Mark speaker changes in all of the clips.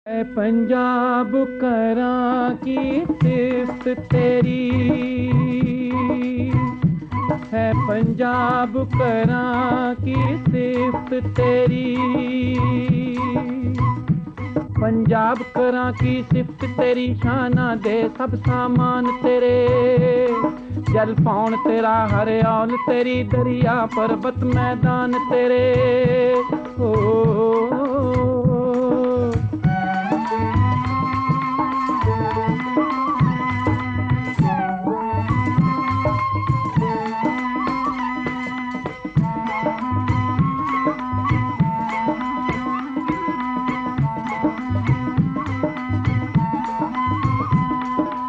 Speaker 1: है पंजाब करां की सिफ्त तेरी, है पंजाब करां की सिफ्त तेरी। पंजाब करां की सिफ्त तेरी, शाना दे सब सामान तेरे। जल पौन तेरा हरियाल तेरी, दरिया पर्वत मैदान तेरे।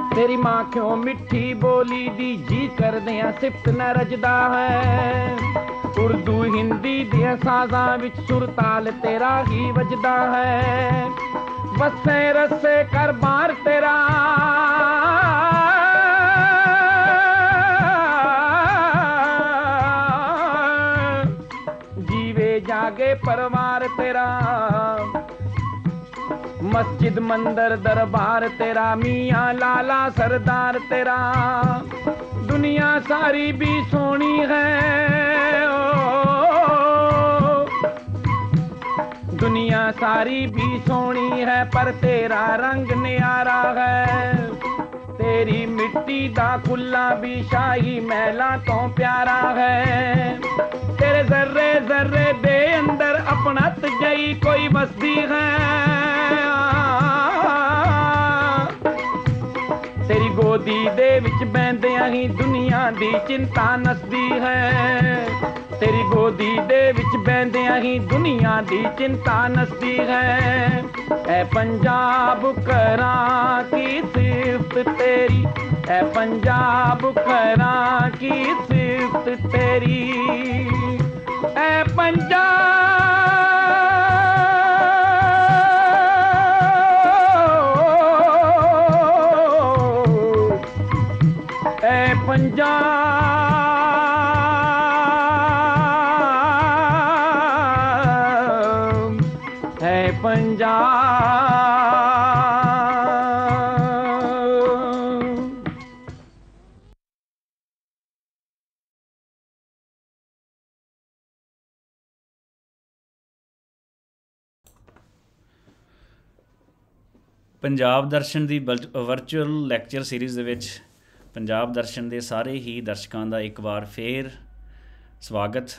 Speaker 1: तेरी मां क्यों मिठी बोली दी जी कर दिया सिफ्त न रजदा है। उर्दू हिंदी दिया साजा विच सुर ताल तेरा ही वजदा है। वसे रसे कर बार तेरा, जीवे जागे परवार तेरा। मस्जिद मंदिर दरबार तेरा, मियाँ लाला सरदार तेरा। दुनिया सारी भी सोनी है, दुनिया सारी भी सोनी है, पर तेरा रंग न्यारा है। तेरी मिट्टी दा खुला भी शाही महला तो प्यारा है। तेरे जर्रे जर्रे दे अंदर अपना तजई कोई बसदी है। तेरी गोदी दे विच बहंदियां ही दुनिया दी चिंता नसदी है। तेरी गोदी दे विच बहंदियां ही दुनिया दी चिंता नसदी है। ऐ पंजाब करां की सिफ्त तेरी, ऐ पंजाब करां की सिफ्त तेरी। ऐ पंजाब, ऐ पंजाब, है पंजाब।
Speaker 2: ਪੰਜਾਬ ਦਰਸ਼ਨ ਦੀ ਵਰਚੁਅਲ ਲੈਕਚਰ ਸੀਰੀਜ਼ ਦੇ ਵਿੱਚ ਪੰਜਾਬ ਦਰਸ਼ਨ ਦੇ ਸਾਰੇ ਹੀ ਦਰਸ਼ਕਾਂ ਦਾ ਇੱਕ ਵਾਰ ਫੇਰ ਸਵਾਗਤ।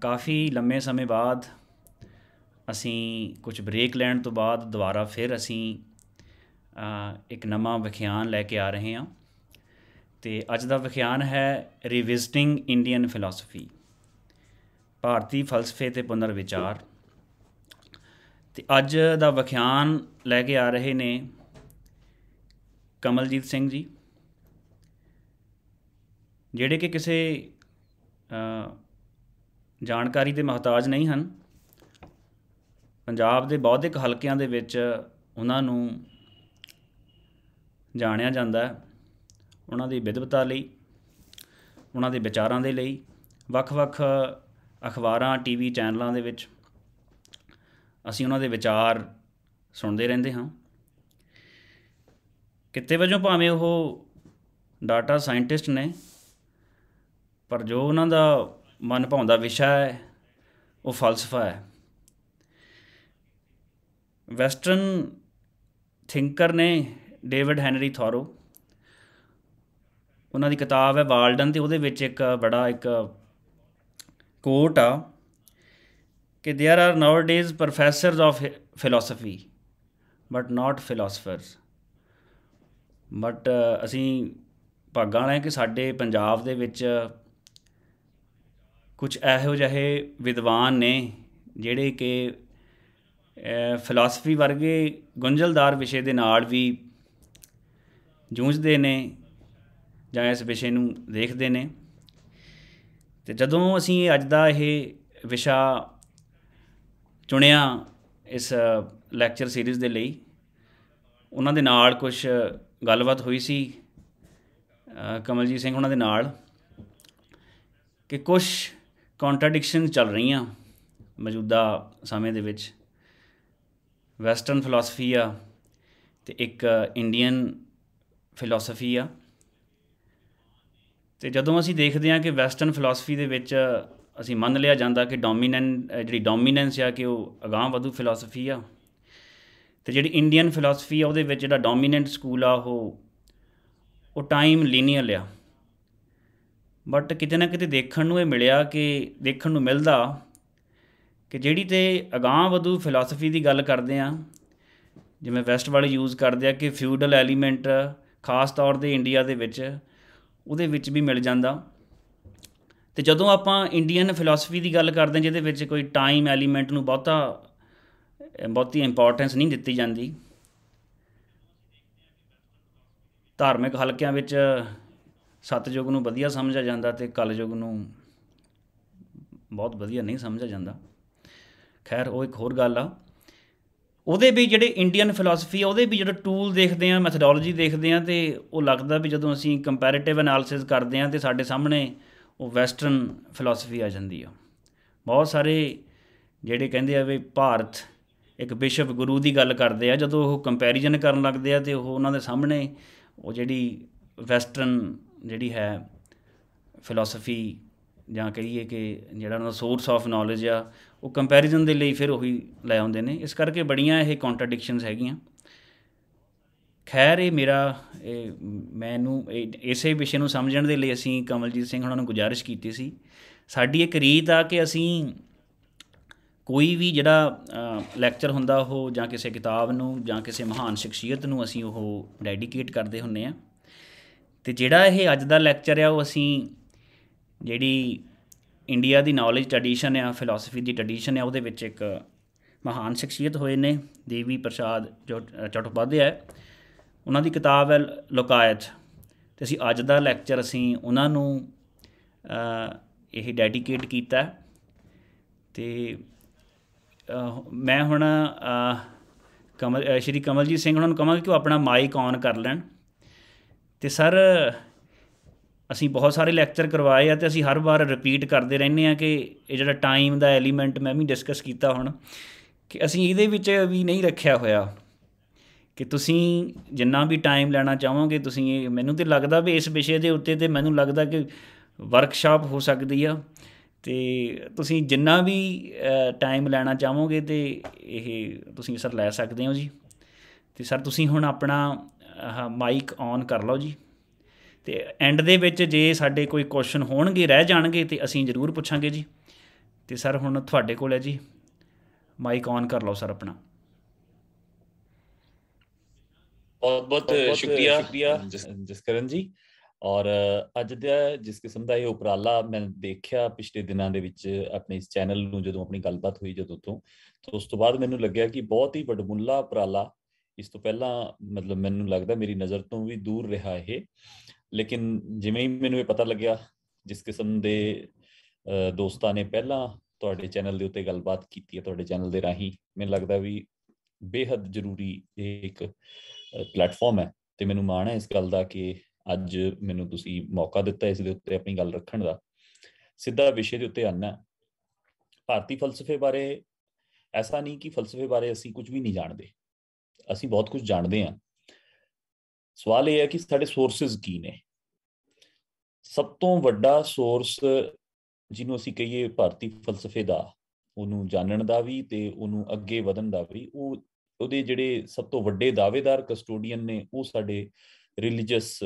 Speaker 2: ਕਾਫੀ ਲੰਮੇ ਸਮੇਂ ਬਾਅਦ ਅਸੀਂ ਕੁਝ ਬ੍ਰੇਕ ਲੈਣ ਤੋਂ ਬਾਅਦ ਦੁਬਾਰਾ ਫਿਰ ਅਸੀਂ ਇੱਕ ਨਵਾਂ ਵਿਖਿਆਨ ਲੈ ਕੇ ਆ ਰਹੇ ਹਾਂ। ਅਤੇ ਅੱਜ ਦਾ ਵਿਖਿਆਨ ਹੈ ਰੀਵਿਜ਼ਟਿੰਗ ਇੰਡੀਅਨ ਫਿਲਾਸਫੀ, ਭਾਰਤੀ ਫਲਸਫੇ ਅਤੇ ਪੁਨਰ ਵਿਚਾਰ। ਅਤੇ ਅੱਜ ਦਾ ਵਿਖਿਆਨ ਲੈ ਕੇ ਆ ਰਹੇ ਨੇ ਕਮਲਜੀਤ ਸਿੰਘ ਜੀ, ਜਿਹੜੇ ਕਿ ਕਿਸੇ ਜਾਣਕਾਰੀ ਦੇ ਮੁਹਤਾਜ ਨਹੀਂ ਹਨ। ਪੰਜਾਬ ਦੇ ਬੌਧਿਕ ਹਲਕਿਆਂ ਦੇ ਵਿੱਚ ਉਹਨਾਂ ਨੂੰ ਜਾਣਿਆ ਜਾਂਦਾ ਹੈ ਉਹਨਾਂ ਦੀ ਵਿਦਵਤਾ ਲਈ, ਉਹਨਾਂ ਦੇ ਵਿਚਾਰਾਂ ਦੇ ਲਈ। ਵੱਖ ਵੱਖ ਅਖਬਾਰਾਂ TV ਚੈਨਲਾਂ ਦੇ ਵਿੱਚ ਅਸੀਂ ਉਹਨਾਂ ਦੇ ਵਿਚਾਰ ਸੁਣਦੇ ਰਹਿੰਦੇ ਹਾਂ। ਕਿੱਤੇ ਵਜੋਂ ਭਾਵੇਂ ਉਹ ਡਾਟਾ ਸਾਇੰਟਿਸਟ ਨੇ, ਪਰ ਜੋ ਉਹਨਾਂ ਦਾ ਮਨ ਭਾਉਂਦਾ ਵਿਸ਼ਾ ਹੈ ਉਹ ਫਲਸਫਾ ਹੈ। ਵੈਸਟਰਨ ਥਿੰਕਰ ਨੇ ਡੇਵਿਡ ਹੈਨਰੀ ਥੋਰੋ, ਉਹਨਾਂ ਦੀ ਕਿਤਾਬ ਹੈ ਵਾਲਡਨ, ਅਤੇ ਉਹਦੇ ਵਿੱਚ ਇੱਕ ਬੜਾ ਇੱਕ ਕੋਟ ਆ ਕਿ there are nowadays professors of philosophy but not philosophers. But ਅਸੀਂ ਭਾਗਾਂ ਵਾਲੇ ਕਿ ਸਾਡੇ ਪੰਜਾਬ ਦੇ ਵਿੱਚ ਕੁਛ ਇਹੋ ਜਿਹੇ ਵਿਦਵਾਨ ਨੇ ਜਿਹੜੇ ਕਿ ਫਿਲਾਸਫੀ ਵਰਗੇ ਗੁੰਝਲਦਾਰ ਵਿਸ਼ੇ ਦੇ ਨਾਲ ਵੀ ਜੂਝਦੇ ਨੇ ਜਾਂ ਇਸ ਵਿਸ਼ੇ ਨੂੰ ਦੇਖਦੇ ਨੇ। ਅਤੇ ਜਦੋਂ ਅਸੀਂ ਅੱਜ ਦਾ ਇਹ ਵਿਸ਼ਾ ਚੁਣਿਆ ਇਸ ਲੈਕਚਰ ਸੀਰੀਜ਼ ਦੇ ਲਈ, ਉਹਨਾਂ ਦੇ ਨਾਲ ਕੁਛ ਗੱਲਬਾਤ ਹੋਈ ਸੀ ਕਮਲਜੀਤ ਸਿੰਘ ਉਹਨਾਂ ਦੇ ਨਾਲ ਕਿ ਕੁਛ ਕੰਟਰਾਡਿਕਸ਼ਨ ਚੱਲ ਰਹੀਆਂ ਮੌਜੂਦਾ ਸਮੇਂ ਦੇ ਵਿੱਚ। ਵੈਸਟਰਨ ਫਿਲਾਸਫੀ ਆ ਅਤੇ ਇੱਕ ਇੰਡੀਅਨ ਫਿਲਾਸਫੀ ਆ। ਅਤੇ ਜਦੋਂ ਅਸੀਂ ਦੇਖਦੇ ਹਾਂ ਕਿ ਵੈਸਟਰਨ ਫਿਲਾਸਫੀ ਦੇ ਵਿੱਚ ਅਸੀਂ ਮੰਨ ਲਿਆ ਜਾਂਦਾ ਕਿ ਜਿਹੜੀ ਡੋਮੀਨੈਂਸ ਆ ਕਿ ਉਹ ਅਗਾਂਹ ਵਧੂ ਫਿਲਾਸਫੀ ਆ, ਅਤੇ ਜਿਹੜੀ ਇੰਡੀਅਨ ਫਿਲਾਸਫੀ ਆ ਉਹਦੇ ਵਿੱਚ ਜਿਹੜਾ ਡੋਮੀਨੈਂਟ ਸਕੂਲ ਆ ਉਹ ਟਾਈਮ ਲੀਨੀਅਰ ਆ। ਬਟ ਕਿਤੇ ਨਾ ਕਿਤੇ ਦੇਖਣ ਨੂੰ ਮਿਲਦਾ ਕਿ ਜਿਹੜੀ ਤੇ ਅਗਾਂਹ ਵਧੂ ਫਿਲਾਸਫੀ ਦੀ ਗੱਲ ਕਰਦੇ ਆ, ਜਿਵੇਂ ਵੈਸਟ ਵਾਲੇ ਯੂਜ਼ ਕਰਦੇ ਆ ਕਿ ਫਿਊਡਲ ਐਲੀਮੈਂਟ ਖਾਸ ਤੌਰ 'ਤੇ ਇੰਡੀਆ ਦੇ ਵਿੱਚ ਉਹਦੇ ਵਿੱਚ ਵੀ ਮਿਲ ਜਾਂਦਾ। ਅਤੇ ਜਦੋਂ ਆਪਾਂ ਇੰਡੀਅਨ ਫਿਲਾਸਫੀ ਦੀ ਗੱਲ ਕਰਦੇ ਹਾਂ ਜਿਹਦੇ ਵਿੱਚ ਕੋਈ ਟਾਈਮ ਐਲੀਮੈਂਟ ਨੂੰ ਬਹੁਤੀ ਇੰਪੋਰਟੈਂਸ ਨਹੀਂ ਦਿੱਤੀ ਜਾਂਦੀ, ਧਾਰਮਿਕ ਹਲਕਿਆਂ ਵਿੱਚ ਸਤਯੁਗ ਨੂੰ ਵਧੀਆ ਸਮਝਿਆ ਜਾਂਦਾ ਅਤੇ ਕਲਯੁਗ ਨੂੰ ਬਹੁਤ ਵਧੀਆ ਨਹੀਂ ਸਮਝਿਆ ਜਾਂਦਾ। ਖੈਰ ਉਹ ਇੱਕ ਹੋਰ ਗੱਲ ਆ। ਉਹਦੇ ਵੀ ਜਿਹੜੇ ਇੰਡੀਅਨ ਫਿਲਾਸਫੀ ਆ ਉਹਦੇ ਵੀ ਜਿਹੜਾ ਟੂਲ ਦੇਖਦੇ ਹਾਂ, ਮੈਥਡੋਲੋਜੀ ਦੇਖਦੇ ਹਾਂ, ਅਤੇ ਉਹ ਲੱਗਦਾ ਵੀ ਜਦੋਂ ਅਸੀਂ ਕੰਪੈਰੇਟਿਵ ਐਨਾਲਿਸਿਸ ਕਰਦੇ ਹਾਂ ਅਤੇ ਸਾਡੇ ਸਾਹਮਣੇ ਉਹ ਵੈਸਟਰਨ ਫਿਲਾਸਫੀ ਆ ਜਾਂਦੀ ਆ। ਬਹੁਤ ਸਾਰੇ ਜਿਹੜੇ ਕਹਿੰਦੇ ਆ ਵੀ ਭਾਰਤ ਇੱਕ ਵਿਸ਼ਵ ਗੁਰੂ ਦੀ ਗੱਲ ਕਰਦੇ ਆ, ਜਦੋਂ ਉਹ ਕੰਪੈਰੀਜ਼ਨ ਕਰਨ ਲੱਗਦੇ ਆ ਅਤੇ ਉਹ ਉਹਨਾਂ ਦੇ ਸਾਹਮਣੇ ਉਹ ਜਿਹੜੀ ਵੈਸਟਰਨ ਜਿਹੜੀ ਹੈ ਫਿਲਾਸਫੀ ਜਾਂ ਕਹੀਏ ਕਿ ਜਿਹੜਾ ਉਹਨਾਂ ਦਾ ਸੋਰਸ ਆਫ ਨੌਲੇਜ ਆ ਉਹ ਕੰਪੈਰੀਜ਼ਨ ਦੇ ਲਈ ਫਿਰ ਉਹੀ ਲੈ ਆਉਂਦੇ ਨੇ। ਇਸ ਕਰਕੇ ਬੜੀਆਂ ਇਹ ਕੌਂਟਰਾਡਿਕਸ਼ਨਸ ਹੈਗੀਆਂ। ਖੈਰ ਮੈਨੂੰ ਇਸੇ ਵਿਸ਼ੇ ਨੂੰ ਸਮਝਣ ਦੇ ਲਈ ਅਸੀਂ ਕਮਲਜੀਤ ਸਿੰਘ ਉਹਨਾਂ ਨੂੰ ਗੁਜ਼ਾਰਿਸ਼ ਕੀਤੀ ਸੀ। ਸਾਡੀ ਇੱਕ ਰੀਤ ਆ ਕਿ ਅਸੀਂ ਕੋਈ ਵੀ ਜਿਹੜਾ ਲੈਕਚਰ ਹੁੰਦਾ ਉਹ ਜਾਂ ਕਿਸੇ ਕਿਤਾਬ ਨੂੰ ਜਾਂ ਕਿਸੇ ਮਹਾਨ ਸ਼ਖਸੀਅਤ ਨੂੰ ਅਸੀਂ ਉਹ ਡੈਡੀਕੇਟ ਕਰਦੇ ਹੁੰਦੇ ਹਾਂ। ਅਤੇ ਜਿਹੜਾ ਇਹ ਅੱਜ ਦਾ ਲੈਕਚਰ ਆ ਉਹ ਅਸੀਂ ਜਿਹੜੀ ਇੰਡੀਆ ਦੀ ਨੌਲੇਜ ਟ੍ਰੈਡੀਸ਼ਨ ਆ, ਫਿਲਾਸਫੀ ਦੀ ਟ੍ਰੈਡੀਸ਼ਨ ਆ, ਉਹਦੇ ਵਿੱਚ ਇੱਕ ਮਹਾਨ ਸ਼ਖਸੀਅਤ ਹੋਏ ਨੇ ਦੇਵੀ ਪ੍ਰਸਾਦ ਚੱਟੋਪਾਧਿਆਏ, ਉਹਨਾਂ ਦੀ ਕਿਤਾਬ ਹੈ ਲੋਕਾਇਤ, ਅਤੇ ਅਸੀਂ ਅੱਜ ਦਾ ਲੈਕਚਰ ਅਸੀਂ ਉਹਨਾਂ ਨੂੰ ਇਹ ਡੈਡੀਕੇਟ ਕੀਤਾ। ਅਤੇ ਮੈਂ ਹੁਣ ਸ਼੍ਰੀ ਕਮਲਜੀਤ ਸਿੰਘ ਉਹਨਾਂ ਨੂੰ ਕਹਾਂਗਾ ਕਿ ਉਹ ਆਪਣਾ ਮਾਈਕ ਔਨ ਕਰ ਲੈਣ। ਅਤੇ ਸਰ ਅਸੀਂ ਬਹੁਤ ਸਾਰੇ ਲੈਕਚਰ ਕਰਵਾਏ ਆ ਅਤੇ ਅਸੀਂ ਹਰ ਵਾਰ ਰਿਪੀਟ ਕਰਦੇ ਰਹਿੰਦੇ ਹਾਂ ਕਿ ਇਹ ਜਿਹੜਾ ਟਾਈਮ ਦਾ ਐਲੀਮੈਂਟ ਮੈਂ ਵੀ ਡਿਸਕਸ ਕੀਤਾ ਹੁਣ ਕਿ ਅਸੀਂ ਇਹਦੇ ਵਿੱਚ ਵੀ ਨਹੀਂ ਰੱਖਿਆ ਹੋਇਆ ਕਿ ਤੁਸੀਂ ਜਿੰਨਾ ਵੀ ਟਾਈਮ ਲੈਣਾ ਚਾਹੋਗੇ ਤੁਸੀਂ ਮੈਨੂੰ ਤਾਂ ਲੱਗਦਾ ਵੀ ਇਸ ਵਿਸ਼ੇ ਦੇ ਉੱਤੇ ਤਾਂ ਮੈਨੂੰ ਲੱਗਦਾ ਕਿ ਵਰਕਸ਼ਾਪ ਹੋ ਸਕਦੀ ਆ, ਅਤੇ ਤੁਸੀਂ ਜਿੰਨਾ ਵੀ ਟਾਈਮ ਲੈਣਾ ਚਾਹੋਗੇ ਅਤੇ ਇਹ ਤੁਸੀਂ ਸਰ ਲੈ ਸਕਦੇ ਹੋ ਜੀ। ਅਤੇ ਸਰ ਤੁਸੀਂ ਹੁਣ ਆਪਣਾ ਮਾਈਕ ਔਨ ਕਰ ਲਓ ਜੀ, ਅਤੇ ਐਂਡ ਦੇ ਵਿੱਚ ਜੇ ਸਾਡੇ ਕੋਈ ਕੁਐਸਚਨ ਹੋਣਗੇ ਰਹਿ ਜਾਣਗੇ ਅਤੇ ਅਸੀਂ ਜ਼ਰੂਰ ਪੁੱਛਾਂਗੇ ਜੀ। ਅਤੇ ਸਰ ਹੁਣ ਤੁਹਾਡੇ ਕੋਲ ਹੈ ਜੀ, ਮਾਈਕ ਔਨ ਕਰ ਲਓ ਸਰ ਆਪਣਾ।
Speaker 3: ਬਹੁਤ ਬਹੁਤ ਸ਼ੁਕਰੀਆ ਜਸਕਰਨ ਜੀ। ਔਰ ਅੱਜ ਦਾ ਜਿਸ ਕਿਸਮ ਦਾ ਇਹ ਉਪਰਾਲਾ ਮੈਂ ਦੇਖਿਆ ਪਿਛਲੇ ਦਿਨਾਂ ਦੇ ਵਿੱਚ ਆਪਣੇ ਇਸ ਚੈਨਲ ਨੂੰ ਜਦੋਂ ਆਪਣੀ ਗੱਲਬਾਤ ਹੋਈ ਜਦੋਂ ਤੋਂ ਉਸ ਤੋਂ ਬਾਅਦ ਮੈਨੂੰ ਲੱਗਿਆ ਕਿ ਬਹੁਤ ਹੀ ਵਡਮੁੱਲਾ ਉਪਰਾਲਾ, ਇਸ ਤੋਂ ਪਹਿਲਾਂ ਮਤਲਬ ਮੈਨੂੰ ਲੱਗਦਾ ਮੇਰੀ ਨਜ਼ਰ ਤੋਂ ਵੀ ਦੂਰ ਰਿਹਾ ਇਹ। ਲੇਕਿਨ ਜਿਵੇਂ ਹੀ ਮੈਨੂੰ ਇਹ ਪਤਾ ਲੱਗਿਆ ਜਿਸ ਕਿਸਮ ਦੇ ਦੋਸਤਾਂ ਨੇ ਪਹਿਲਾਂ ਤੁਹਾਡੇ ਚੈਨਲ ਦੇ ਉੱਤੇ ਗੱਲਬਾਤ ਕੀਤੀ ਹੈ ਤੁਹਾਡੇ ਚੈਨਲ ਦੇ ਰਾਹੀਂ, ਮੈਨੂੰ ਲੱਗਦਾ ਵੀ ਬੇਹੱਦ ਜ਼ਰੂਰੀ ਇਹ ਇੱਕ ਪਲੇਟਫਾਰਮ ਹੈ। ਅਤੇ ਮੈਨੂੰ ਮਾਣ ਹੈ ਇਸ ਗੱਲ ਦਾ ਕਿ ਅੱਜ ਮੈਨੂੰ ਤੁਸੀਂ ਮੌਕਾ ਦਿੱਤਾ ਇਸ ਦੇ ਉੱਤੇ ਆਪਣੀ ਗੱਲ ਰੱਖਣ ਦਾ। ਸਿੱਧਾ ਵਿਸ਼ੇ ਦੇ ਉੱਤੇ ਆਉਣਾ, ਭਾਰਤੀ ਫਲਸਫੇ ਬਾਰੇ ਐਸਾ ਨਹੀਂ ਕਿ ਫਲਸਫੇ ਬਾਰੇ ਅਸੀਂ ਕੁਝ ਵੀ ਨਹੀਂ ਜਾਣਦੇ, ਅਸੀਂ ਬਹੁਤ ਕੁਝ ਜਾਣਦੇ ਹਾਂ। ਸਵਾਲ ਇਹ ਹੈ ਕਿ ਸਾਡੇ ਸੋਰਸਿਸ ਕੀ ਨੇ। ਸਭ ਤੋਂ ਵੱਡਾ ਸੋਰਸ ਜਿਹਨੂੰ ਅਸੀਂ ਕਹੀਏ ਭਾਰਤੀ ਫਲਸਫੇ ਦਾ, ਉਹਨੂੰ ਜਾਣਨ ਦਾ ਵੀ ਅਤੇ ਉਹਨੂੰ ਅੱਗੇ ਵਧਣ ਦਾ ਵੀ, ਉਹਦੇ ਜਿਹੜੇ ਸਭ ਤੋਂ ਵੱਡੇ ਦਾਅਵੇਦਾਰ ਕਸਟੋਡੀਅਨ ਨੇ ਉਹ ਸਾਡੇ ਰਿਲੀਜੀਅਸ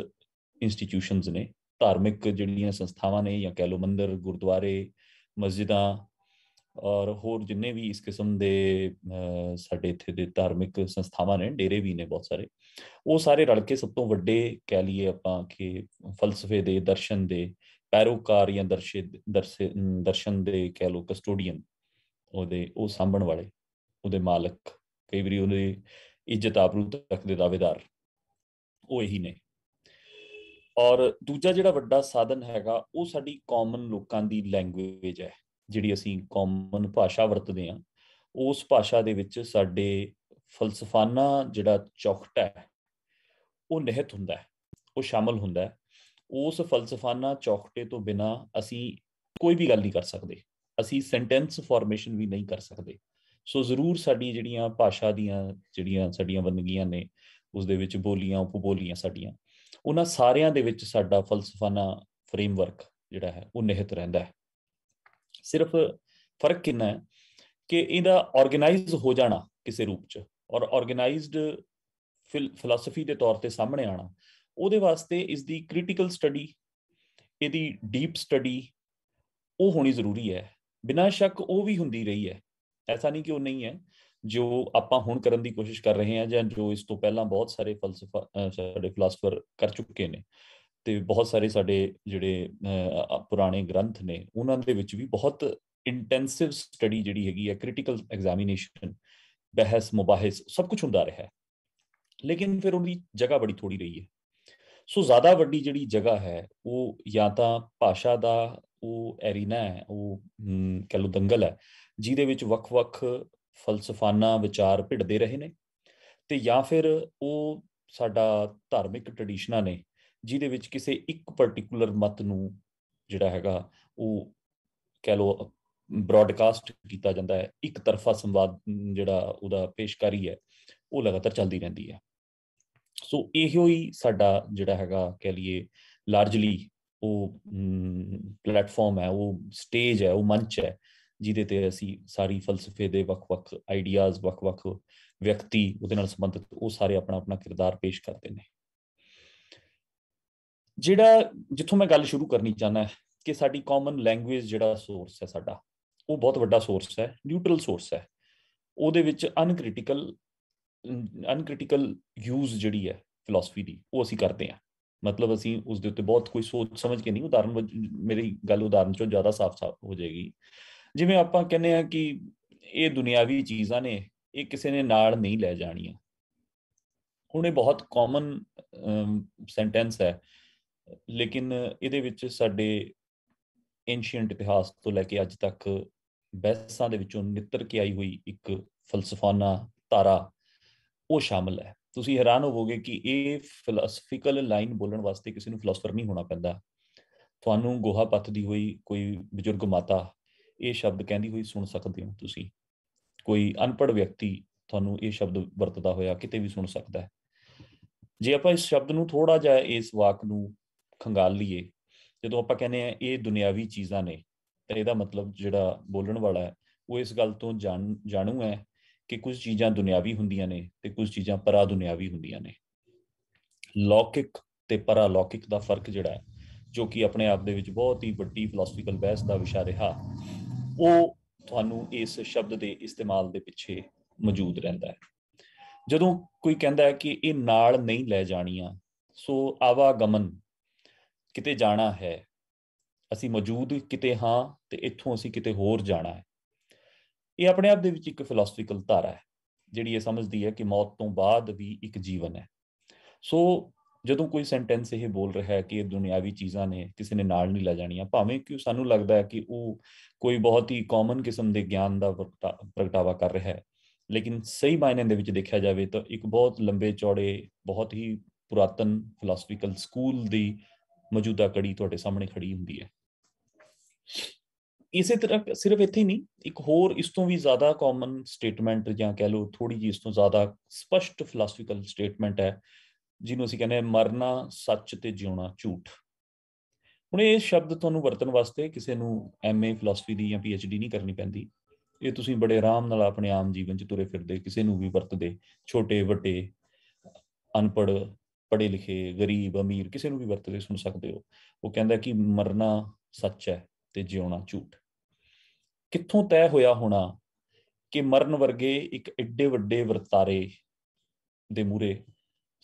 Speaker 3: ਇੰਸਟੀਟਿਊਸ਼ਨਸ ਨੇ, ਧਾਰਮਿਕ ਜਿਹੜੀਆਂ ਸੰਸਥਾਵਾਂ ਨੇ, ਜਾਂ ਕਹਿ ਲਓ ਮੰਦਰ, ਗੁਰਦੁਆਰੇ, ਮਸਜਿਦਾਂ ਔਰ ਹੋਰ ਜਿੰਨੇ ਵੀ ਇਸ ਕਿਸਮ ਦੇ ਸਾਡੇ ਇੱਥੇ ਦੇ ਧਾਰਮਿਕ ਸੰਸਥਾਵਾਂ ਨੇ, ਡੇਰੇ ਵੀ ਨੇ ਬਹੁਤ ਸਾਰੇ, ਉਹ ਸਾਰੇ ਰਲ ਕੇ ਸਭ ਤੋਂ ਵੱਡੇ ਕਹਿ ਲਈਏ ਆਪਾਂ ਕਿ ਫਲਸਫੇ ਦੇ, ਦਰਸ਼ਨ ਦੇ ਪੈਰੋਕਾਰ ਜਾਂ ਦਰਸ਼ਨ ਦੇ ਕਹਿ ਲਓ ਕਸਟੋਡੀਅਨ, ਉਹ ਸਾਂਭਣ ਵਾਲੇ, ਉਹਦੇ ਮਾਲਕ, ਕਈ ਵਾਰੀ ਉਹਦੇ ਇੱਜ਼ਤ ਆਬਰੂ ਤੱਕ ਦੇ ਦਾਅਵੇਦਾਰ ਉਹ ਇਹੀ ਨੇ। ਔਰ ਦੂਜਾ ਜਿਹੜਾ ਵੱਡਾ ਸਾਧਨ ਹੈਗਾ ਉਹ ਸਾਡੀ ਕਾਮਨ ਲੋਕਾਂ ਦੀ ਲੈਂਗੁਏਜ ਹੈ, ਜਿਹੜੀ ਅਸੀਂ ਕਾਮਨ ਭਾਸ਼ਾ ਵਰਤਦੇ ਹਾਂ। ਉਸ ਭਾਸ਼ਾ ਦੇ ਵਿੱਚ ਸਾਡੇ ਫਲਸਫਾਨਾ ਜਿਹੜਾ ਚੌਖਟਾ ਹੈ ਉਹ ਨਿਹਿਤ ਹੁੰਦਾ ਹੈ, ਉਹ ਸ਼ਾਮਲ ਹੁੰਦਾ ਹੈ। ਉਸ ਫਲਸਫਾਨਾ ਚੌਖਟੇ ਤੋਂ ਬਿਨਾਂ ਅਸੀਂ ਕੋਈ ਵੀ ਗੱਲ ਨਹੀਂ ਕਰ ਸਕਦੇ, ਅਸੀਂ ਸੈਂਟੈਂਸ ਫਾਰਮੇਸ਼ਨ ਵੀ ਨਹੀਂ ਕਰ ਸਕਦੇ। ਸੋ ਜ਼ਰੂਰ ਸਾਡੀ ਜਿਹੜੀਆਂ ਭਾਸ਼ਾ ਦੀਆਂ ਜਿਹੜੀਆਂ ਸਾਡੀਆਂ ਵੰਨਗੀਆਂ ਨੇ, ਉਸਦੇ ਵਿੱਚ ਬੋਲੀਆਂ ਉਪਬੋਲੀਆਂ ਸਾਡੀਆਂ, ਉਹਨਾਂ ਸਾਰਿਆਂ ਦੇ ਵਿੱਚ ਸਾਡਾ ਫਲਸਫਾਨਾ ਫਰੇਮਵਰਕ ਜਿਹੜਾ ਹੈ ਉਹ ਨਿਹਿਤ ਰਹਿੰਦਾ ਹੈ। ਸਿਰਫ ਫਰਕ ਕਿੰਨਾ ਹੈ ਕਿ ਇਹਦਾ ਆਰਗੇਨਾਈਜ਼ ਹੋ ਜਾਣਾ ਕਿਸੇ ਰੂਪ 'ਚ, ਔਰ ਆਰਗੇਨਾਈਜ਼ਡ ਫਿਲਾਸਫੀ ਦੇ ਤੌਰ ਤੇ ਸਾਹਮਣੇ ਆਉਣਾ, ਉਹਦੇ ਵਾਸਤੇ ਇਸ ਦੀ ਕ੍ਰਿਟੀਕਲ ਸਟੱਡੀ, ਇਹਦੀ ਡੀਪ ਸਟੱਡੀ ਉਹ ਹੋਣੀ ਜ਼ਰੂਰੀ ਹੈ। ਬਿਨਾਂ ਸ਼ੱਕ ਉਹ ਵੀ ਹੁੰਦੀ ਰਹੀ ਹੈ, ਐਸਾ ਨਹੀਂ ਕਿ ਉਹ ਨਹੀਂ ਹੈ। ਜੋ ਆਪਾਂ ਹੁਣ ਕਰਨ ਦੀ ਕੋਸ਼ਿਸ਼ ਕਰ ਰਹੇ ਹਾਂ, ਜਾਂ ਜੋ ਇਸ ਤੋਂ ਪਹਿਲਾਂ ਬਹੁਤ ਸਾਰੇ ਸਾਡੇ ਫਿਲਾਸਫਰ ਕਰ ਚੁੱਕੇ ਨੇ, ਤੇ ਬਹੁਤ ਸਾਰੇ ਸਾਡੇ ਜਿਹੜੇ ਪੁਰਾਣੇ ਗ੍ਰੰਥ ਨੇ, ਉਹਨਾਂ ਦੇ ਵਿੱਚ ਵੀ ਬਹੁਤ ਇੰਟੈਂਸਿਵ ਸਟੱਡੀ ਜਿਹੜੀ ਹੈਗੀ ਹੈ, ਕ੍ਰਿਟੀਕਲ ਐਗਜ਼ਾਮੀਨੇਸ਼ਨ, ਬਹਿਸ ਮੁਬਾਹਿਸ, ਸਭ ਕੁਝ ਹੁੰਦਾ ਰਿਹਾ। ਲੇਕਿਨ ਫਿਰ ਉਹਦੀ ਜਗ੍ਹਾ ਬੜੀ ਥੋੜੀ ਰਹੀ ਹੈ। ਸੋ ਜ਼ਿਆਦਾ ਵੱਡੀ ਜਿਹੜੀ ਜਗ੍ਹਾ ਹੈ ਉਹ ਜਾਂ ਤਾਂ ਭਾਸ਼ਾ ਦਾ ਉਹ ਐਰੀਨਾ ਹੈ, ਉਹ ਕਹਿ ਲਓ ਦੰਗਲ ਹੈ, ਜਿਹਦੇ ਵਿੱਚ ਵੱਖ-ਵੱਖ ਫਲਸਫਾਨਾ ਵਿਚਾਰ ਭਿੜਦੇ ਰਹੇ ਨੇ, ਤੇ ਜਾਂ ਫਿਰ ਉਹ ਸਾਡਾ ਧਾਰਮਿਕ ਟ੍ਰੈਡੀਸ਼ਨਾਂ ਨੇ, ਜਿਹਦੇ ਵਿੱਚ ਕਿਸੇ ਇੱਕ ਪਰਟੀਕੂਲਰ ਮਤ ਨੂੰ ਜਿਹੜਾ ਹੈਗਾ ਉਹ ਕਹਿ ਲਓ ਬ੍ਰੌਡਕਾਸਟ ਕੀਤਾ ਜਾਂਦਾ ਹੈ। ਇੱਕ ਤਰਫਾ ਸੰਵਾਦ ਜਿਹੜਾ ਉਹਦਾ ਪੇਸ਼ਕਾਰੀ ਹੈ ਉਹ ਲਗਾਤਾਰ ਚੱਲਦੀ ਰਹਿੰਦੀ ਹੈ। ਸੋ ਇਹੋ ਹੀ ਸਾਡਾ ਜਿਹੜਾ ਹੈਗਾ ਕਹਿ ਲਈਏ ਲਾਰਜਲੀ ਉਹ ਪਲੇਟਫਾਰਮ ਹੈ, ਉਹ ਸਟੇਜ ਹੈ, ਉਹ ਮੰਚ ਹੈ, ਜਿਹਦੇ ਤੇ ਅਸੀਂ ਸਾਰੀ ਫਲਸਫੇ ਦੇ ਵੱਖ-ਵੱਖ ਆਈਡੀਆਜ਼, ਵੱਖ-ਵੱਖ ਵਿਅਕਤੀ ਉਹਦੇ ਨਾਲ ਸੰਬੰਧਿਤ, ਉਹ ਸਾਰੇ ਆਪਣਾ ਆਪਣਾ ਕਿਰਦਾਰ ਪੇਸ਼ ਕਰਦੇ ਨੇ। ਜਿਹੜਾ ਜਿੱਥੋਂ ਮੈਂ ਗੱਲ ਸ਼ੁਰੂ ਕਰਨੀ ਚਾਹੁੰਦਾ ਕਿ ਸਾਡੀ ਕਾਮਨ ਲੈਂਗੁਏਜ ਜਿਹੜਾ ਸੋਰਸ ਹੈ ਸਾਡਾ, ਉਹ ਬਹੁਤ ਵੱਡਾ ਸੋਰਸ ਹੈ, ਨਿਊਟਰਲ ਸੋਰਸ ਹੈ। ਉਹਦੇ ਵਿੱਚ ਅਨਕ੍ਰਿਟੀਕਲ ਯੂਜ਼ ਜਿਹੜੀ ਹੈ ਫਿਲਾਸਫੀ ਦੀ, ਉਹ ਅਸੀਂ ਕਰਦੇ ਹਾਂ। ਮਤਲਬ ਅਸੀਂ ਉਸ ਦੇ ਉੱਤੇ ਬਹੁਤ ਕੋਈ ਸੋਚ ਸਮਝ ਕੇ ਨਹੀਂ, ਉਦਾਹਰਨ ਮੇਰੀ ਗੱਲ ਉਦਾਹਰਨ ਚੋਂ ਜ਼ਿਆਦਾ ਸਾਫ਼ ਹੋ ਜਾਏਗੀ। ਜਿਵੇਂ ਆਪਾਂ ਕਹਿੰਦੇ ਹਾਂ ਕਿ ਇਹ ਦੁਨਿਆਵੀ ਚੀਜ਼ਾਂ ਨੇ, ਇਹ ਕਿਸੇ ਨੇ ਨਾਲ ਨਹੀਂ ਲੈ ਜਾਣੀਆਂ। ਹੁਣ ਇਹ ਬਹੁਤ ਕਾਮਨ ਸੈਂਟੈਂਸ ਹੈ, ਲੇਕਿਨ ਇਹਦੇ ਵਿੱਚ ਸਾਡੇ ਐਂਸ਼ੀਐਂਟ ਇਤਿਹਾਸ ਤੋਂ ਲੈ ਕੇ ਅੱਜ ਤੱਕ ਬਹਿਸਾਂ ਦੇ ਵਿੱਚੋਂ ਨਿੱਤਰ ਕੇ ਆਈ ਹੋਈ ਇੱਕ ਫਲਸਫਾਨਾ ਧਾਰਾ ਉਹ ਸ਼ਾਮਲ ਹੈ। ਤੁਸੀਂ ਹੈਰਾਨ ਹੋਵੋਗੇ ਕਿ ਇਹ ਫਿਲਾਸਫੀਕਲ ਲਾਈਨ ਬੋਲਣ ਵਾਸਤੇ ਕਿਸੇ ਨੂੰ ਫਿਲਾਸਫਰ ਨਹੀਂ ਹੋਣਾ ਪੈਂਦਾ। ਤੁਹਾਨੂੰ ਗੋਹਾ ਪੱਥਦੀ ਹੋਈ ਕੋਈ ਬਜ਼ੁਰਗ ਮਾਤਾ ਇਹ ਸ਼ਬਦ ਕਹਿੰਦੀ ਹੋਈ ਸੁਣ ਸਕਦੇ ਹੋ ਤੁਸੀਂ। ਕੋਈ ਅਨਪੜ੍ਹ ਵਿਅਕਤੀ ਤੁਹਾਨੂੰ ਇਹ ਸ਼ਬਦ ਵਰਤਦਾ ਹੋਇਆ ਕਿਤੇ ਵੀ ਸੁਣ ਸਕਦਾ ਹੈ। ਜੇ ਆਪਾਂ ਇਸ ਸ਼ਬਦ ਨੂੰ ਥੋੜਾ ਜਿਹਾ, ਇਸ ਵਾਕ ਨੂੰ ਖੰਗਾਲ ਲਈਏ, ਜਦੋਂ ਆਪਾਂ ਕਹਿੰਦੇ ਆ ਇਹ ਦੁਨਿਆਵੀ ਚੀਜ਼ਾਂ ਨੇ, ਤਾਂ ਇਹਦਾ ਮਤਲਬ ਜਿਹੜਾ ਬੋਲਣ ਵਾਲਾ ਹੈ ਉਹ ਇਸ ਗੱਲ ਤੋਂ ਜਾਣੂ ਹੈ ਕਿ ਕੁਝ ਚੀਜ਼ਾਂ ਦੁਨਿਆਵੀ ਹੁੰਦੀਆਂ ਨੇ ਤੇ ਕੁਝ ਚੀਜ਼ਾਂ ਪਰਾ ਦੁਨਿਆਵੀ ਹੁੰਦੀਆਂ ਨੇ। ਲੌਕਿਕ ਤੇ ਪਰਾ ਲੌਕਿਕ ਦਾ ਫਰਕ ਜਿਹੜਾ ਹੈ, ਜੋ ਕਿ ਆਪਣੇ ਆਪ ਦੇ ਵਿੱਚ ਬਹੁਤ ਹੀ ਵੱਡੀ ਫਿਲਾਸਫੀਕਲ ਬਹਿਸ ਦਾ ਵਿਸ਼ਾ ਰਿਹਾ, ਉਹ ਤੁਹਾਨੂੰ ਇਸ ਸ਼ਬਦ ਦੇ ਇਸਤੇਮਾਲ ਦੇ ਪਿੱਛੇ ਮੌਜੂਦ ਰਹਿੰਦਾ ਹੈ। ਜਦੋਂ ਕੋਈ ਕਹਿੰਦਾ ਹੈ ਕਿ ਇਹ ਨਾਲ ਨਹੀਂ ਲੈ ਜਾਣੀਆਂ, ਸੋ ਆਵਾਗਮਨ, ਕਿਤੇ ਜਾਣਾ ਹੈ, ਅਸੀਂ ਮੌਜੂਦ ਕਿਤੇ ਹਾਂ ਤੇ ਇੱਥੋਂ ਅਸੀਂ ਕਿਤੇ ਹੋਰ ਜਾਣਾ ਹੈ, ਇਹ ਆਪਣੇ ਆਪ ਦੇ ਵਿੱਚ ਇੱਕ ਫਿਲਾਸਫੀਕਲ ਧਾਰਾ ਹੈ ਜਿਹੜੀ ਇਹ ਸਮਝਦੀ ਹੈ ਕਿ ਮੌਤ ਤੋਂ ਬਾਅਦ ਵੀ ਇੱਕ ਜੀਵਨ ਹੈ। ਸੋ ਜਦੋਂ ਕੋਈ ਸੈਂਟੈਂਸ ਇਹ ਬੋਲ ਰਿਹਾ ਹੈ ਕਿ ਇਹ ਦੁਨਿਆਵੀ ਚੀਜ਼ਾਂ ਨੇ, ਕਿਸੇ ਨੇ ਨਾਲ ਨਹੀਂ ਲੈ ਜਾਣੀਆਂ, ਭਾਵੇਂ ਕਿ ਸਾਨੂੰ ਲੱਗਦਾ ਹੈ ਕਿ ਉਹ ਕੋਈ ਬਹੁਤ ਹੀ ਕਾਮਨ ਕਿਸਮ ਦੇ ਗਿਆਨ ਦਾ ਪ੍ਰਗਟਾਵਾ ਕਰ ਰਿਹਾ ਹੈ, ਲੇਕਿਨ ਸਹੀ ਮਾਇਨੇ ਦੇ ਵਿੱਚ ਦੇਖਿਆ ਜਾਵੇ ਤਾਂ ਇੱਕ ਬਹੁਤ ਲੰਬੇ ਚੌੜੇ, ਬਹੁਤ ਹੀ ਪੁਰਾਤਨ ਫਿਲਾਸਫੀਕਲ ਸਕੂਲ ਦੀ ਮੌਜੂਦਾ ਕੜੀ ਤੁਹਾਡੇ ਸਾਹਮਣੇ ਖੜੀ ਹੁੰਦੀ ਹੈ। ਇਸੇ ਤਰ੍ਹਾਂ ਸਿਰਫ ਇੱਥੇ ਹੀ ਨਹੀਂ, ਇੱਕ ਹੋਰ ਇਸ ਤੋਂ ਵੀ ਜ਼ਿਆਦਾ ਕਾਮਨ ਸਟੇਟਮੈਂਟ, ਜਾਂ ਕਹਿ ਲਓ ਥੋੜੀ ਜਿਹੀ ਇਸ ਤੋਂ ਜ਼ਿਆਦਾ ਸਪਸ਼ਟ ਫਿਲਾਸਫੀਕਲ ਸਟੇਟਮੈਂਟ ਹੈ, ਜਿਹਨੂੰ ਅਸੀਂ ਕਹਿੰਦੇ ਹਾਂ ਮਰਨਾ ਸੱਚ ਤੇ ਜਿਉਣਾ ਝੂਠ। ਹੁਣ ਇਹ ਸ਼ਬਦ ਤੁਹਾਨੂੰ ਵਰਤਣ ਵਾਸਤੇ ਕਿਸੇ ਨੂੰ MA ਫਿਲਾਸਫੀ ਦੀ ਜਾਂ PhD ਨਹੀਂ ਕਰਨੀ ਪੈਂਦੀ। ਇਹ ਤੁਸੀਂ ਬੜੇ ਆਰਾਮ ਨਾਲ ਆਪਣੇ ਆਮ ਜੀਵਨ 'ਚ ਤੁਰੇ ਫਿਰਦੇ ਕਿਸੇ ਨੂੰ ਵੀ ਵਰਤਦੇ, ਛੋਟੇ ਵੱਡੇ, ਅਨਪੜ੍ਹ, ਪੜ੍ਹੇ ਲਿਖੇ, ਗਰੀਬ ਅਮੀਰ, ਕਿਸੇ ਨੂੰ ਵੀ ਵਰਤਦੇ ਸੁਣ ਸਕਦੇ ਹੋ। ਉਹ ਕਹਿੰਦਾ ਕਿ ਮਰਨਾ ਸੱਚ ਹੈ ਤੇ ਜਿਉਣਾ ਝੂਠ। ਕਿੱਥੋਂ ਤੈਅ ਹੋਇਆ ਹੋਣਾ ਕਿ ਮਰਨ ਵਰਗੇ ਇੱਕ ਐਡੇ ਵੱਡੇ ਵਰਤਾਰੇ ਦੇ ਮੂਹਰੇ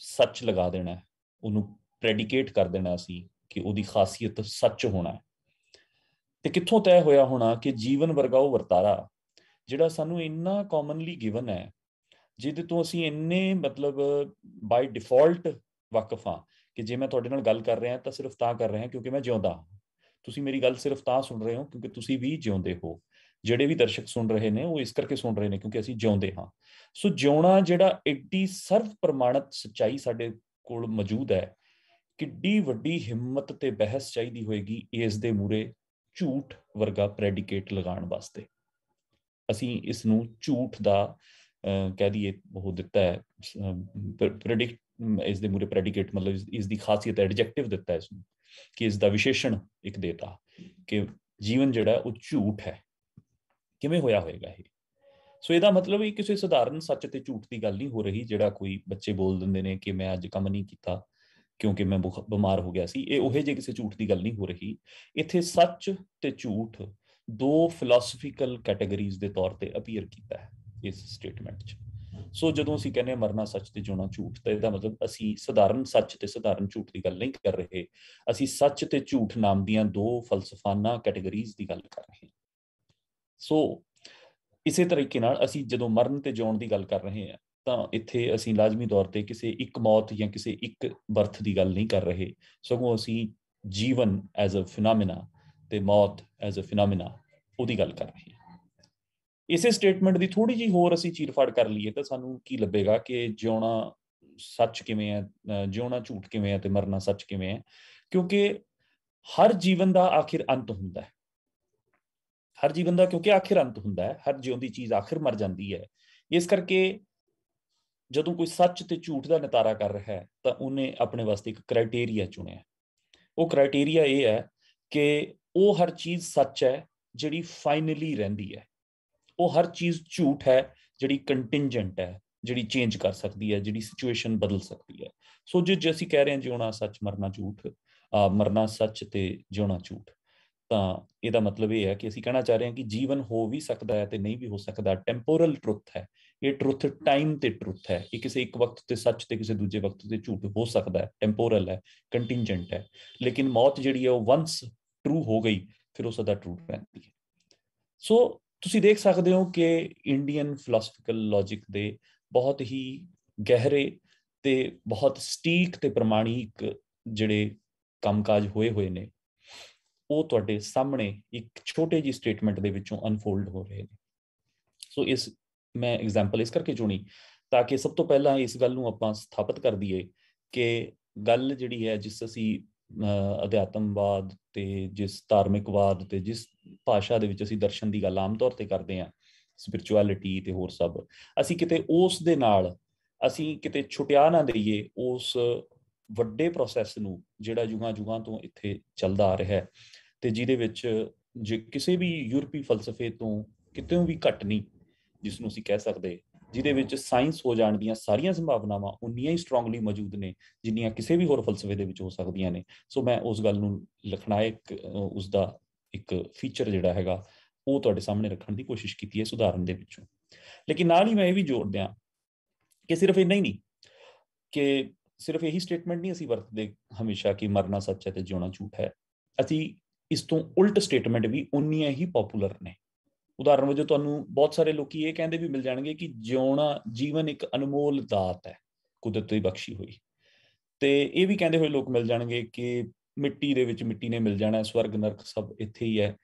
Speaker 3: ਸੱਚ ਲਗਾ ਦੇਣਾ, ਉਹਨੂੰ ਪ੍ਰੈਡੀਕੇਟ ਕਰ ਦੇਣਾ ਅਸੀਂ ਕਿ ਉਹਦੀ ਖਾਸੀਅਤ ਸੱਚ ਹੋਣਾ ਹੈ। ਤੇ ਕਿੱਥੋਂ ਤੈਅ ਹੋਇਆ ਹੋਣਾ ਕਿ ਜੀਵਨ ਵਰਗਾ ਉਹ ਵਰਤਾਰਾ ਜਿਹੜਾ ਸਾਨੂੰ ਇੰਨਾ ਕਾਮਨਲੀ ਗਿਵਨ ਹੈ, ਜਿਹਦੇ ਤੋਂ ਅਸੀਂ ਇੰਨੇ ਮਤਲਬ ਬਾਈ ਡਿਫਾਲਟ ਵਾਕਿਫ ਹਾਂ ਕਿ ਜੇ ਮੈਂ ਤੁਹਾਡੇ ਨਾਲ ਗੱਲ ਕਰ ਰਿਹਾ ਤਾਂ ਸਿਰਫ ਤਾਂ ਕਰ ਰਿਹਾ ਕਿਉਂਕਿ ਮੈਂ ਜਿਉਂਦਾ ਹਾਂ। ਤੁਸੀਂ ਮੇਰੀ ਗੱਲ ਸਿਰਫ ਤਾਂ ਸੁਣ ਰਹੇ ਹੋ ਕਿਉਂਕਿ ਤੁਸੀਂ ਵੀ ਜਿਉਂਦੇ ਹੋ। ਜਿਹੜੇ ਵੀ ਦਰਸ਼ਕ ਸੁਣ ਰਹੇ ਨੇ ਉਹ ਇਸ ਕਰਕੇ ਸੁਣ ਰਹੇ ਨੇ ਕਿਉਂਕਿ ਅਸੀਂ ਜਿਉਂਦੇ ਹਾਂ। ਸੋ ਜਿਉਣਾ ਜਿਹੜਾ ਐਡੀ ਸਰਵ ਪ੍ਰਮਾਣਿਤ ਸੱਚਾਈ ਸਾਡੇ ਕੋਲ ਮੌਜੂਦ ਹੈ, ਕਿੱਡੀ ਵੱਡੀ ਹਿੰਮਤ ਤੇ ਬਹਿਸ ਚਾਹੀਦੀ ਹੋਏਗੀ ਇਸ ਦੇ ਮੂਹਰੇ ਝੂਠ ਵਰਗਾ ਪ੍ਰੈਡੀਕੇਟ ਲਗਾਉਣ ਵਾਸਤੇ। ਅਸੀਂ ਇਸ ਨੂੰ ਝੂਠ ਦਾ ਕਹਿ ਦਈਏ ਉਹ ਦਿੱਤਾ ਹੈ, ਪ੍ਰੈਡਿਕਟ ਇਸ ਦੇ ਮੂਰੇ ਪ੍ਰੈਡੀਕੇਟ, ਮਤਲਬ ਇਸ ਦੀ ਖਾਸੀਅਤ ਐਡਜੈਕਟਿਵ ਦਿੱਤਾ ਇਸ ਨੂੰ, ਕਿ ਇਸ ਦਾ ਵਿਸ਼ੇਸ਼ਣ ਇੱਕ ਦੇਤਾ ਕਿ ਜੀਵਨ ਜਿਹੜਾ ਉਹ ਝੂਠ ਹੈ। ਕਿਵੇਂ ਹੋਇਆ ਹੋਏਗਾ ਇਹ? ਸੋ ਇਹਦਾ ਮਤਲਬ ਇਹ ਕਿਸੇ ਸਧਾਰਨ ਸੱਚ ਤੇ ਝੂਠ ਦੀ ਗੱਲ ਨਹੀਂ ਹੋ ਰਹੀ, ਜਿਹੜਾ ਕੋਈ ਬੱਚੇ ਬੋਲ ਦਿੰਦੇ ਨੇ ਕਿ ਮੈਂ ਅੱਜ ਕੰਮ ਨਹੀਂ ਕੀਤਾ ਕਿਉਂਕਿ ਮੈਂ ਬਿਮਾਰ ਹੋ ਗਿਆ ਸੀ। ਇਹ ਉਹੇ ਜਿਹੇ ਕਿਸੇ ਝੂਠ ਦੀ ਗੱਲ ਨਹੀਂ ਹੋ ਰਹੀ। ਇੱਥੇ ਸੱਚ ਤੇ ਝੂਠ ਦੋ ਫਿਲਾਸਫੀਕਲ ਕੈਟਾਗਰੀਜ਼ ਦੇ ਤੌਰ ਤੇ ਅਪੀਅਰ ਕੀਤਾ ਹੈ ਇਸ ਸਟੇਟਮੈਂਟ 'ਚ। ਸੋ ਜਦੋਂ ਅਸੀਂ ਕਹਿੰਦੇ ਹਾਂ ਮਰਨਾ ਸੱਚ ਤੇ ਜਿਉਣਾ ਝੂਠ, ਤਾਂ ਇਹਦਾ ਮਤਲਬ ਅਸੀਂ ਸਧਾਰਨ ਸੱਚ ਤੇ ਸਧਾਰਨ ਝੂਠ ਦੀ ਗੱਲ ਨਹੀਂ ਕਰ ਰਹੇ, ਅਸੀਂ ਸੱਚ ਤੇ ਝੂਠ ਨਾਮ ਦੀਆਂ ਦੋ ਫਲਸਫਾਨਾ ਕੈਟਾਗਰੀਜ਼ ਦੀ ਗੱਲ ਕਰ ਰਹੇ ਹਾਂ। ਸੋ ਇਸੇ ਤਰੀਕੇ ਨਾਲ ਅਸੀਂ ਜਦੋਂ ਮਰਨ ਤੇ ਜਿਉਣ ਦੀ ਗੱਲ ਕਰ ਰਹੇ ਹਾਂ, ਤਾਂ ਇੱਥੇ ਅਸੀਂ ਲਾਜ਼ਮੀ ਤੌਰ ਤੇ ਕਿਸੇ ਇੱਕ ਮੌਤ ਜਾਂ ਕਿਸੇ ਇੱਕ ਬਰਥ ਦੀ ਗੱਲ ਨਹੀਂ ਕਰ ਰਹੇ, ਸਗੋਂ ਅਸੀਂ ਜੀਵਨ ਐਜ਼ ਅ ਫਿਨੋਮੀਨਾ ਤੇ ਮੌਤ ਐਜ਼ ਅ ਫਿਨੋਮੀਨਾ ਉਹਦੀ ਗੱਲ ਕਰ ਰਹੇ ਹਾਂ। ਇਸੇ ਸਟੇਟਮੈਂਟ ਦੀ ਥੋੜੀ ਜਿਹੀ ਹੋਰ ਅਸੀਂ ਚੀਰਫਾੜ ਕਰ ਲਈਏ ਤਾਂ ਸਾਨੂੰ ਕੀ ਲੱਭੇਗਾ ਕਿ ਜਿਉਣਾ ਸੱਚ ਕਿਵੇਂ ਹੈ, ਜਿਉਣਾ ਝੂਠ ਕਿਵੇਂ ਹੈ ਤੇ ਮਰਨਾ ਸੱਚ ਕਿਵੇਂ ਹੈ। ਕਿਉਂਕਿ ਹਰ ਜੀਵਨ ਦਾ ਆਖਿਰ ਅੰਤ ਹੁੰਦਾ ਹੈ, ਹਰ ਜੀਵਨ ਦਾ ਕਿਉਂਕਿ ਆਖਿਰ ਅੰਤ ਹੁੰਦਾ ਹੈ, ਹਰ ਜਿਉਂਦੀ ਚੀਜ਼ ਆਖਿਰ ਮਰ ਜਾਂਦੀ ਹੈ। ਇਸ ਕਰਕੇ ਜਦੋਂ ਕੋਈ ਸੱਚ ਤੇ ਝੂਠ ਦਾ ਨਿਤਾਰਾ ਕਰ ਰਿਹਾ ਹੈ ਤਾਂ ਉਹਨੇ ਆਪਣੇ ਵਾਸਤੇ ਇੱਕ ਕ੍ਰਾਈਟੇਰੀਆ ਚੁਣਿਆ। ਉਹ ਕ੍ਰਾਈਟੇਰੀਆ ਇਹ ਹੈ ਕਿ ਉਹ ਹਰ ਚੀਜ਼ ਸੱਚ ਹੈ ਜਿਹੜੀ ਫਾਈਨਲੀ ਰਹਿੰਦੀ ਹੈ, ਉਹ ਹਰ ਚੀਜ਼ ਝੂਠ ਹੈ ਜਿਹੜੀ ਕੰਟਿੰਜੈਂਟ ਹੈ, ਜਿਹੜੀ ਚੇਂਜ ਕਰ ਸਕਦੀ ਹੈ, ਜਿਹੜੀ ਸਿਚੁਏਸ਼ਨ ਬਦਲ ਸਕਦੀ ਹੈ। ਸੋ ਜੇ ਅਸੀਂ ਕਹਿ ਰਹੇ ਹਾਂ ਜਿਉਣਾ ਸੱਚ ਮਰਨਾ ਝੂਠ, ਮਰਨਾ ਸੱਚ ਤੇ ਜਿਉਣਾ ਝੂਠ, ਤਾਂ ਇਹਦਾ ਮਤਲਬ ਇਹ ਹੈ ਕਿ ਅਸੀਂ ਕਹਿਣਾ ਚਾਹ ਰਹੇ ਹਾਂ ਕਿ ਜੀਵਨ ਹੋ ਵੀ ਸਕਦਾ ਹੈ ਤੇ ਨਹੀਂ ਵੀ ਹੋ ਸਕਦਾ, ਟੈਂਪੋਰਲ ਟਰੁੱਥ ਹੈ ਇਹ। ਟਰੁੱਥ ਟਾਈਮ ਤੇ ਟਰੁੱਥ ਹੈ, ਇਹ ਕਿਸੇ ਇੱਕ ਵਕਤ ਤੇ ਸੱਚ ਤੇ ਕਿਸੇ ਦੂਜੇ ਵਕਤ ਤੇ ਝੂਠ ਹੋ ਸਕਦਾ ਹੈ, ਟੈਂਪੋਰਲ ਹੈ, ਕੰਟਿੰਜੈਂਟ ਹੈ। ਲੇਕਿਨ ਮੌਤ ਜਿਹੜੀ ਹੈ ਉਹ ਵੰਸ ਟਰੂ ਹੋ ਗਈ ਫਿਰ ਉਹ ਸਦਾ ਟਰੂ ਰਹਿੰਦੀ ਹੈ। ਸੋ ਤੁਸੀਂ ਦੇਖ ਸਕਦੇ ਹੋ ਕਿ ਇੰਡੀਅਨ ਫਿਲਾਸਫੀਕਲ ਲੌਜਿਕ ਦੇ ਬਹੁਤ ਹੀ ਗਹਿਰੇ ਤੇ ਬਹੁਤ ਸਟੀਕ ਤੇ ਪ੍ਰਮਾਣਿਕ ਜਿਹੜੇ ਕੰਮਕਾਜ ਹੋਏ ਨੇ, ਉਹ ਤੁਹਾਡੇ ਸਾਹਮਣੇ ਇੱਕ ਛੋਟੇ ਜਿਹੀ ਸਟੇਟਮੈਂਟ ਦੇ ਵਿੱਚੋਂ ਅਨਫੋਲਡ ਹੋ ਰਹੇ ਨੇ। ਸੋ ਇਸ ਮੈਂ ਐਗਜ਼ਾਮਪਲ ਇਸ ਕਰਕੇ ਚੁਣੀ ਤਾਂ ਕਿ ਸਭ ਤੋਂ ਪਹਿਲਾਂ ਇਸ ਗੱਲ ਨੂੰ ਆਪਾਂ ਸਥਾਪਿਤ ਕਰ ਦਈਏ ਕਿ ਗੱਲ ਜਿਹੜੀ ਹੈ, ਜਿਸ ਅਸੀਂ ਅਧਿਆਤਮਵਾਦ ਤੇ ਜਿਸ ਧਾਰਮਿਕਵਾਦ ਤੇ ਜਿਸ ਭਾਸ਼ਾ ਦੇ ਵਿੱਚ ਅਸੀਂ ਦਰਸ਼ਨ ਦੀ ਗੱਲ ਆਮ ਤੌਰ ਤੇ ਕਰਦੇ ਹਾਂ, ਸਪਿਰਚੁਅਲਿਟੀ ਤੇ ਹੋਰ ਸਭ, ਅਸੀਂ ਕਿਤੇ ਉਸ ਦੇ ਨਾਲ ਅਸੀਂ ਕਿਤੇ ਛੁਟਿਆ ਨਾ ਦਈਏ ਉਸ ਵੱਡੇ ਪ੍ਰੋਸੈਸ ਨੂੰ ਜਿਹੜਾ ਯੁਗਾਂ ਤੋਂ ਇੱਥੇ ਚੱਲਦਾ ਆ ਰਿਹਾ ਹੈ, ਤੇ ਜਿਹਦੇ ਵਿੱਚ ਜੇ ਕਿਸੇ ਵੀ ਯੂਰਪੀ ਫਲਸਫੇ ਤੋਂ ਕਿਤੇ ਵੀ ਘੱਟ ਨਹੀਂ, ਜਿਸ ਨੂੰ ਅਸੀਂ ਕਹਿ ਸਕਦੇ, ਜਿਹਦੇ ਵਿੱਚ ਸਾਇੰਸ ਹੋ ਜਾਣ ਦੀਆਂ ਸਾਰੀਆਂ ਸੰਭਾਵਨਾਵਾਂ ਉਨੀਆਂ ਹੀ ਸਟਰੋਂਗਲੀ ਮੌਜੂਦ ਨੇ ਜਿੰਨੀਆਂ ਕਿਸੇ ਵੀ ਹੋਰ ਫਲਸਫੇ ਦੇ ਵਿੱਚ ਹੋ ਸਕਦੀਆਂ ਨੇ। ਸੋ ਮੈਂ ਉਸ ਗੱਲ ਨੂੰ ਲਿਖਣਾ, ਇੱਕ ਉਸ ਦਾ ਇੱਕ ਫੀਚਰ ਜਿਹੜਾ ਹੈਗਾ ਉਹ ਤੁਹਾਡੇ ਸਾਹਮਣੇ ਰੱਖਣ ਦੀ ਕੋਸ਼ਿਸ਼ ਕੀਤੀ ਹੈ ਸੁਧਾਰਨ ਦੇ ਵਿੱਚੋਂ। ਲੇਕਿਨ ਨਾਲ ਹੀ ਮੈਂ ਇਹ ਵੀ ਜੋੜ ਦਿਆਂ ਕਿ ਸਿਰਫ ਇੰਨਾ ਹੀ ਨਹੀਂ, ਕਿ ਸਿਰਫ ਇਹੀ ਸਟੇਟਮੈਂਟ ਨਹੀਂ ਅਸੀਂ ਵਰਤਦੇ ਹਮੇਸ਼ਾ ਕਿ ਮਰਨਾ ਸੱਚ ਹੈ ਤੇ ਜਿਉਣਾ ਝੂਠ ਹੈ। ਅਸੀਂ ਇਸ ਤੋਂ ਉਲਟ ਸਟੇਟਮੈਂਟ ਵੀ ਉਨੀਆਂ ਹੀ ਪਪੂਲਰ ਨੇ। ਉਦਾਹਰਨ ਵਜੋਂ ਤੁਹਾਨੂੰ ਬਹੁਤ ਸਾਰੇ ਲੋਕੀ ਇਹ ਕਹਿੰਦੇ ਵੀ ਮਿਲ ਜਾਣਗੇ ਕਿ ਜਿਉਣਾ ਜੀਵਨ ਇੱਕ ਅਨਮੋਲ ਦਾਤ ਹੈ, ਕੁਦਰਤ ਦੀ ਬਖਸ਼ੀ ਹੋਈ। ਤੇ ਇਹ ਵੀ ਕਹਿੰਦੇ ਹੋਏ ਲੋਕ ਮਿਲ ਜਾਣਗੇ ਕਿ ਮਿੱਟੀ ਦੇ ਵਿੱਚ ਮਿੱਟੀ ਨੇ ਮਿਲ ਜਾਣਾ, ਸਵਰਗ ਨਰਕ ਸਭ ਇੱਥੇ ਹੀ ਹੈ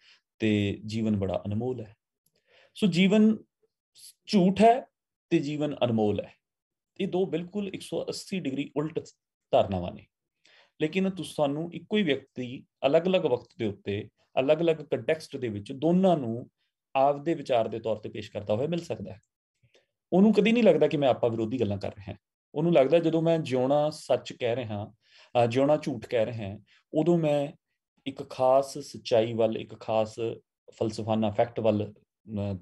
Speaker 3: ਤੇ ਜੀਵਨ ਬੜਾ ਅਨਮੋਲ ਹੈ। ਸੋ ਜੀਵਨ ਝੂਠ ਹੈ ਤੇ ਜੀਵਨ ਅਨਮੋਲ ਹੈ, ਇਹ ਦੋ ਬਿਲਕੁਲ 180 ਡਿਗਰੀ ਉਲਟ ਧਾਰਨਾਵਾਂ ਨੇ। ਲੇਕਿਨ ਤੁਹਾਨੂੰ ਇੱਕੋ ਹੀ ਵਿਅਕਤੀ ਅਲੱਗ-ਅਲੱਗ ਵਕਤ ਦੇ ਉੱਤੇ ਅਲੱਗ-ਅਲੱਗ ਕੰਟੈਕਸਟ ਦੇ ਵਿੱਚ ਦੋਨਾਂ ਨੂੰ ਆਪਦੇ ਵਿਚਾਰ ਦੇ ਤੌਰ ਤੇ ਪੇਸ਼ ਕਰਦਾ ਹੋਇਆ ਮਿਲ ਸਕਦਾ ਹੈ। ਉਹਨੂੰ ਕਦੀ ਨਹੀਂ ਲੱਗਦਾ ਕਿ ਮੈਂ ਆਪਾ ਵਿਰੋਧੀ ਗੱਲਾਂ ਕਰ ਰਿਹਾ। ਉਹਨੂੰ ਲੱਗਦਾ ਜਦੋਂ ਮੈਂ ਜਿਉਣਾ ਸੱਚ ਕਹਿ ਰਿਹਾ, ਜਿਉਣਾ ਝੂਠ ਕਹਿ ਰਿਹਾ, ਉਦੋਂ ਮੈਂ ਇੱਕ ਖਾਸ ਸੱਚਾਈ ਵੱਲ, ਇੱਕ ਖਾਸ ਫਲਸਫਾਨਾ ਫੈਕਟ ਵੱਲ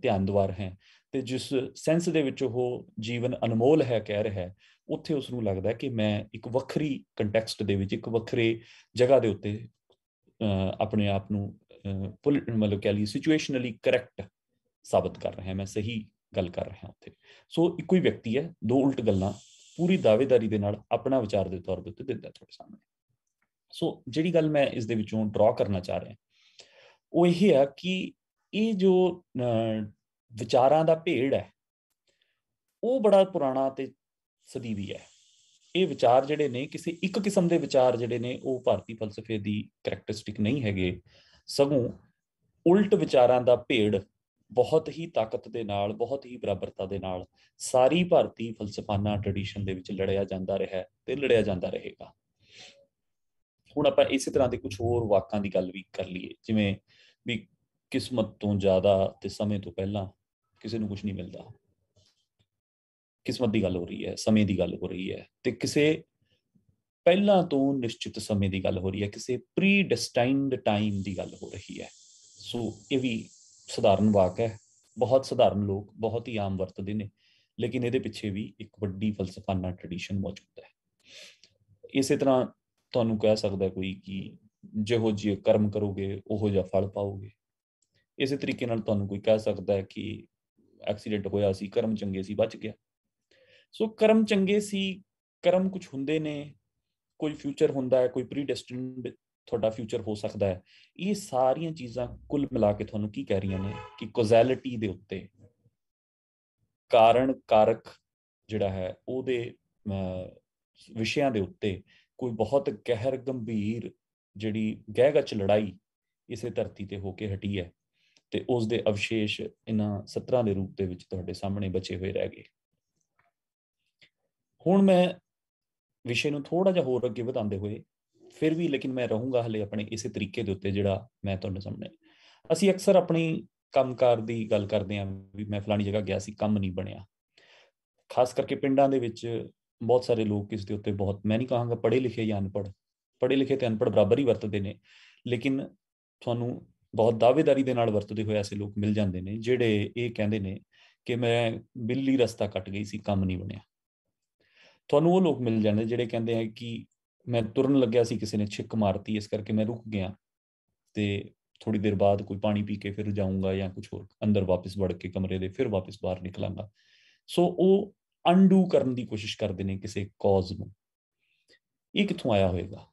Speaker 3: ਧਿਆਨ ਦਵਾ ਰਿਹਾ। ਤੇ ਜਿਸ ਸੈਂਸ ਦੇ ਵਿੱਚ ਉਹ ਜੀਵਨ ਅਨਮੋਲ ਹੈ ਕਹਿ ਰਿਹਾ, ਉੱਥੇ ਉਸਨੂੰ ਲੱਗਦਾ ਕਿ ਮੈਂ ਇੱਕ ਵੱਖਰੀ ਕੰਟੈਕਸਟ ਦੇ ਵਿੱਚ, ਇੱਕ ਵੱਖਰੇ ਜਗ੍ਹਾ ਦੇ ਉੱਤੇ ਆਪਣੇ ਆਪ ਨੂੰ ਮਤਲਬ ਕਹਿ ਲਈ ਸਿਚੁਏਸ਼ਨਲੀ ਕਰੈਕਟ ਸਾਬਤ ਕਰ ਰਿਹਾ, ਮੈਂ ਸਹੀ ਗੱਲ ਕਰ ਰਿਹਾ ਉੱਥੇ। ਸੋ ਇੱਕੋ ਹੀ ਵਿਅਕਤੀ ਹੈ, ਦੋ ਉਲਟ ਗੱਲਾਂ ਪੂਰੀ ਦਾਅਵੇਦਾਰੀ ਦੇ ਨਾਲ ਆਪਣਾ ਵਿਚਾਰ ਦੇ ਤੌਰ ਦੇ ਉੱਤੇ ਦਿੰਦਾ ਤੁਹਾਡੇ ਸਾਹਮਣੇ। ਸੋ ਜਿਹੜੀ ਗੱਲ ਮੈਂ ਇਸ ਦੇ ਵਿੱਚੋਂ ਡਰਾ ਕਰਨਾ ਚਾਹ ਰਿਹਾ ਉਹ ਇਹ ਹੈ ਕਿ ਇਹ ਜੋ ਵਿਚਾਰਾਂ ਦਾ ਭੇੜ ਹੈ ਉਹ ਬੜਾ ਪੁਰਾਣਾ ਤੇ ਸਦੀਵੀ ਹੈ। ਇਹ ਵਿਚਾਰ ਜਿਹੜੇ ਨੇ ਕਿਸੇ ਇੱਕ ਕਿਸਮ ਦੇ ਵਿਚਾਰ ਜਿਹੜੇ ਨੇ ਉਹ ਭਾਰਤੀ ਫਲਸਫੇ ਦੀ ਕਰੈਕਟਰਿਸਟਿਕ ਨਹੀਂ ਹੈਗੇ, ਸਗੋਂ ਉਲਟ ਵਿਚਾਰਾਂ ਦਾ ਭੇੜ ਬਹੁਤ ਹੀ ਤਾਕਤ ਦੇ ਨਾਲ, ਬਹੁਤ ਹੀ ਬਰਾਬਰਤਾ ਦੇ ਨਾਲ ਸਾਰੀ ਭਾਰਤੀ ਫਲਸਫਾਨਾ ਟ੍ਰੈਡੀਸ਼ਨ ਦੇ ਵਿੱਚ ਲੜਿਆ ਜਾਂਦਾ ਰਿਹਾ ਤੇ ਲੜਿਆ ਜਾਂਦਾ ਰਹੇਗਾ। ਹੁਣ ਆਪਾਂ ਇਸੇ ਤਰ੍ਹਾਂ ਦੇ ਕੁਝ ਹੋਰ ਵਾਕਾਂ ਦੀ ਗੱਲ ਵੀ ਕਰ ਲਈਏ, ਜਿਵੇਂ ਵੀ ਕਿਸਮਤ ਤੋਂ ਜ਼ਿਆਦਾ ਤੇ ਸਮੇਂ ਤੋਂ ਪਹਿਲਾਂ, ਕਿਸੇ ਨੂੰ ਕੁਝ ਨਹੀਂ ਮਿਲਦਾ। ਕਿਸਮਤ ਦੀ ਗੱਲ ਹੋ ਰਹੀ ਹੈ, ਸਮੇਂ ਦੀ ਗੱਲ ਹੋ ਰਹੀ ਹੈ, ਤੇ ਕਿਸੇ ਪਹਿਲਾਂ ਤੋਂ ਨਿਸ਼ਚਿਤ ਸਮੇਂ ਦੀ ਗੱਲ ਹੋ ਰਹੀ ਹੈ, ਕਿਸੇ ਪ੍ਰੀ ਡੈਸਟਾਈਨਡ ਟਾਈਮ ਦੀ ਗੱਲ ਹੋ ਰਹੀ ਹੈ। ਸੋ ਇਹ ਵੀ ਸਧਾਰਨ ਵਾਕ ਹੈ, ਬਹੁਤ ਸਧਾਰਨ ਲੋਕ ਬਹੁਤ ਹੀ ਆਮ ਵਰਤਦੇ ਨੇ, ਲੇਕਿਨ ਇਹਦੇ ਪਿੱਛੇ ਵੀ ਇੱਕ ਵੱਡੀ ਫਲਸਫਾਨਾ ਟ੍ਰੈਡੀਸ਼ਨ ਮੌਜੂਦ ਹੈ। ਇਸੇ ਤਰ੍ਹਾਂ ਤੁਹਾਨੂੰ ਕਹਿ ਸਕਦਾ ਕੋਈ ਕਿ ਜਿਹੋ ਜਿਹੇ ਕਰਮ ਕਰੋਗੇ ਉਹੋ ਜਿਹਾ ਫਲ ਪਾਓਗੇ। ਇਸੇ ਤਰੀਕੇ ਨਾਲ ਤੁਹਾਨੂੰ ਕੋਈ ਕਹਿ ਸਕਦਾ ਹੈ ਕਿ ਐਕਸੀਡੈਂਟ ਹੋਇਆ ਸੀ, ਕਰਮ ਚੰਗੇ ਸੀ, ਬਚ ਗਿਆ। ਸੋ ਕਰਮ ਚੰਗੇ ਸੀ, ਕਰਮ ਕੁਝ ਹੁੰਦੇ ਨੇ, ਕੋਈ ਫਿਊਚਰ ਹੁੰਦਾ ਹੈ, ਕੋਈ ਪ੍ਰੀ ਡੈਸਟਿਨਡ ਤੁਹਾਡਾ ਫਿਊਚਰ ਹੋ ਸਕਦਾ ਹੈ। ਇਹ ਸਾਰੀਆਂ ਚੀਜ਼ਾਂ ਕੁੱਲ ਮਿਲਾ ਕੇ ਤੁਹਾਨੂੰ ਕੀ ਕਹਿ ਰਹੀਆਂ ਨੇ ਕਿ ਕੋਜ਼ੈਲਿਟੀ ਦੇ ਉੱਤੇ, ਕਾਰਨ ਕਾਰਕ ਜਿਹੜਾ ਹੈ ਉਹਦੇ ਵਿਸ਼ਿਆਂ ਦੇ ਉੱਤੇ ਕੋਈ ਬਹੁਤ ਗਹਿਰ ਗੰਭੀਰ ਜਿਹੜੀ ਗਹਿ-ਗਚ ਲੜਾਈ ਇਸੇ ਧਰਤੀ ਤੇ ਹੋ ਕੇ ਹਟੀ ਹੈ, ਤੇ ਉਸ ਦੇ ਅਵਸ਼ੇਸ਼ ਇਹਨਾਂ ਸਤਰਾਂ ਦੇ ਰੂਪ ਦੇ ਵਿੱਚ ਤੁਹਾਡੇ ਸਾਹਮਣੇ ਬਚੇ ਹੋਏ ਰਹਿ ਗਏ। ਹੁਣ ਮੈਂ ਵਿਸ਼ੇ ਨੂੰ ਥੋੜਾ ਜਿਹਾ ਹੋਰ ਅੱਗੇ ਵਧਾਉਂਦੇ ਹੋਏ, ਫਿਰ ਵੀ ਲੇਕਿਨ ਮੈਂ ਰਹੂੰਗਾ ਹਲੇ ਆਪਣੇ ਇਸੇ ਤਰੀਕੇ ਦੇ ਉੱਤੇ ਜਿਹੜਾ ਮੈਂ ਤੁਹਾਡੇ ਸਾਹਮਣੇ। ਅਸੀਂ ਅਕਸਰ ਆਪਣੀ ਕੰਮਕਾਰ ਦੀ ਗੱਲ ਕਰਦੇ ਹਾਂ ਵੀ ਮੈਂ ਫਲਾਣੀ ਜਗ੍ਹਾ ਗਿਆ ਸੀ, ਕੰਮ ਨਹੀਂ ਬਣਿਆ। ਖਾਸ ਕਰਕੇ ਪਿੰਡਾਂ ਦੇ ਵਿੱਚ ਬਹੁਤ ਸਾਰੇ ਲੋਕ ਇਸ ਦੇ ਉੱਤੇ ਬਹੁਤ, ਮੈਂ ਨਹੀਂ ਕਹਾਂਗਾ ਪੜ੍ਹੇ ਲਿਖੇ ਜਾਂ ਅਨਪੜ੍ਹ, ਪੜ੍ਹੇ ਲਿਖੇ ਤੇ ਅਨਪੜ੍ਹ ਬਰਾਬਰ ਹੀ ਵਰਤਦੇ ਨੇ, ਲੇਕਿਨ ਤੁਹਾਨੂੰ ਬਹੁਤ ਦਾਅਵੇਦਾਰੀ ਦੇ ਨਾਲ ਵਰਤਦੇ ਹੋਏ ਐਸੇ ਲੋਕ ਮਿਲ ਜਾਂਦੇ ਨੇ ਜਿਹੜੇ ਇਹ ਕਹਿੰਦੇ ਨੇ ਕਿ ਮੈਂ ਬਿੱਲੀ ਰਸਤਾ ਕੱਟ ਗਈ ਸੀ, ਕੰਮ ਨਹੀਂ ਬਣਿਆ। ਤੁਹਾਨੂੰ ਉਹ ਲੋਕ ਮਿਲ ਜਾਂਦੇ ਜਿਹੜੇ ਕਹਿੰਦੇ ਆ ਕਿ ਮੈਂ ਤੁਰਨ ਲੱਗਿਆ ਸੀ, ਕਿਸੇ ਨੇ ਛਿੱਕ ਮਾਰਤੀ, ਇਸ ਕਰਕੇ ਮੈਂ ਰੁਕ ਗਿਆ, ਤੇ ਥੋੜੀ ਦੇਰ ਬਾਅਦ ਕੋਈ ਪਾਣੀ ਪੀ ਕੇ ਫਿਰ ਜਾਊਂਗਾ ਜਾਂ ਕੁਝ ਹੋਰ, ਅੰਦਰ ਵਾਪਸ ਵੜ ਕੇ ਕਮਰੇ ਦੇ ਫਿਰ ਵਾਪਸ ਬਾਹਰ ਨਿਕਲਾਂਗਾ। ਸੋ ਉਹ ਅਨਡੂ ਕਰਨ ਦੀ ਕੋਸ਼ਿਸ਼ ਕਰਦੇ ਨੇ ਕਿਸੇ ਕੌਜ਼ ਨੂੰ। ਇਹ ਕਿੱਥੋਂ ਆਇਆ ਹੋਏਗਾ?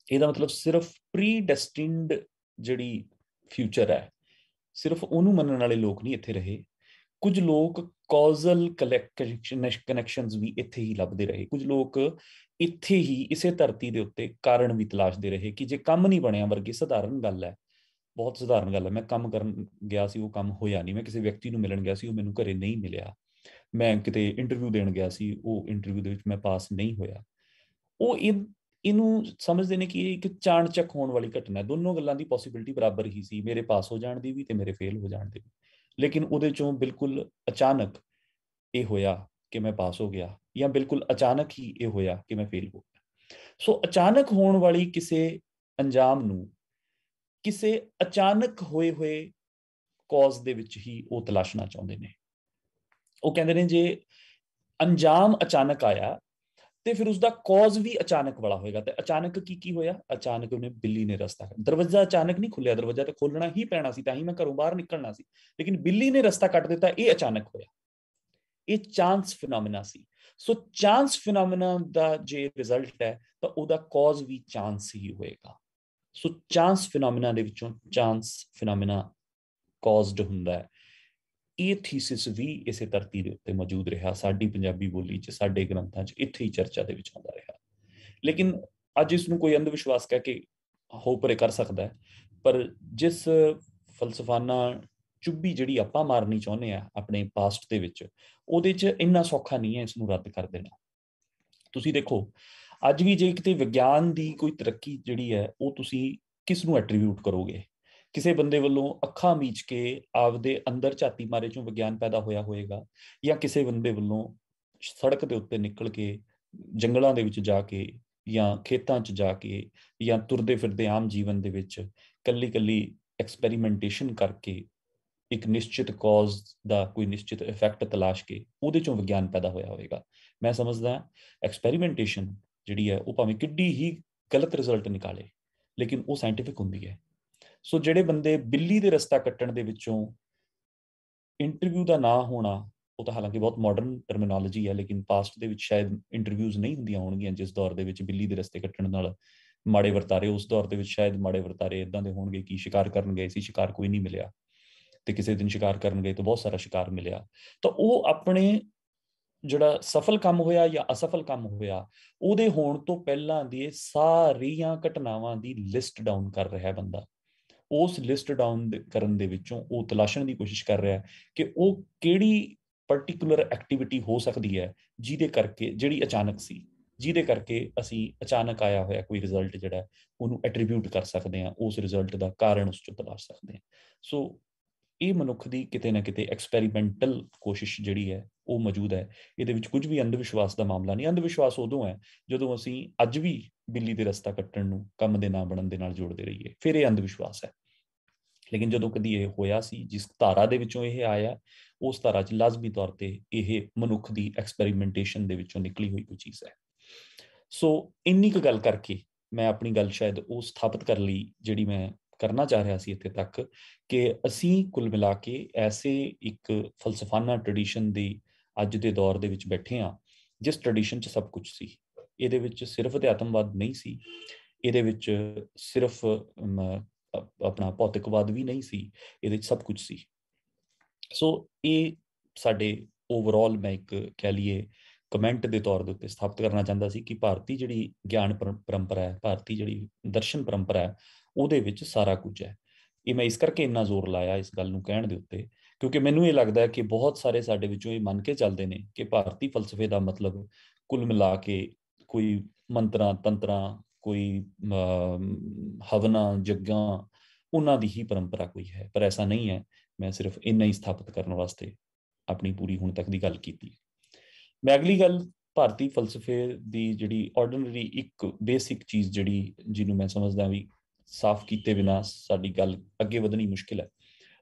Speaker 3: ਇਹਦਾ ਮਤਲਬ ਸਿਰਫ ਪ੍ਰੀ ਡੈਸਟਿਨਡ ਜਿਹੜੀ ਫਿਊਚਰ ਹੈ, ਸਿਰਫ ਉਹਨੂੰ ਮੰਨਣ ਵਾਲੇ ਲੋਕ ਨਹੀਂ ਇੱਥੇ ਰਹੇ। ਕੁਝ ਲੋਕ ਕੌਜ਼ਲ ਕਨੈਕਸ਼ਨਸ ਵੀ ਇੱਥੇ ਹੀ ਲੱਭਦੇ ਰਹੇ। ਕੁਝ ਲੋਕ ਇੱਥੇ ਹੀ ਇਸੇ ਧਰਤੀ ਦੇ ਉੱਤੇ ਕਾਰਨ ਵੀ ਤਲਾਸ਼ਦੇ ਰਹੇ ਕਿ ਜੇ ਕੰਮ ਨਹੀਂ ਬਣਿਆ, ਵਰਗੀ ਸਧਾਰਨ ਗੱਲ ਹੈ, ਬਹੁਤ ਸਧਾਰਨ ਗੱਲ ਹੈ। ਮੈਂ ਕੰਮ ਕਰਨ ਗਿਆ ਸੀ, ਉਹ ਕੰਮ ਹੋਇਆ ਨਹੀਂ। ਮੈਂ ਕਿਸੇ ਵਿਅਕਤੀ ਨੂੰ ਮਿਲਣ ਗਿਆ ਸੀ, ਉਹ ਮੈਨੂੰ ਘਰੇ ਨਹੀਂ ਮਿਲਿਆ। ਮੈਂ ਕਿਤੇ ਇੰਟਰਵਿਊ ਦੇਣ ਗਿਆ ਸੀ, ਉਹ ਇੰਟਰਵਿਊ ਦੇ ਵਿੱਚ ਮੈਂ ਪਾਸ ਨਹੀਂ ਹੋਇਆ। ਉਹ ਇਹਨੂੰ ਸਮਝਦੇ ਨੇ ਕਿ ਇਹ ਇੱਕ ਚਾਣਚੱਕ ਹੋਣ ਵਾਲੀ ਘਟਨਾ ਹੈ। ਦੋਨੋਂ ਗੱਲਾਂ ਦੀ ਪੋਸੀਬਿਲਿਟੀ ਬਰਾਬਰ ਹੀ ਸੀ, ਮੇਰੇ ਪਾਸ ਹੋ ਜਾਣ ਦੀ ਵੀ ਤੇ ਮੇਰੇ ਫੇਲ ਹੋ ਜਾਣ ਦੀ ਵੀ। ਲੇਕਿਨ ਉਹਦੇ ਚੋਂ ਬਿਲਕੁਲ ਅਚਾਨਕ ਇਹ ਹੋਇਆ ਕਿ ਮੈਂ ਪਾਸ ਹੋ ਗਿਆ, ਜਾਂ ਬਿਲਕੁਲ ਅਚਾਨਕ ਹੀ ਇਹ ਹੋਇਆ ਕਿ ਮੈਂ ਫੇਲ ਹੋ ਗਿਆ। ਸੋ ਅਚਾਨਕ ਹੋਣ ਵਾਲੀ ਕਿਸੇ ਅੰਜਾਮ ਨੂੰ ਕਿਸੇ ਅਚਾਨਕ ਹੋਏ ਕੌਜ਼ ਦੇ ਵਿੱਚ ਹੀ ਉਹ ਤਲਾਸ਼ਣਾ ਚਾਹੁੰਦੇ ਨੇ। ਉਹ ਕਹਿੰਦੇ ਨੇ ਜੇ ਅੰਜਾਮ ਅਚਾਨਕ ਆਇਆ ਤੇ ਫਿਰ ਉਸਦਾ ਕੌਜ਼ ਵੀ ਅਚਾਨਕ ਵਾਲਾ ਹੋਏਗਾ। ਤੇ ਅਚਾਨਕ ਕੀ ਹੋਇਆ? ਅਚਾਨਕ ਉਹਨੇ ਬਿੱਲੀ ਨੇ ਰਸਤਾ, ਦਰਵਾਜ਼ਾ ਅਚਾਨਕ ਨਹੀਂ ਖੁੱਲਿਆ, ਦਰਵਾਜ਼ਾ ਤਾਂ ਖੋਲਣਾ ਹੀ ਪੈਣਾ ਸੀ, ਤਾਂ ਹੀ ਮੈਂ ਘਰੋਂ ਬਾਹਰ ਨਿਕਲਣਾ ਸੀ, ਲੇਕਿਨ ਬਿੱਲੀ ਨੇ ਰਸਤਾ ਕੱਟ ਦਿੱਤਾ। ਇਹ ਅਚਾਨਕ ਹੋਇਆ, ਇਹ ਚਾਂਸ ਫਿਨੋਮੀਨਾ ਸੀ। ਸੋ ਚਾਂਸ ਫਿਨੋਮੀਨਾ ਦਾ ਜੇ ਰਿਜ਼ਲਟ ਹੈ ਤਾਂ ਉਹਦਾ ਕੌਜ਼ ਵੀ ਚਾਂਸ ਹੀ ਹੋਏਗਾ। ਸੋ ਚਾਂਸ ਫਿਨੋਮੀਨਾ ਦੇ ਵਿੱਚੋਂ ਚਾਂਸ ਫਿਨੋਮੀਨਾ ਕੌਜ਼ਡ ਹੁੰਦਾ ਹੈ। ਇਹ ਥੀਸਿਸ ਵੀ ਇਸੇ ਧਰਤੀ ਦੇ ਉੱਤੇ ਮੌਜੂਦ ਰਿਹਾ, ਸਾਡੀ ਪੰਜਾਬੀ ਬੋਲੀ 'ਚ, ਸਾਡੇ ਗ੍ਰੰਥਾਂ 'ਚ, ਇੱਥੇ ਹੀ ਚਰਚਾ ਦੇ ਵਿੱਚ ਆਉਂਦਾ ਰਿਹਾ। ਲੇਕਿਨ ਅੱਜ ਇਸ ਨੂੰ ਕੋਈ ਅੰਧ ਵਿਸ਼ਵਾਸ ਕਹਿ ਕੇ ਹੋ ਪਰੇ ਕਰ ਸਕਦਾ ਹੈ, ਪਰ ਜਿਸ ਫਲਸਫਾਨਾ ਚੁੱਭੀ ਜਿਹੜੀ ਆਪਾਂ ਮਾਰਨੀ ਚਾਹੁੰਦੇ ਆ ਆਪਣੇ ਪਾਸਟ ਦੇ ਵਿੱਚ, ਉਹਦੇ 'ਚ ਇੰਨਾ ਸੌਖਾ ਨਹੀਂ ਹੈ ਇਸ ਨੂੰ ਰੱਦ ਕਰ ਦੇਣਾ। ਤੁਸੀਂ ਦੇਖੋ, ਅੱਜ ਵੀ ਜੇ ਕਿਤੇ ਵਿਗਿਆਨ ਦੀ ਕੋਈ ਤਰੱਕੀ ਜਿਹੜੀ ਹੈ, ਉਹ ਤੁਸੀਂ ਕਿਸ ਨੂੰ ਐਟਰੀਬਿਊਟ ਕਰੋਗੇ? ਕਿਸੇ ਬੰਦੇ ਵੱਲੋਂ ਅੱਖਾਂ ਮੀਚ ਕੇ ਆਪਦੇ ਅੰਦਰ ਝਾਤੀ ਮਾਰੇ ਚੋਂ ਵਿਗਿਆਨ ਪੈਦਾ ਹੋਇਆ ਹੋਏਗਾ, ਜਾਂ ਕਿਸੇ ਬੰਦੇ ਵੱਲੋਂ ਸੜਕ ਦੇ ਉੱਤੇ ਨਿਕਲ ਕੇ, ਜੰਗਲਾਂ ਦੇ ਵਿੱਚ ਜਾ ਕੇ, ਜਾਂ ਖੇਤਾਂ 'ਚ ਜਾ ਕੇ, ਜਾਂ ਤੁਰਦੇ ਫਿਰਦੇ ਆਮ ਜੀਵਨ ਦੇ ਵਿੱਚ ਕੱਲੀ ਐਕਸਪੈਰੀਮੈਂਟੇਸ਼ਨ ਕਰਕੇ ਇੱਕ ਨਿਸ਼ਚਿਤ ਕੌਜ਼ ਦਾ ਕੋਈ ਨਿਸ਼ਚਿਤ ਇਫੈਕਟ ਤਲਾਸ਼ ਕੇ ਉਹਦੇ ਚੋਂ ਵਿਗਿਆਨ ਪੈਦਾ ਹੋਇਆ ਹੋਵੇਗਾ। ਮੈਂ ਸਮਝਦਾ ਐਕਸਪੈਰੀਮੈਂਟੇਸ਼ਨ ਜਿਹੜੀ ਹੈ ਉਹ ਭਾਵੇਂ ਕਿੱਡੀ ਹੀ ਗਲਤ ਰਿਜ਼ਲਟ ਨਿਕਾਲੇ, ਲੇਕਿਨ ਉਹ ਸਾਇੰਟੀਫਿਕ ਹੁੰਦੀ ਹੈ। ਸੋ ਜਿਹੜੇ ਬੰਦੇ ਬਿੱਲੀ ਦੇ ਰਸਤਾ ਕੱਟਣ ਦੇ ਵਿੱਚੋਂ ਇੰਟਰਵਿਊ ਦਾ ਨਾ ਹੋਣਾ, ਉਹ ਤਾਂ ਹਾਲਾਂਕਿ ਬਹੁਤ ਮਾਡਰਨ ਟਰਮੀਨੋਲੋਜੀ ਹੈ, ਲੇਕਿਨ ਪਾਸਟ ਦੇ ਵਿੱਚ ਸ਼ਾਇਦ ਇੰਟਰਵਿਊਜ਼ ਨਹੀਂ ਹੁੰਦੀਆਂ ਹੋਣਗੀਆਂ ਜਿਸ ਦੌਰ ਦੇ ਵਿੱਚ ਬਿੱਲੀ ਦੇ ਰਸਤੇ ਕੱਟਣ ਨਾਲ ਮਾੜੇ ਵਰਤਾਰੇ। ਉਸ ਦੌਰ ਦੇ ਵਿੱਚ ਸ਼ਾਇਦ ਮਾੜੇ ਵਰਤਾਰੇ ਇਦਾਂ ਦੇ ਹੋਣਗੇ ਕਿ ਸ਼ਿਕਾਰ ਕਰਨ ਗਏ ਸੀ, ਸ਼ਿਕਾਰ ਕੋਈ ਨਹੀਂ ਮਿਲਿਆ, ਤੇ ਕਿਸੇ ਦਿਨ ਸ਼ਿਕਾਰ ਕਰਨ ਗਏ ਤਾਂ ਬਹੁਤ ਸਾਰਾ ਸ਼ਿਕਾਰ ਮਿਲਿਆ। ਤਾਂ ਉਹ ਆਪਣੇ ਜਿਹੜਾ ਸਫਲ ਕੰਮ ਹੋਇਆ ਜਾਂ ਅਸਫਲ ਕੰਮ ਹੋਇਆ, ਉਹਦੇ ਹੋਣ ਤੋਂ ਪਹਿਲਾਂ ਦੀ ਸਾਰੀਆਂ ਘਟਨਾਵਾਂ ਦੀ ਲਿਸਟ ਡਾਊਨ ਕਰ ਰਿਹਾ ਬੰਦਾ। ਉਸ ਲਿਸਟ ਡਾਊਨ ਕਰਨ ਦੇ ਵਿੱਚੋਂ ਉਹ ਤਲਾਸ਼ਣ ਦੀ ਕੋਸ਼ਿਸ਼ ਕਰ ਰਿਹਾ ਕਿ ਉਹ ਕਿਹੜੀ ਪਰਟੀਕੂਲਰ ਐਕਟੀਵਿਟੀ ਹੋ ਸਕਦੀ ਹੈ ਜਿਹਦੇ ਕਰਕੇ, ਜਿਹੜੀ ਅਚਾਨਕ ਸੀ, ਜਿਹਦੇ ਕਰਕੇ ਅਸੀਂ ਅਚਾਨਕ ਆਇਆ ਹੋਇਆ ਕੋਈ ਰਿਜ਼ਲਟ ਜਿਹੜਾ ਉਹਨੂੰ ਐਟਰੀਬਿਊਟ ਕਰ ਸਕਦੇ ਹਾਂ, ਉਸ ਰਿਜ਼ਲਟ ਦਾ ਕਾਰਨ ਉਸ ਚੋਂ ਤਲਾਸ਼ ਸਕਦੇ ਹਾਂ। ਸੋ ਇਹ ਮਨੁੱਖ ਦੀ ਕਿਤੇ ਨਾ ਕਿਤੇ ਐਕਸਪੈਰੀਮੈਂਟਲ ਕੋਸ਼ਿਸ਼ ਜਿਹੜੀ ਹੈ ਉਹ ਮੌਜੂਦ ਹੈ। ਇਹਦੇ ਵਿੱਚ ਕੁਝ ਵੀ ਅੰਧ ਵਿਸ਼ਵਾਸ ਦਾ ਮਾਮਲਾ ਨਹੀਂ। ਅੰਧ ਵਿਸ਼ਵਾਸ ਉਦੋਂ ਹੈ ਜਦੋਂ ਅਸੀਂ ਅੱਜ ਵੀ ਬਿੱਲੀ ਦੇ ਰਸਤਾ ਕੱਟਣ ਨੂੰ ਕੰਮ ਦੇ ਨਾ ਬਣਨ ਦੇ ਨਾਲ ਜੋੜਦੇ ਰਹੀਏ, ਫਿਰ ਇਹ ਅੰਧ ਵਿਸ਼ਵਾਸ ਹੈ। ਲੇਕਿਨ ਜਦੋਂ ਕਦੀ ਇਹ ਹੋਇਆ ਸੀ, ਜਿਸ ਧਾਰਾ ਦੇ ਵਿੱਚੋਂ ਇਹ ਆਇਆ, ਉਸ ਧਾਰਾ 'ਚ ਲਾਜ਼ਮੀ ਤੌਰ ਤੇ ਇਹ ਮਨੁੱਖ ਦੀ ਐਕਸਪੈਰੀਮੈਂਟੇਸ਼ਨ ਦੇ ਵਿੱਚੋਂ ਨਿਕਲੀ ਹੋਈ ਕੋਈ ਚੀਜ਼ ਹੈ। ਸੋ ਇੰਨੀ ਕੁ ਗੱਲ ਕਰਕੇ ਮੈਂ ਆਪਣੀ ਗੱਲ ਸ਼ਾਇਦ ਉਹ ਸਥਾਪਿਤ ਕਰ ਲਈ ਜਿਹੜੀ ਮੈਂ ਕਰਨਾ ਚਾਹ ਰਿਹਾ ਸੀ ਇੱਥੇ ਤੱਕ, ਕਿ ਅਸੀਂ ਕੁੱਲ ਮਿਲਾ ਕੇ ਐਸੇ ਇੱਕ ਫਲਸਫਾਨਾ ਟ੍ਰੈਡੀਸ਼ਨ ਦੀ ਅੱਜ ਦੇ ਦੌਰ ਦੇ ਵਿੱਚ ਬੈਠੇ ਹਾਂ, ਜਿਸ ਟ੍ਰੈਡੀਸ਼ਨ 'ਚ ਸਭ ਕੁਝ ਸੀ। ਇਹਦੇ ਵਿੱਚ ਸਿਰਫ ਅਧਿਆਤਮਵਾਦ ਨਹੀਂ ਸੀ, ਇਹਦੇ ਵਿੱਚ ਸਿਰਫ ਆਪਣਾ ਭੌਤਿਕਵਾਦ ਵੀ ਨਹੀਂ ਸੀ, ਇਹਦੇ ਵਿੱਚ ਸਭ ਕੁਝ ਸੀ। ਸੋ ਇਹ ਸਾਡੇ ਓਵਰਆਲ ਮੈਂ ਇੱਕ ਕਹਿ ਲਈਏ ਕਮੈਂਟ ਦੇ ਤੌਰ ਦੇ ਉੱਤੇ ਸਥਾਪਿਤ ਕਰਨਾ ਚਾਹੁੰਦਾ ਸੀ ਕਿ ਭਾਰਤੀ ਜਿਹੜੀ ਗਿਆਨ ਪਰੰਪਰਾ ਹੈ, ਭਾਰਤੀ ਜਿਹੜੀ ਦਰਸ਼ਨ ਪਰੰਪਰਾ ਹੈ, ਉਹਦੇ ਵਿੱਚ ਸਾਰਾ ਕੁਝ ਹੈ। ਇਹ ਮੈਂ ਇਸ ਕਰਕੇ ਇੰਨਾ ਜ਼ੋਰ ਲਾਇਆ ਇਸ ਗੱਲ ਨੂੰ ਕਹਿਣ ਦੇ ਉੱਤੇ, ਕਿਉਂਕਿ ਮੈਨੂੰ ਇਹ ਲੱਗਦਾ ਹੈ ਕਿ ਬਹੁਤ ਸਾਰੇ ਸਾਡੇ ਵਿੱਚੋਂ ਇਹ ਮੰਨ ਕੇ ਚੱਲਦੇ ਨੇ ਕਿ ਭਾਰਤੀ ਫਲਸਫੇ ਦਾ ਮਤਲਬ ਕੁੱਲ ਮਿਲਾ ਕੇ ਕੋਈ ਮੰਤਰਾਂ ਤੰਤਰਾਂ, ਕੋਈ ਹਵਨਾਂ ਜੱਗਾਂ, ਉਹਨਾਂ ਦੀ ਹੀ ਪਰੰਪਰਾ ਕੋਈ ਹੈ, ਪਰ ਐਸਾ ਨਹੀਂ ਹੈ। ਮੈਂ ਸਿਰਫ ਇੰਨਾ ਹੀ ਸਥਾਪਿਤ ਕਰਨ ਵਾਸਤੇ ਆਪਣੀ ਪੂਰੀ ਹੁਣ ਤੱਕ ਦੀ ਗੱਲ ਕੀਤੀ। ਮੈਂ ਅਗਲੀ ਗੱਲ ਭਾਰਤੀ ਫਲਸਫੇ ਦੀ ਜਿਹੜੀ ਆਰਡੀਨਰੀ ਇੱਕ ਬੇਸਿਕ ਚੀਜ਼ ਜਿਹੜੀ ਜਿਹਨੂੰ ਮੈਂ ਸਮਝਦਾ ਵੀ ਸਾਫ਼ ਕੀਤੇ ਬਿਨਾਂ ਸਾਡੀ ਗੱਲ ਅੱਗੇ ਵਧਣੀ ਮੁਸ਼ਕਿਲ ਹੈ,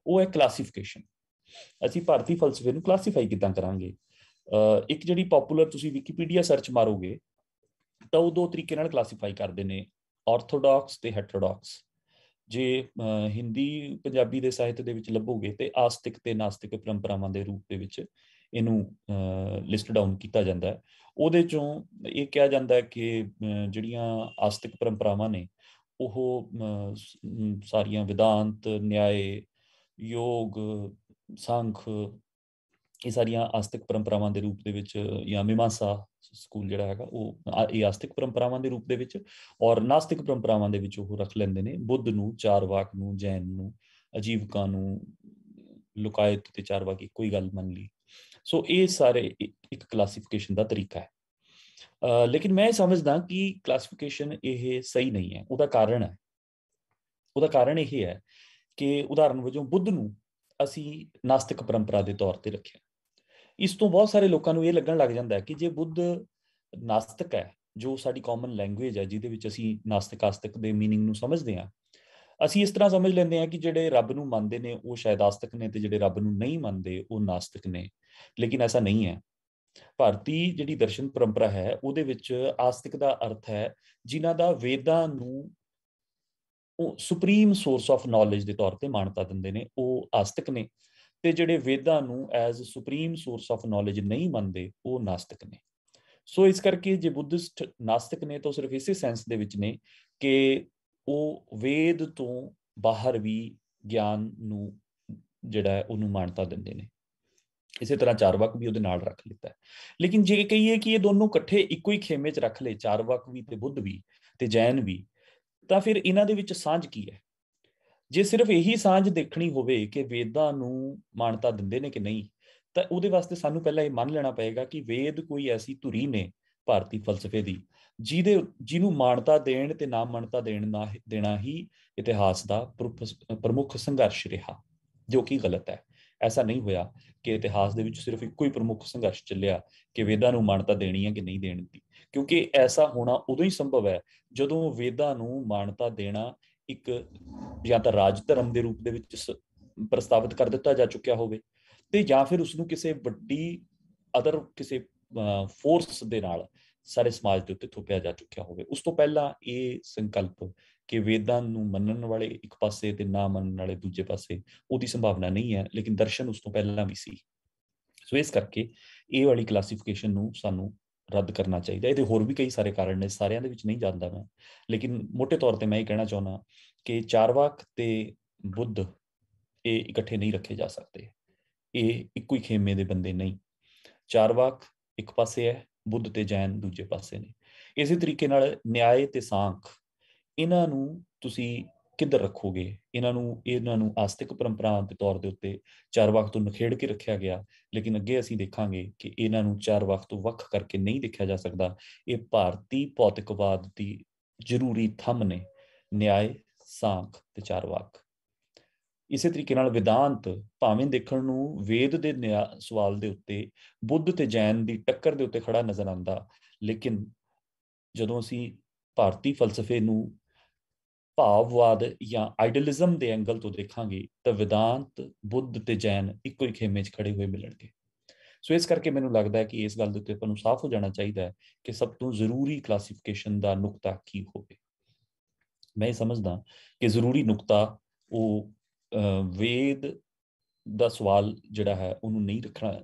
Speaker 3: ਉਹ ਹੈ ਕਲਾਸੀਫਿਕੇਸ਼ਨ। ਅਸੀਂ ਭਾਰਤੀ ਫਲਸਫੇ ਨੂੰ ਕਲਾਸੀਫਾਈ ਕਿੱਦਾਂ ਕਰਾਂਗੇ? ਇੱਕ ਜਿਹੜੀ ਪਪੂਲਰ ਤੁਸੀਂ ਵਿਕੀਪੀਡੀਆ ਸਰਚ ਮਾਰੋਗੇ ਤਾਂ ਉਹ ਦੋ ਤਰੀਕੇ ਨਾਲ ਕਲਾਸੀਫਾਈ ਕਰਦੇ ਨੇ, ਆਰਥੋਡਾਕਸ ਤੇ ਹੈਟਰੋਡਾਕਸ। ਜੇ ਹਿੰਦੀ ਪੰਜਾਬੀ ਦੇ ਸਾਹਿਤ ਦੇ ਵਿੱਚ ਲੱਭੋਗੇ ਤੇ ਆਸਤਿਕ ਤੇ ਨਾਸਤਿਕ ਪਰੰਪਰਾਵਾਂ ਦੇ ਰੂਪ ਦੇ ਵਿੱਚ ਇਹਨੂੰ ਲਿਸਟ ਡਾਊਨ ਕੀਤਾ ਜਾਂਦਾ ਹੈ। ਉਹਦੇ ਚੋਂ ਇਹ ਕਿਹਾ ਜਾਂਦਾ ਹੈ ਕਿ ਜਿਹੜੀਆਂ ਆਸਤਿਕ ਪਰੰਪਰਾਵਾਂ ਨੇ ਉਹ ਸਾਰੀਆਂ ਵਿਦਾਂਤ, ਨਿਆਏ, ਯੋਗ, ਸੰਖ, ਇਹ ਸਾਰੀਆਂ ਆਸਤਿਕ ਪਰੰਪਰਾਵਾਂ ਦੇ ਰੂਪ ਦੇ ਵਿੱਚ, ਜਾਂ ਮੀਮਾਂਸਾ ਸਕੂਲ ਜਿਹੜਾ ਹੈਗਾ ਉਹ ਇਹ ਆਸਤਿਕ ਪਰੰਪਰਾਵਾਂ ਦੇ ਰੂਪ ਦੇ ਵਿੱਚ, ਔਰ ਨਾਸਤਿਕ ਪਰੰਪਰਾਵਾਂ ਦੇ ਵਿੱਚ ਉਹ ਰੱਖ ਲੈਂਦੇ ਨੇ ਬੁੱਧ ਨੂੰ, ਚਾਰਵਾਕ ਨੂੰ, ਜੈਨ ਨੂੰ, ਅਜੀਵਕਾਂ ਨੂੰ, ਲੁਕਾਇਤ ਤੇ ਚਾਰਵਾਕ ਇੱਕੋ ਹੀ ਗੱਲ ਮੰਨ ਲਈ। ਸੋ ਇਹ ਸਾਰੇ ਇੱਕ ਕਲਾਸੀਫਿਕੇਸ਼ਨ ਦਾ ਤਰੀਕਾ ਹੈ। ਲੇਕਿਨ ਮੈਂ ਸਮਝਦਾ ਕਿ ਕਲਾਸੀਫਿਕੇਸ਼ਨ ਇਹ ਸਹੀ ਨਹੀਂ ਹੈ। ਉਹਦਾ ਕਾਰਨ ਇਹ ਹੈ ਕਿ ਉਦਾਹਰਨ ਵਜੋਂ ਬੁੱਧ ਨੂੰ ਅਸੀਂ ਨਾਸਤਿਕ ਪਰੰਪਰਾ ਦੇ ਤੌਰ ਤੇ ਰੱਖਿਆ। ਇਸ ਤੋਂ ਬਹੁਤ ਸਾਰੇ ਲੋਕਾਂ ਨੂੰ ਇਹ ਲੱਗਣ ਲੱਗ ਜਾਂਦਾ ਹੈ ਕਿ ਜੇ ਬੁੱਧ ਨਾਸਤਿਕ ਹੈ, ਜੋ ਸਾਡੀ ਕਾਮਨ ਲੈਂਗੁਏਜ ਹੈ ਜਿਹਦੇ ਵਿੱਚ ਅਸੀਂ ਨਾਸਤਿਕ ਆਸਤਿਕ ਦੇ ਮੀਨਿੰਗ ਨੂੰ ਸਮਝਦੇ ਹਾਂ, ਅਸੀਂ ਇਸ ਤਰ੍ਹਾਂ ਸਮਝ ਲੈਂਦੇ ਹਾਂ ਕਿ ਜਿਹੜੇ ਰੱਬ ਨੂੰ ਮੰਨਦੇ ਨੇ ਉਹ ਸ਼ਾਇਦ ਆਸਤਿਕ ਨੇ ਤੇ ਜਿਹੜੇ ਰੱਬ ਨੂੰ ਨਹੀਂ ਮੰਨਦੇ ਉਹ ਨਾਸਤਿਕ ਨੇ। ਲੇਕਿਨ ਐਸਾ ਨਹੀਂ ਹੈ। ਭਾਰਤੀ ਜਿਹੜੀ ਦਰਸ਼ਨ ਪਰੰਪਰਾ ਹੈ ਉਹਦੇ ਵਿੱਚ ਆਸਤਿਕ ਦਾ ਅਰਥ ਹੈ ਜਿਨ੍ਹਾਂ ਦਾ ਵੇਦਾਂ ਨੂੰ ਉਹ ਸੁਪਰੀਮ ਸੋਰਸ ਆਫ ਨੌਲੇਜ ਦੇ ਤੌਰ ਤੇ ਮਾਨਤਾ ਦਿੰਦੇ ਨੇ, ਉਹ ਆਸਤਿਕ ਨੇ। ਤੇ ਜਿਹੜੇ ਵੇਦਾਂ ਨੂੰ as supreme source of knowledge ਨਹੀਂ ਮੰਨਦੇ ਉਹ ਨਾਸਤਿਕ ਨੇ। ਸੋ ਇਸ ਕਰਕੇ ਜੇ ਬੁੱਧਿਸਟ ਨਾਸਤਿਕ ਨੇ ਤਾਂ ਸਿਰਫ ਇਸੇ ਸੈਂਸ ਦੇ ਵਿੱਚ ਨੇ ਕਿ ਉਹ ਵੇਦ ਤੋਂ ਬਾਹਰ ਵੀ ਗਿਆਨ ਨੂੰ ਜਿਹੜਾ ਹੈ ਉਹਨੂੰ ਮਾਨਤਾ ਦਿੰਦੇ ਨੇ। ਇਸੇ ਤਰ੍ਹਾਂ ਚਾਰਵਾਕ ਵੀ ਉਹਦੇ ਨਾਲ ਰੱਖ ਲਿੱਤਾ ਹੈ। ਲੇਕਿਨ ਜੇ ਕਹੀਏ ਕਿ ਇਹ ਦੋਨੋਂ ਇਕੱਠੇ ਇੱਕੋ ਹੀ ਖੇਮੇ 'ਚ ਰੱਖ ਲਏ, ਚਾਰਵਾਕ ਵੀ ਤੇ ਬੁੱਧ ਵੀ ਤੇ ਜੈਨ ਵੀ, ਤਾਂ ਫਿਰ ਇਹਨਾਂ ਦੇ ਵਿੱਚ ਸਾਂਝ ਕੀ ਹੈ? ਜੇ ਸਿਰਫ ਇਹੀ ਸਾਂਝ ਦੇਖਣੀ ਹੋਵੇ ਕਿ ਵੇਦਾਂ ਨੂੰ ਮਾਨਤਾ ਦਿੰਦੇ ਨੇ ਕਿ ਨਹੀਂ, ਤਾਂ ਉਹਦੇ ਵਾਸਤੇ ਸਾਨੂੰ ਪਹਿਲਾਂ ਇਹ ਮੰਨ ਲੈਣਾ ਪਏਗਾ ਕਿ ਵੇਦ ਕੋਈ ਐਸੀ ਧੁਰੀ ਨੇ ਭਾਰਤੀ ਫਲਸਫੇ ਦੀ ਜਿਹਨੂੰ ਮਾਨਤਾ ਦੇਣ ਤੇ ਨਾ ਮਾਨਤਾ ਦੇਣਾ ਹੀ ਇਤਿਹਾਸ ਦਾ ਪ੍ਰਮੁੱਖ ਸੰਘਰਸ਼ ਰਿਹਾ, ਜੋ ਕਿ ਗਲਤ ਹੈ। ਐਸਾ ਨਹੀਂ ਹੋਇਆ ਕਿ ਇਤਿਹਾਸ ਦੇ ਵਿੱਚ ਸਿਰਫ ਇੱਕੋ ਹੀ ਪ੍ਰਮੁੱਖ ਸੰਘਰਸ਼ ਚੱਲਿਆ ਕਿ ਵੇਦਾਂ ਨੂੰ ਮਾਨਤਾ ਦੇਣੀ ਹੈ ਕਿ ਨਹੀਂ ਦੇਣੀ ਦੀ, ਕਿਉਂਕਿ ਐਸਾ ਹੋਣਾ ਉਦੋਂ ਹੀ ਸੰਭਵ ਹੈ ਜਦੋਂ ਵੇਦਾਂ ਨੂੰ ਮਾਨਤਾ ਦੇਣਾ ਇੱਕ ਜਾਂ ਤਾਂ ਰਾਜ ਧਰਮ ਦੇ ਰੂਪ ਦੇ ਵਿੱਚ ਪ੍ਰਸਤਾਵਿਤ ਕਰ ਦਿੱਤਾ ਜਾ ਚੁੱਕਿਆ ਹੋਵੇ, ਤੇ ਜਾਂ ਫਿਰ ਉਸਨੂੰ ਕਿਸੇ ਵੱਡੀ ਅਦਰ ਕਿਸੇ ਫੋਰਸ ਦੇ ਨਾਲ ਸਾਰੇ ਸਮਾਜ ਦੇ ਉੱਤੇ ਥੋਪਿਆ ਜਾ ਚੁੱਕਿਆ ਹੋਵੇ। ਉਸ ਤੋਂ ਪਹਿਲਾਂ ਇਹ ਸੰਕਲਪ ਕਿ ਵੇਦਾਂ ਨੂੰ ਮੰਨਣ ਵਾਲੇ ਇੱਕ ਪਾਸੇ ਤੇ ਨਾ ਮੰਨਣ ਵਾਲੇ ਦੂਜੇ ਪਾਸੇ, ਉਹਦੀ ਸੰਭਾਵਨਾ ਨਹੀਂ ਹੈ। ਲੇਕਿਨ ਦਰਸ਼ਨ ਉਸ ਤੋਂ ਪਹਿਲਾਂ ਵੀ ਸੀ। ਸੋ ਇਸ ਕਰਕੇ ਇਹ ਵਾਲੀ ਕਲਾਸੀਫਿਕੇਸ਼ਨ ਨੂੰ ਸਾਨੂੰ ਰੱਦ ਕਰਨਾ ਚਾਹੀਦਾ। ਇਹਦੇ ਹੋਰ ਵੀ ਕਈ ਸਾਰੇ ਕਾਰਨ ਨੇ, ਸਾਰਿਆਂ ਦੇ ਵਿੱਚ ਨਹੀਂ ਜਾਂਦਾ ਮੈਂ, ਲੇਕਿਨ ਮੋਟੇ ਤੌਰ ਤੇ ਮੈਂ ਇਹ ਕਹਿਣਾ ਚਾਹੁੰਦਾ ਕਿ ਚਾਰਵਾਕ ਤੇ ਬੁੱਧ ਇਹ ਇਕੱਠੇ ਨਹੀਂ ਰੱਖੇ ਜਾ ਸਕਦੇ। ਇਹ ਇੱਕੋ ਹੀ ਖੇਮੇ ਦੇ ਬੰਦੇ ਨਹੀਂ। ਚਾਰਵਾਕ ਇੱਕ ਪਾਸੇ ਹੈ, ਬੁੱਧ ਤੇ ਜੈਨ ਦੂਜੇ ਪਾਸੇ ਨੇ। ਇਸੇ ਤਰੀਕੇ ਨਾਲ ਨਿਆਏ ਤੇ ਸਾਂਖ, ਇਹਨਾਂ ਨੂੰ ਤੁਸੀਂ ਕਿੱਧਰ ਰੱਖੋਗੇ? ਇਹਨਾਂ ਨੂੰ ਆਸਤਿਕ ਪਰੰਪਰਾ ਦੇ ਤੌਰ ਦੇ ਉੱਤੇ ਚਾਰਵਾਕ ਤੋਂ ਨਿਖੇੜ ਕੇ ਰੱਖਿਆ ਗਿਆ, ਲੇਕਿਨ ਅੱਗੇ ਅਸੀਂ ਦੇਖਾਂਗੇ ਕਿ ਇਹਨਾਂ ਨੂੰ ਚਾਰਵਾਕ ਤੋਂ ਵੱਖ ਕਰਕੇ ਨਹੀਂ ਦੇਖਿਆ ਜਾ ਸਕਦਾ। ਇਹ ਭਾਰਤੀ ਭੌਤਿਕਵਾਦ ਦੀ ਜ਼ਰੂਰੀ ਥੰਮ ਨੇ, ਨਿਆਏ, ਸਾਂਖ ਤੇ ਚਾਰਵਾਕ। ਇਸੇ ਤਰੀਕੇ ਨਾਲ ਵਿਦਾਂਤ ਭਾਵੇਂ ਦੇਖਣ ਨੂੰ ਵੇਦ ਦੇ ਸਵਾਲ ਦੇ ਉੱਤੇ ਬੁੱਧ ਤੇ ਜੈਨ ਦੀ ਟੱਕਰ ਦੇ ਉੱਤੇ ਖੜਾ ਨਜ਼ਰ ਆਉਂਦਾ, ਲੇਕਿਨ ਜਦੋਂ ਅਸੀਂ ਭਾਰਤੀ ਫਲਸਫੇ ਨੂੰ ਭਾਵਵਾਦ ਜਾਂ ਆਈਡਲਿਜ਼ਮ ਦੇ ਐਂਗਲ ਤੋਂ ਦੇਖਾਂਗੇ ਤਾਂ ਵਿਦਾਂਤ, ਬੁੱਧ ਤੇ ਜੈਨ ਇੱਕੋ ਹੀ ਖੇਮੇ 'ਚ ਖੜੇ ਹੋਏ ਮਿਲਣਗੇ। ਸੋ ਇਸ ਕਰਕੇ ਮੈਨੂੰ ਲੱਗਦਾ ਹੈ ਕਿ ਇਸ ਗੱਲ ਦੇ ਉੱਤੇ ਆਪਾਂ ਨੂੰ ਸਾਫ਼ ਹੋ ਜਾਣਾ ਚਾਹੀਦਾ ਹੈ ਕਿ ਸਭ ਤੋਂ ਜ਼ਰੂਰੀ ਕਲਾਸੀਫਿਕੇਸ਼ਨ ਦਾ ਨੁਕਤਾ ਕੀ ਹੋਵੇ। ਮੈਂ ਇਹ ਸਮਝਦਾ ਕਿ ਜ਼ਰੂਰੀ ਨੁਕਤਾ ਉਹ ਵੇਦ ਦਾ ਸਵਾਲ ਜਿਹੜਾ ਹੈ ਉਹਨੂੰ ਨਹੀਂ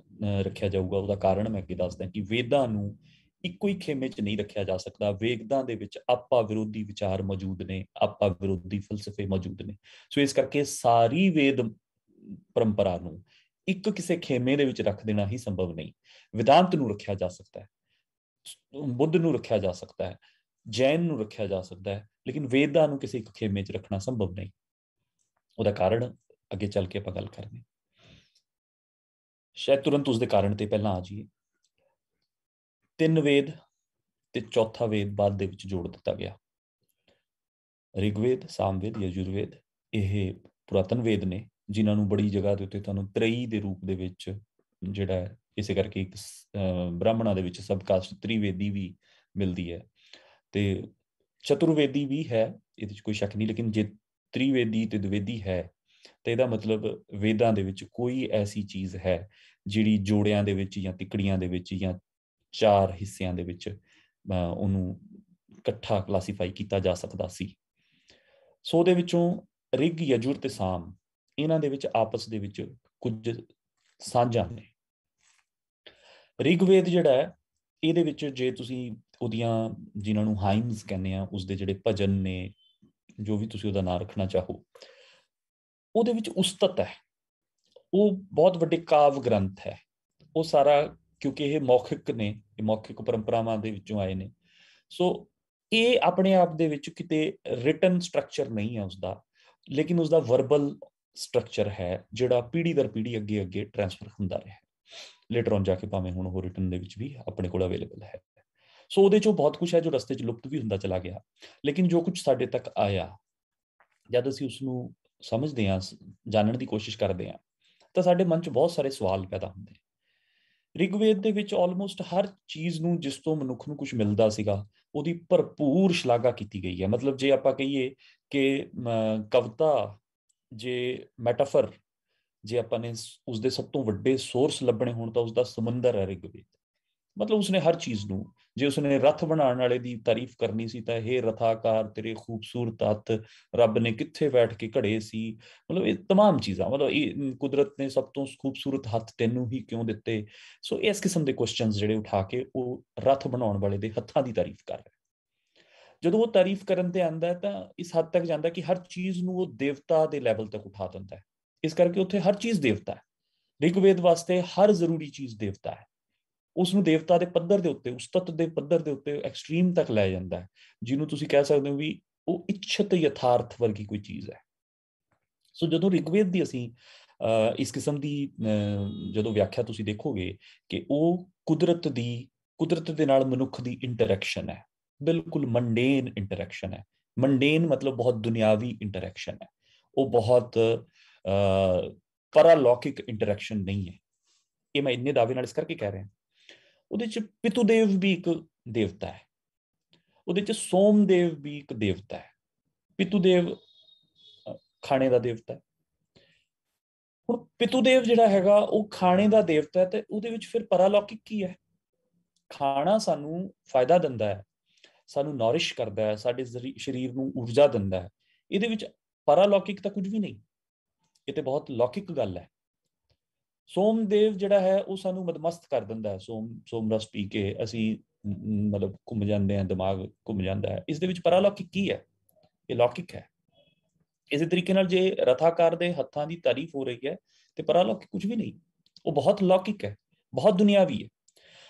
Speaker 3: ਰੱਖਿਆ ਜਾਊਗਾ। ਉਹਦਾ ਕਾਰਨ ਮੈਂ ਅੱਗੇ ਦੱਸਦਾ ਕਿ ਵੇਦਾਂ ਨੂੰ ਇੱਕੋ ਹੀ ਖੇਮੇ 'ਚ ਨਹੀਂ ਰੱਖਿਆ ਜਾ ਸਕਦਾ। ਵੇਦਾਂ ਦੇ ਵਿੱਚ ਆਪਾ ਵਿਰੋਧੀ ਵਿਚਾਰ ਮੌਜੂਦ ਨੇ, ਆਪਾ ਵਿਰੋਧੀ ਫਲਸਫੇ ਮੌਜੂਦ ਨੇ। ਸੋ ਇਸ ਕਰਕੇ ਸਾਰੀ ਵੇਦ ਪਰੰਪਰਾ ਨੂੰ ਇੱਕ ਕਿਸੇ ਖੇਮੇ ਦੇ ਵਿੱਚ ਰੱਖ ਦੇਣਾ ਹੀ ਸੰਭਵ ਨਹੀਂ। ਵਿਦਾਂਤ ਨੂੰ ਰੱਖਿਆ ਜਾ ਸਕਦਾ ਹੈ, ਬੁੱਧ ਨੂੰ ਰੱਖਿਆ ਜਾ ਸਕਦਾ ਹੈ, ਜੈਨ ਨੂੰ ਰੱਖਿਆ ਜਾ ਸਕਦਾ ਹੈ, ਲੇਕਿਨ ਵੇਦਾਂ ਨੂੰ ਕਿਸੇ ਇੱਕ ਖੇਮੇ 'ਚ ਰੱਖਣਾ ਸੰਭਵ ਨਹੀਂ। ਉਹਦਾ ਕਾਰਨ ਅੱਗੇ ਚੱਲ ਕੇ ਆਪਾਂ ਗੱਲ ਕਰਦੇ, ਸ਼ਾਇਦ ਤੁਰੰਤ ਉਸਦੇ ਕਾਰਨ ਤੇ ਪਹਿਲਾਂ ਆ ਜਾਈਏ। 3 ਵੇਦ ਤੇ ਚੌਥਾ ਵੇਦ ਬਾਅਦ ਦੇ ਵਿੱਚ ਜੋੜ ਦਿੱਤਾ ਗਿਆ। ਰਿਗਵੇਦ, ਸਾਮਵੇਦ, ਯਜੁਰਵੇਦ ਇਹ ਪੁਰਾਤਨ ਵੇਦ ਨੇ, ਜਿਨ੍ਹਾਂ ਨੂੰ ਬੜੀ ਜਗ੍ਹਾ ਦੇ ਉੱਤੇ ਤੁਹਾਨੂੰ ਤਰਈ ਦੇ ਰੂਪ ਦੇ ਵਿੱਚ ਜਿਹੜਾ ਹੈ, ਇਸੇ ਕਰਕੇ ਇੱਕ ਬ੍ਰਾਹਮਣਾਂ ਦੇ ਵਿੱਚ ਸਬ ਕਾਸਟ ਤ੍ਰਿਵੇਦੀ ਵੀ ਮਿਲਦੀ ਹੈ ਤੇ ਚਤੁਰਵੇਦੀ ਵੀ ਹੈ, ਇਹਦੇ 'ਚ ਕੋਈ ਸ਼ੱਕ ਨਹੀਂ। ਲੇਕਿਨ ਜੇ ਤ੍ਰਿਵੇਦੀ ਤੇ ਦਵੇਦੀ ਹੈ ਤਾਂ ਇਹਦਾ ਮਤਲਬ ਵੇਦਾਂ ਦੇ ਵਿੱਚ ਕੋਈ ਐਸੀ ਚੀਜ਼ ਹੈ ਜਿਹੜੀ ਜੋੜਿਆਂ ਦੇ ਵਿੱਚ ਜਾਂ ਤਿੱਕੜੀਆਂ ਦੇ ਵਿੱਚ ਜਾਂ 4 ਹਿੱਸਿਆਂ ਦੇ ਵਿੱਚ ਉਹਨੂੰ ਇਕੱਠਾ ਕਲਾਸੀਫਾਈ ਕੀਤਾ ਜਾ ਸਕਦਾ ਸੀ। ਸੋ ਉਹਦੇ ਵਿੱਚੋਂ ਰਿਗ, ਯਜੁਰ ਤੇ ਸਾਮ, ਇਹਨਾਂ ਦੇ ਵਿੱਚ ਆਪਸ ਦੇ ਵਿੱਚ ਕੁਝ ਸਾਂਝਾਂ ਨੇ। ਰਿਗਵੇਦ ਜਿਹੜਾ ਹੈ, ਇਹਦੇ ਵਿੱਚ ਜੇ ਤੁਸੀਂ ਉਹਦੀਆਂ, ਜਿਨ੍ਹਾਂ ਨੂੰ ਹਾਈਮਸ ਕਹਿੰਦੇ ਆ, ਉਸਦੇ ਜਿਹੜੇ ਭਜਨ ਨੇ, ਜੋ ਵੀ ਤੁਸੀਂ ਉਹਦਾ ਨਾਂ ਰੱਖਣਾ ਚਾਹੋ, ਉਹਦੇ ਵਿੱਚ ਉਸਤਤ ਹੈ। ਉਹ ਬਹੁਤ ਵੱਡੇ ਕਾਵ ਗ੍ਰੰਥ ਹੈ। ਉਹ ਸਾਰਾ, ਕਿਉਂਕਿ ਇਹ ਮੌਖਿਕ ਨੇ, ਇਹ ਮੌਖਿਕ ਪਰੰਪਰਾਵਾਂ ਦੇ ਵਿੱਚੋਂ ਆਏ ਨੇ। ਸੋ ਇਹ ਆਪਣੇ ਆਪ ਦੇ ਵਿੱਚ ਕਿਤੇ ਰਿਟਨ ਸਟਰਕਚਰ ਨਹੀਂ ਹੈ ਉਸਦਾ, ਲੇਕਿਨ ਉਸਦਾ ਵਰਬਲ ਸਟਰਕਚਰ ਹੈ ਜਿਹੜਾ ਪੀੜ੍ਹੀ ਦਰ ਪੀੜ੍ਹੀ ਅੱਗੇ ਅੱਗੇ ਟ੍ਰਾਂਸਫਰ ਹੁੰਦਾ ਰਿਹਾ। ਲੇਟਰ ਔਨ ਜਾ ਕੇ ਭਾਵੇਂ ਹੁਣ ਉਹ ਰਿਟਨ ਦੇ ਵਿੱਚ ਵੀ ਆਪਣੇ ਕੋਲ ਅਵੇਲੇਬਲ ਹੈ। ਸੋ ਉਹਦੇ 'ਚੋਂ ਬਹੁਤ ਕੁਛ ਹੈ ਜੋ ਰਸਤੇ 'ਚ ਲੁਪਤ ਵੀ ਹੁੰਦਾ ਚਲਾ ਗਿਆ, ਲੇਕਿਨ ਜੋ ਕੁਛ ਸਾਡੇ ਤੱਕ ਆਇਆ, ਜਦ ਅਸੀਂ ਉਸਨੂੰ ਸਮਝਦੇ ਹਾਂ, ਜਾਣਨ ਦੀ ਕੋਸ਼ਿਸ਼ ਕਰਦੇ ਹਾਂ, ਤਾਂ ਸਾਡੇ ਮਨ 'ਚ ਬਹੁਤ ਸਾਰੇ ਸਵਾਲ ਪੈਦਾ ਹੁੰਦੇ। ਰਿਗਵੇਦ ਦੇ ਵਿੱਚ ਆਲਮੋਸਟ ਹਰ ਚੀਜ਼ ਨੂੰ, ਜਿਸ ਤੋਂ ਮਨੁੱਖ ਨੂੰ ਕੁਝ ਮਿਲਦਾ ਸੀਗਾ, ਉਹਦੀ ਭਰਪੂਰ ਸ਼ਲਾਘਾ ਕੀਤੀ ਗਈ ਹੈ। ਮਤਲਬ ਜੇ ਆਪਾਂ ਕਹੀਏ ਕਿ ਕਵਿਤਾ, ਜੇ ਮੈਟਾਫਰ, ਜੇ ਆਪਾਂ ਨੇ ਉਸਦੇ ਸਭ ਤੋਂ ਵੱਡੇ ਸੋਰਸ ਲੱਭਣੇ ਹੋਣ ਤਾਂ ਉਸਦਾ ਸਮੁੰਦਰ ਹੈ ਰਿਗਵੇਦ। ਮਤਲਬ ਉਸਨੇ ਹਰ ਚੀਜ਼ ਨੂੰ, ਜੇ ਉਸਨੇ ਰਥ ਬਣਾਉਣ ਵਾਲੇ ਦੀ ਤਾਰੀਫ ਕਰਨੀ ਸੀ ਤਾਂ ਇਹ ਰਥਾਕਾਰ ਤੇਰੇ ਖੂਬਸੂਰਤ ਹੱਥ, ਰੱਬ ਨੇ ਕਿੱਥੇ ਬੈਠ ਕੇ ਘੜੇ ਸੀ, ਮਤਲਬ ਇਹ तमाम ਚੀਜ਼ਾਂ, ਮਤਲਬ ਇਹ ਕੁਦਰਤ ਨੇ ਸਭ ਤੋਂ ਖੂਬਸੂਰਤ ਹੱਥ ਤੈਨੂੰ ਹੀ ਕਿਉਂ ਦਿੱਤੇ। ਸੋ ਇਸ ਕਿਸਮ ਦੇ ਕੁਐਸਚਨਸ ਜਿਹੜੇ ਉਠਾ ਕੇ ਉਹ ਰਥ ਬਣਾਉਣ ਵਾਲੇ ਦੇ ਹੱਥਾਂ ਦੀ ਤਾਰੀਫ ਕਰ ਰਿਹਾ। ਜਦੋਂ ਉਹ ਤਾਰੀਫ ਕਰਨ ਤੇ ਆਉਂਦਾ ਤਾਂ ਇਸ ਹੱਦ ਤੱਕ ਜਾਂਦਾ ਕਿ ਹਰ ਚੀਜ਼ ਨੂੰ ਉਹ ਦੇਵਤਾ ਦੇ ਲੈਵਲ ਤੱਕ ਉਠਾ ਦਿੰਦਾ ਹੈ। ਇਸ ਕਰਕੇ ਉੱਥੇ ਹਰ ਚੀਜ਼ ਦੇਵਤਾ ਹੈ। ਰਿਗਵੇਦ ਵਾਸਤੇ ਹਰ ਜ਼ਰੂਰੀ ਚੀਜ਼ ਦੇਵਤਾ ਹੈ। ਉਸਨੂੰ ਦੇਵਤਾ ਦੇ ਪੱਧਰ ਦੇ ਉੱਤੇ, ਉਸਤਤ ਦੇ ਪੱਧਰ ਦੇ ਉੱਤੇ ਐਕਸਟ੍ਰੀਮ ਤੱਕ ਲੈ ਜਾਂਦਾ ਹੈ, ਜਿਹਨੂੰ ਤੁਸੀਂ ਕਹਿ ਸਕਦੇ ਹੋ ਵੀ ਉਹ ਇੱਛਤ ਯਥਾਰਥ ਵਰਗੀ ਕੋਈ ਚੀਜ਼ ਹੈ। ਸੋ ਜਦੋਂ ਰਿਗਵੇਦ ਦੀ ਅਸੀਂ ਇਸ ਕਿਸਮ ਦੀ ਜਦੋਂ ਵਿਆਖਿਆ ਤੁਸੀਂ ਦੇਖੋਗੇ ਕਿ ਉਹ ਕੁਦਰਤ ਦੇ ਨਾਲ ਮਨੁੱਖ ਦੀ ਇੰਟਰੈਕਸ਼ਨ ਹੈ, ਬਿਲਕੁਲ ਮੰਡੇਨ ਇੰਟਰੈਕਸ਼ਨ ਹੈ। ਮੰਡੇਨ ਮਤਲਬ ਬਹੁਤ ਦੁਨਿਆਵੀ ਇੰਟਰੈਕਸ਼ਨ ਹੈ, ਉਹ ਬਹੁਤ ਪਰਾਲੌਕਿਕ ਇੰਟਰੈਕਸ਼ਨ ਨਹੀਂ ਹੈ। ਇਹ ਮੈਂ ਇੰਨੇ ਦਾਅਵੇ ਨਾਲ ਇਸ ਕਰਕੇ ਕਹਿ ਰਿਹਾ। ਉਹਦੇ 'ਚ ਪਿਤੂਦੇਵ ਵੀ ਇੱਕ ਦੇਵਤਾ ਹੈ, ਉਹਦੇ 'ਚ ਸੋਮਦੇਵ ਵੀ ਇੱਕ ਦੇਵਤਾ ਹੈ। ਪਿਤੂਦੇਵ ਖਾਣੇ ਦਾ ਦੇਵਤਾ ਹੈ। ਹੁਣ ਪਿਤੂਦੇਵ ਜਿਹੜਾ ਹੈਗਾ ਉਹ ਖਾਣੇ ਦਾ ਦੇਵਤਾ ਹੈ, ਤੇ ਉਹਦੇ ਵਿੱਚ ਫਿਰ ਪਰਾਲੌਕਿਕ ਕੀ ਹੈ? ਖਾਣਾ ਸਾਨੂੰ ਫਾਇਦਾ ਦਿੰਦਾ ਹੈ, ਸਾਨੂੰ ਨੌਰਿਸ਼ ਕਰਦਾ ਹੈ, ਸਾਡੇ ਸਰੀਰ ਨੂੰ ਊਰਜਾ ਦਿੰਦਾ ਹੈ। ਇਹਦੇ ਵਿੱਚ ਪਰਾਲੌਕਿਕ ਤਾਂ ਕੁਝ ਵੀ ਨਹੀਂ, ਇਹ ਤੇ ਬਹੁਤ ਲੌਕਿਕ ਗੱਲ ਹੈ। ਸੋਮਦੇਵ ਜਿਹੜਾ ਹੈ ਉਹ ਸਾਨੂੰ ਮਦਮਸਤ ਕਰ ਦਿੰਦਾ ਹੈ। ਸੋਮ ਰਸ ਪੀ ਕੇ ਅਸੀਂ ਮਤਲਬ ਘੁੰਮ ਜਾਂਦੇ ਹਾਂ, ਦਿਮਾਗ ਘੁੰਮ ਜਾਂਦਾ ਹੈ। ਇਸ ਦੇ ਵਿੱਚ ਪਰਾਲੌਕਿਕ ਕੀ ਹੈ? ਇਹ ਲੌਕਿਕ ਹੈ। ਇਸੇ ਤਰੀਕੇ ਨਾਲ ਜੇ ਰਥਾਕਾਰ ਦੇ ਹੱਥਾਂ ਦੀ ਤਾਰੀਫ ਹੋ ਰਹੀ ਹੈ ਤੇ ਪਰਾਲੌਕਿਕ ਕੁਝ ਵੀ ਨਹੀਂ, ਉਹ ਬਹੁਤ ਲੌਕਿਕ ਹੈ, ਬਹੁਤ ਦੁਨਿਆਵੀ ਹੈ।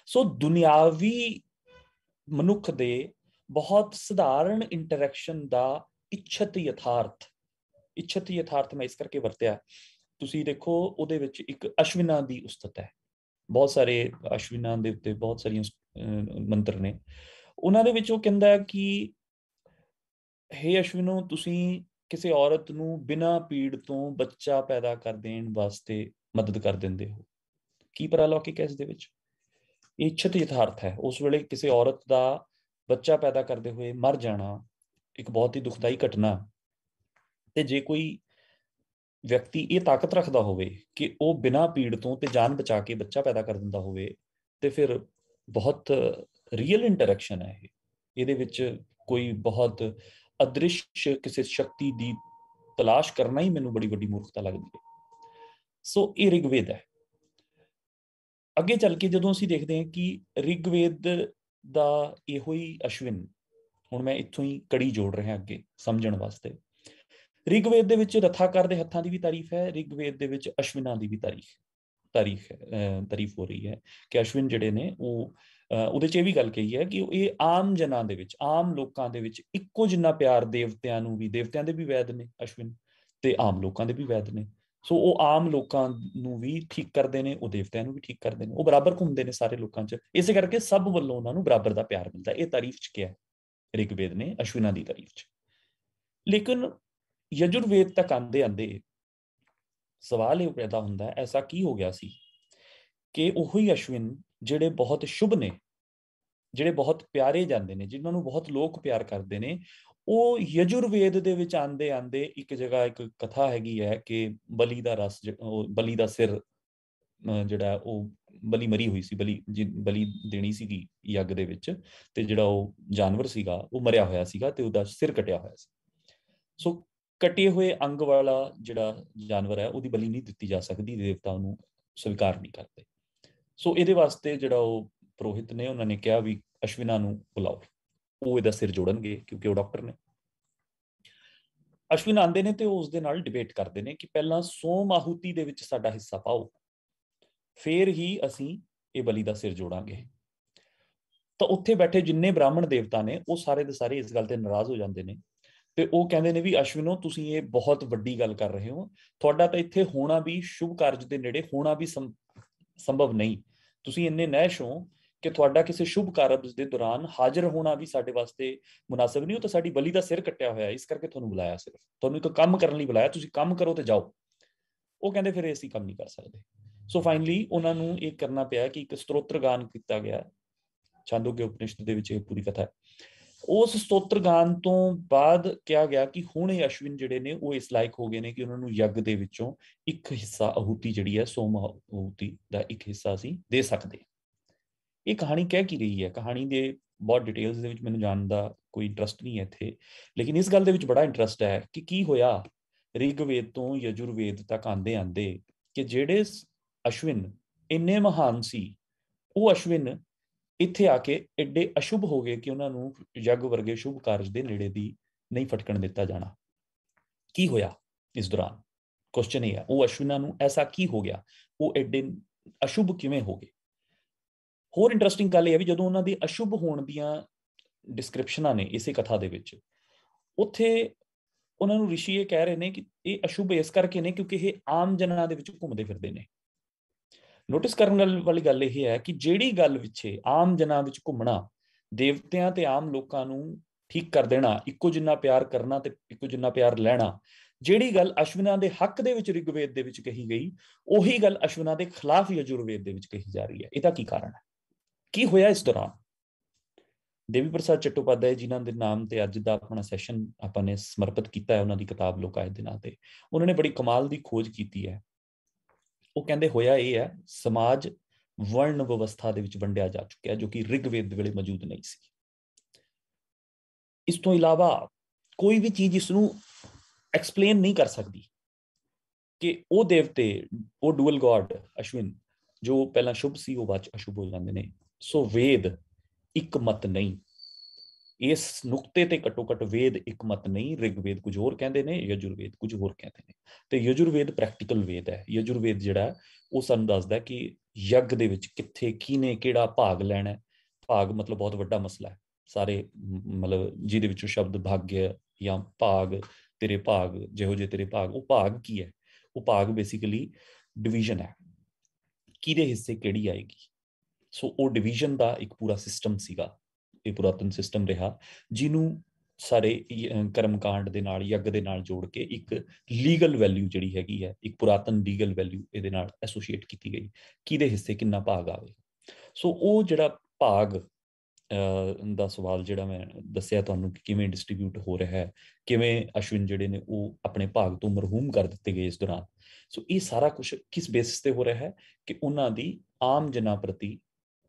Speaker 3: ਸੋ ਦੁਨਿਆਵੀ ਮਨੁੱਖ ਦੇ ਬਹੁਤ ਸਧਾਰਨ ਇੰਟਰੈਕਸ਼ਨ ਦਾ ਇੱਛਤ ਯਥਾਰਥ ਮੈਂ ਇਸ ਕਰਕੇ ਵਰਤਿਆ। ਤੁਸੀਂ ਦੇਖੋ ਉਹਦੇ ਵਿੱਚ ਇੱਕ ਅਸ਼ਵਿਨਾਂ ਦੀ ਉਸਤਤ ਹੈ। ਬਹੁਤ ਸਾਰੇ ਅਸ਼ਵਿਨਾਂ ਦੇ ਉੱਤੇ ਬਹੁਤ ਸਾਰੀਆਂ ਮੰਤਰ ਨੇ। ਉਹਨਾਂ ਦੇ ਵਿੱਚ ਉਹ ਕਹਿੰਦਾ ਹੈ ਕਿ ਹੇ ਅਸ਼ਵਿਨੋ, ਤੁਸੀਂ ਕਿਸੇ ਔਰਤ ਨੂੰ ਬਿਨਾਂ ਪੀੜ ਤੋਂ ਬੱਚਾ ਪੈਦਾ ਕਰ ਦੇਣ ਵਾਸਤੇ ਮਦਦ ਕਰ ਦਿੰਦੇ ਹੋ। ਕੀ ਪਰਾਲੌਕਿਕ ਹੈ ਇਸ ਦੇ ਵਿੱਚ? ਇਹ ਇੱਛਤ ਯਥਾਰਥ ਹੈ। ਉਸ ਵੇਲੇ ਕਿਸੇ ਔਰਤ ਦਾ ਬੱਚਾ ਪੈਦਾ ਕਰਦੇ ਹੋਏ ਮਰ ਜਾਣਾ ਇੱਕ ਬਹੁਤ ਹੀ ਦੁਖਦਾਈ ਘਟਨਾ, ਤੇ ਜੇ ਕੋਈ ਵਿਅਕਤੀ ਇਹ ਤਾਕਤ ਰੱਖਦਾ ਹੋਵੇ ਕਿ ਉਹ ਬਿਨਾਂ ਪੀੜ ਤੋਂ ਤੇ ਜਾਨ ਬਚਾ ਕੇ ਬੱਚਾ ਪੈਦਾ ਕਰ ਦਿੰਦਾ ਹੋਵੇ, ਤੇ ਫਿਰ ਬਹੁਤ ਰੀਅਲ ਇੰਟਰੈਕਸ਼ਨ ਹੈ ਇਹ। ਇਹਦੇ ਵਿੱਚ ਕੋਈ ਬਹੁਤ ਅਦ੍ਰਿਸ਼ ਕਿਸੇ ਸ਼ਕਤੀ ਦੀ ਤਲਾਸ਼ ਕਰਨਾ ਹੀ ਮੈਨੂੰ ਬੜੀ ਵੱਡੀ ਮੂਰਖਤਾ ਲੱਗਦੀ ਹੈ। ਸੋ ਇਹ ਰਿਗਵੇਦ ਹੈ। ਅੱਗੇ ਚੱਲ ਕੇ ਜਦੋਂ ਅਸੀਂ ਦੇਖਦੇ ਹਾਂ ਕਿ ਰਿਗਵੇਦ ਦਾ ਇਹੋ ਹੀ ਅਸ਼ਵਿਨ, ਹੁਣ ਮੈਂ ਇੱਥੋਂ ਹੀ ਕੜੀ ਜੋੜ ਰਿਹਾ ਅੱਗੇ ਸਮਝਣ ਵਾਸਤੇ। ਰਿਗਵੇਦ ਦੇ ਵਿੱਚ ਰਥਾਕਾਰ ਦੇ ਹੱਥਾਂ ਦੀ ਵੀ ਤਾਰੀਫ ਹੈ, ਰਿਗਵੇਦ ਦੇ ਵਿੱਚ ਅਸ਼ਵਿਨਾਂ ਦੀ ਵੀ ਤਾਰੀਫ ਹੋ ਰਹੀ ਹੈ ਕਿ ਅਸ਼ਵਿਨ ਜਿਹੜੇ ਨੇ ਉਹ ਉਹਦੇ 'ਚ ਇਹ ਵੀ ਗੱਲ ਕਹੀ ਹੈ ਕਿ ਇਹ ਆਮ ਜਨਾਂ ਦੇ ਵਿੱਚ, ਆਮ ਲੋਕਾਂ ਦੇ ਵਿੱਚ ਇੱਕੋ ਜਿੰਨਾ ਪਿਆਰ ਦੇਵਤਿਆਂ ਨੂੰ ਵੀ, ਦੇਵਤਿਆਂ ਦੇ ਵੀ ਵੈਦ ਨੇ ਅਸ਼ਵਿਨ, ਤੇ ਆਮ ਲੋਕਾਂ ਦੇ ਵੀ ਵੈਦ ਨੇ। ਸੋ ਉਹ ਆਮ ਲੋਕਾਂ ਨੂੰ ਵੀ ਠੀਕ ਕਰਦੇ ਨੇ, ਉਹ ਦੇਵਤਿਆਂ ਨੂੰ ਵੀ ਠੀਕ ਕਰਦੇ ਨੇ, ਉਹ ਬਰਾਬਰ ਘੁੰਮਦੇ ਨੇ ਸਾਰੇ ਲੋਕਾਂ 'ਚ। ਇਸੇ ਕਰਕੇ ਸਭ ਵੱਲੋਂ ਉਹਨਾਂ ਨੂੰ ਬਰਾਬਰ ਦਾ ਪਿਆਰ ਮਿਲਦਾ। ਇਹ ਤਾਰੀਫ 'ਚ ਕਿਹਾ ਰਿਗਵੇਦ ਨੇ ਅਸ਼ਵਿਨਾਂ ਦੀ ਤਾਰੀਫ 'ਚ। ਲੇਕਿਨ ਯਜੁਰਵੇਦ ਤੱਕ ਆਂਦੇ ਸਵਾਲ ਇਹ ਪੈਦਾ ਹੁੰਦਾ, ਐਸਾ ਕੀ ਹੋ ਗਿਆ ਸੀ ਕਿ ਉਹੀ ਅਸ਼ਵਿਨ ਜਿਹੜੇ ਬਹੁਤ ਸ਼ੁਭ ਨੇ, ਜਿਹੜੇ ਬਹੁਤ ਪਿਆਰੇ ਜਾਂਦੇ ਨੇ, ਜਿਨ੍ਹਾਂ ਨੂੰ ਬਹੁਤ ਲੋਕ ਪਿਆਰ ਕਰਦੇ ਨੇ, ਉਹ ਯਜੁਰਵੇਦ ਦੇ ਵਿੱਚ ਆਂਦੇ ਇੱਕ ਜਗ੍ਹਾ ਇੱਕ ਕਥਾ ਹੈਗੀ ਹੈ ਕਿ ਬਲੀ ਦਾ ਰਸ, ਬਲੀ ਦਾ ਸਿਰ ਜਿਹੜਾ ਉਹ ਬਲੀ ਮਰੀ ਹੋਈ ਸੀ, ਬਲੀ ਦੇਣੀ ਸੀਗੀ ਯੱਗ ਦੇ ਵਿੱਚ, ਤੇ ਜਿਹੜਾ ਉਹ ਜਾਨਵਰ ਸੀਗਾ ਉਹ ਮਰਿਆ ਹੋਇਆ ਸੀਗਾ ਤੇ ਉਹਦਾ ਸਿਰ ਕਟਿਆ ਹੋਇਆ ਸੀ। ਸੋ ਕਟੇ ਹੋਏ ਅੰਗ ਵਾਲਾ ਜਿਹੜਾ ਜਾਨਵਰ ਹੈ ਉਹਦੀ ਬਲੀ ਨਹੀਂ ਦਿੱਤੀ ਜਾ ਸਕਦੀ, ਦੇਵਤਾ ਉਹਨੂੰ ਸਵੀਕਾਰ ਨਹੀਂ ਕਰਦੇ। ਸੋ ਇਹਦੇ ਵਾਸਤੇ ਜਿਹੜਾ ਉਹ ਪੁਰੋਹਿਤ ਨੇ ਉਹਨਾਂ ਨੇ ਕਿਹਾ ਵੀ ਅਸ਼ਵਿਨਾਂ ਨੂੰ ਬੁਲਾਓ, ਉਹ ਇਹਦਾ ਸਿਰ ਜੋੜਨਗੇ ਕਿਉਂਕਿ ਉਹ ਡਾਕਟਰ ਨੇ। ਅਸ਼ਵਿਨ ਆਉਂਦੇ ਨੇ ਤੇ ਉਸ ਦੇ ਨਾਲ ਡਿਬੇਟ ਕਰਦੇ ਨੇ ਕਿ ਪਹਿਲਾਂ ਸੋਮ ਆਹੂਤੀ ਦੇ ਵਿੱਚ ਸਾਡਾ ਹਿੱਸਾ ਪਾਓ, ਫੇਰ ਹੀ ਅਸੀਂ ਇਹ ਬਲੀ ਦਾ ਸਿਰ ਜੋੜਾਂਗੇ। ਤਾਂ ਉੱਥੇ ਬੈਠੇ ਜਿੰਨੇ ਬ੍ਰਾਹਮਣ ਦੇਵਤਾ ਨੇ ਉਹ ਸਾਰੇ ਦੇ ਸਾਰੇ ਇਸ ਗੱਲ ਤੇ ਨਾਰਾਜ਼ ਹੋ ਜਾਂਦੇ ਨੇ, ਤੇ ਉਹ ਕਹਿੰਦੇ ਨੇ ਵੀ ਅਸ਼ਵਿਨੋ ਤੁਸੀਂ ਇਹ ਬਹੁਤ ਵੱਡੀ ਗੱਲ ਕਰ ਰਹੇ ਹੋ, ਤੁਹਾਡਾ ਤਾਂ ਇੱਥੇ ਹੋਣਾ ਵੀ ਸ਼ੁਭ ਕਾਰਜ ਦੇ ਨੇੜੇ ਹੋਣਾ ਵੀ ਸੰਭਵ ਨਹੀਂ, ਤੁਸੀਂ ਇੰਨੇ ਨੈਸ਼ ਹੋ ਕਿ ਤੁਹਾਡਾ ਕਿਸੇ ਸ਼ੁਭ ਕਾਰਜ ਦੇ ਦੌਰਾਨ ਹਾਜ਼ਰ ਹੋਣਾ ਵੀ ਸਾਡੇ ਵਾਸਤੇ ਮੁਨਾਸਿਬ ਨਹੀਂ। ਉਹ ਤਾਂ ਸਾਡੀ ਬਲੀ ਦਾ ਸਿਰ ਕੱਟਿਆ ਹੋਇਆ, ਇਸ ਕਰਕੇ ਤੁਹਾਨੂੰ ਬੁਲਾਇਆ, ਸਿਰਫ ਤੁਹਾਨੂੰ ਇੱਕ ਕੰਮ ਕਰਨ ਲਈ ਬੁਲਾਇਆ, ਤੁਸੀਂ ਕੰਮ ਕਰੋ ਤੇ ਜਾਓ। ਉਹ ਕਹਿੰਦੇ ਫਿਰ ਅਸੀਂ ਕੰਮ ਨਹੀਂ ਕਰ ਸਕਦੇ। ਸੋ ਫਾਈਨਲੀ ਉਹਨਾਂ ਨੂੰ ਇਹ ਕਰਨਾ ਪਿਆ ਕਿ ਇੱਕ ਸਤੋਤਰ ਗਾਨ ਕੀਤਾ ਗਿਆ, ਛਾਂਦੋਗਯ ਉਪਨਿਸ਼ਦ ਦੇ ਵਿੱਚ ਇਹ ਪੂਰੀ ਕਥਾ ਹੈ। ਉਸ ਸਤੋਤਰ ਗਾਨ ਤੋਂ ਬਾਅਦ ਕਿਹਾ ਗਿਆ ਕਿ ਹੁਣ ਇਹ ਅਸ਼ਵਿਨ ਜਿਹੜੇ ਨੇ ਉਹ ਇਸ ਲਾਇਕ ਹੋ ਗਏ ਨੇ ਕਿ ਉਹਨਾਂ ਨੂੰ ਯੱਗ ਦੇ ਵਿੱਚੋਂ ਇੱਕ ਹਿੱਸਾ ਆਹੂਤੀ ਜਿਹੜੀ ਹੈ, ਸੋਮ ਆਹੂਤੀ ਦਾ ਇੱਕ ਹਿੱਸਾ ਅਸੀਂ ਦੇ ਸਕਦੇ। ਇਹ ਕਹਾਣੀ ਕਹਿ ਕੀ ਰਹੀ ਹੈ? ਕਹਾਣੀ ਦੇ ਬਹੁਤ ਡਿਟੇਲਸ ਦੇ ਵਿੱਚ ਮੈਨੂੰ ਜਾਣਨ ਦਾ ਕੋਈ ਇੰਟਰਸਟ ਨਹੀਂ ਹੈ ਇੱਥੇ, ਲੇਕਿਨ ਇਸ ਗੱਲ ਦੇ ਵਿੱਚ ਬੜਾ ਇੰਟਰਸਟ ਹੈ ਕਿ ਕੀ ਹੋਇਆ ਰਿਗਵੇਦ ਤੋਂ ਯਜੁਰਵੇਦ ਤੱਕ ਆਂਦੇ ਕਿ ਜਿਹੜੇ ਅਸ਼ਵਿਨ ਇੰਨੇ ਮਹਾਨ ਸੀ, ਉਹ ਅਸ਼ਵਿਨ ਇੱਥੇ ਆ ਕੇ ਐਡੇ ਅਸ਼ੁਭ ਹੋ ਗਏ ਕਿ ਉਹਨਾਂ ਨੂੰ ਯੱਗ ਵਰਗੇ ਸ਼ੁਭ ਕਾਰਜ ਦੇ ਨੇੜੇ ਦੀ ਨਹੀਂ ਫਟਕਣ ਦਿੱਤਾ ਜਾਣਾ। ਕੀ ਹੋਇਆ ਇਸ ਦੌਰਾਨ? ਕੁਐਸਚਨ ਇਹ ਹੈ, ਉਹ ਅਸ਼ਵਿਨਾਂ ਨੂੰ ਐਸਾ ਕੀ ਹੋ ਗਿਆ, ਉਹ ਐਡੇ ਅਸ਼ੁਭ ਕਿਵੇਂ ਹੋ ਗਏ? ਹੋਰ ਇੰਟਰਸਟਿੰਗ ਗੱਲ ਇਹ ਹੈ ਵੀ ਜਦੋਂ ਉਹਨਾਂ ਦੇ ਅਸ਼ੁਭ ਹੋਣ ਦੀਆਂ ਡਿਸਕ੍ਰਿਪਸ਼ਨਾਂ ਨੇ ਇਸੇ ਕਥਾ ਦੇ ਵਿੱਚ, ਉੱਥੇ ਉਹਨਾਂ ਨੂੰ ਰਿਸ਼ੀ ਇਹ ਕਹਿ ਰਹੇ ਨੇ ਕਿ ਇਹ ਅਸ਼ੁਭ ਇਸ ਕਰਕੇ ਨੇ ਕਿਉਂਕਿ ਇਹ ਆਮ ਜਨਾਂ ਦੇ ਵਿੱਚ ਘੁੰਮਦੇ ਫਿਰਦੇ ਨੇ। ਨੋਟਿਸ ਕਰਨ ਵਾਲੀ ਗੱਲ ਇਹ ਹੈ ਕਿ ਜਿਹੜੀ ਗੱਲ ਪਿੱਛੇ ਆਮ ਜਨਾਂ ਵਿੱਚ ਘੁੰਮਣਾ, ਦੇਵਤਿਆਂ ਤੇ ਆਮ ਲੋਕਾਂ ਨੂੰ ਠੀਕ ਕਰ ਦੇਣਾ, ਇੱਕੋ ਜਿੰਨਾ ਪਿਆਰ ਕਰਨਾ ਤੇ ਇੱਕੋ ਜਿੰਨਾ ਪਿਆਰ ਲੈਣਾ, ਜਿਹੜੀ ਗੱਲ ਅਸ਼ਵਿਨਾਂ ਦੇ ਹੱਕ ਦੇ ਵਿੱਚ ਰਿਗਵੇਦ ਦੇ ਵਿੱਚ ਕਹੀ ਗਈ, ਉਹੀ ਗੱਲ ਅਸ਼ਵਿਨਾਂ ਦੇ ਖਿਲਾਫ ਯਜੁਰਵੇਦ ਦੇ ਵਿੱਚ ਕਹੀ ਜਾ ਰਹੀ ਹੈ। ਇਹਦਾ ਕੀ ਕਾਰਨ ਹੈ? ਕੀ ਹੋਇਆ ਇਸ ਦੌਰਾਨ? ਦੇਵੀ ਪ੍ਰਸਾਦ ਚੱਟੋਪਾਧਿਆਏ ਜਿਨ੍ਹਾਂ ਦੇ ਨਾਮ ਤੇ ਅੱਜ ਦਾ ਆਪਣਾ ਸੈਸ਼ਨ ਆਪਾਂ ਨੇ ਸਮਰਪਿਤ ਕੀਤਾ ਹੈ, ਉਹਨਾਂ ਦੀ ਕਿਤਾਬ ਲੋਕਾਇਤ ਦੇ ਨਾਂ ਤੇ, ਉਹਨਾਂ ਨੇ ਬੜੀ ਕਮਾਲ ਦੀ ਖੋਜ ਕੀਤੀ ਹੈ। ਉਹ ਕਹਿੰਦੇ ਹੋਇਆ ਇਹ ਹੈ, ਸਮਾਜ ਵਰਣ ਵਿਵਸਥਾ ਦੇ ਵਿੱਚ ਵੰਡਿਆ ਜਾ ਚੁੱਕਿਆ ਜੋ ਕਿ ਰਿਗਵੇਦ ਵੇਲੇ ਮੌਜੂਦ ਨਹੀਂ ਸੀ। ਇਸ ਤੋਂ ਇਲਾਵਾ ਕੋਈ ਵੀ ਚੀਜ਼ ਇਸ ਨੂੰ ਐਕਸਪਲੇਨ ਨਹੀਂ ਕਰ ਸਕਦੀ ਕਿ ਉਹ ਦੇਵਤੇ, ਉਹ ਡੂਅਲ ਗॉड ਅਸ਼ਵਿਨ ਜੋ ਪਹਿਲਾਂ ਸ਼ੁਭ ਸੀ ਉਹ ਬਾਅਦ ਚ ਅਸ਼ੁਭ ਹੋ ਜਾਂਦੇ ਨੇ। ਸੋ ਵੇਦ ਇੱਕ ਮਤ ਨਹੀਂ, ਇਸ ਨੁਕਤੇ ਤੇ ਘੱਟੋ ਘੱਟ ਵੇਦ ਇੱਕ ਮਤ ਨਹੀਂ। ਰਿਗਵੇਦ ਕੁਝ ਹੋਰ ਕਹਿੰਦੇ ਨੇ, ਯਜੁਰਵੇਦ ਕੁਝ ਹੋਰ ਕਹਿੰਦੇ ਨੇ, ਤੇ ਯਜੁਰਵੇਦ ਪ੍ਰੈਕਟੀਕਲ ਵੇਦ ਹੈ। ਯਜੁਰਵੇਦ ਜਿਹੜਾ ਉਹ ਸਾਨੂੰ ਦੱਸਦਾ ਕਿ ਯੱਗ ਦੇ ਵਿੱਚ ਕਿੱਥੇ ਕਿਹਨੇ ਕਿਹੜਾ ਭਾਗ ਲੈਣਾ। ਭਾਗ ਮਤਲਬ ਬਹੁਤ ਵੱਡਾ ਮਸਲਾ ਹੈ, ਸਾਰੇ ਮਤਲਬ ਜਿਹਦੇ ਵਿੱਚੋਂ ਸ਼ਬਦ ਭਾਗਯ ਜਾਂ ਭਾਗ, ਤੇਰੇ ਭਾਗ, ਜਿਹੋ ਜਿਹੇ ਤੇਰੇ ਭਾਗ, ਉਹ ਭਾਗ ਕੀ ਹੈ? ਉਹ ਭਾਗ ਬੇਸਿਕਲੀ ਡਿਵੀਜ਼ਨ ਹੈ, ਕਿਹਦੇ ਹਿੱਸੇ ਕਿਹੜੀ ਆਏਗੀ। ਸੋ ਉਹ ਡਿਵੀਜ਼ਨ ਦਾ ਇੱਕ ਪੂਰਾ ਸਿਸਟਮ ਸੀਗਾ, ਇਹ ਪੁਰਾਤਨ ਸਿਸਟਮ ਰਿਹਾ, ਜਿਹਨੂੰ ਸਾਰੇ ਕਰਮਕਾਂਡ ਦੇ ਨਾਲ, ਯੱਗ ਦੇ ਨਾਲ ਜੋੜ ਕੇ ਇੱਕ ਲੀਗਲ ਵੈਲਿਊ ਜਿਹੜੀ ਹੈਗੀ ਹੈ, ਇੱਕ ਪੁਰਾਤਨ ਲੀਗਲ ਵੈਲਿਊ ਇਹਦੇ ਨਾਲ ਐਸੋਸੀਏਟ ਕੀਤੀ ਗਈ, ਕਿਹਦੇ ਹਿੱਸੇ ਕਿੰਨਾ ਭਾਗ ਆਵੇ। ਸੋ ਉਹ ਜਿਹੜਾ ਭਾਗ ਦਾ ਸਵਾਲ ਜਿਹੜਾ ਮੈਂ ਦੱਸਿਆ ਤੁਹਾਨੂੰ ਕਿ ਕਿਵੇਂ ਡਿਸਟਰੀਬਿਊਟ ਹੋ ਰਿਹਾ ਹੈ, ਕਿਵੇਂ ਅਸ਼ਵਿਨ ਜਿਹੜੇ ਨੇ ਉਹ ਆਪਣੇ ਭਾਗ ਤੋਂ ਮਰਹੂਮ ਕਰ ਦਿੱਤੇ ਗਏ ਇਸ ਦੌਰਾਨ। ਸੋ ਇਹ ਸਾਰਾ ਕੁਝ ਕਿਸ ਬੇਸਿਸ ਤੇ ਹੋ ਰਿਹਾ ਹੈ ਕਿ ਉਹਨਾਂ ਦੀ ਆਮ ਜਨਾਂ ਪ੍ਰਤੀ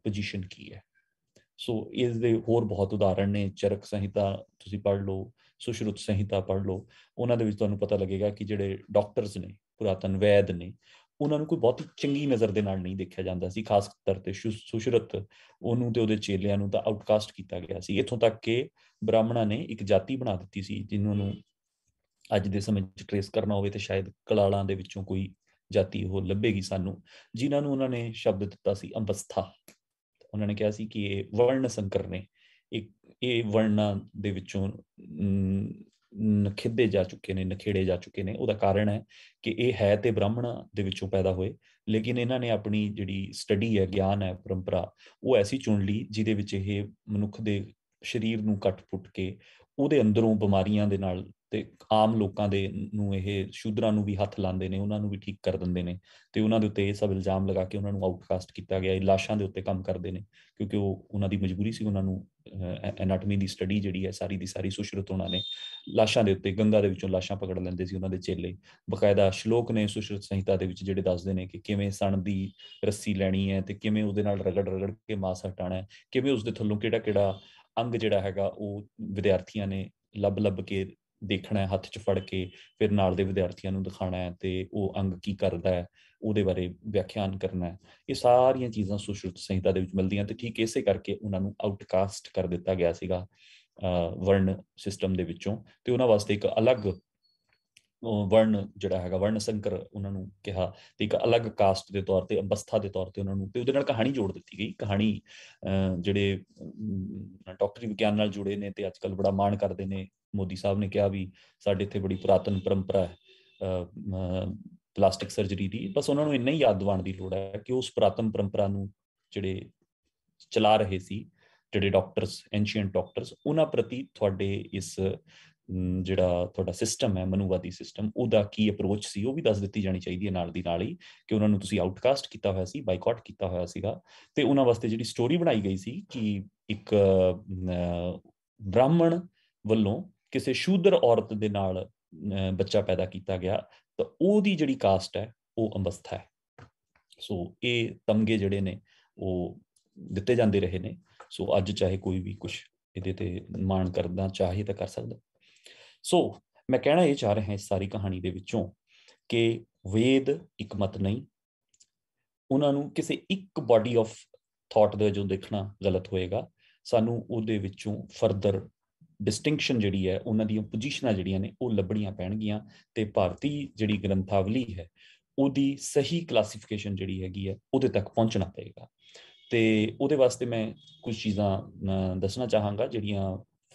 Speaker 3: ਪੋਜੀਸ਼ਨ ਕੀ ਹੈ। ਸੋ ਇਸ ਦੇ ਹੋਰ ਬਹੁਤ ਉਦਾਹਰਣ ਨੇ। ਚਰਕ ਸੰਹਿਤਾ ਤੁਸੀਂ ਪੜ੍ਹ ਲਓ, ਸੁਸ਼ਰੁਤ ਸੰਹਿਤਾ ਪੜ੍ਹ ਲਓ, ਉਹਨਾਂ ਦੇ ਵਿੱਚ ਤੁਹਾਨੂੰ ਪਤਾ ਲੱਗੇਗਾ ਕਿ ਜਿਹੜੇ ਡਾਕਟਰਸ ਨੇ, ਪੁਰਾਤਨ ਵੈਦ ਨੇ, ਉਹਨਾਂ ਨੂੰ ਕੋਈ ਬਹੁਤ ਚੰਗੀ ਨਜ਼ਰ ਦੇ ਨਾਲ ਨਹੀਂ ਦੇਖਿਆ ਜਾਂਦਾ ਸੀ। ਖਾਸ ਤੌਰ ਤੇ ਸੁਸ਼ਰੁਤ, ਉਹਨੂੰ ਤੇ ਉਹਦੇ ਚੇਲਿਆਂ ਨੂੰ ਤਾਂ ਆਊਟਕਾਸਟ ਕੀਤਾ ਗਿਆ ਸੀ। ਇੱਥੋਂ ਤੱਕ ਕਿ ਬ੍ਰਾਹਮਣਾਂ ਨੇ ਇੱਕ ਜਾਤੀ ਬਣਾ ਦਿੱਤੀ ਸੀ, ਜਿਹਨਾਂ ਨੂੰ ਅੱਜ ਦੇ ਸਮੇਂ 'ਚ ਟਰੇਸ ਕਰਨਾ ਹੋਵੇ ਤੇ ਸ਼ਾਇਦ ਕਲਾਲਾਂ ਦੇ ਵਿੱਚੋਂ ਕੋਈ ਜਾਤੀ ਉਹ ਲੱਭੇਗੀ ਸਾਨੂੰ, ਜਿਨ੍ਹਾਂ ਨੂੰ ਉਹਨਾਂ ਨੇ ਸ਼ਬਦ ਦਿੱਤਾ ਸੀ ਅੰਬਸਥਾ। ਉਹਨਾਂ ਨੇ ਕਿਹਾ ਸੀ ਕਿ ਇਹ ਵਰਨ ਸੰਕਰ ਨੇ, ਇਹ ਵਰਨਾਂ ਦੇ ਵਿੱਚੋਂ ਨਖਿੱਧੇ ਜਾ ਚੁੱਕੇ ਨੇ, ਨਖੇੜੇ ਜਾ ਚੁੱਕੇ ਨੇ। ਉਹਦਾ ਕਾਰਨ ਹੈ ਕਿ ਇਹ ਹੈ ਤੇ ਬ੍ਰਾਹਮਣਾਂ ਦੇ ਵਿੱਚੋਂ ਪੈਦਾ ਹੋਏ, ਲੇਕਿਨ ਇਹਨਾਂ ਨੇ ਆਪਣੀ ਜਿਹੜੀ ਸਟੱਡੀ ਹੈ, ਗਿਆਨ ਹੈ, ਪਰੰਪਰਾ, ਉਹ ਐਸੀ ਚੁਣ ਲਈ ਜਿਹਦੇ ਵਿੱਚ ਇਹ ਮਨੁੱਖ ਦੇ ਸਰੀਰ ਨੂੰ ਕੱਟ-ਪੁੱਟ ਕੇ ਉਹਦੇ ਅੰਦਰੋਂ ਬਿਮਾਰੀਆਂ ਦੇ ਨਾਲ, ਤੇ ਆਮ ਲੋਕਾਂ ਦੇ ਨੂੰ ਇਹ ਸ਼ੂਦਰਾਂ ਨੂੰ ਵੀ ਹੱਥ ਲਾਉਂਦੇ ਨੇ, ਉਹਨਾਂ ਨੂੰ ਵੀ ਠੀਕ ਕਰ ਦਿੰਦੇ ਨੇ, ਤੇ ਉਹਨਾਂ ਦੇ ਉੱਤੇ ਇਹ ਸਭ ਇਲਜ਼ਾਮ ਲਗਾ ਕੇ ਉਹਨਾਂ ਨੂੰ ਆਊਟਕਾਸਟ ਕੀਤਾ ਗਿਆ। ਲਾਸ਼ਾਂ ਦੇ ਉੱਤੇ ਕੰਮ ਕਰਦੇ ਨੇ ਕਿਉਂਕਿ ਉਹ ਉਹਨਾਂ ਦੀ ਮਜਬੂਰੀ ਸੀ। ਉਹਨਾਂ ਨੂੰ ਐਨਾਟਮੀ ਦੀ ਸਟੱਡੀ ਜਿਹੜੀ ਹੈ ਸਾਰੀ ਦੀ ਸਾਰੀ ਸੁਸ਼ਰੁਤ ਉਹਨਾਂ ਨੇ ਲਾਸ਼ਾਂ ਦੇ ਉੱਤੇ, ਗੰਗਾ ਦੇ ਵਿੱਚੋਂ ਲਾਸ਼ਾਂ ਪਕੜ ਲੈਂਦੇ ਸੀ ਉਹਨਾਂ ਦੇ ਚੇਲੇ। ਬਕਾਇਦਾ ਸ਼ਲੋਕ ਨੇ ਸੁਸ਼ਰੁਤ ਸੰਹਿਤਾ ਦੇ ਵਿੱਚ ਜਿਹੜੇ ਦੱਸਦੇ ਨੇ ਕਿ ਕਿਵੇਂ ਸਣ ਦੀ ਰੱਸੀ ਲੈਣੀ ਹੈ ਤੇ ਕਿਵੇਂ ਉਹਦੇ ਨਾਲ ਰਗੜ ਕੇ ਮਾਸ ਹਟਾਉਣਾ ਹੈ, ਕਿਵੇਂ ਉਸਦੇ ਥੱਲੋਂ ਕਿਹੜਾ ਕਿਹੜਾ ਅੰਗ ਜਿਹੜਾ ਹੈਗਾ ਉਹ ਵਿਦਿਆਰਥੀਆਂ ਨੇ ਲੱਭ ਕੇ ਦੇਖਣਾ ਹੈ, ਹੱਥ 'ਚ ਫੜ ਕੇ, ਫਿਰ ਨਾਲ ਦੇ ਵਿਦਿਆਰਥੀਆਂ ਨੂੰ ਦਿਖਾਉਣਾ ਹੈ ਤੇ ਉਹ ਅੰਗ ਕੀ ਕਰਦਾ ਹੈ ਉਹਦੇ ਬਾਰੇ ਵਿਆਖਿਆਨ ਕਰਨਾ ਹੈ। ਇਹ ਸਾਰੀਆਂ ਚੀਜ਼ਾਂ ਸੁਸ਼ਰੁਤ ਸੰਹਿਤਾ ਦੇ ਵਿੱਚ ਮਿਲਦੀਆਂ ਤੇ ਠੀਕ ਇਸੇ ਕਰਕੇ ਉਹਨਾਂ ਨੂੰ ਆਊਟਕਾਸਟ ਕਰ ਦਿੱਤਾ ਗਿਆ ਸੀਗਾ ਵਰਨ ਸਿਸਟਮ ਦੇ ਵਿੱਚੋਂ, ਤੇ ਉਹਨਾਂ ਵਾਸਤੇ ਇੱਕ ਅਲੱਗ ਵਰਨ ਜਿਹੜਾ ਹੈਗਾ, ਵਰਨ ਸੰਕਰ ਉਹਨਾਂ ਨੂੰ ਕਿਹਾ, ਤੇ ਇੱਕ ਅਲੱਗ ਕਾਸਟ ਦੇ ਤੌਰ ਤੇ, ਅਵਸਥਾ ਦੇ ਤੌਰ ਤੇ ਉਹਨਾਂ ਨੂੰ, ਤੇ ਉਹਦੇ ਨਾਲ ਕਹਾਣੀ ਜੋੜ ਦਿੱਤੀ ਗਈ। ਕਹਾਣੀ ਜਿਹੜੇ ਡਾਕਟਰੀ ਵਿਗਿਆਨ ਨਾਲ ਜੁੜੇ ਨੇ ਤੇ ਅੱਜ ਕੱਲ੍ਹ ਬੜਾ ਮਾਣ ਕਰਦੇ ਨੇ, ਮੋਦੀ ਸਾਹਿਬ ਨੇ ਕਿਹਾ ਵੀ ਸਾਡੇ ਇੱਥੇ ਬੜੀ ਪੁਰਾਤਨ ਪਰੰਪਰਾ ਹੈ ਪਲਾਸਟਿਕ ਸਰਜਰੀ ਦੀ। ਬਸ ਉਹਨਾਂ ਨੂੰ ਇੰਨਾ ਹੀ ਯਾਦ ਦਿਵਾਉਣ ਦੀ ਲੋੜ ਹੈ ਕਿ ਉਸ ਪੁਰਾਤਨ ਪਰੰਪਰਾ ਨੂੰ ਜਿਹੜੇ ਚਲਾ ਰਹੇ ਸੀ, ਜਿਹੜੇ ਡਾਕਟਰਸ, ਐਂਸ਼ੀਐਂਟ ਡਾਕਟਰਸ, ਉਹਨਾਂ ਪ੍ਰਤੀ ਤੁਹਾਡੇ ਇਸ ਜਿਹੜਾ ਤੁਹਾਡਾ ਸਿਸਟਮ ਹੈ, ਮਨੂਵਾਦੀ ਸਿਸਟਮ, ਉਹਦਾ ਕੀ ਅਪਰੋਚ ਸੀ ਉਹ ਵੀ ਦੱਸ ਦਿੱਤੀ ਜਾਣੀ ਚਾਹੀਦੀ ਹੈ ਨਾਲ ਦੀ ਨਾਲ ਹੀ, ਕਿ ਉਹਨਾਂ ਨੂੰ ਤੁਸੀਂ ਆਊਟਕਾਸਟ ਕੀਤਾ ਹੋਇਆ ਸੀ, ਬਾਈਕਾਟ ਕੀਤਾ ਹੋਇਆ ਸੀਗਾ। ਤੇ ਉਹਨਾਂ ਵਾਸਤੇ ਜਿਹੜੀ ਸਟੋਰੀ ਬਣਾਈ ਗਈ ਸੀ ਕਿ ਇੱਕ ਬ੍ਰਾਹਮਣ ਵੱਲੋਂ ਕਿਸੇ ਸ਼ੂਦਰ ਔਰਤ ਦੇ ਨਾਲ ਬੱਚਾ ਪੈਦਾ ਕੀਤਾ ਗਿਆ, ਤਾਂ ਉਹਦੀ ਜਿਹੜੀ ਕਾਸਟ ਹੈ ਉਹ ਅੰਬਸਥਾ ਹੈ। ਸੋ ਇਹ ਤਮਗੇ ਜਿਹੜੇ ਨੇ ਉਹ ਦਿੱਤੇ ਜਾਂਦੇ ਰਹੇ ਨੇ। ਸੋ ਅੱਜ ਚਾਹੇ ਕੋਈ ਵੀ ਕੁਛ ਇਹਦੇ ਤੇ ਮਾਣ ਕਰਨਾ ਚਾਹੇ ਤਾਂ ਕਰ ਸਕਦਾ। ਸੋ ਮੈਂ ਕਹਿਣਾ ਇਹ ਚਾਹ ਰਿਹਾ ਇਸ ਸਾਰੀ ਕਹਾਣੀ ਦੇ ਵਿੱਚੋਂ ਕਿ ਵੇਦ ਇੱਕ ਮਤ ਨਹੀਂ, ਉਹਨਾਂ ਨੂੰ ਕਿਸੇ ਇੱਕ ਬਾਡੀ ਆਫ ਥਾਟ ਦੇ ਜੋ ਦੇਖਣਾ ਗਲਤ ਹੋਏਗਾ। ਸਾਨੂੰ ਉਹਦੇ ਵਿੱਚੋਂ ਫਰਦਰ ਡਿਸਟਿੰਕਸ਼ਨ ਜਿਹੜੀ ਹੈ, ਉਹਨਾਂ ਦੀਆਂ ਪੋਜੀਸ਼ਨਾਂ ਜਿਹੜੀਆਂ ਨੇ ਉਹ ਲੱਭਣੀਆਂ ਪੈਣਗੀਆਂ, ਤੇ ਭਾਰਤੀ ਜਿਹੜੀ ਗ੍ਰੰਥਾਵਲੀ ਹੈ ਉਹਦੀ ਸਹੀ ਕਲਾਸੀਫਿਕੇਸ਼ਨ ਜਿਹੜੀ ਹੈਗੀ ਹੈ ਉਹਦੇ ਤੱਕ ਪਹੁੰਚਣਾ ਪਏਗਾ। ਤੇ ਉਹਦੇ ਵਾਸਤੇ ਮੈਂ ਕੁਝ ਚੀਜ਼ਾਂ ਦੱਸਣਾ ਚਾਹਾਂਗਾ, ਜਿਹੜੀਆਂ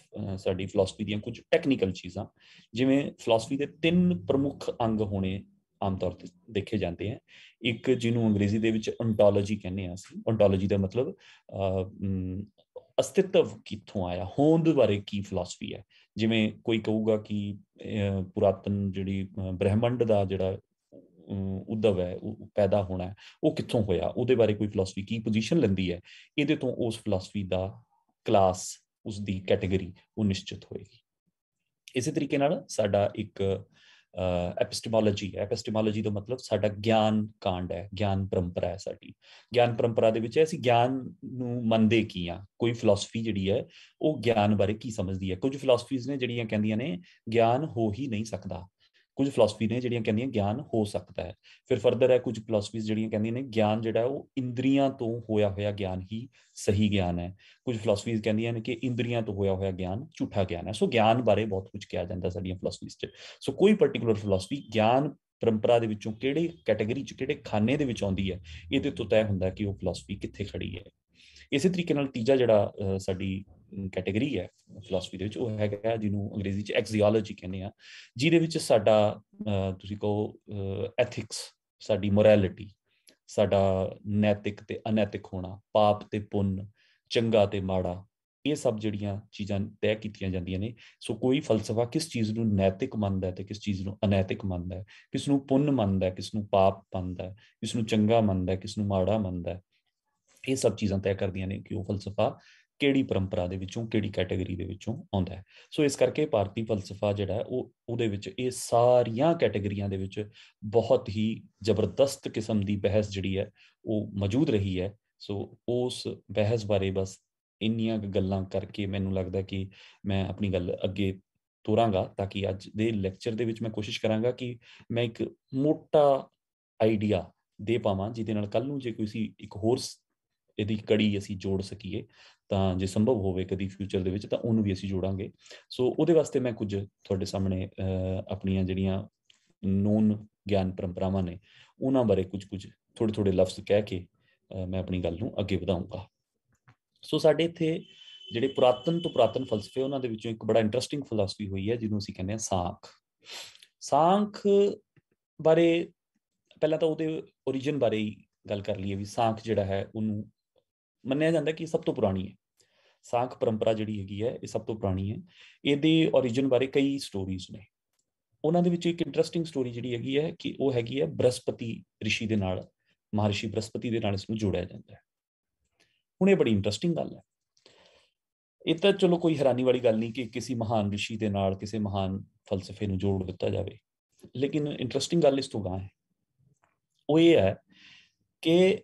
Speaker 3: ਸਾਡੀ ਫਿਲਾਸਫੀ ਦੀਆਂ ਕੁਝ ਟੈਕਨੀਕਲ ਚੀਜ਼ਾਂ। ਜਿਵੇਂ ਫਿਲਾਸਫੀ ਦੇ 3 ਪ੍ਰਮੁੱਖ ਅੰਗ ਹੋਣੇ ਆਮ ਤੌਰ ਤੇ ਦੇਖੇ ਜਾਂਦੇ ਹੈ। ਇੱਕ ਜਿਹਨੂੰ ਅੰਗਰੇਜ਼ੀ ਦੇ ਵਿੱਚ ਓਂਟੋਲੋਜੀ ਕਹਿੰਦੇ ਹਾਂ ਅਸੀਂ। ਓਂਟੋਲੋਜੀ ਦਾ ਮਤਲਬ ਅਸਤਿਤਵ ਕਿੱਥੋਂ ਆਇਆ, ਹੋਂਦ ਬਾਰੇ ਕੀ ਫਿਲਾਸਫੀ ਹੈ। ਜਿਵੇਂ ਕੋਈ ਕਹੂਗਾ ਕਿ ਪੁਰਾਤਨ ਜਿਹੜੀ ਬ੍ਰਹਿਮੰਡ ਦਾ ਜਿਹੜਾ ਉਦਵ ਹੈ, ਉਹ ਪੈਦਾ ਹੋਣਾ ਹੈ, ਉਹ ਕਿੱਥੋਂ ਹੋਇਆ, ਉਹਦੇ ਬਾਰੇ ਕੋਈ ਫਿਲਾਸਫੀ ਕੀ ਪੋਜੀਸ਼ਨ ਲੈਂਦੀ ਹੈ, ਇਹਦੇ ਤੋਂ ਉਸ ਫਿਲਾਸਫੀ ਦਾ ਕਲਾਸ, ਉਸਦੀ ਕੈਟੇਗਰੀ ਉਹ ਨਿਸ਼ਚਿਤ ਹੋਏਗੀ। ਇਸੇ ਤਰੀਕੇ ਨਾਲ ਸਾਡਾ ਇੱਕ ਐਪਿਸਟੀਮੋਲੋਜੀ ਹੈ। ਐਪਿਸਟੀਮੋਲੋਜੀ ਦਾ ਮਤਲਬ ਸਾਡਾ ਗਿਆਨ ਕਾਂਡ ਹੈ, ਗਿਆਨ ਪਰੰਪਰਾ ਹੈ ਸਾਡੀ। ਗਿਆਨ ਪਰੰਪਰਾ ਦੇ ਵਿੱਚ ਅਸੀਂ ਗਿਆਨ ਨੂੰ ਮੰਨਦੇ ਕੀ ਹਾਂ, ਕੋਈ ਫਿਲਾਸਫੀ ਜਿਹੜੀ ਹੈ ਉਹ ਗਿਆਨ ਬਾਰੇ ਕੀ ਸਮਝਦੀ ਹੈ। ਕੁਝ ਫਿਲਾਸਫੀਜ਼ ਨੇ ਜਿਹੜੀਆਂ ਕਹਿੰਦੀਆਂ ਨੇ ਗਿਆਨ ਹੋ ਹੀ ਨਹੀਂ ਸਕਦਾ, ਕੁਝ ਫਿਲਾਸਫੀ ਨੇ ਜਿਹੜੀਆਂ ਕਹਿੰਦੀਆਂ ਗਿਆਨ ਹੋ ਸਕਦਾ ਹੈ। ਫਿਰ ਫਰਦਰ ਹੈ ਕੁਝ ਫਿਲਾਸਫੀਜ਼ ਜਿਹੜੀਆਂ ਕਹਿੰਦੀਆਂ ਨੇ ਗਿਆਨ ਜਿਹੜਾ ਉਹ ਇੰਦਰੀਆਂ ਤੋਂ ਹੋਇਆ ਹੋਇਆ ਗਿਆਨ ਹੀ ਸਹੀ ਗਿਆਨ ਹੈ। ਕੁਝ ਫਿਲਾਸਫੀਜ਼ ਕਹਿੰਦੀਆਂ ਨੇ ਕਿ ਇੰਦਰੀਆਂ ਤੋਂ ਹੋਇਆ ਹੋਇਆ ਗਿਆਨ ਝੂਠਾ ਗਿਆਨ ਹੈ। ਸੋ ਗਿਆਨ ਬਾਰੇ ਬਹੁਤ ਕੁਝ ਕਿਹਾ ਜਾਂਦਾ ਸਾਡੀਆਂ ਫਿਲਾਸਫੀਜ਼ 'ਚ। ਸੋ ਕੋਈ ਪਰਟੀਕੂਲਰ ਫਿਲਾਸਫੀ ਗਿਆਨ ਪਰੰਪਰਾ ਦੇ ਵਿੱਚੋਂ ਕਿਹੜੇ ਕੈਟੇਗਰੀ 'ਚ, ਕਿਹੜੇ ਖਾਨੇ ਦੇ ਵਿੱਚ ਆਉਂਦੀ ਹੈ, ਇਹਦੇ ਤੋਂ ਤੈਅ ਹੁੰਦਾ ਕਿ ਉਹ ਫਿਲਾਸਫੀ ਕਿੱਥੇ ਖੜੀ ਹੈ। ਇਸੇ ਤਰੀਕੇ ਨਾਲ ਤੀਜਾ ਜਿਹੜਾ ਸਾਡੀ ਕੈਟੇਗਰੀ ਹੈ ਫਿਲਾਸਫੀ ਦੇ ਵਿੱਚ, ਉਹ ਹੈਗਾ ਜਿਹਨੂੰ ਅੰਗਰੇਜ਼ੀ 'ਚ ਐਕਸੀਓਲੋਜੀ ਕਹਿੰਦੇ ਆ, ਜਿਹਦੇ ਵਿੱਚ ਸਾਡਾ ਤੁਸੀਂ ਕਹੋ ਐਥਿਕਸ, ਸਾਡੀ ਮੋਰੈਲਿਟੀ, ਸਾਡਾ ਨੈਤਿਕ ਤੇ ਅਨੈਤਿਕ ਹੋਣਾ, ਪਾਪ ਤੇ ਪੁੰਨ, ਚੰਗਾ ਤੇ ਮਾੜਾ, ਇਹ ਸਭ ਜਿਹੜੀਆਂ ਚੀਜ਼ਾਂ ਤੈਅ ਕੀਤੀਆਂ ਜਾਂਦੀਆਂ ਨੇ। ਸੋ ਕੋਈ ਫਲਸਫਾ ਕਿਸ ਚੀਜ਼ ਨੂੰ ਨੈਤਿਕ ਮੰਨਦਾ ਹੈ ਤੇ ਕਿਸ ਚੀਜ਼ ਨੂੰ ਅਨੈਤਿਕ ਮੰਨਦਾ ਹੈ, ਕਿਸ ਨੂੰ ਪੁੰਨ ਮੰਨਦਾ ਹੈ, ਕਿਸ ਨੂੰ ਪਾਪ ਮੰਨਦਾ ਹੈ, ਕਿਸ ਨੂੰ ਚੰਗਾ ਮੰਨਦਾ ਹੈ, ਕਿਸ ਨੂੰ ਮਾੜਾ ਮੰਨਦਾ ਹੈ, ਇਹ ਸਭ ਚੀਜ਼ਾਂ ਤੈਅ ਕਰਦੀਆਂ ਨੇ ਕਿ ਉਹ ਫਲਸਫਾ ਕਿਹੜੀ ਪਰੰਪਰਾ ਦੇ ਵਿੱਚੋਂ, ਕਿਹੜੀ ਕੈਟਾਗਰੀ ਦੇ ਵਿੱਚੋਂ ਆਉਂਦਾ ਹੈ। ਸੋ ਇਸ ਕਰਕੇ ਭਾਰਤੀ ਫਲਸਫਾ ਜਿਹੜਾ ਹੈ ਉਹਦੇ ਵਿੱਚ ਇਹ ਸਾਰੀਆਂ ਕੈਟਾਗਰੀਆਂ ਦੇ ਵਿੱਚ ਬਹੁਤ ਹੀ ਜ਼ਬਰਦਸਤ ਕਿਸਮ ਦੀ ਬਹਿਸ ਜਿਹੜੀ ਹੈ ਉਹ ਮੌਜੂਦ ਰਹੀ ਹੈ। ਸੋ ਉਸ ਬਹਿਸ ਬਾਰੇ ਬਸ ਇੰਨੀਆਂ ਗੱਲਾਂ ਕਰਕੇ ਮੈਨੂੰ ਲੱਗਦਾ ਕਿ ਮੈਂ ਆਪਣੀ ਗੱਲ ਅੱਗੇ ਤੋਰਾਂਗਾ, ਤਾਂ ਕਿ ਅੱਜ ਦੇ ਲੈਕਚਰ ਦੇ ਵਿੱਚ ਮੈਂ ਕੋਸ਼ਿਸ਼ ਕਰਾਂਗਾ ਕਿ ਮੈਂ ਇੱਕ ਮੋਟਾ ਆਈਡੀਆ ਦੇ ਪਾਵਾਂ, ਜਿਹਦੇ ਨਾਲ ਕੱਲ੍ਹ ਨੂੰ ਜੇ ਕੋਈ ਇੱਕ ਹੋਰ ਇਹਦੀ ਕੜੀ ਅਸੀਂ ਜੋੜ ਸਕੀਏ, ਤਾਂ ਜੇ ਸੰਭਵ ਹੋਵੇ ਕਦੀ ਫਿਊਚਰ ਦੇ ਵਿੱਚ ਤਾਂ ਉਹਨੂੰ ਵੀ ਅਸੀਂ ਜੋੜਾਂਗੇ। ਸੋ ਉਹਦੇ ਵਾਸਤੇ ਮੈਂ ਕੁਝ ਤੁਹਾਡੇ ਸਾਹਮਣੇ ਆਪਣੀਆਂ ਜਿਹੜੀਆਂ ਨੋਨ ਗਿਆਨ ਪਰੰਪਰਾਵਾਂ ਨੇ ਉਹਨਾਂ ਬਾਰੇ ਕੁਝ ਥੋੜ੍ਹੇ ਲਫ਼ਜ਼ ਕਹਿ ਕੇ ਮੈਂ ਆਪਣੀ ਗੱਲ ਨੂੰ ਅੱਗੇ ਵਧਾਊਂਗਾ। ਸੋ ਸਾਡੇ ਇੱਥੇ ਜਿਹੜੇ ਪੁਰਾਤਨ ਤੋਂ ਪੁਰਾਤਨ ਫਲਸਫੇ, ਉਹਨਾਂ ਦੇ ਵਿੱਚੋਂ ਇੱਕ ਬੜਾ ਇੰਟਰਸਟਿੰਗ ਫਿਲਾਸਫੀ ਹੋਈ ਹੈ ਜਿਹਨੂੰ ਅਸੀਂ ਕਹਿੰਦੇ ਹਾਂ ਸਾਂਖ। ਸਾਂਖ ਬਾਰੇ ਪਹਿਲਾਂ ਤਾਂ ਉਹਦੇ ਓਰੀਜਨ ਬਾਰੇ ਹੀ ਗੱਲ ਕਰ ਲਈਏ ਵੀ ਸਾਂਖ ਜਿਹੜਾ ਹੈ ਉਹਨੂੰ ਮੰਨਿਆ ਜਾਂਦਾ ਕਿ ਸਭ ਤੋਂ ਪੁਰਾਣੀ ਹੈ। ਸਾਂਖ ਪਰੰਪਰਾ ਜਿਹੜੀ ਹੈਗੀ ਹੈ ਇਹ ਸਭ ਤੋਂ ਪੁਰਾਣੀ ਹੈ। ਇਹਦੇ ਓਰੀਜਨ ਬਾਰੇ ਕਈ ਸਟੋਰੀਜ਼ ਨੇ। ਉਹਨਾਂ ਦੇ ਵਿੱਚ ਇੱਕ ਇੰਟਰਸਟਿੰਗ ਸਟੋਰੀ ਜਿਹੜੀ ਹੈਗੀ ਹੈ ਕਿ ਉਹ ਹੈਗੀ ਹੈ ਬ੍ਰਹਸਪਤੀ ਰਿਸ਼ੀ ਦੇ ਨਾਲ, ਮਹਾਰਿਸ਼ੀ ਬ੍ਰਹਸਪਤੀ ਦੇ ਨਾਲ ਇਸ ਨੂੰ ਜੋੜਿਆ ਜਾਂਦਾ ਹੈ। ਹੁਣ ਇਹ ਬੜੀ ਇੰਟਰਸਟਿੰਗ ਗੱਲ ਹੈ। ਇਹ ਤਾਂ ਚਲੋ ਕੋਈ ਹੈਰਾਨੀ ਵਾਲੀ ਗੱਲ ਨਹੀਂ ਕਿ ਕਿਸੇ ਮਹਾਨ ਰਿਸ਼ੀ ਦੇ ਨਾਲ ਕਿਸੇ ਮਹਾਨ ਫਲਸਫੇ ਨੂੰ ਜੋੜ ਦਿੱਤਾ ਜਾਵੇ, ਲੇਕਿਨ ਇੰਟਰਸਟਿੰਗ ਗੱਲ ਇਸ ਤੋਂ ਗਾਂ ਹੈ। ਉਹ ਇਹ ਹੈ ਕਿ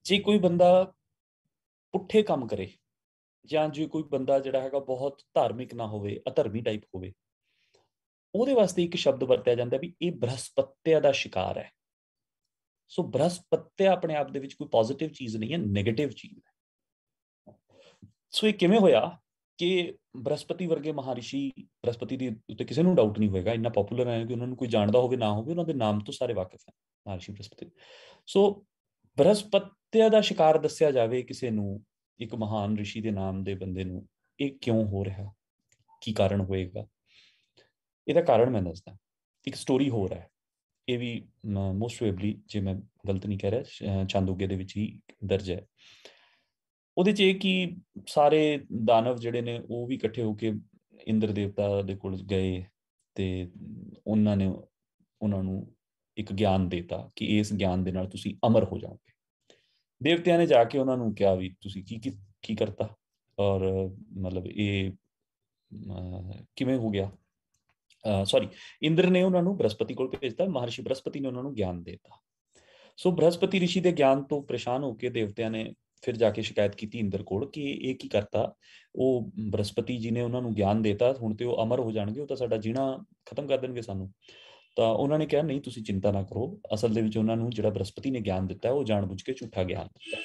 Speaker 3: ਜੇ ਕੋਈ ਬੰਦਾ ਪੁੱਠੇ ਕੰਮ ਕਰੇ, ਜਾਂ ਜੇ ਕੋਈ ਬੰਦਾ ਜਿਹੜਾ ਹੈਗਾ ਬਹੁਤ ਧਾਰਮਿਕ ਨਾ ਹੋਵੇ, ਅਧਰਮੀ ਟਾਈਪ ਹੋਵੇ, ਉਹਦੇ ਵਾਸਤੇ ਇੱਕ ਸ਼ਬਦ ਵਰਤਿਆ ਜਾਂਦਾ ਵੀ ਇਹ ਬ੍ਰਹਸਪਤਿਆ ਦਾ ਸ਼ਿਕਾਰ ਹੈ। ਸੋ ਬ੍ਰਹਸਪਤਿਆ ਆਪਣੇ ਆਪ ਦੇ ਵਿੱਚ ਕੋਈ ਪੋਜ਼ਿਟਿਵ ਚੀਜ਼ ਨਹੀਂ ਹੈ, ਨੈਗੇਟਿਵ ਚੀਜ਼ ਹੈ। ਸੋ ਇਹ ਕਿਵੇਂ ਹੋਇਆ ਕਿ ਬ੍ਰਹਸਪਤੀ ਵਰਗੇ ਮਹਾਰਿਸ਼ੀ, ਬ੍ਰਹਸਪਤੀ ਦੇ ਉੱਤੇ ਕਿਸੇ ਨੂੰ ਡਾਊਟ ਨਹੀਂ ਹੋਏਗਾ, ਇੰਨਾ ਪਪੂਲਰ ਹੈ ਕਿ ਉਹਨਾਂ ਨੂੰ ਕੋਈ ਜਾਣਦਾ ਹੋਵੇ ਨਾ ਹੋਵੇ, ਉਹਨਾਂ ਦੇ ਨਾਮ ਤੋਂ ਸਾਰੇ ਵਾਕਿਫ ਹੈ, ਮਹਾਰਿਸ਼ੀ ਬ੍ਰਹਸਪਤੀ। ਸੋ ਬ੍ਰਹਸਪਤਿਆ ਦਾ ਸ਼ਿਕਾਰ ਦੱਸਿਆ ਜਾਵੇ ਕਿਸੇ ਨੂੰ, ਇੱਕ ਮਹਾਨ ਰਿਸ਼ੀ ਦੇ ਨਾਮ ਦੇ ਬੰਦੇ ਨੂੰ, ਇਹ ਕਿਉਂ ਹੋ ਰਿਹਾ, ਕੀ ਕਾਰਨ ਹੋਏਗਾ? ਇਹਦਾ ਕਾਰਨ ਮੈਂ ਦੱਸਦਾ। ਇੱਕ ਸਟੋਰੀ ਹੋਰ ਹੈ, ਇਹ ਵੀ ਮੋਸਟ ਪ੍ਰੋਬੇਬਲੀ, ਜੇ ਮੈਂ ਗਲਤ ਨਹੀਂ ਕਹਿ ਰਿਹਾ, ਚਾਂਦੋਗੇ ਦੇ ਵਿੱਚ ਹੀ ਦਰਜ ਹੈ। ਉਹਦੇ 'ਚ ਇਹ ਕਿ ਸਾਰੇ ਦਾਨਵ ਜਿਹੜੇ ਨੇ ਉਹ ਵੀ ਇਕੱਠੇ ਹੋ ਕੇ ਇੰਦਰ ਦੇਵਤਾ ਦੇ ਕੋਲ ਗਏ ਤੇ ਉਹਨਾਂ ਨੇ ਉਹਨਾਂ ਨੂੰ ਇੱਕ ਗਿਆਨ ਦਿੱਤਾ ਕਿ ਇਸ ਗਿਆਨ ਦੇ ਨਾਲ ਤੁਸੀਂ ਅਮਰ ਹੋ ਜਾਓਗੇ। ਦੇਵਤਿਆਂ ਨੇ ਜਾ ਕੇ ਉਹਨਾਂ ਨੂੰ ਕਿਹਾ ਵੀ ਤੁਸੀਂ ਕੀ ਕਰਤਾ, ਔਰ ਮਤਲਬ ਇਹ ਕਿਵੇਂ ਹੋ ਗਿਆ। ਸੌਰੀ, ਇੰਦਰ ਨੇ ਉਹਨਾਂ ਨੂੰ ਬ੍ਰਹਸਪਤੀ ਕੋਲ ਭੇਜਤਾ, ਮਹਾਰਿਸ਼ੀ ਬ੍ਰਹਸਪਤੀ ਨੇ ਉਹਨਾਂ ਨੂੰ ਗਿਆਨ ਦਿੱਤਾ। ਸੋ ਬ੍ਰਹਸਪਤੀ ਰਿਸ਼ੀ ਦੇ ਗਿਆਨ ਤੋਂ ਪਰੇਸ਼ਾਨ ਹੋ ਕੇ ਦੇਵਤਿਆਂ ਨੇ ਫਿਰ ਜਾ ਕੇ ਸ਼ਿਕਾਇਤ ਕੀਤੀ ਇੰਦਰ ਕੋਲ ਕਿ ਇਹ ਕੀ ਕਰਤਾ, ਉਹ ਬ੍ਰਹਸਪਤੀ ਜੀ ਨੇ ਉਹਨਾਂ ਨੂੰ ਗਿਆਨ ਦਿੱਤਾ, ਹੁਣ ਤੇ ਉਹ ਅਮਰ ਹੋ ਜਾਣਗੇ, ਉਹ ਤਾਂ ਸਾਡਾ ਜੀਣਾ ਖਤਮ ਕਰ ਦੇਣਗੇ ਸਾਨੂੰ। ਤਾਂ ਉਹਨਾਂ ਨੇ ਕਿਹਾ ਨਹੀਂ, ਤੁਸੀਂ ਚਿੰਤਾ ਨਾ ਕਰੋ, ਅਸਲ ਦੇ ਵਿੱਚ ਉਹਨਾਂ ਨੂੰ ਜਿਹੜਾ ਬ੍ਰਹਸਪਤੀ ਨੇ ਗਿਆਨ ਦਿੱਤਾ ਉਹ ਜਾਣਬੁੱਝ ਕੇ ਝੂਠਾ ਗਿਆਨ ਦਿੱਤਾ।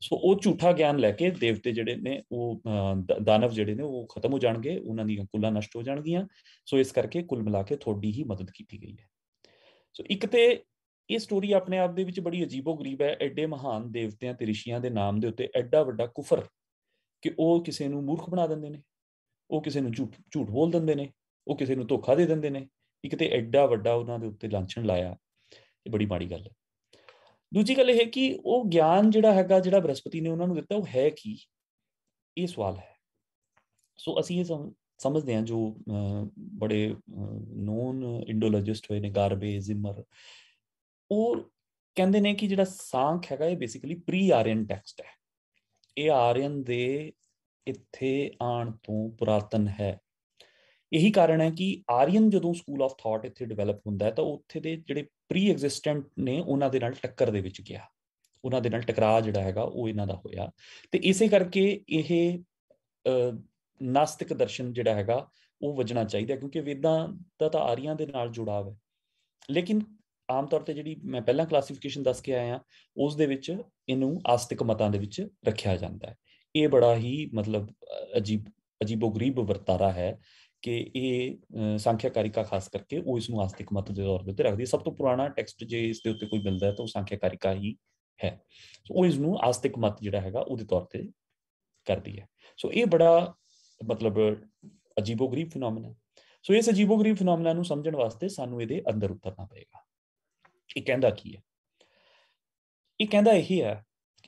Speaker 3: ਸੋ ਉਹ ਝੂਠਾ ਗਿਆਨ ਲੈ ਕੇ ਦੇਵਤੇ ਜਿਹੜੇ ਨੇ ਉਹ ਦਾਨਵ ਜਿਹੜੇ ਨੇ ਉਹ ਖਤਮ ਹੋ ਜਾਣਗੇ, ਉਹਨਾਂ ਦੀਆਂ ਕੁੱਲਾਂ ਨਸ਼ਟ ਹੋ ਜਾਣਗੀਆਂ। ਸੋ ਇਸ ਕਰਕੇ ਕੁੱਲ ਮਿਲਾ ਕੇ ਤੁਹਾਡੀ ਹੀ ਮਦਦ ਕੀਤੀ ਗਈ ਹੈ। ਸੋ ਇੱਕ ਤੇ ਇਹ ਸਟੋਰੀ ਆਪਣੇ ਆਪ ਦੇ ਵਿੱਚ ਬੜੀ ਅਜੀਬੋ-ਗਰੀਬ ਹੈ। ਐਡੇ ਮਹਾਨ ਦੇਵਤਿਆਂ ਤੇ ਰਿਸ਼ੀਆਂ ਦੇ ਨਾਮ ਦੇ ਉੱਤੇ ਐਡਾ ਵੱਡਾ ਕੁਫਰ ਕਿ ਉਹ ਕਿਸੇ ਨੂੰ ਮੂਰਖ ਬਣਾ ਦਿੰਦੇ ਨੇ, ਉਹ ਕਿਸੇ ਨੂੰ ਝੂਠ ਬੋਲ ਦਿੰਦੇ ਨੇ, ਉਹ ਕਿਸੇ ਨੂੰ ਧੋਖਾ ਦੇ ਦਿੰਦੇ ਨੇ। ਇੱਕ ਤੇ ਐਡਾ ਵੱਡਾ ਉਹਨਾਂ ਦੇ ਉੱਤੇ ਲਾਂਛਨ ਲਾਇਆ, ਇਹ ਬੜੀ ਮਾੜੀ ਗੱਲ ਹੈ। ਦੂਜੀ ਗੱਲ ਇਹ ਹੈ ਕਿ ਉਹ ਗਿਆਨ ਜਿਹੜਾ ਹੈਗਾ, ਜਿਹੜਾ ਬ੍ਰਹਸਪਤੀ ਨੇ ਉਹਨਾਂ ਨੂੰ ਦਿੱਤਾ, ਉਹ ਹੈ ਕੀ, ਇਹ ਸਵਾਲ ਹੈ। ਸੋ ਅਸੀਂ ਇਹ ਸਮਝਦੇ ਹਾਂ, ਜੋ ਬੜੇ ਨੋਨ ਇੰਡੋਲੋਜਿਸਟ ਹੋਏ ਨੇ, ਗਾਰਬੇ, ਜ਼ਿਮਰ, ਉਹ ਕਹਿੰਦੇ ਨੇ ਕਿ ਜਿਹੜਾ ਸਾਂਖ ਹੈਗਾ ਇਹ ਬੇਸਿਕਲੀ ਪ੍ਰੀ ਆਰੀਅਨ ਟੈਕਸਟ ਹੈ। ਇਹ ਆਰੀਅਨ ਦੇ ਇੱਥੇ ਆਉਣ ਤੋਂ ਪੁਰਾਤਨ ਹੈ। ਇਹੀ ਕਾਰਨ ਹੈ ਕਿ ਆਰੀਅਨ ਜਦੋਂ ਸਕੂਲ ਆਫ ਥਾਟ ਇੱਥੇ ਡਿਵੈਲਪ ਹੁੰਦਾ ਹੈ ਤਾਂ ਉੱਥੇ ਦੇ ਜਿਹੜੇ ਪ੍ਰੀ ਐਗਜ਼ਿਸਟੈਂਟ ਨੇ ਉਹਨਾਂ ਦੇ ਨਾਲ ਟੱਕਰ ਦੇ ਵਿੱਚ ਗਿਆ, ਉਹਨਾਂ ਦੇ ਨਾਲ ਟਕਰਾਅ ਜਿਹੜਾ ਹੈਗਾ ਉਹ ਇਹਨਾਂ ਦਾ ਹੋਇਆ। ਤੇ ਇਸੇ ਕਰਕੇ ਇਹ ਨਾਸਤਿਕ ਦਰਸ਼ਨ ਜਿਹੜਾ ਹੈਗਾ ਉਹ ਵੱਜਣਾ ਚਾਹੀਦਾ, ਕਿਉਂਕਿ ਵੇਦਾਂ ਦਾ ਤਾਂ ਆਰੀਆਂ ਦੇ ਨਾਲ ਜੁੜਾਵ ਹੈ। ਲੇਕਿਨ ਆਮ ਤੌਰ ਤੇ ਜਿਹੜੀ ਮੈਂ ਪਹਿਲਾਂ ਕਲਾਸੀਫਿਕੇਸ਼ਨ ਦੱਸ ਕੇ ਆਇਆ ਉਸ ਦੇ ਵਿੱਚ ਇਹਨੂੰ ਆਸਤਿਕ ਮਤਾਂ ਦੇ ਵਿੱਚ ਰੱਖਿਆ ਜਾਂਦਾ ਹੈ। ਇਹ ਬੜਾ ਹੀ ਮਤਲਬ ਅਜੀਬੋ-ਗਰੀਬ ਵਰਤਾਰਾ ਹੈ ਕਿ ਇਹ ਸੰਖਿਆ-ਕਾਰਿਕਾ ਖਾਸ ਕਰਕੇ ਉਹ ਇਸ ਨੂੰ ਆਸਤਿਕ ਮਤ ਦੇ ਤੌਰ ਦੇ ਉੱਤੇ ਰੱਖਦੀ ਹੈ। ਸਭ ਤੋਂ ਪੁਰਾਣਾ ਟੈਕਸਟ ਜੇ ਇਸ ਦੇ ਉੱਤੇ ਕੋਈ ਮਿਲਦਾ ਹੈ ਤਾਂ ਉਹ ਸੰਖਿਆ-ਕਾਰਿਕਾ ਹੀ ਹੈ। ਸੋ ਉਹ ਇਸ ਨੂੰ ਆਸਤਿਕ ਮਤ ਜਿਹੜਾ ਹੈਗਾ ਉਹਦੇ ਤੌਰ ਤੇ ਕਰਦੀ ਹੈ। ਸੋ ਇਹ ਬੜਾ ਮਤਲਬ ਅਜੀਬੋ-ਗਰੀਬ ਫਿਨੋਮੀਨਾ। ਸੋ ਇਸ ਅਜੀਬੋ-ਗਰੀਬ ਫਿਨੋਮੀਨਾ ਨੂੰ ਸਮਝਣ ਵਾਸਤੇ ਸਾਨੂੰ ਇਹਦੇ ਅੰਦਰ ਉਤਰਨਾ ਪਏਗਾ। ਇਹ ਕਹਿੰਦਾ ਕੀ ਹੈ? ਇਹ ਕਹਿੰਦਾ ਇਹ ਹੈ,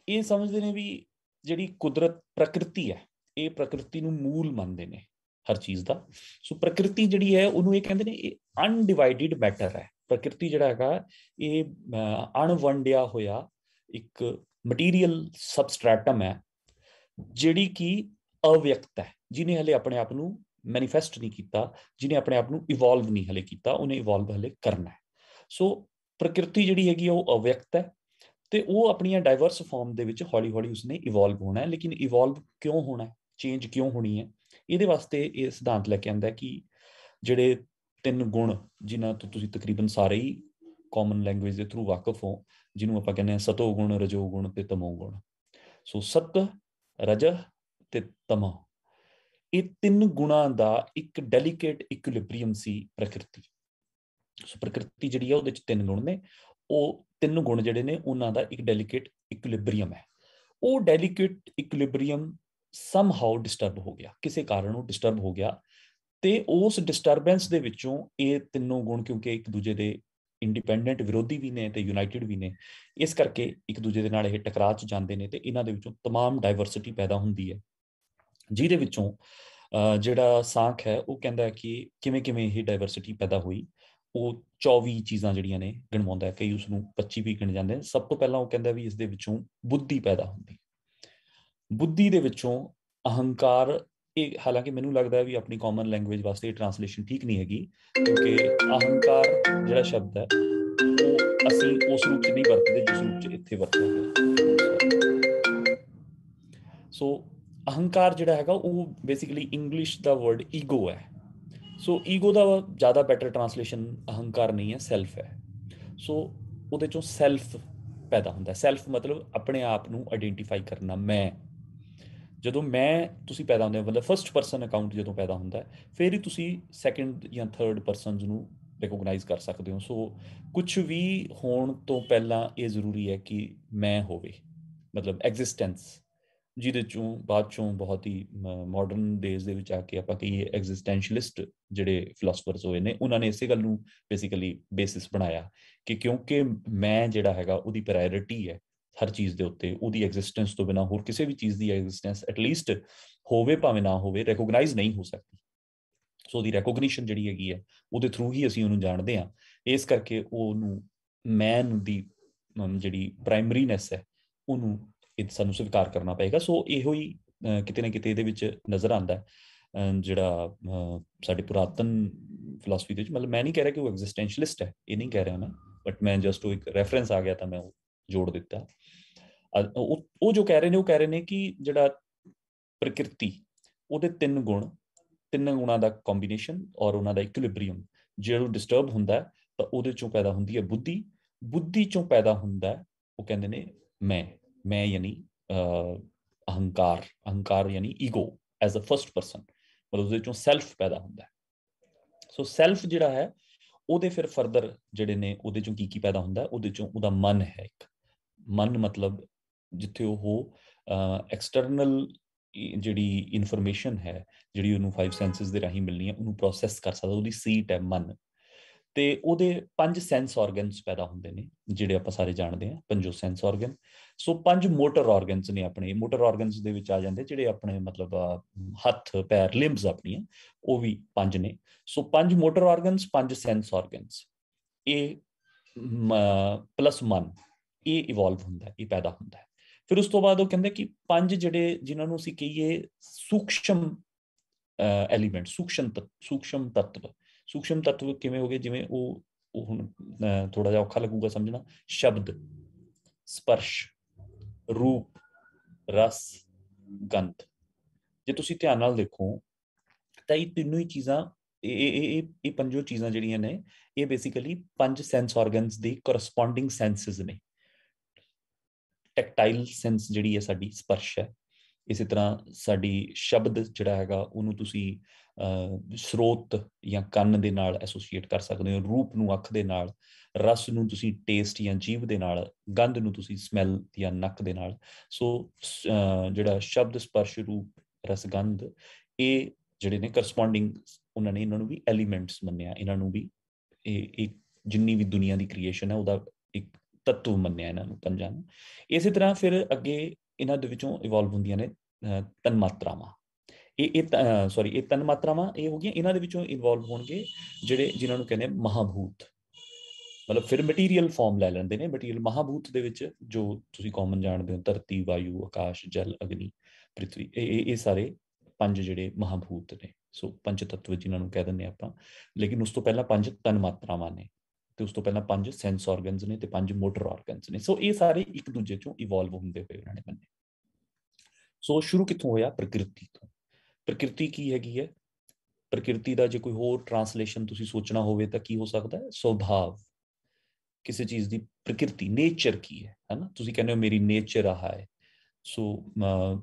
Speaker 3: ਇਹ ਸਮਝਦੇ ਨੇ ਵੀ ਜਿਹੜੀ ਕੁਦਰਤ, ਪ੍ਰਕਿਰਤੀ ਹੈ, ਇਹ ਪ੍ਰਕਿਰਤੀ ਨੂੰ ਮੂਲ ਮੰਨਦੇ ਨੇ ਹਰ ਚੀਜ਼ ਦਾ। ਸੋ ਪ੍ਰਕਿਰਤੀ ਜਿਹੜੀ ਹੈ ਉਹਨੂੰ ਇਹ ਕਹਿੰਦੇ ਨੇ ਇਹ ਅਨਡਿਵਾਈਡਡ ਮੈਟਰ ਹੈ। ਪ੍ਰਕਿਰਤੀ ਜਿਹੜਾ ਹੈਗਾ ਇਹ ਅਣਵੰਡਿਆ ਹੋਇਆ ਇੱਕ ਮਟੀਰੀਅਲ ਸਬਸਟ੍ਰੈਟਮ ਹੈ, ਜਿਹੜੀ ਕਿ ਅਵਿਅਕਤ ਹੈ, ਜਿਹਨੇ ਹਲੇ ਆਪਣੇ ਆਪ ਨੂੰ ਮੈਨੀਫੈਸਟ ਨਹੀਂ ਕੀਤਾ, ਜਿਹਨੇ ਆਪਣੇ ਆਪ ਨੂੰ ਇਵੋਲਵ ਨਹੀਂ ਹਲੇ ਕੀਤਾ, ਉਹਨੇ ਇਵੋਲਵ ਹਲੇ ਕਰਨਾ ਹੈ। ਸੋ ਪ੍ਰਕਿਰਤੀ ਜਿਹੜੀ ਹੈਗੀ ਉਹ ਅਵਿਅਕਤ ਹੈ ਤੇ ਉਹ ਆਪਣੀਆਂ ਡਾਈਵਰਸ ਫਾਰਮ ਦੇ ਵਿੱਚ ਹੌਲੀ ਹੌਲੀ ਉਸਨੇ ਇਵੋਲਵ ਹੋਣਾ ਹੈ। ਲੇਕਿਨ ਇਵੋਲਵ ਕਿਉਂ ਹੋਣਾ ਹੈ, ਚੇਂਜ ਕਿਉਂ ਹੋਣੀ ਹੈ, ਇਹਦੇ ਵਾਸਤੇ ਇਹ ਸਿਧਾਂਤ ਲੈ ਕੇ ਆਉਂਦਾ ਕਿ ਜਿਹੜੇ 3 ਗੁਣ ਜਿਨ੍ਹਾਂ ਤੋਂ ਤੁਸੀਂ ਤਕਰੀਬਨ ਸਾਰੇ ਹੀ ਕਾਮਨ ਲੈਂਗੁਏਜ ਦੇ ਥਰੂ ਵਾਕਿਫ ਹੋ, ਜਿਹਨੂੰ ਆਪਾਂ ਕਹਿੰਦੇ ਹਾਂ ਸਤੋ ਗੁਣ, ਰਜੋ ਗੁਣ ਤੇ ਤਮੋ ਗੁਣ। ਸੋ ਸਤ, ਰਜਹ ਤੇ ਤਮਹ, ਇਹ 3 ਗੁਣਾਂ ਦਾ ਇੱਕ ਡੈਲੀਕੇਟ ਇਕੁਇਲਿਬਰੀਅਮ ਸੀ ਪ੍ਰਕਿਰਤੀ। ਸੋ ਪ੍ਰਕਿਰਤੀ ਜਿਹੜੀ ਹੈ ਉਹਦੇ 'ਚ 3 ਗੁਣ ਨੇ, ਉਹ 3 ਗੁਣ ਜਿਹੜੇ ਨੇ ਉਹਨਾਂ ਦਾ ਇੱਕ ਡੈਲੀਕੇਟ ਇਕੁਇਲਿਬਰੀਅਮ ਹੈ। ਉਹ ਡੈਲੀਕੇਟ ਇਕੁਇਲਿਬਰੀਅਮ ਸਮਹਾਉ ਡਿਸਟਰਬ ਹੋ ਗਿਆ, ਕਿਸੇ ਕਾਰਨ ਉਹ ਡਿਸਟਰਬ ਹੋ ਗਿਆ ਤੇ ਉਸ ਡਿਸਟਰਬੈਂਸ ਦੇ ਵਿੱਚੋਂ ਇਹ 3 ਗੁਣ, ਕਿਉਂਕਿ ਇੱਕ ਦੂਜੇ ਦੇ ਇੰਡੀਪੈਂਡੈਂਟ ਵਿਰੋਧੀ ਵੀ ਨੇ ਤੇ ਯੂਨਾਈਟਿਡ ਵੀ ਨੇ, ਇਸ ਕਰਕੇ ਇੱਕ ਦੂਜੇ ਦੇ ਨਾਲ ਇਹ ਟਕਰਾਅ 'ਚ ਜਾਂਦੇ ਨੇ ਤੇ ਇਹਨਾਂ ਦੇ ਵਿੱਚੋਂ ਤਮਾਮ ਡਾਈਵਰਸਿਟੀ ਪੈਦਾ ਹੁੰਦੀ ਹੈ, ਜਿਹਦੇ ਵਿੱਚੋਂ ਜਿਹੜਾ ਸਾਂਖ ਹੈ ਉਹ ਕਹਿੰਦਾ ਹੈ ਕਿ ਕਿਵੇਂ ਕਿਵੇਂ ਇਹ ਡਾਈਵਰਸਿਟੀ ਪੈਦਾ ਹੋਈ। ਉਹ 24 ਚੀਜ਼ਾਂ ਜਿਹੜੀਆਂ ਨੇ ਗਿਣਵਾਉਂਦਾ ਹੈ, ਕਈ ਉਸਨੂੰ 25 ਵੀ ਗਿਣ ਜਾਂਦੇ ਨੇ। ਸਭ ਤੋਂ ਪਹਿਲਾਂ ਉਹ ਕਹਿੰਦਾ ਵੀ ਇਸ ਦੇ ਵਿੱਚੋਂ ਬੁੱਧੀ ਪੈਦਾ ਹੁੰਦੀ, ਬੁੱਧੀ ਦੇ ਵਿੱਚੋਂ ਅਹੰਕਾਰ। ਇਹ ਹਾਲਾਂਕਿ ਮੈਨੂੰ ਲੱਗਦਾ ਵੀ ਆਪਣੀ ਕਾਮਨ ਲੈਂਗੁਏਜ ਵਾਸਤੇ ਇਹ ਟ੍ਰਾਂਸਲੇਸ਼ਨ ਠੀਕ ਨਹੀਂ ਹੈਗੀ, ਕਿਉਂਕਿ ਅਹੰਕਾਰ ਜਿਹੜਾ ਸ਼ਬਦ ਹੈ ਉਹ ਅਸੀਂ ਉਸ ਰੂਪ 'ਚ ਨਹੀਂ ਵਰਤਦੇ ਜਿਸ ਰੂਪ 'ਚ ਇੱਥੇ ਵਰਤਦੇ। ਸੋ ਅਹੰਕਾਰ ਜਿਹੜਾ ਹੈਗਾ ਉਹ ਬੇਸਿਕਲੀ ਇੰਗਲਿਸ਼ ਦਾ ਵਰਡ ਈਗੋ ਹੈ। ਸੋ ਈਗੋ ਦਾ ਜ਼ਿਆਦਾ ਬੈਟਰ ਟ੍ਰਾਂਸਲੇਸ਼ਨ ਅਹੰਕਾਰ ਨਹੀਂ ਹੈ, ਸੈਲਫ ਹੈ। ਸੋ ਉਹਦੇ ਚੋਂ ਸੈਲਫ ਪੈਦਾ ਹੁੰਦਾ। ਸੈਲਫ ਮਤਲਬ ਆਪਣੇ ਆਪ ਨੂੰ ਆਈਡੈਂਟੀਫਾਈ ਕਰਨਾ, ਮੈਂ। ਜਦੋਂ ਮੈਂ ਤੁਸੀਂ ਪੈਦਾ ਹੁੰਦੇ ਹੋ, ਮਤਲਬ ਫਸਟ ਪਰਸਨ ਅਕਾਊਂਟ ਜਦੋਂ ਪੈਦਾ ਹੁੰਦਾ, ਫਿਰ ਹੀ ਤੁਸੀਂ ਸੈਕਿੰਡ ਜਾਂ ਥਰਡ ਪਰਸਨਸ ਨੂੰ ਰਿਕੋਗਨਾਈਜ਼ ਕਰ ਸਕਦੇ ਹੋ। ਸੋ ਕੁਛ ਵੀ ਹੋਣ ਤੋਂ ਪਹਿਲਾਂ ਇਹ ਜ਼ਰੂਰੀ ਹੈ ਕਿ ਮੈਂ ਹੋਵੇ, ਮਤਲਬ ਐਗਜ਼ਿਸਟੈਂਸ, ਜਿਹਦੇ ਚੋਂ ਬਾਅਦ ਚੋਂ ਬਹੁਤ ਹੀ ਮਾਡਰਨ ਡੇਜ਼ ਦੇ ਵਿੱਚ ਆ ਕੇ ਆਪਾਂ ਕਹੀਏ ਐਗਜ਼ਿਸਟੈਂਸ਼ੀਅਲਿਸਟ ਜਿਹੜੇ ਫਿਲਾਸਫਰਸ ਹੋਏ ਨੇ, ਉਹਨਾਂ ਨੇ ਇਸੇ ਗੱਲ ਨੂੰ ਬੇਸਿਕਲੀ ਬੇਸਿਸ ਬਣਾਇਆ ਕਿ ਕਿਉਂਕਿ ਮੈਂ ਜਿਹੜਾ ਹੈਗਾ ਉਹਦੀ ਪ੍ਰਾਇੋਰਿਟੀ ਹੈ ਹਰ ਚੀਜ਼ ਦੇ ਉੱਤੇ, ਉਹਦੀ ਐਗਜ਼ਿਸਟੈਂਸ ਤੋਂ ਬਿਨਾਂ ਹੋਰ ਕਿਸੇ ਵੀ ਚੀਜ਼ ਦੀ ਐਗਜ਼ਿਸਟੈਂਸ ਐਟਲੀਸਟ ਹੋਵੇ ਭਾਵੇਂ ਨਾ ਹੋਵੇ, ਰਿਕੋਗਨਾਈਜ਼ ਨਹੀਂ ਹੋ ਸਕਦੀ। ਸੋ ਉਹਦੀ ਰੈਕੋਗਨੀਸ਼ਨ ਜਿਹੜੀ ਹੈਗੀ ਹੈ ਉਹਦੇ ਥਰੂ ਹੀ ਅਸੀਂ ਉਹਨੂੰ ਜਾਣਦੇ ਹਾਂ। ਇਸ ਕਰਕੇ ਉਹਨੂੰ ਮੈਨ ਦੀ ਜਿਹੜੀ ਪ੍ਰਾਇਮਰੀਨੈਸ ਹੈ ਉਹਨੂੰ ਸਾਨੂੰ ਸਵੀਕਾਰ ਕਰਨਾ ਪਏਗਾ। ਸੋ ਇਹੋ ਹੀ ਕਿਤੇ ਨਾ ਕਿਤੇ ਇਹਦੇ ਵਿੱਚ ਨਜ਼ਰ ਆਉਂਦਾ ਜਿਹੜਾ ਸਾਡੇ ਪੁਰਾਤਨ ਫਿਲਾਸਫੀ ਦੇ ਵਿੱਚ। ਮਤਲਬ ਮੈਂ ਨਹੀਂ ਕਹਿ ਰਿਹਾ ਕਿ ਉਹ ਐਗਜ਼ਿਸਟੈਂਸ਼ੀਅਲਿਸਟ ਹੈ, ਇਹ ਨਹੀਂ ਕਹਿ ਰਿਹਾ ਮੈਂ, ਬਟ ਮੈਂ ਜਸਟ ਉਹ ਇੱਕ ਰੈਫਰੈਂਸ ਆ ਗਿਆ ਤਾਂ ਮੈਂ ਉਹ ਜੋੜ ਦਿੱਤਾ। ਉਹ ਜੋ ਕਹਿ ਰਹੇ ਨੇ ਉਹ ਕਹਿ ਰਹੇ ਨੇ ਕਿ ਜਿਹੜਾ ਪ੍ਰਕਿਰਤੀ ਉਹਦੇ 3 ਗੁਣ, 3 ਗੁਣਾਂ ਦਾ ਕੰਬੀਨੇਸ਼ਨ ਔਰ ਉਹਨਾਂ ਦਾ ਇਕੁਇਲਿਬਰੀਅਮ ਜਿਹੜਾ ਡਿਸਟਰਬ ਹੁੰਦਾ ਤਾਂ ਉਹਦੇ ਚੋਂ ਪੈਦਾ ਹੁੰਦੀ ਹੈ ਬੁੱਧੀ। ਬੁੱਧੀ ਚੋਂ ਪੈਦਾ ਹੁੰਦਾ ਉਹ ਕਹਿੰਦੇ ਨੇ ਮੈਂ ਯਾਨੀ ਅਹੰਕਾਰ, ਅਹੰਕਾਰ ਯਾਨੀ ego as a first person, ਮਤਲਬ ਉਹਦੇ ਚੋਂ ਸੈਲਫ ਪੈਦਾ ਹੁੰਦਾ। ਸੋ ਸੈਲਫ ਜਿਹੜਾ ਹੈ ਉਹਦੇ ਫਿਰ ਫਰਦਰ ਜਿਹੜੇ ਨੇ ਉਹਦੇ ਚੋਂ ਕੀ ਪੈਦਾ ਹੁੰਦਾ, ਉਹਦੇ ਚੋਂ ਉਹਦਾ ਮਨ ਹੈ। ਇੱਕ ਮਨ ਮਤਲਬ ਜਿੱਥੇ ਉਹ ਐਕਸਟਰਨਲ ਜਿਹੜੀ ਇਨਫੋਰਮੇਸ਼ਨ ਹੈ ਜਿਹੜੀ ਉਹਨੂੰ 5 ਸੈਂਸਿਸ ਦੇ ਰਾਹੀਂ ਮਿਲਣੀ ਹੈ ਉਹਨੂੰ ਪ੍ਰੋਸੈਸ ਕਰ ਸਕਦਾ, ਉਹਦੀ ਸੀਟ ਹੈ ਮਨ। ਤੇ ਉਹਦੇ 5 ਸੈਂਸ ਆਰਗਨਸ ਪੈਦਾ ਹੁੰਦੇ ਨੇ ਜਿਹੜੇ ਆਪਾਂ ਸਾਰੇ ਜਾਣਦੇ ਹਾਂ, 5 ਸੈਂਸ ਆਰਗਨ। ਸੋ 5 ਮੋਟਰ ਆਰਗਨਸ ਨੇ ਆਪਣੇ। ਮੋਟਰ ਆਰਗਨਸ ਦੇ ਵਿੱਚ ਆ ਜਾਂਦੇ ਜਿਹੜੇ ਆਪਣੇ ਮਤਲਬ ਹੱਥ ਪੈਰ ਲਿੰਬਸ ਆਪਣੀਆਂ, ਉਹ ਵੀ 5 ਨੇ। ਸੋ 5 ਮੋਟਰ ਆਰਗਨਸ, 5 ਸੈਂਸ ਆਰਗਨਸ, ਇਹ ਪਲੱਸ ਮਨ, ਇਹ ਇਵੋਲਵ ਹੁੰਦਾ, ਇਹ ਪੈਦਾ ਹੁੰਦਾ। ਫਿਰ ਉਸ ਤੋਂ ਬਾਅਦ ਉਹ ਕਹਿੰਦੇ ਕਿ 5 ਜਿਹੜੇ ਜਿਨ੍ਹਾਂ ਨੂੰ ਅਸੀਂ ਕਹੀਏ ਸੂਖਸ਼ਮ ਐਲੀਮੈਂਟ, ਸੂਖਸ਼ਮ ਤੱਤਵ। ਸੂਖਸ਼ਮ ਤੱਤਵ ਕਿਵੇਂ ਹੋ ਗਏ, ਜਿਵੇਂ ਉਹ ਹੁਣ ਥੋੜਾ ਜਿਹਾ ਔਖਾ ਲੱਗੂਗਾ ਸਮਝਣਾ। ਸ਼ਬਦ, ਸਪਰਸ਼, ਰੂਪ, ਰਸ, ਗੰਧ। ਜੇ ਤੁਸੀਂ ਧਿਆਨ ਨਾਲ ਦੇਖੋ ਤਾਂ ਇਹ ਤਿੰਨੋਂ ਹੀ ਚੀਜ਼ਾਂ, ਇਹ 5 ਚੀਜ਼ਾਂ ਜਿਹੜੀਆਂ ਨੇ ਇਹ ਬੇਸਿਕਲੀ 5 ਸੈਂਸ ਆਰਗਨਸ ਦੀ ਕੋਰਸਪੋਂਡਿੰਗ ਸੈਂਸਸ ਨੇ। ਟੈਕਟਾਈਲ ਸੈਂਸ ਜਿਹੜੀ ਹੈ ਸਾਡੀ ਸਪਰਸ਼ ਹੈ। ਇਸੇ ਤਰ੍ਹਾਂ ਸਾਡੀ ਸ਼ਬਦ ਜਿਹੜਾ ਹੈਗਾ ਉਹਨੂੰ ਤੁਸੀਂ ਸਰੋਤ ਜਾਂ ਕੰਨ ਦੇ ਨਾਲ ਐਸੋਸੀਏਟ ਕਰ ਸਕਦੇ ਹੋ, ਰੂਪ ਨੂੰ ਅੱਖ ਦੇ ਨਾਲ, ਰਸ ਨੂੰ ਤੁਸੀਂ ਟੇਸਟ ਜਾਂ ਜੀਭ ਦੇ ਨਾਲ, ਗੰਧ ਨੂੰ ਤੁਸੀਂ ਸਮੈਲ ਜਾਂ ਨੱਕ ਦੇ ਨਾਲ। ਸੋ ਜਿਹੜਾ ਸ਼ਬਦ, ਸਪਰਸ਼, ਰੂਪ, ਰਸ, ਗੰਧ, ਇਹ ਜਿਹੜੇ ਨੇ ਕਰਸਪੋਂਡਿੰਗ, ਉਹਨਾਂ ਨੇ ਇਹਨਾਂ ਨੂੰ ਵੀ ਐਲੀਮੈਂਟਸ ਮੰਨਿਆ, ਇਹਨਾਂ ਨੂੰ ਵੀ ਇਹ ਜਿੰਨੀ ਵੀ ਦੁਨੀਆ ਦੀ ਕ੍ਰੀਏਸ਼ਨ ਹੈ ਉਹਦਾ ਇੱਕ ਤੱਤਵ ਮੰਨਿਆ ਇਹਨਾਂ ਨੂੰ 5 ਨੂੰ। ਇਸੇ ਤਰ੍ਹਾਂ ਫਿਰ ਅੱਗੇ ਇਹਨਾਂ ਦੇ ਵਿੱਚੋਂ ਇਵੋਲਵ ਹੁੰਦੀਆਂ ਨੇ ਤਨਮਾਤਰਾਵਾਂ। ਸੌਰੀ ਇਹ ਤਿੰਨ ਮਾਤਰਾਵਾਂ ਇਹ ਹੋ ਗਈਆਂ, ਇਹਨਾਂ ਦੇ ਵਿੱਚੋਂ ਇਨਵੋਲਵ ਹੋਣਗੇ ਜਿਹੜੇ ਜਿਨ੍ਹਾਂ ਨੂੰ ਕਹਿੰਦੇ ਮਹਾਭੂਤ, ਮਤਲਬ ਫਿਰ ਮਟੀਰੀਅਲ ਫਾਰਮ ਲੈ ਲੈਂਦੇ ਨੇ। ਮਟੀਰੀਅਲ ਮਹਾਭੂਤ ਦੇ ਵਿੱਚ ਜੋ ਤੁਸੀਂ ਕਾਮਨ ਜਾਣਦੇ ਹੋ, ਧਰਤੀ, ਵਾਯੂ, ਆਕਾਸ਼, ਜਲ, ਅਗਨੀ, ਪ੍ਰਿਥਵੀ, ਇਹ ਸਾਰੇ ਪੰਜ ਜਿਹੜੇ ਮਹਾਭੂਤ ਨੇ। ਸੋ ਪੰਜ ਤੱਤਵ ਜਿਨ੍ਹਾਂ ਨੂੰ ਕਹਿ ਦਿੰਦੇ ਆਪਾਂ। ਲੇਕਿਨ ਉਸ ਤੋਂ ਪਹਿਲਾਂ ਪੰਜ ਤਨ ਮਾਤਰਾਵਾਂ ਨੇ, ਤੇ ਉਸ ਤੋਂ ਪਹਿਲਾਂ ਪੰਜ ਸੈਂਸ ਆਰਗਨਸ ਨੇ, ਤੇ ਪੰਜ ਮੋਟਰ ਆਰਗਨਸ ਨੇ। ਸੋ ਇਹ ਸਾਰੇ ਇੱਕ ਦੂਜੇ ਚੋਂ ਇਵੋਲਵ ਹੁੰਦੇ ਹੋਏ ਉਹਨਾਂ ਨੇ ਮੰਨੇ। ਸੋ ਸ਼ੁਰੂ ਕਿੱਥੋਂ ਹੋਇਆ? ਪ੍ਰਕਿਰਤੀ ਤੋਂ। ਪ੍ਰਕਿਰਤੀ ਕੀ ਹੈਗੀ ਹੈ? ਪ੍ਰਕਿਰਤੀ ਦਾ ਜੇ ਕੋਈ ਹੋਰ ਟ੍ਰਾਂਸਲੇਸ਼ਨ ਤੁਸੀਂ ਸੋਚਣਾ ਹੋਵੇ ਤਾਂ ਕੀ ਹੋ ਸਕਦਾ ਹੈ? ਸੁਭਾਵ। ਕਿਸੇ ਚੀਜ਼ ਦੀ ਪ੍ਰਕਿਰਤੀ, ਨੇਚਰ ਕੀ ਹੈ, ਹੈ ਨਾ? ਤੁਸੀਂ ਕਹਿੰਦੇ ਹੋ ਮੇਰੀ ਨੇਚਰ ਆਹ ਹੈ। ਸੋ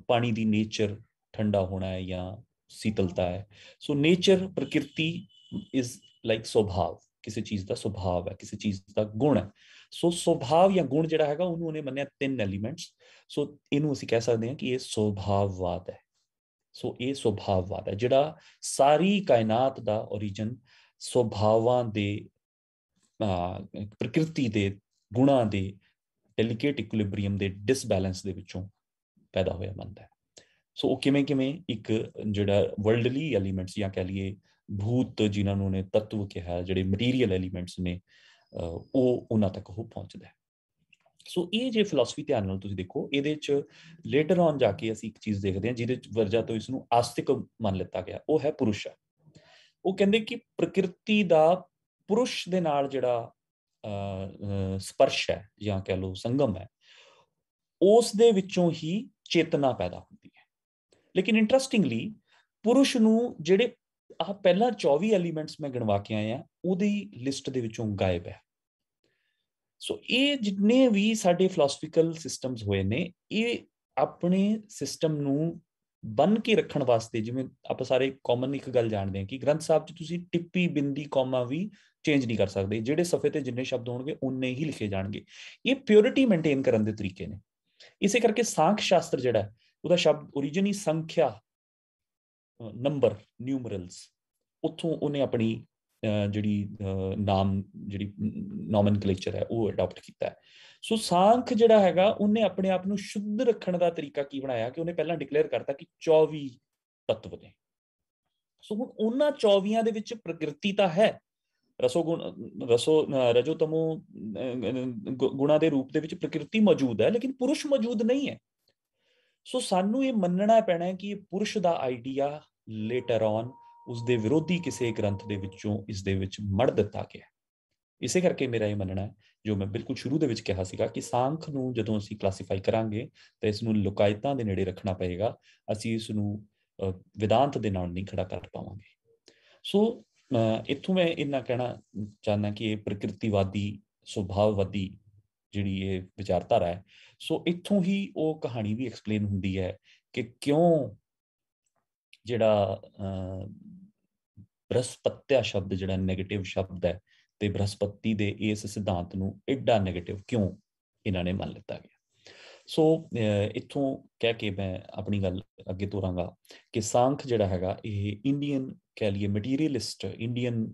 Speaker 3: ਪਾਣੀ ਦੀ ਨੇਚਰ ਠੰਡਾ ਹੋਣਾ ਹੈ ਜਾਂ ਸੀਤਲਤਾ ਹੈ। ਸੋ ਨੇਚਰ, ਪ੍ਰਕਿਰਤੀ ਇਜ਼ ਲਾਈਕ ਸੁਭਾਵ, ਕਿਸੇ ਚੀਜ਼ ਦਾ ਸੁਭਾਵ ਹੈ, ਕਿਸੇ ਚੀਜ਼ ਦਾ ਗੁਣ ਹੈ। ਸੋ ਸੁਭਾਵ ਜਾਂ ਗੁਣ ਜਿਹੜਾ ਹੈਗਾ ਉਹਨੂੰ ਉਹਨੇ ਮੰਨਿਆ ਤਿੰਨ ਐਲੀਮੈਂਟਸ। ਸੋ ਇਹਨੂੰ ਅਸੀਂ ਕਹਿ ਸਕਦੇ ਹਾਂ ਕਿ ਇਹ ਸੁਭਾਵਵਾਦ ਹੈ। ਸੋ ਇਹ ਸੁਭਾਵਵਾਦ ਹੈ ਜਿਹੜਾ ਸਾਰੀ ਕਾਇਨਾਤ ਦਾ ਓਰੀਜਨ ਸੁਭਾਵਾਂ ਦੇ, ਪ੍ਰਕਿਰਤੀ ਦੇ ਗੁਣਾਂ ਦੇ ਡੈਲੀਕੇਟ ਇਕੁਇਲਿਬਰੀਅਮ ਦੇ ਡਿਸਬੈਲੈਂਸ ਦੇ ਵਿੱਚੋਂ ਪੈਦਾ ਹੋਇਆ ਮੰਨਦਾ ਹੈ। ਸੋ ਉਹ ਕਿਵੇਂ ਇੱਕ ਜਿਹੜਾ ਵਰਲਡਲੀ ਐਲੀਮੈਂਟਸ ਜਾਂ ਕਹਿ ਲਈਏ ਭੂਤ ਜਿਨ੍ਹਾਂ ਨੂੰ ਉਹਨੇ ਤੱਤਵ ਕਿਹਾ, ਜਿਹੜੇ ਮਟੀਰੀਅਲ ਐਲੀਮੈਂਟਸ ਨੇ, ਉਹ ਉਹਨਾਂ ਤੱਕ ਉਹ ਪਹੁੰਚਦਾ ਹੈ। ਸੋ ਇਹ ਜੇ ਫਿਲਾਸਫੀ ਧਿਆਨ ਨਾਲ ਤੁਸੀਂ ਦੇਖੋ, ਇਹਦੇ 'ਚ ਲੇਟਰ ਔਨ ਜਾ ਕੇ ਅਸੀਂ ਇੱਕ ਚੀਜ਼ ਦੇਖਦੇ ਹਾਂ ਜਿਹਦੇ 'ਚ ਵਰਜਾ ਤੋਂ ਇਸ ਨੂੰ ਆਸਤਿਕ ਮੰਨ ਲਿੱਤਾ ਗਿਆ, ਉਹ ਹੈ ਪੁਰਸ਼। ਉਹ ਕਹਿੰਦੇ ਕਿ ਪ੍ਰਕਿਰਤੀ ਦਾ ਪੁਰਸ਼ ਦੇ ਨਾਲ ਜਿਹੜਾ ਸਪਰਸ਼ ਹੈ ਜਾਂ ਕਹਿ ਲਓ ਸੰਗਮ ਹੈ, ਉਸ ਦੇ ਵਿੱਚੋਂ ਹੀ ਚੇਤਨਾ ਪੈਦਾ ਹੁੰਦੀ ਹੈ। ਲੇਕਿਨ ਇੰਟਰਸਟਿੰਗਲੀ ਪੁਰਸ਼ ਨੂੰ ਜਿਹੜੇ ਆਹ ਪਹਿਲਾਂ 24 ਐਲੀਮੈਂਟਸ ਮੈਂ ਗਿਣਵਾ ਕੇ ਆਇਆ ਉਹਦੀ ਲਿਸਟ ਦੇ ਵਿੱਚੋਂ ਗਾਇਬ ਹੈ। ਸੋ ਇਹ ਜਿੰਨੇ ਵੀ ਸਾਡੇ ਫਿਲਾਸਫੀਕਲ ਸਿਸਟਮਸ ਹੋਏ ਨੇ, ਇਹ ਆਪਣੇ ਸਿਸਟਮ ਨੂੰ ਬੰਨ ਕੇ ਰੱਖਣ ਵਾਸਤੇ, ਜਿਵੇਂ ਆਪਾਂ ਸਾਰੇ ਕਾਮਨ ਇੱਕ ਗੱਲ ਜਾਣਦੇ ਹਾਂ ਕਿ ਗ੍ਰੰਥ ਸਾਹਿਬ 'ਚ ਤੁਸੀਂ ਟਿੱਪੀ, ਬਿੰਦੀ, ਕੌਮਾ ਵੀ ਚੇਂਜ ਨਹੀਂ ਕਰ ਸਕਦੇ। ਜਿਹੜੇ ਸਫ਼ੇ ਤੇ ਜਿੰਨੇ ਸ਼ਬਦ ਹੋਣਗੇ ਉਨੇ ਹੀ ਲਿਖੇ ਜਾਣਗੇ। ਇਹ ਪਿਓਰਿਟੀ ਮੇਨਟੇਨ ਕਰਨ ਦੇ ਤਰੀਕੇ ਨੇ। ਇਸੇ ਕਰਕੇ ਸਾਂਖ ਸ਼ਾਸਤਰ ਜਿਹੜਾ ਉਹਦਾ ਸ਼ਬਦ ਓਰੀਜਨ ਹੀ ਸੰਖਿਆ, ਨੰਬਰ, ਨਿਊਮਰਲਸ, ਉੱਥੋਂ ਉਹਨੇ ਆਪਣੀ ਜਿਹੜੀ ਨੋਮਨਕਲੇਚਰ ਹੈ ਉਹ ਅਡਾਪਟ ਕੀਤਾ ਹੈ। ਸੋ ਸਾਂਖ ਜਿਹੜਾ ਹੈਗਾ ਉਹਨੇ ਆਪਣੇ ਆਪ ਨੂੰ ਸ਼ੁੱਧ ਰੱਖਣ ਦਾ ਤਰੀਕਾ ਕੀ ਬਣਾਇਆ ਕਿ ਉਹਨੇ ਪਹਿਲਾਂ ਡਿਕਲੇਅਰ ਕਰਤਾ ਕਿ 24 ਤੱਤਵ ਨੇ। ਸੋ ਹੁਣ ਉਹਨਾਂ 24 ਦੇ ਵਿੱਚ ਪ੍ਰਕਿਰਤੀ ਤਾਂ ਹੈ, ਰਜੋ ਤਮੋ ਗੁਣਾ ਦੇ ਰੂਪ ਦੇ ਵਿੱਚ ਪ੍ਰਕਿਰਤੀ ਮੌਜੂਦ ਹੈ, ਲੇਕਿਨ ਪੁਰਸ਼ ਮੌਜੂਦ ਨਹੀਂ ਹੈ। ਸੋ ਸਾਨੂੰ ਇਹ ਮੰਨਣਾ ਪੈਣਾ ਹੈ ਕਿ ਇਹ ਪੁਰਸ਼ ਦਾ ਆਈਡੀਆ ਲੇਟਰ ਔਨ ਉਸਦੇ ਵਿਰੋਧੀ ਕਿਸੇ ਗ੍ਰੰਥ ਦੇ ਵਿੱਚੋਂ ਇਸ ਦੇ ਵਿੱਚ ਮੜ ਦਿੱਤਾ ਗਿਆ। ਇਸੇ ਕਰਕੇ ਮੇਰਾ ਇਹ ਮੰਨਣਾ ਹੈ, ਜੋ ਮੈਂ ਬਿਲਕੁਲ ਸ਼ੁਰੂ ਦੇ ਵਿੱਚ ਕਿਹਾ ਸੀਗਾ ਕਿ ਸਾਂਖ ਨੂੰ ਜਦੋਂ ਅਸੀਂ ਕਲਾਸੀਫਾਈ ਕਰਾਂਗੇ ਤਾਂ ਇਸ ਨੂੰ ਲੋਕਾਇਤਾਂ ਦੇ ਨੇੜੇ ਰੱਖਣਾ ਪਏਗਾ। ਅਸੀਂ ਇਸ ਨੂੰ ਵਿਦਾਂਤ ਦੇ ਨਾਲ ਨਹੀਂ ਖੜਾ ਕਰ ਪਾਵਾਂਗੇ। ਸੋ ਇੱਥੋਂ ਮੈਂ ਇੰਨਾ ਕਹਿਣਾ ਚਾਹੁੰਦਾ ਕਿ ਇਹ ਪ੍ਰਕਿਰਤੀਵਾਦੀ, ਸੁਭਾਵਵਾਦੀ ਜਿਹੜੀ ਇਹ ਵਿਚਾਰਧਾਰਾ ਹੈ, ਸੋ ਇੱਥੋਂ ਹੀ ਉਹ ਕਹਾਣੀ ਵੀ ਐਕਸਪਲੇਨ ਹੁੰਦੀ ਹੈ ਕਿ ਕਿਉਂ ਜਿਹੜਾ ਬ੍ਰਹਸਪਤਿਆ ਸ਼ਬਦ ਜਿਹੜਾ ਨੈਗੇਟਿਵ ਸ਼ਬਦ ਹੈ, ਤੇ ਬ੍ਰਹਸਪਤੀ ਦੇ ਇਸ ਸਿਧਾਂਤ ਨੂੰ ਐਡਾ ਨੈਗੇਟਿਵ ਕਿਉਂ ਇਹਨਾਂ ਨੇ ਮੰਨ ਲਿੱਤਾ ਗਿਆ। ਸੋ ਇੱਥੋਂ ਕਹਿ ਕੇ ਮੈਂ ਆਪਣੀ ਗੱਲ ਅੱਗੇ ਤੋਰਾਂਗਾ ਕਿ ਸਾਂਖ ਜਿਹੜਾ ਹੈਗਾ ਇਹ ਇੰਡੀਅਨ ਕਹਿ ਲਈਏ ਮਟੀਰੀਅਲਿਸਟ, ਇੰਡੀਅਨ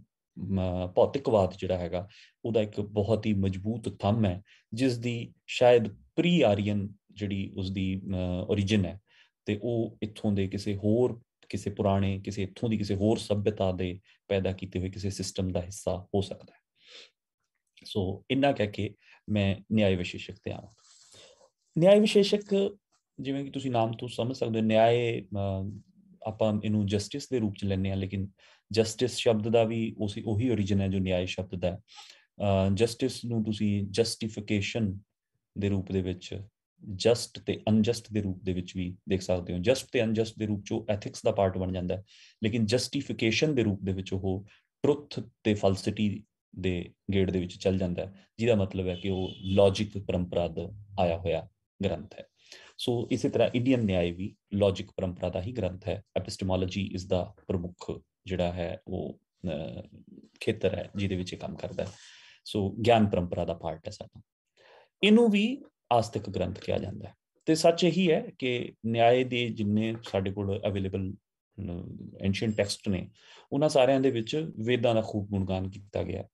Speaker 3: ਭੌਤਿਕਵਾਦ ਜਿਹੜਾ ਹੈਗਾ ਉਹਦਾ ਇੱਕ ਬਹੁਤ ਹੀ ਮਜ਼ਬੂਤ ਥੰਮ ਹੈ, ਜਿਸ ਦੀ ਸ਼ਾਇਦ ਪ੍ਰੀ ਆਰੀਅਨ ਜਿਹੜੀ ਉਸਦੀ ਓਰੀਜਨ ਹੈ, ਤੇ ਉਹ ਇੱਥੋਂ ਦੇ ਕਿਸੇ ਪੁਰਾਣੇ, ਕਿਸੇ ਇੱਥੋਂ ਦੀ ਕਿਸੇ ਹੋਰ ਸਭਿਅਤਾ ਦੇ ਪੈਦਾ ਕੀਤੇ ਹੋਏ ਕਿਸੇ ਸਿਸਟਮ ਦਾ ਹਿੱਸਾ ਹੋ ਸਕਦਾ ਹੈ। ਸੋ ਇੰਨਾ ਕਹਿ ਕੇ ਮੈਂ ਨਿਆਇ ਵਿਸ਼ੇਸ਼ਕ ਤੇ ਆਵਾਂ। ਨਿਆਇ ਵਿਸ਼ੇਸ਼ਕ ਜਿਵੇਂ ਕਿ ਤੁਸੀਂ ਨਾਮ ਤੋਂ ਸਮਝ ਸਕਦੇ ਹੋ, ਨਿਆਇ ਆਪਾਂ ਇਹਨੂੰ ਜਸਟਿਸ ਦੇ ਰੂਪ ਚ ਲੈਂਦੇ ਹਾਂ, ਲੇਕਿਨ ਜਸਟਿਸ ਸ਼ਬਦ ਦਾ ਵੀ ਉਹੀ ਓਰੀਜਨ ਹੈ ਜੋ ਨਿਆਇ ਸ਼ਬਦ ਦਾ ਹੈ। ਜਸਟਿਸ ਨੂੰ ਤੁਸੀਂ ਜਸਟੀਫਿਕੇਸ਼ਨ ਦੇ ਰੂਪ ਦੇ ਵਿੱਚ, ਜਸਟ ਤੇ ਅਨਜਸਟ ਦੇ ਰੂਪ ਦੇ ਵਿੱਚ ਵੀ ਦੇਖ ਸਕਦੇ ਹੋ। ਜਸਟ ਤੇ ਅਨਜਸਟ ਦੇ ਰੂਪ ਚ ਉਹ ਐਥਿਕਸ ਦਾ ਪਾਰਟ ਬਣ ਜਾਂਦਾ ਹੈ, ਲੇਕਿਨ ਜਸਟੀਫਿਕੇਸ਼ਨ ਦੇ ਰੂਪ ਦੇ ਵਿੱਚ ਉਹ ਟਰੁੱਥ ਤੇ ਫਲਸਿਟੀ ਦੇ ਗੇੜ ਦੇ ਵਿੱਚ ਚੱਲ ਜਾਂਦਾ ਹੈ, ਜਿਹਦਾ ਮਤਲਬ ਹੈ ਕਿ ਉਹ ਲੌਜਿਕ ਪਰੰਪਰਾ ਦਾ ਆਇਆ ਹੋਇਆ ਗ੍ਰੰਥ ਹੈ। ਸੋ ਇਸੇ ਤਰ੍ਹਾਂ ਇੰਡੀਅਨ ਨਿਆਇ ਵੀ ਲੌਜਿਕ ਪਰੰਪਰਾ ਦਾ ਹੀ ਗ੍ਰੰਥ ਹੈ। ਐਪਿਸਟੀਮੋਲੋਜੀ ਇਸ ਦਾ ਪ੍ਰਮੁੱਖ ਜਿਹੜਾ ਹੈ ਉਹ ਖੇਤਰ ਹੈ ਜਿਹਦੇ ਵਿੱਚ ਇਹ ਕੰਮ ਕਰਦਾ ਹੈ। ਸੋ ਗਿਆਨ ਪਰੰਪਰਾ ਦਾ ਪਾਰਟ ਹੈ ਸਾਡਾ। ਇਹਨੂੰ ਵੀ ਆਸਤਿਕ ਗ੍ਰੰਥ ਕਿਹਾ ਜਾਂਦਾ ਹੈ। ਤੇ ਸੱਚ ਇਹੀ ਹੈ ਕਿ ਨਿਆਇ ਦੇ ਜਿੰਨੇ ਸਾਡੇ ਕੋਲ ਅਵੇਲੇਬਲ ਐਂਸ਼ੀਅੰਟ ਟੈਕਸਟ ਨੇ, ਉਹਨਾਂ ਸਾਰਿਆਂ ਦੇ ਵਿੱਚ ਵੇਦਾਂ ਦਾ ਖੂਬ ਗੁਣਗਾਨ ਕੀਤਾ ਗਿਆ।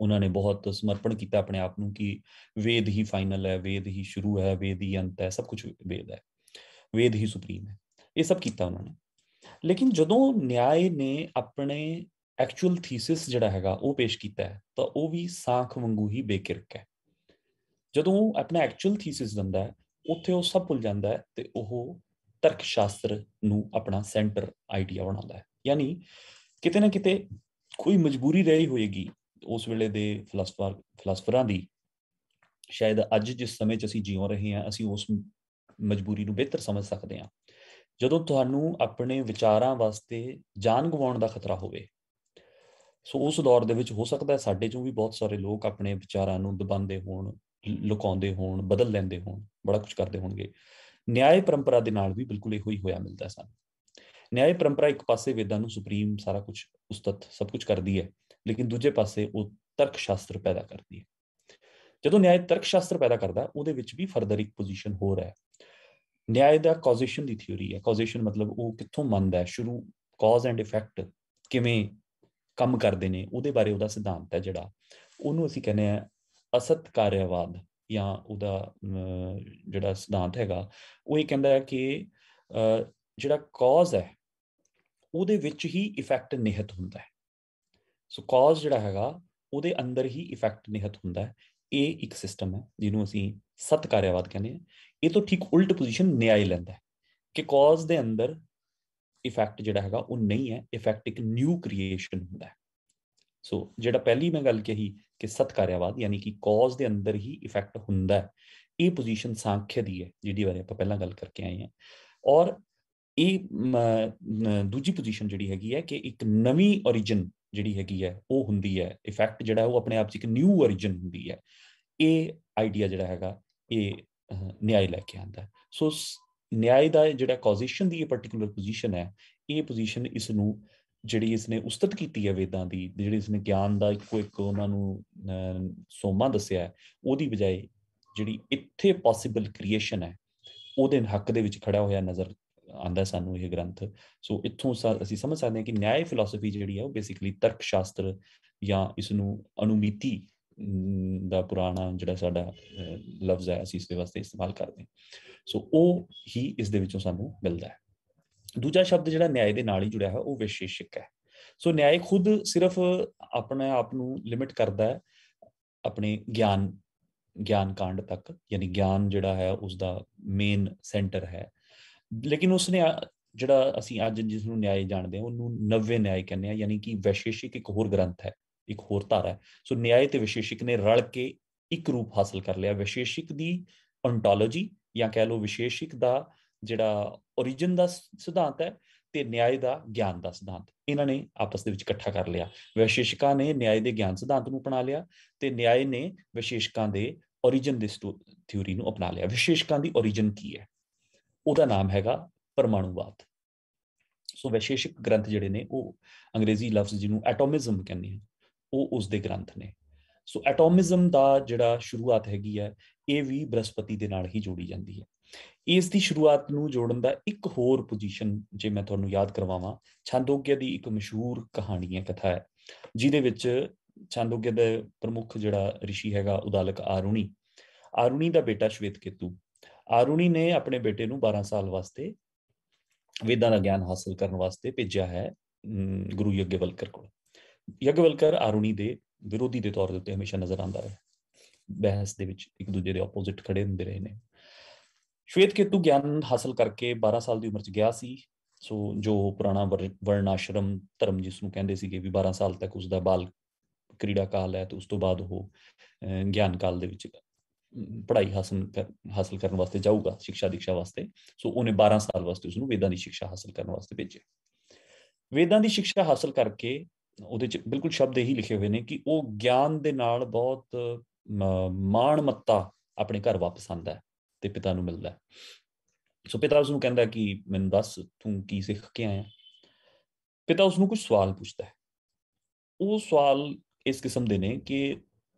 Speaker 3: ਉਹਨਾਂ ਨੇ ਬਹੁਤ ਸਮਰਪਣ ਕੀਤਾ ਆਪਣੇ ਆਪ ਨੂੰ ਕਿ ਵੇਦ ਹੀ ਫਾਈਨਲ ਹੈ, ਵੇਦ ਹੀ ਸ਼ੁਰੂ ਹੈ, ਵੇਦ ਹੀ ਅੰਤ ਹੈ, ਸਭ ਕੁਝ ਵੇਦ ਹੈ, ਵੇਦ ਹੀ ਸੁਪਰੀਮ ਹੈ। ਇਹ ਸਭ ਕੀਤਾ ਉਹਨਾਂ ਨੇ। ਲੇਕਿਨ ਜਦੋਂ ਨਿਆਏ ਨੇ ਆਪਣੇ ਐਕਚੁਅਲ ਥੀਸਿਸ ਜਿਹੜਾ ਹੈਗਾ ਉਹ ਪੇਸ਼ ਕੀਤਾ ਹੈ ਤਾਂ ਉਹ ਵੀ ਸਾਖ ਵਾਂਗੂ ਹੀ ਬੇਕਿਰਕ ਹੈ। ਜਦੋਂ ਉਹ ਆਪਣਾ ਐਕਚੁਅਲ ਥੀਸਿਸ ਦਿੰਦਾ ਹੈ ਉੱਥੇ ਉਹ ਸਭ ਭੁੱਲ ਜਾਂਦਾ ਹੈ ਤੇ ਉਹ ਤਰਕ ਸ਼ਾਸਤਰ ਨੂੰ ਆਪਣਾ ਸੈਂਟਰ ਆਈਡੀਆ ਬਣਾਉਂਦਾ ਹੈ। ਯਾਨੀ ਕਿਤੇ ਨਾ ਕਿਤੇ ਕੋਈ ਮਜਬੂਰੀ ਰਹੀ ਹੋਏਗੀ ਉਸ ਵੇਲੇ ਦੇ ਫਿਲਾਸਫਰਾਂ ਦੀ, ਸ਼ਾਇਦ ਅੱਜ ਜਿਸ ਸਮੇਂ 'ਚ ਅਸੀਂ ਜਿਉ ਰਹੇ ਹਾਂ ਅਸੀਂ ਉਸ ਮਜਬੂਰੀ ਨੂੰ ਬਿਹਤਰ ਸਮਝ ਸਕਦੇ ਹਾਂ। ਜਦੋਂ ਤੁਹਾਨੂੰ ਆਪਣੇ ਵਿਚਾਰਾਂ ਵਾਸਤੇ ਜਾਨ ਗਵਾਉਣ ਦਾ ਖਤਰਾ ਹੋਵੇ, ਸੋ ਉਸ ਦੌਰ ਦੇ ਵਿੱਚ ਹੋ ਸਕਦਾ ਹੈ ਸਾਡੇ 'ਚੋਂ ਵੀ ਬਹੁਤ ਸਾਰੇ ਲੋਕ ਆਪਣੇ ਵਿਚਾਰਾਂ ਨੂੰ ਦਬਾਉਂਦੇ ਹੋਣ, ਲੁਕਾਉਂਦੇ ਹੋਣ, ਬਦਲ ਲੈਂਦੇ ਹੋਣ, ਬੜਾ ਕੁਝ ਕਰਦੇ ਹੋਣਗੇ। ਨਿਆਏ ਪਰੰਪਰਾ ਦੇ ਨਾਲ ਵੀ ਬਿਲਕੁਲ ਇਹੋ ਹੀ ਹੋਇਆ ਮਿਲਦਾ ਸਾਨੂੰ। ਨਿਆਏ ਪਰੰਪਰਾ ਇੱਕ ਪਾਸੇ ਵੇਦਾਂ ਨੂੰ ਸੁਪਰੀਮ ਸਾਰਾ ਕੁਝ ਉਸਤਤ ਸਭ ਕੁਝ ਕਰਦੀ ਹੈ, ਲੇਕਿਨ ਦੂਜੇ ਪਾਸੇ ਉਹ ਤਰਕ ਸ਼ਾਸਤਰ ਪੈਦਾ ਕਰਦੀ ਹੈ। ਜਦੋਂ ਨਿਆਏ ਤਰਕ ਸ਼ਾਸਤਰ ਪੈਦਾ ਕਰਦਾ ਉਹਦੇ ਵਿੱਚ ਵੀ ਫਰਦਰ ਇੱਕ ਪੋਜੀਸ਼ਨ ਹੋਰ ਹੈ। ਨਿਆਏ ਦਾ ਕਾਜ਼ੇਸ਼ਨ ਦੀ ਥਿਊਰੀ ਹੈ। ਕਾਜ਼ੇਸ਼ਨ ਮਤਲਬ ਉਹ ਕਿੱਥੋਂ ਮੰਨਦਾ ਹੈ, ਸ਼ੁਰੂ ਕਾਜ਼ ਐਂਡ ਇਫੈਕਟ ਕਿਵੇਂ ਕੰਮ ਕਰਦੇ ਨੇ ਉਹਦੇ ਬਾਰੇ ਉਹਦਾ ਸਿਧਾਂਤ ਹੈ ਜਿਹੜਾ, ਉਹਨੂੰ ਅਸੀਂ ਕਹਿੰਦੇ ਹਾਂ ਅਸਤ ਕਾਰਿਆਵਾਦ, ਜਾਂ ਉਹਦਾ ਜਿਹੜਾ ਸਿਧਾਂਤ ਹੈਗਾ ਉਹ ਇਹ ਕਹਿੰਦਾ ਹੈ ਕਿ ਜਿਹੜਾ ਕਾਜ਼ ਹੈ ਉਹਦੇ ਵਿੱਚ ਹੀ ਇਫੈਕਟ ਨਿਹਿਤ ਹੁੰਦਾ ਹੈ। ਸੋ ਕਾਜ਼ ਜਿਹੜਾ ਹੈਗਾ ਉਹਦੇ ਅੰਦਰ ਹੀ ਇਫੈਕਟ ਨਿਹਿਤ ਹੁੰਦਾ ਹੈ। ਇਹ ਇੱਕ ਸਿਸਟਮ ਹੈ ਜਿਹਨੂੰ ਅਸੀਂ ਸਤ ਕਾਰਿਆਵਾਦ ਕਹਿੰਦੇ ਹਾਂ। ਇਹ ਤੋਂ ਠੀਕ ਉਲਟ ਪੋਜੀਸ਼ਨ ਨਿਆਏ ਲੈਂਦਾ ਹੈ ਕਿ ਕਾਜ਼ ਦੇ ਅੰਦਰ ਇਫੈਕਟ ਜਿਹੜਾ ਹੈਗਾ ਉਹ ਨਹੀਂ ਹੈ, ਇਫੈਕਟ ਇੱਕ ਨਿਊ ਕ੍ਰੀਏਸ਼ਨ ਹੁੰਦਾ ਹੈ। ਸੋ ਜਿਹੜਾ ਪਹਿਲੀ ਮੈਂ ਗੱਲ ਕਹੀ ਕਿ ਸਤ ਕਾਰਿਆਵਾਦ ਯਾਨੀ ਕਿ ਕਾਜ਼ ਦੇ ਅੰਦਰ ਹੀ ਇਫੈਕਟ ਹੁੰਦਾ ਹੈ, ਇਹ ਪੋਜੀਸ਼ਨ ਸਾਂਖਿਆ ਦੀ ਹੈ ਜਿਹਦੀ ਬਾਰੇ ਆਪਾਂ ਪਹਿਲਾਂ ਗੱਲ ਕਰਕੇ ਆਏ ਹਾਂ। ਔਰ ਇਹ ਦੂਜੀ ਪੋਜੀਸ਼ਨ ਜਿਹੜੀ ਹੈਗੀ ਹੈ ਕਿ ਇੱਕ ਨਵੀਂ ਓਰੀਜਨ ਜਿਹੜੀ ਹੈਗੀ ਹੈ ਉਹ ਹੁੰਦੀ ਹੈ, ਇਫੈਕਟ ਜਿਹੜਾ ਉਹ ਆਪਣੇ ਆਪ 'ਚ ਇੱਕ ਨਿਊ ਓਰੀਜਨ ਹੁੰਦੀ ਹੈ। ਇਹ ਆਈਡੀਆ ਜਿਹੜਾ ਹੈਗਾ ਇਹ ਨਿਆਏ ਲੈ ਕੇ ਆਉਂਦਾ। ਸੋ ਨਿਆਏ ਦਾ ਜਿਹੜਾ ਕਾਜ਼ੇਸ਼ਨ ਦੀ ਇਹ ਪਰਟੀਕੂਲਰ ਪੋਜੀਸ਼ਨ ਹੈ, ਇਹ ਪੋਜੀਸ਼ਨ ਇਸ ਨੂੰ ਜਿਹੜੀ ਇਸਨੇ ਉਸਤਤ ਕੀਤੀ ਹੈ ਵੇਦਾਂ ਦੀ, ਜਿਹੜੀ ਇਸਨੇ ਗਿਆਨ ਦਾ ਇੱਕੋ ਇੱਕ ਉਹਨਾਂ ਨੂੰ ਸੋਮਾ ਦੱਸਿਆ ਹੈ, ਉਹਦੀ ਬਜਾਏ ਜਿਹੜੀ ਇੱਥੇ ਪੋਸੀਬਲ ਕ੍ਰੀਏਸ਼ਨ ਹੈ ਉਹਦੇ ਹੱਕ ਦੇ ਵਿੱਚ ਖੜਾ ਹੋਇਆ ਨਜ਼ਰ ਆਉਂਦਾ ਸਾਨੂੰ ਇਹ ਗ੍ਰੰਥ। ਸੋ ਇੱਥੋਂ ਅਸੀਂ ਸਮਝ ਸਕਦੇ ਹਾਂ ਕਿ ਨਿਆਏ ਫਿਲਾਸਫੀ ਜਿਹੜੀ ਹੈ ਉਹ ਬੇਸਿਕਲੀ ਤਰਕ ਸ਼ਾਸਤਰ ਜਾਂ ਇਸ ਨੂੰ ਅਨੁਮੀਤੀ ਦਾ ਪੁਰਾਣਾ ਜਿਹੜਾ ਸਾਡਾ ਲਫ਼ਜ਼ ਹੈ ਅਸੀਂ ਇਸ ਦੇ ਵਾਸਤੇ ਇਸਤੇਮਾਲ ਕਰਦੇ ਹਾਂ। ਸੋ ਉਹ ਹੀ ਇਸ ਦੇ ਵਿੱਚੋਂ ਸਾਨੂੰ ਮਿਲਦਾ ਹੈ। ਦੂਜਾ ਸ਼ਬਦ ਜਿਹੜਾ ਨਿਆਏ ਦੇ ਨਾਲ ਹੀ ਜੁੜਿਆ ਹੈ ਉਹ ਵਿਸ਼ੇਸ਼ਿਕ ਹੈ। ਸੋ ਨਿਆਏ ਖੁਦ ਸਿਰਫ ਆਪਣੇ ਆਪ ਨੂੰ ਲਿਮਿਟ ਕਰਦਾ ਹੈ ਆਪਣੇ ਗਿਆਨ ਕਾਂਡ ਤੱਕ, ਯਾਨੀ ਗਿਆਨ ਜਿਹੜਾ ਹੈ ਉਸਦਾ ਮੇਨ ਸੈਂਟਰ ਹੈ। ਲੇਕਿਨ ਉਸਨੇ ਜਿਹੜਾ ਅਸੀਂ ਅੱਜ ਜਿਸ ਨੂੰ ਨਿਆਏ ਜਾਣਦੇ ਹਾਂ ਉਹਨੂੰ ਨਵੇਂ ਨਿਆਏ ਕਹਿੰਦੇ ਹਾਂ, ਯਾਨੀ ਕਿ ਵਿਸ਼ੇਸ਼ਿਕ ਇੱਕ ਹੋਰ ਗ੍ਰੰਥ ਹੈ, ਇੱਕ ਹੋਰ ਧਾਰਾ ਹੈ। ਸੋ ਨਿਆਏ ਤੇ ਵਿਸ਼ੇਸ਼ਿਕ ਨੇ ਰਲ ਕੇ ਇੱਕ ਰੂਪ ਹਾਸਲ ਕਰ ਲਿਆ। ਵਿਸ਼ੇਸ਼ਿਕ ਦੀ ontology ਜਾਂ ਕਹਿ ਲਓ ਵਿਸ਼ੇਸ਼ਿਕ ਦਾ ਜਿਹੜਾ ਓਰੀਜਨ ਦਾ ਸਿਧਾਂਤ ਹੈ ਤੇ ਨਿਆਏ ਦਾ ਗਿਆਨ ਦਾ ਸਿਧਾਂਤ, ਇਹਨਾਂ ਨੇ ਆਪਸ ਦੇ ਵਿੱਚ ਇਕੱਠਾ ਕਰ ਲਿਆ। ਵਿਸ਼ੇਸ਼ਿਕਾਂ ਨੇ ਨਿਆਏ ਦੇ ਗਿਆਨ ਸਿਧਾਂਤ ਨੂੰ ਅਪਣਾ ਲਿਆ ਤੇ ਨਿਆਏ ਨੇ ਵਿਸ਼ੇਸ਼ਿਕਾਂ ਦੇ ਓਰੀਜਨ ਦੀ ਥਿਊਰੀ ਨੂੰ ਅਪਣਾ ਲਿਆ। ਵਿਸ਼ੇਸ਼ਿਕਾਂ ਦੀ ਓਰੀਜਨ ਕੀ ਹੈ? ਉਹਦਾ ਨਾਮ ਹੈਗਾ ਪਰਮਾਣੂਵਾਦ। ਸੋ ਵਿਸ਼ੇਸ਼ਿਕ ਗ੍ਰੰਥ ਜਿਹੜੇ ਨੇ ਉਹ ਅੰਗਰੇਜ਼ੀ ਲਫ਼ਜ਼ ਜਿਹਨੂੰ ਐਟੋਮਿਜ਼ਮ ਕਹਿੰਦੇ ਹਨ ਉਹ ਉਸਦੇ ਗ੍ਰੰਥ ਨੇ। ਸੋ ਐਟੋਮਿਜ਼ਮ ਦਾ ਜਿਹੜਾ ਸ਼ੁਰੂਆਤ ਹੈਗੀ ਹੈ ਇਹ ਵੀ ਬ੍ਰਹਸਪਤੀ ਦੇ ਨਾਲ ਹੀ ਜੋੜੀ ਜਾਂਦੀ ਹੈ। ਇਸ ਦੀ ਸ਼ੁਰੂਆਤ ਨੂੰ ਜੋੜਨ ਦਾ ਇੱਕ ਹੋਰ ਪੋਜੀਸ਼ਨ ਜੇ ਮੈਂ ਤੁਹਾਨੂੰ ਯਾਦ ਕਰਵਾਵਾਂ, ਛਾਂਦੋਗਿਆ ਦੀ ਇੱਕ ਮਸ਼ਹੂਰ ਕਹਾਣੀ ਹੈ, ਕਥਾ ਹੈ, ਜਿਹਦੇ ਵਿੱਚ ਛਾਂਦੋਗਿਆ ਦਾ ਪ੍ਰਮੁੱਖ ਜਿਹੜਾ ਰਿਸ਼ੀ ਹੈਗਾ ਉਦਾਲਕ ਆਰੁਣੀ ਦਾ ਬੇਟਾ ਸ਼ਵੇਤਕੇਤੂ। ਆਰੁਣੀ ਨੇ ਆਪਣੇ ਬੇਟੇ ਨੂੰ 12 ਸਾਲ ਵਾਸਤੇ ਵੇਦਾਂ ਦਾ ਗਿਆਨ ਹਾਸਲ ਕਰਨ ਵਾਸਤੇ ਭੇਜਿਆ ਹੈ ਗੁਰੂ ਯੱਗਵਲਕਰ ਕੋਲ। ਯੱਗਵਲਕਰ ਆਰੁਣੀ ਦੇ ਵਿਰੋਧੀ ਦੇ ਤੌਰ ਦੇ ਉੱਤੇ ਹਮੇਸ਼ਾ ਨਜ਼ਰ ਆਉਂਦਾ ਹੈ, ਬਹਿਸ ਦੇ ਵਿੱਚ ਇੱਕ ਦੂਜੇ ਦੇ ਆਪੋਜ਼ਿਟ ਖੜੇ ਹੁੰਦੇ ਰਹੇ ਨੇ। ਸ਼ਵੇਤਕੇਤੂ ਗਿਆਨ ਹਾਸਲ ਕਰਕੇ 12 ਸਾਲ ਦੀ ਉਮਰ 'ਚ ਗਿਆ ਸੀ। ਸੋ ਜੋ ਪੁਰਾਣਾ ਵਰਨਾਸ਼ਰਮ ਧਰਮ ਜਿਸ ਨੂੰ ਕਹਿੰਦੇ ਸੀਗੇ ਵੀ 12 ਸਾਲ ਤੱਕ ਉਸਦਾ ਬਾਲ ਕ੍ਰੀੜਾ ਕਾਲ ਹੈ ਤੇ ਉਸ ਤੋਂ ਬਾਅਦ ਉਹ ਗਿਆਨ ਕਾਲ ਦੇ ਵਿੱਚ ਪੜ੍ਹਾਈ ਹਾਸਲ ਕਰਨ ਵਾਸਤੇ ਜਾਊਗਾ, ਸਿੱਖਿਆ ਦੀਕਸ਼ਾ ਵਾਸਤੇ। ਸੋ ਉਹਨੇ 12 ਸਾਲ ਵਾਸਤੇ ਉਸਨੂੰ ਵੇਦਾਂ ਦੀ ਸਿੱਖਿਆ ਹਾਸਲ ਕਰਨ ਵਾਸਤੇ ਭੇਜਿਆ। ਵੇਦਾਂ ਦੀ ਸਿੱਖਿਆ ਹਾਸਲ ਕਰਕੇ ਉਹਦੇ 'ਚ ਬਿਲਕੁਲ ਸ਼ਬਦ ਇਹੀ ਲਿਖੇ ਹੋਏ ਨੇ ਕਿ ਉਹ ਗਿਆਨ ਦੇ ਨਾਲ ਬਹੁਤ ਮਾਣ ਮੱਤਾ ਆਪਣੇ ਘਰ ਵਾਪਸ ਆਉਂਦਾ ਹੈ ਤੇ ਪਿਤਾ ਨੂੰ ਮਿਲਦਾ। ਸੋ ਪਿਤਾ ਉਸਨੂੰ ਕਹਿੰਦਾ ਕਿ ਮੈਨੂੰ ਦੱਸ ਤੂੰ ਕੀ ਸਿੱਖ ਕੇ ਆਇਆ। ਪਿਤਾ ਉਸਨੂੰ ਕੁਝ ਸਵਾਲ ਪੁੱਛਦਾ ਹੈ। ਉਹ ਸਵਾਲ ਇਸ ਕਿਸਮ ਦੇ ਨੇ ਕਿ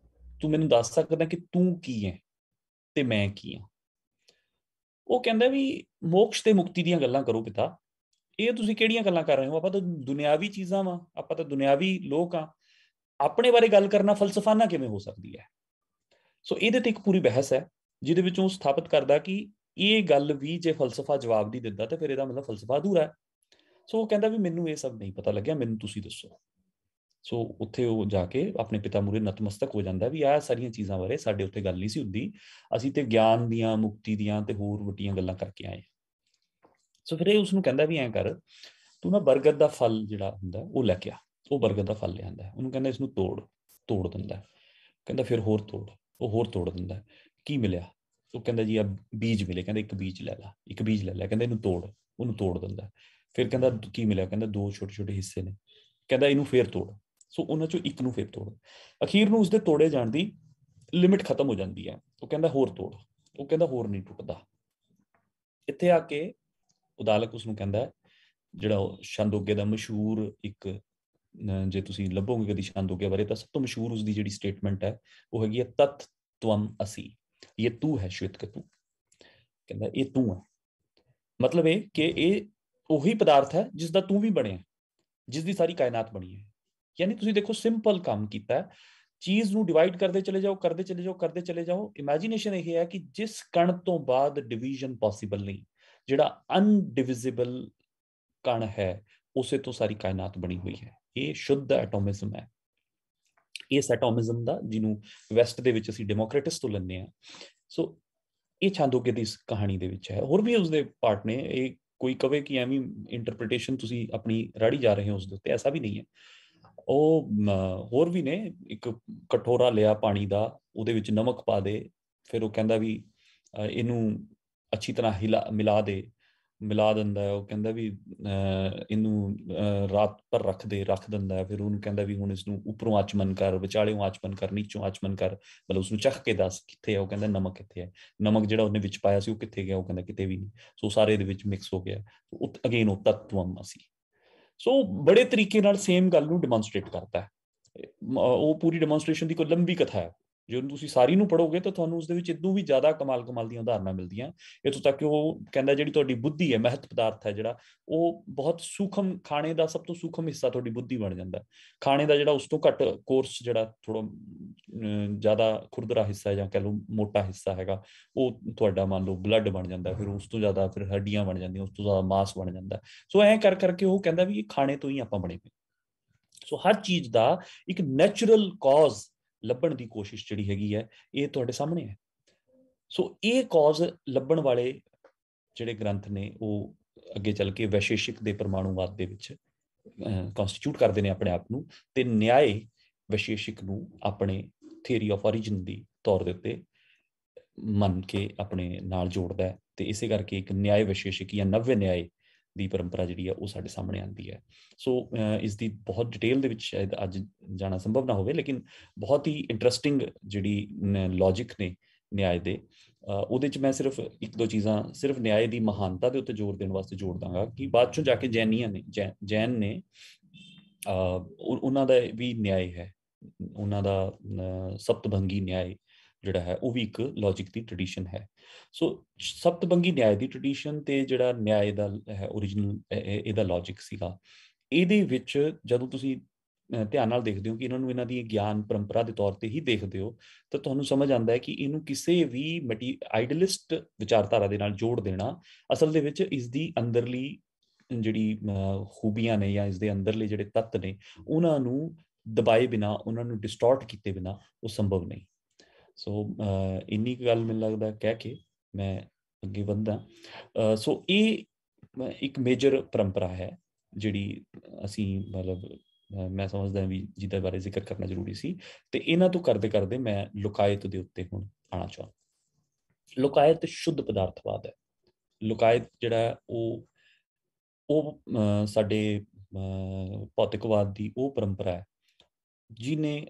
Speaker 3: ਤੂੰ ਮੈਨੂੰ ਦੱਸ ਸਕਦਾ ਕਿ ਤੂੰ ਕੀ ਹੈ ਤੇ ਮੈਂ ਕੀ ਹਾਂ। ਉਹ ਕਹਿੰਦਾ ਵੀ ਮੋਕਸ਼ ਤੇ ਮੁਕਤੀ ਦੀਆਂ ਗੱਲਾਂ ਕਰੋ ਪਿਤਾ, ਇਹ ਤੁਸੀਂ ਕਿਹੜੀਆਂ ਗੱਲਾਂ ਕਰ ਰਹੇ ਹੋ? ਆਪਾਂ ਤਾਂ ਦੁਨਿਆਵੀ ਚੀਜ਼ਾਂ ਵਾਂ, ਆਪਾਂ ਤਾਂ ਦੁਨਿਆਵੀ ਲੋਕ ਆ, ਆਪਣੇ ਬਾਰੇ ਗੱਲ ਕਰਨਾ ਫਲਸਫਾਨਾ ਕਿਵੇਂ ਹੋ ਸਕਦੀ ਹੈ? ਸੋ ਇਹਦੇ ਤੇ ਇੱਕ ਪੂਰੀ ਬਹਿਸ ਹੈ ਜਿਹਦੇ ਵਿੱਚ ਉਹ ਸਥਾਪਿਤ ਕਰਦਾ ਕਿ ਇਹ ਗੱਲ ਵੀ ਜੇ ਫਲਸਫਾ ਜਵਾਬ ਨਹੀਂ ਦਿੰਦਾ ਤਾਂ ਫਿਰ ਇਹਦਾ ਮਤਲਬ ਫਲਸਫਾ ਅਧੂਰਾ ਹੈ। ਸੋ ਉਹ ਕਹਿੰਦਾ ਵੀ ਮੈਨੂੰ ਇਹ ਸਭ ਨਹੀਂ ਪਤਾ ਲੱਗਿਆ, ਮੈਨੂੰ ਤੁਸੀਂ ਦੱਸੋ। ਸੋ ਉੱਥੇ ਉਹ ਜਾ ਕੇ ਆਪਣੇ ਪਿਤਾ ਮੂਹਰੇ ਨਤਮਸਤਕ ਹੋ ਜਾਂਦਾ ਵੀ ਆਹ ਸਾਰੀਆਂ ਚੀਜ਼ਾਂ ਬਾਰੇ ਸਾਡੇ ਉੱਥੇ ਗੱਲ ਨਹੀਂ ਸੀ ਹੁੰਦੀ, ਅਸੀਂ ਤੇ ਗਿਆਨ ਦੀਆਂ, ਮੁਕਤੀ ਦੀਆਂ ਤੇ ਹੋਰ ਵੱਡੀਆਂ ਗੱਲਾਂ ਕਰਕੇ ਆਏ। ਸੋ ਫਿਰ ਇਹ ਉਸਨੂੰ ਕਹਿੰਦਾ ਵੀ ਐਂ ਕਰ, ਤੂੰ ਨਾ ਬਰਗਦ ਦਾ ਫਲ ਜਿਹੜਾ ਹੁੰਦਾ ਉਹ ਲੈ ਕੇ ਆ। ਉਹ ਬਰਗਦ ਦਾ ਫਲ ਲਿਆਂਦਾ, ਉਹਨੂੰ ਕਹਿੰਦਾ ਇਸਨੂੰ ਤੋੜ ਦਿੰਦਾ। ਕਹਿੰਦਾ ਫਿਰ ਹੋਰ ਤੋੜ, ਉਹ ਹੋਰ ਤੋੜ ਦਿੰਦਾ। ਕੀ ਮਿਲਿਆ? ਉਹ ਕਹਿੰਦਾ ਜੀ ਆ ਬੀਜ ਮਿਲੇ। ਕਹਿੰਦਾ ਇੱਕ ਬੀਜ ਲੈ ਲਾ, ਇੱਕ ਬੀਜ ਲੈ ਲਿਆ। ਕਹਿੰਦਾ ਇਹਨੂੰ ਤੋੜ, ਉਹਨੂੰ ਤੋੜ ਦਿੰਦਾ। ਫਿਰ ਕਹਿੰਦਾ ਕੀ ਮਿਲਿਆ? ਕਹਿੰਦਾ 2 ਛੋਟੇ-ਛੋਟੇ ਹਿੱਸੇ ਨੇ। ਕਹਿੰਦਾ ਇਹਨੂੰ ਫੇਰ ਤੋੜ। ਸੋ ਉਹਨਾਂ ਚੋਂ ਇੱਕ ਨੂੰ ਫੇਰ ਤੋੜ। ਅਖੀਰ ਨੂੰ ਉਸਦੇ ਤੋੜੇ ਜਾਣ ਦੀ ਲਿਮਿਟ ਖਤਮ ਹੋ ਜਾਂਦੀ ਹੈ। ਉਹ ਕਹਿੰਦਾ ਹੋਰ ਤੋੜ। ਉਹ ਕਹਿੰਦਾ ਹੋਰ ਨਹੀਂ ਟੁੱਟਦਾ। ਇੱਥੇ ਆ ਕੇ ਉਦਾਲਕ ਉਸਨੂੰ ਕਹਿੰਦਾ, ਜਿਹੜਾ ਛੰਦੋਗੇ ਦਾ ਮਸ਼ਹੂਰ ਇੱਕ, ਜੇ ਤੁਸੀਂ ਲੱਭੋਗੇ ਕਦੀ ਛੰਦੋਗੇ ਬਾਰੇ ਤਾਂ ਸਭ ਤੋਂ ਮਸ਼ਹੂਰ ਉਸਦੀ ਜਿਹੜੀ ਸਟੇਟਮੈਂਟ ਹੈ ਉਹ ਹੈਗੀ ਹੈ ਤਤ ਤਵਮ ਅਸੀ, ਇਹ ਤੂੰ ਹੈ ਸ਼ਵੇਤਕੇਤੂ। ਕਹਿੰਦਾ ਇਹ ਤੂੰ ਹੈ, ਮਤਲਬ ਇਹ ਕਿ ਇਹ ਉਹੀ ਪਦਾਰਥ ਹੈ ਜਿਸ ਦਾ ਤੂੰ ਵੀ ਬਣਿਆ, ਜਿਸ ਦੀ ਸਾਰੀ ਕਾਇਨਾਤ ਬਣੀ ਹੈ। ਯਾਨੀ ਤੁਸੀਂ ਦੇਖੋ ਸਿੰਪਲ ਕੰਮ ਕੀਤਾ, ਚੀਜ਼ ਨੂੰ ਡਿਵਾਈਡ ਕਰਦੇ ਚਲੇ ਜਾਓ, ਕਰਦੇ ਚਲੇ ਜਾਓ, ਕਰਦੇ ਚਲੇ ਜਾਓ। ਇਮੈਜੀਨੇਸ਼ਨ ਇਹ ਹੈ ਕਿ ਜਿਸ ਕਣ ਤੋਂ ਬਾਅਦ ਡਿਵੀਜ਼ਨ ਪੋਸੀਬਲ ਨਹੀਂ, ਜਿਹੜਾ ਅਨਡਿਵਿਜ਼ੀਬਲ ਕਣ ਹੈ, ਉਸੇ ਤੋਂ ਸਾਰੀ ਕਾਇਨਾਤ ਬਣੀ ਹੋਈ ਹੈ। ਇਹ ਸ਼ੁੱਧ ਐਟੋਮਿਜ਼ਮ ਹੈ। ਇਸ ਐਟੋਮਿਜ਼ਮ ਦਾ, ਜਿਹਨੂੰ ਵੈਸਟ ਦੇ ਵਿੱਚ ਅਸੀਂ ਡੈਮੋਕ੍ਰੇਟਿਸ ਤੋਂ ਲੈਂਦੇ ਹਾਂ, ਸੋ ਇਹ ਛੰਦੋਗੇ ਦੀ ਕਹਾਣੀ ਦੇ ਵਿੱਚ ਹੈ। ਹੋਰ ਵੀ ਉਸਦੇ ਪਾਰਟ ਨੇ। ਇਹ ਕੋਈ ਕਵੇ ਕਿ ਐਵੇਂ ਇੰਟਰਪ੍ਰੀਟੇਸ਼ਨ ਤੁਸੀਂ ਆਪਣੀ ਰਾੜੀ ਜਾ ਰਹੇ ਹੋ ਉਸਦੇ ਉੱਤੇ, ਐਸਾ ਵੀ ਨਹੀਂ ਹੈ। ਉਹ ਹੋਰ ਵੀ ਨੇ। ਇੱਕ ਕਟੋਰਾ ਲਿਆ ਪਾਣੀ ਦਾ, ਉਹਦੇ ਵਿੱਚ ਨਮਕ ਪਾ ਦੇ, ਫਿਰ ਉਹ ਕਹਿੰਦਾ ਵੀ ਇਹਨੂੰ ਅੱਛੀ ਤਰ੍ਹਾਂ ਮਿਲਾ ਦਿੰਦਾ ਹੈ। ਉਹ ਕਹਿੰਦਾ ਵੀ ਇਹਨੂੰ ਰਾਤ ਪਰ ਰੱਖ ਦਿੰਦਾ ਹੈ। ਫਿਰ ਉਹਨੂੰ ਕਹਿੰਦਾ ਵੀ ਹੁਣ ਇਸਨੂੰ ਉੱਪਰੋਂ ਆਚਮਨ ਕਰ, ਵਿਚਾਲਿਓਂ ਆਚਮਨ ਕਰ, ਨੀਚੋਂ ਆਚਮਨ ਕਰ, ਮਤਲਬ ਉਸਨੂੰ ਚੱਖ ਕੇ ਦੱਸ ਕਿੱਥੇ ਹੈ। ਉਹ ਕਹਿੰਦਾ ਨਮਕ ਕਿੱਥੇ ਹੈ, ਨਮਕ ਜਿਹੜਾ ਉਹਨੇ ਵਿੱਚ ਪਾਇਆ ਸੀ ਉਹ ਕਿੱਥੇ ਗਿਆ? ਉਹ ਕਹਿੰਦਾ ਕਿਤੇ ਵੀ ਨਹੀਂ। ਸੋ ਸਾਰੇ ਦੇ ਵਿੱਚ ਮਿਕਸ ਹੋ ਗਿਆ। ਅਗੇਨ ਉਹ ਤਤਵਮ ਅਸੀ। ਸੋ ਬੜੇ ਤਰੀਕੇ ਨਾਲ ਸੇਮ ਗੱਲ ਨੂੰ ਡੈਮੋਨਸਟ੍ਰੇਟ ਕਰਦਾ ਹੈ। ਉਹ ਪੂਰੀ ਡੈਮੋਨਸਟ੍ਰੇਸ਼ਨ ਦੀ ਕੋਈ ਲੰਬੀ ਕਥਾ ਹੈ। ਜੇ ਤੁਸੀਂ ਸਾਰੀ ਨੂੰ ਪੜ੍ਹੋਗੇ ਤਾਂ ਤੁਹਾਨੂੰ ਉਸਦੇ ਵਿੱਚ ਇਦੋਂ ਵੀ ਜ਼ਿਆਦਾ ਕਮਾਲ ਦੀਆਂ ਉਦਾਹਰਨਾਂ ਮਿਲਦੀਆਂ। ਇੱਥੋਂ ਤੱਕ ਕਿ ਉਹ ਕਹਿੰਦਾ ਜਿਹੜੀ ਤੁਹਾਡੀ ਬੁੱਧੀ ਹੈ, ਮਹਤ ਪਦਾਰਥ ਹੈ ਜਿਹੜਾ, ਉਹ ਬਹੁਤ ਸੂਖਮ, ਖਾਣੇ ਦਾ ਸਭ ਤੋਂ ਸੂਖਮ ਹਿੱਸਾ ਤੁਹਾਡੀ ਬੁੱਧੀ ਬਣ ਜਾਂਦਾ। ਖਾਣੇ ਦਾ ਜਿਹੜਾ ਉਸ ਤੋਂ ਘੱਟ ਕੋਰਸ, ਜਿਹੜਾ ਥੋੜਾ ਜ਼ਿਆਦਾ ਖੁਰਦਰਾ ਹਿੱਸਾ ਹੈ, ਜਾਂ ਕਹਿ ਲਓ ਮੋਟਾ ਹਿੱਸਾ ਹੈਗਾ, ਉਹ ਤੁਹਾਡਾ ਮੰਨ ਲਓ ਬਲੱਡ ਬਣ ਜਾਂਦਾ। ਫਿਰ ਉਸ ਤੋਂ ਜ਼ਿਆਦਾ ਫਿਰ ਹੱਡੀਆਂ ਬਣ ਜਾਂਦੀਆਂ, ਉਸ ਤੋਂ ਜ਼ਿਆਦਾ ਮਾਸ ਬਣ ਜਾਂਦਾ। ਸੋ ਐਂ ਕਰਕੇ ਉਹ ਕਹਿੰਦਾ ਵੀ ਇਹ ਖਾਣੇ ਤੋਂ ਹੀ ਆਪਾਂ ਬਣੇ ਪਏ। ਸੋ ਹਰ ਚੀਜ਼ ਦਾ ਇੱਕ ਨੈਚੁਰਲ ਕਾਜ਼ ਲੱਭਣ ਦੀ ਕੋਸ਼ਿਸ਼ ਜਿਹੜੀ ਹੈਗੀ ਹੈ, ਇਹ ਤੁਹਾਡੇ ਸਾਹਮਣੇ ਹੈ। ਸੋ ਇਹ ਕਾਜ਼ ਲੱਭਣ ਵਾਲੇ ਜਿਹੜੇ ਗ੍ਰੰਥ ਨੇ, ਉਹ ਅੱਗੇ ਚੱਲ ਕੇ ਵੈਸ਼ੇਸ਼ਿਕ ਦੇ ਪਰਮਾਣੂਵਾਦ ਦੇ ਵਿੱਚ ਕਨਸਟੀਟਿਊਟ ਕਰਦੇ ਨੇ ਆਪਣੇ ਆਪ ਨੂੰ, ਤੇ ਨਿਆਏ ਵੈਸ਼ੇਸ਼ਿਕ ਨੂੰ ਆਪਣੇ ਥਿਊਰੀ ਆਫ origin ਦੀ ਤੌਰ ਦੇ ਉੱਤੇ ਮੰਨ ਕੇ ਆਪਣੇ ਨਾਲ ਜੋੜਦਾ ਹੈ। ਤੇ ਇਸੇ ਕਰਕੇ ਇੱਕ ਨਿਆਏ ਵੈਸ਼ੇਸ਼ਿਕ ਜਾਂ ਨਵਯ ਨਿਆਏ ਦੀ ਪਰੰਪਰਾ ਜਿਹੜੀ ਹੈ ਉਹ ਸਾਡੇ ਸਾਹਮਣੇ ਆਉਂਦੀ ਹੈ। ਸੋ ਇਸ ਦੀ ਬਹੁਤ ਡਿਟੇਲ ਦੇ ਵਿੱਚ ਸ਼ਾਇਦ ਅੱਜ ਜਾਣਾ ਸੰਭਵ ਨਾ ਹੋਵੇ, ਲੇਕਿਨ ਬਹੁਤ ਹੀ ਇੰਟਰਸਟਿੰਗ ਜਿਹੜੀ ਲੌਜਿਕ ਨੇ ਨਿਆਏ ਦੇ, ਉਹਦੇ ਚ ਮੈਂ ਸਿਰਫ 1-2 ਚੀਜ਼ਾਂ ਸਿਰਫ ਨਿਆਏ ਦੀ ਮਹਾਨਤਾ ਦੇ ਉੱਤੇ ਜ਼ੋਰ ਦੇਣ ਵਾਸਤੇ ਜੋੜ ਦਾਂਗਾ ਕਿ ਬਾਅਦ ਚੋਂ ਜਾ ਕੇ ਜੈਨ ਨੇ ਉਹਨਾਂ ਦਾ ਵੀ ਨਿਆਏ ਹੈ। ਉਹਨਾਂ ਦਾ ਸਪਤਭੰਗੀ ਨਿਆਏ ਜਿਹੜਾ ਹੈ ਉਹ ਵੀ ਇੱਕ ਲੌਜਿਕ ਦੀ ਟ੍ਰੈਡੀਸ਼ਨ ਹੈ। ਸੋ ਸਪਤਭੰਗੀ ਨਿਆਏ ਦੀ ਟ੍ਰੈਡੀਸ਼ਨ ਤੇ ਜਿਹੜਾ ਨਿਆਏ ਦਾ ਹੈ ਓਰੀਜਨਲ ਇਹਦਾ ਲੌਜਿਕ ਸੀਗਾ, ਇਹਦੇ ਵਿੱਚ ਜਦੋਂ ਤੁਸੀਂ ਧਿਆਨ ਨਾਲ ਦੇਖਦੇ ਹੋ ਕਿ ਇਹਨਾਂ ਨੂੰ ਇਹਨਾਂ ਦੀ ਗਿਆਨ ਪਰੰਪਰਾ ਦੇ ਤੌਰ ਤੇ ਹੀ ਦੇਖਦੇ ਹੋ, ਤਾਂ ਤੁਹਾਨੂੰ ਸਮਝ ਆਉਂਦਾ ਹੈ ਕਿ ਇਹਨੂੰ ਕਿਸੇ ਵੀ ਆਈਡਲਿਸਟ ਵਿਚਾਰਧਾਰਾ ਦੇ ਨਾਲ ਜੋੜ ਦੇਣਾ ਅਸਲ ਦੇ ਵਿੱਚ ਇਸ ਦੀ ਅੰਦਰਲੀ ਜਿਹੜੀ ਖੂਬੀਆਂ ਨੇ ਜਾਂ ਇਸ ਦੇ ਅੰਦਰਲੇ ਜਿਹੜੇ ਤੱਤ ਨੇ, ਉਹਨਾਂ ਨੂੰ ਦਬਾਏ ਬਿਨਾ, ਉਹਨਾਂ ਨੂੰ ਡਿਸਟੋਰਟ ਕੀਤੇ ਬਿਨਾ ਉਹ ਸੰਭਵ ਨਹੀਂ। ਸੋ ਇੰਨੀ ਗੱਲ ਮੈਨੂੰ ਲੱਗਦਾ ਕਹਿ ਕੇ ਮੈਂ ਅੱਗੇ ਵਧਦਾ। ਸੋ ਇਹ ਇੱਕ ਮੇਜਰ ਪਰੰਪਰਾ ਹੈ ਜਿਹੜੀ ਅਸੀਂ ਮਤਲਬ ਮੈਂ ਸਮਝਦਾ ਵੀ ਜਿਹਦੇ ਬਾਰੇ ਜ਼ਿਕਰ ਕਰਨਾ ਜ਼ਰੂਰੀ ਸੀ। ਤੇ ਇਹਨਾਂ ਤੋਂ ਕਰਦੇ ਮੈਂ ਲੋਕਾਇਤ ਦੇ ਉੱਤੇ ਹੁਣ ਆਉਣਾ ਚਾਹੁੰਦਾ। ਲੋਕਾਇਤ ਸ਼ੁੱਧ ਪਦਾਰਥਵਾਦ ਹੈ। ਲੋਕਾਇਤ ਜਿਹੜਾ ਉਹ ਸਾਡੇ ਭੌਤਿਕਵਾਦ ਦੀ ਉਹ ਪਰੰਪਰਾ ਹੈ ਜਿਹਨੇ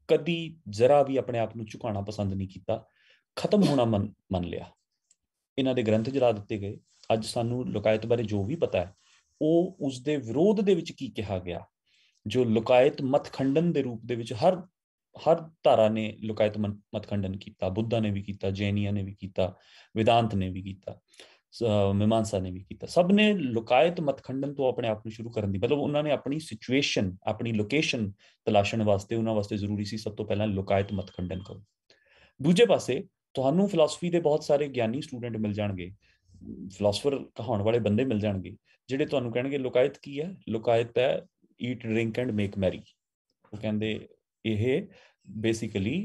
Speaker 3: ਕਦੀ ਜ਼ਰਾ ਵੀ ਆਪਣੇ ਆਪ ਨੂੰ ਝੁਕਾਉਣਾ ਪਸੰਦ ਨਹੀਂ ਕੀਤਾ, ਖਤਮ ਹੋਣਾ ਮੰਨ ਲਿਆ। ਇਹਨਾਂ ਦੇ ਗ੍ਰੰਥ ਜਲਾ ਦਿੱਤੇ ਗਏ। ਅੱਜ ਸਾਨੂੰ ਲੋਕਾਇਤ ਬਾਰੇ ਜੋ ਵੀ ਪਤਾ ਹੈ ਉਹ ਉਸਦੇ ਵਿਰੋਧ ਦੇ ਵਿੱਚ ਕੀ ਕਿਹਾ ਗਿਆ, ਜੋ ਲੋਕਾਇਤ ਮਤਖੰਡਨ ਦੇ ਰੂਪ ਦੇ ਵਿੱਚ ਹਰ ਧਾਰਾ ਨੇ ਲੋਕਾਇਤ ਮਤਖੰਡਨ ਕੀਤਾ। ਬੁੱਧਾ ਨੇ ਵੀ ਕੀਤਾ, ਜੈਨੀਆਂ ਨੇ ਵੀ ਕੀਤਾ, ਵਿਦਾਂਤ ਨੇ ਵੀ ਕੀਤਾ, ਮੀਮਾਂਸਾ ਨੇ ਵੀ ਕੀਤਾ। ਸਭ ਨੇ ਲੋਕਾਇਤ ਮਤਖੰਡਨ ਤੋਂ ਆਪਣੇ ਆਪ ਨੂੰ ਸ਼ੁਰੂ ਕਰਨ ਦੀ, ਮਤਲਬ ਉਹਨਾਂ ਨੇ ਆਪਣੀ ਸਿਚੁਏਸ਼ਨ, ਆਪਣੀ ਲੋਕੇਸ਼ਨ ਤਲਾਸ਼ਣ ਵਾਸਤੇ ਉਹਨਾਂ ਵਾਸਤੇ ਜ਼ਰੂਰੀ ਸੀ ਸਭ ਤੋਂ ਪਹਿਲਾਂ ਲੋਕਾਇਤ ਮਤਖੰਡਨ ਕਰੋ। ਦੂਜੇ ਪਾਸੇ ਤੁਹਾਨੂੰ ਫਿਲਾਸਫੀ ਦੇ ਬਹੁਤ ਸਾਰੇ ਗਿਆਨੀ ਸਟੂਡੈਂਟ ਮਿਲ ਜਾਣਗੇ, ਫਿਲਾਸਫਰ ਕਹਾਉਣ ਵਾਲੇ ਬੰਦੇ ਮਿਲ ਜਾਣਗੇ ਜਿਹੜੇ ਤੁਹਾਨੂੰ ਕਹਿਣਗੇ ਲੁਕਾਇਤ ਕੀ ਹੈ, ਲੁਕਾਇਤ ਹੈ eat drink and make merry. ਉਹ ਕਹਿੰਦੇ ਇਹ ਬੇਸਿਕਲੀ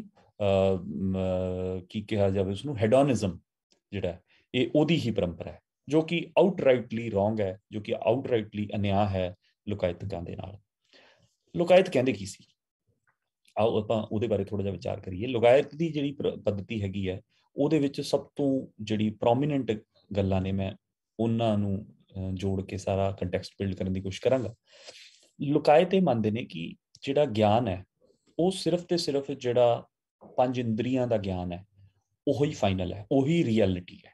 Speaker 3: ਕੀ ਕਿਹਾ ਜਾਵੇ ਉਸਨੂੰ, ਹੈਡੋਨਿਜ਼ਮ ਜਿਹੜਾ ਇਹ ਉਹਦੀ ਹੀ ਪਰੰਪਰਾ ਹੈ, ਜੋ ਕਿ ਆਊਟਰਾਈਟਲੀ ਰੋਂਗ ਹੈ, ਜੋ ਕਿ ਆਊਟਰਾਈਟਲੀ ਅਨਿਆਂ ਹੈ ਲੁਕਾਇਤਕਾਂ ਦੇ ਨਾਲ। ਲੁਕਾਇਤ ਕਹਿੰਦੇ ਕੀ ਸੀ, ਆਓ ਆਪਾਂ ਉਹਦੇ ਬਾਰੇ ਥੋੜਾ ਜਿਹਾ ਵਿਚਾਰ ਕਰੀਏ। ਲੁਕਾਇਤ ਦੀ ਜਿਹੜੀ ਪੱਧਤੀ ਹੈਗੀ ਹੈ, ਉਹਦੇ ਵਿੱਚ ਸਭ ਤੋਂ ਜਿਹੜੀ ਪ੍ਰੋਮੀਨੈਂਟ ਗੱਲਾਂ ਨੇ, ਮੈਂ ਉਹਨਾਂ ਨੂੰ ਜੋੜ ਕੇ ਸਾਰਾ ਕੰਟੈਕਸਟ ਬਿਲਡ ਕਰਨ ਦੀ ਕੋਸ਼ਿਸ਼ ਕਰਾਂਗਾ। ਲੁਕਾਇਤ ਇਹ ਮੰਨਦੇ ਨੇ ਕਿ ਜਿਹੜਾ ਗਿਆਨ ਹੈ ਉਹ ਸਿਰਫ ਤੇ ਸਿਰਫ ਜਿਹੜਾ 5 ਇੰਦਰੀਆਂ ਦਾ ਗਿਆਨ ਹੈ ਉਹੀ ਫਾਈਨਲ ਹੈ, ਉਹੀ ਰਿਐਲਿਟੀ ਹੈ,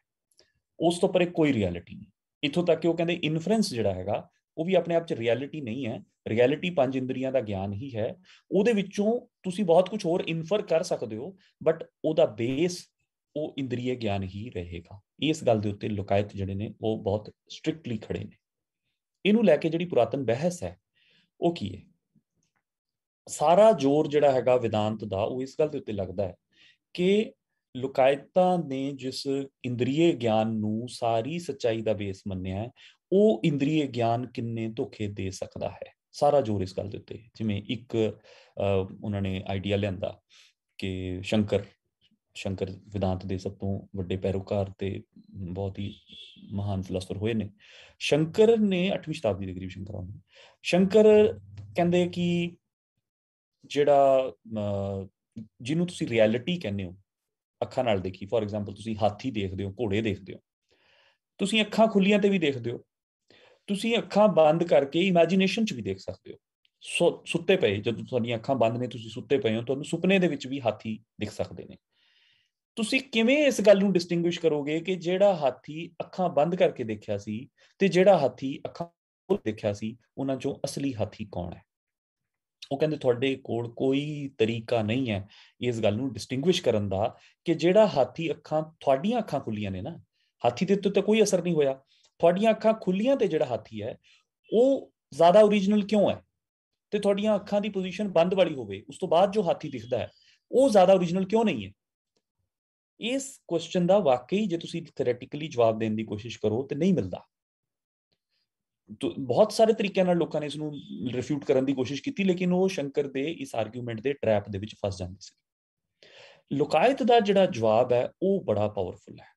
Speaker 3: ਉਸ ਤੋਂ ਪਰੇ ਕੋਈ ਰਿਐਲਿਟੀ ਨਹੀਂ। ਇੱਥੋਂ ਤੱਕ ਕਿ ਉਹ ਕਹਿੰਦੇ ਇਨਫਰੈਂਸ ਜਿਹੜਾ ਹੈਗਾ ਉਹ ਵੀ ਆਪਣੇ ਆਪ 'ਚ ਰਿਐਲਿਟੀ ਨਹੀਂ ਹੈ, ਰਿਐਲਿਟੀ 5 ਇੰਦਰੀਆਂ ਦਾ ਗਿਆਨ ਹੀ ਹੈ। ਉਹਦੇ ਵਿੱਚੋਂ ਤੁਸੀਂ ਬਹੁਤ ਕੁਝ ਹੋਰ ਇਨਫਰ ਕਰ ਸਕਦੇ ਹੋ, ਬਟ ਉਹਦਾ ਬੇਸ ਉਹ ਇੰਦਰੀਏ ਗਿਆਨ ਹੀ ਰਹੇਗਾ। ਇਸ ਗੱਲ ਦੇ ਉੱਤੇ ਲੁਕਾਇਤ ਜਿਹੜੇ ਨੇ ਉਹ ਬਹੁਤ ਸਟ੍ਰਿਕਟਲੀ ਖੜੇ ਨੇ। ਇਹਨੂੰ ਲੈ ਕੇ ਜਿਹੜੀ ਪੁਰਾਤਨ ਬਹਿਸ ਹੈ ਉਹ ਕੀ ਹੈ, ਸਾਰਾ ਜ਼ੋਰ ਜਿਹੜਾ ਹੈਗਾ ਵਿਦਾਂਤ ਦਾ ਉਹ ਇਸ ਗੱਲ ਦੇ ਉੱਤੇ ਲੱਗਦਾ ਹੈ ਕਿ ਲੁਕਾਇਤਾਂ ਨੇ ਜਿਸ ਇੰਦਰੀਏ ਗਿਆਨ ਨੂੰ ਸਾਰੀ ਸੱਚਾਈ ਦਾ ਬੇਸ ਮੰਨਿਆ, ਉਹ ਇੰਦਰੀਏ ਗਿਆਨ ਕਿੰਨੇ ਧੋਖੇ ਦੇ ਸਕਦਾ ਹੈ। ਸਾਰਾ ਜ਼ੋਰ ਇਸ ਗੱਲ ਦੇ ਉੱਤੇ। ਜਿਵੇਂ ਇੱਕ ਉਹਨਾਂ ਨੇ ਆਈਡੀਆ ਲਿਆਂਦਾ ਕਿ ਸ਼ੰਕਰ ਵਿਦਾਂਤ ਦੇ ਸਭ ਤੋਂ ਵੱਡੇ ਪੈਰੋਕਾਰ ਤੇ ਬਹੁਤ ਹੀ ਮਹਾਨ ਫਿਲਾਸਫਰ ਹੋਏ ਨੇ। ਸ਼ੰਕਰ ਨੇ 8ਵੀਂ ਸ਼ਤਾਬਦੀ ਦੇ ਕਰੀਬ ਸ਼ੰਕਰ ਕਹਿੰਦੇ ਕਿ ਜਿਹੜਾ ਜਿਹਨੂੰ ਤੁਸੀਂ ਰਿਐਲਿਟੀ ਕਹਿੰਦੇ ਹੋ ਅੱਖਾਂ ਨਾਲ ਦੇਖੀ, ਫੋਰ ਐਗਜ਼ਾਮਪਲ ਤੁਸੀਂ ਹਾਥੀ ਦੇਖਦੇ ਹੋ, ਘੋੜੇ ਦੇਖਦੇ ਹੋ, ਤੁਸੀਂ ਅੱਖਾਂ ਖੁੱਲੀਆਂ ਤੇ ਵੀ ਦੇਖਦੇ ਹੋ, ਤੁਸੀਂ ਅੱਖਾਂ ਬੰਦ ਕਰਕੇ ਇਮੈਜੀਨੇਸ਼ਨ 'ਚ ਵੀ ਦੇਖ ਸਕਦੇ ਹੋ। ਸੁੱਤੇ ਪਏ, ਜਦੋਂ ਤੁਹਾਡੀਆਂ ਅੱਖਾਂ ਬੰਦ ਨੇ, ਤੁਸੀਂ ਸੁੱਤੇ ਪਏ ਹੋ, ਤੁਹਾਨੂੰ ਸੁਪਨੇ ਦੇ ਵਿੱਚ ਵੀ ਹਾਥੀ ਦਿਖ ਸਕਦੇ ਨੇ। ਤੁਸੀਂ ਕਿਵੇਂ ਇਸ ਗੱਲ ਨੂੰ ਡਿਸਟਿੰਗੁਇਸ਼ ਕਰੋਗੇ ਕਿ ਜਿਹੜਾ ਹਾਥੀ ਅੱਖਾਂ ਬੰਦ ਕਰਕੇ ਦੇਖਿਆ ਸੀ ਤੇ ਜਿਹੜਾ ਹਾਥੀ ਅੱਖਾਂ ਖੋਲ੍ਹ ਦੇਖਿਆ ਸੀ, ਉਹਨਾਂ 'ਚੋਂ ਅਸਲੀ ਹਾਥੀ ਕੌਣ ਹੈ? ਉਹ ਕਹਿੰਦੇ ਤੁਹਾਡੇ ਕੋਲ ਕੋਈ ਤਰੀਕਾ ਨਹੀਂ ਹੈ ਇਸ ਗੱਲ ਨੂੰ ਡਿਸਟਿੰਗੁਇਸ਼ ਕਰਨ ਦਾ ਕਿ ਜਿਹੜਾ ਹਾਥੀ ਤੁਹਾਡੀਆਂ ਅੱਖਾਂ ਖੁੱਲੀਆਂ ਨੇ ਨਾ, ਹਾਥੀ ਦੇ ਉੱਤੇ ਕੋਈ ਅਸਰ ਨਹੀਂ ਹੋਇਆ, ਤੁਹਾਡੀਆਂ ਅੱਖਾਂ ਖੁੱਲੀਆਂ ਤੇ ਜਿਹੜਾ ਹਾਥੀ ਹੈ ਉਹ ਜ਼ਿਆਦਾ ਓਰੀਜਨਲ ਕਿਉਂ ਹੈ, ਤੇ ਤੁਹਾਡੀਆਂ ਅੱਖਾਂ ਦੀ ਪੋਜੀਸ਼ਨ ਬੰਦ ਵਾਲੀ ਹੋਵੇ ਉਸ ਤੋਂ ਬਾਅਦ ਜੋ ਹਾਥੀ ਦਿਖਦਾ ਹੈ ਉਹ ਜ਼ਿਆਦਾ ਓਰੀਜਨਲ ਕਿਉਂ ਨਹੀਂ ਹੈ? ਇਸ ਕੁਐਸਚਨ ਦਾ ਵਾਕਈ ਜੇ ਤੁਸੀਂ ਥਿਓਰੈਟਿਕਲੀ ਜਵਾਬ ਦੇਣ ਦੀ ਕੋਸ਼ਿਸ਼ ਕਰੋ ਤੇ ਨਹੀਂ ਮਿਲਦਾ। ਬਹੁਤ ਸਾਰੇ ਤਰੀਕਿਆਂ ਨਾਲ ਲੋਕਾਂ ਨੇ ਇਸ ਨੂੰ ਰਿਫਿਊਟ ਕਰਨ ਦੀ ਕੋਸ਼ਿਸ਼ ਕੀਤੀ, ਲੇਕਿਨ ਉਹ ਸ਼ੰਕਰ ਦੇ ਇਸ ਆਰਗੂਮੈਂਟ ਦੇ ਟ੍ਰੈਪ ਦੇ ਵਿੱਚ ਫਸ ਜਾਂਦੇ ਸੀ। ਲੁਕਾਇਤ ਦਾ ਜਿਹੜਾ ਜਵਾਬ ਹੈ ਉਹ ਬੜਾ ਪਾਵਰਫੁਲ ਹੈ।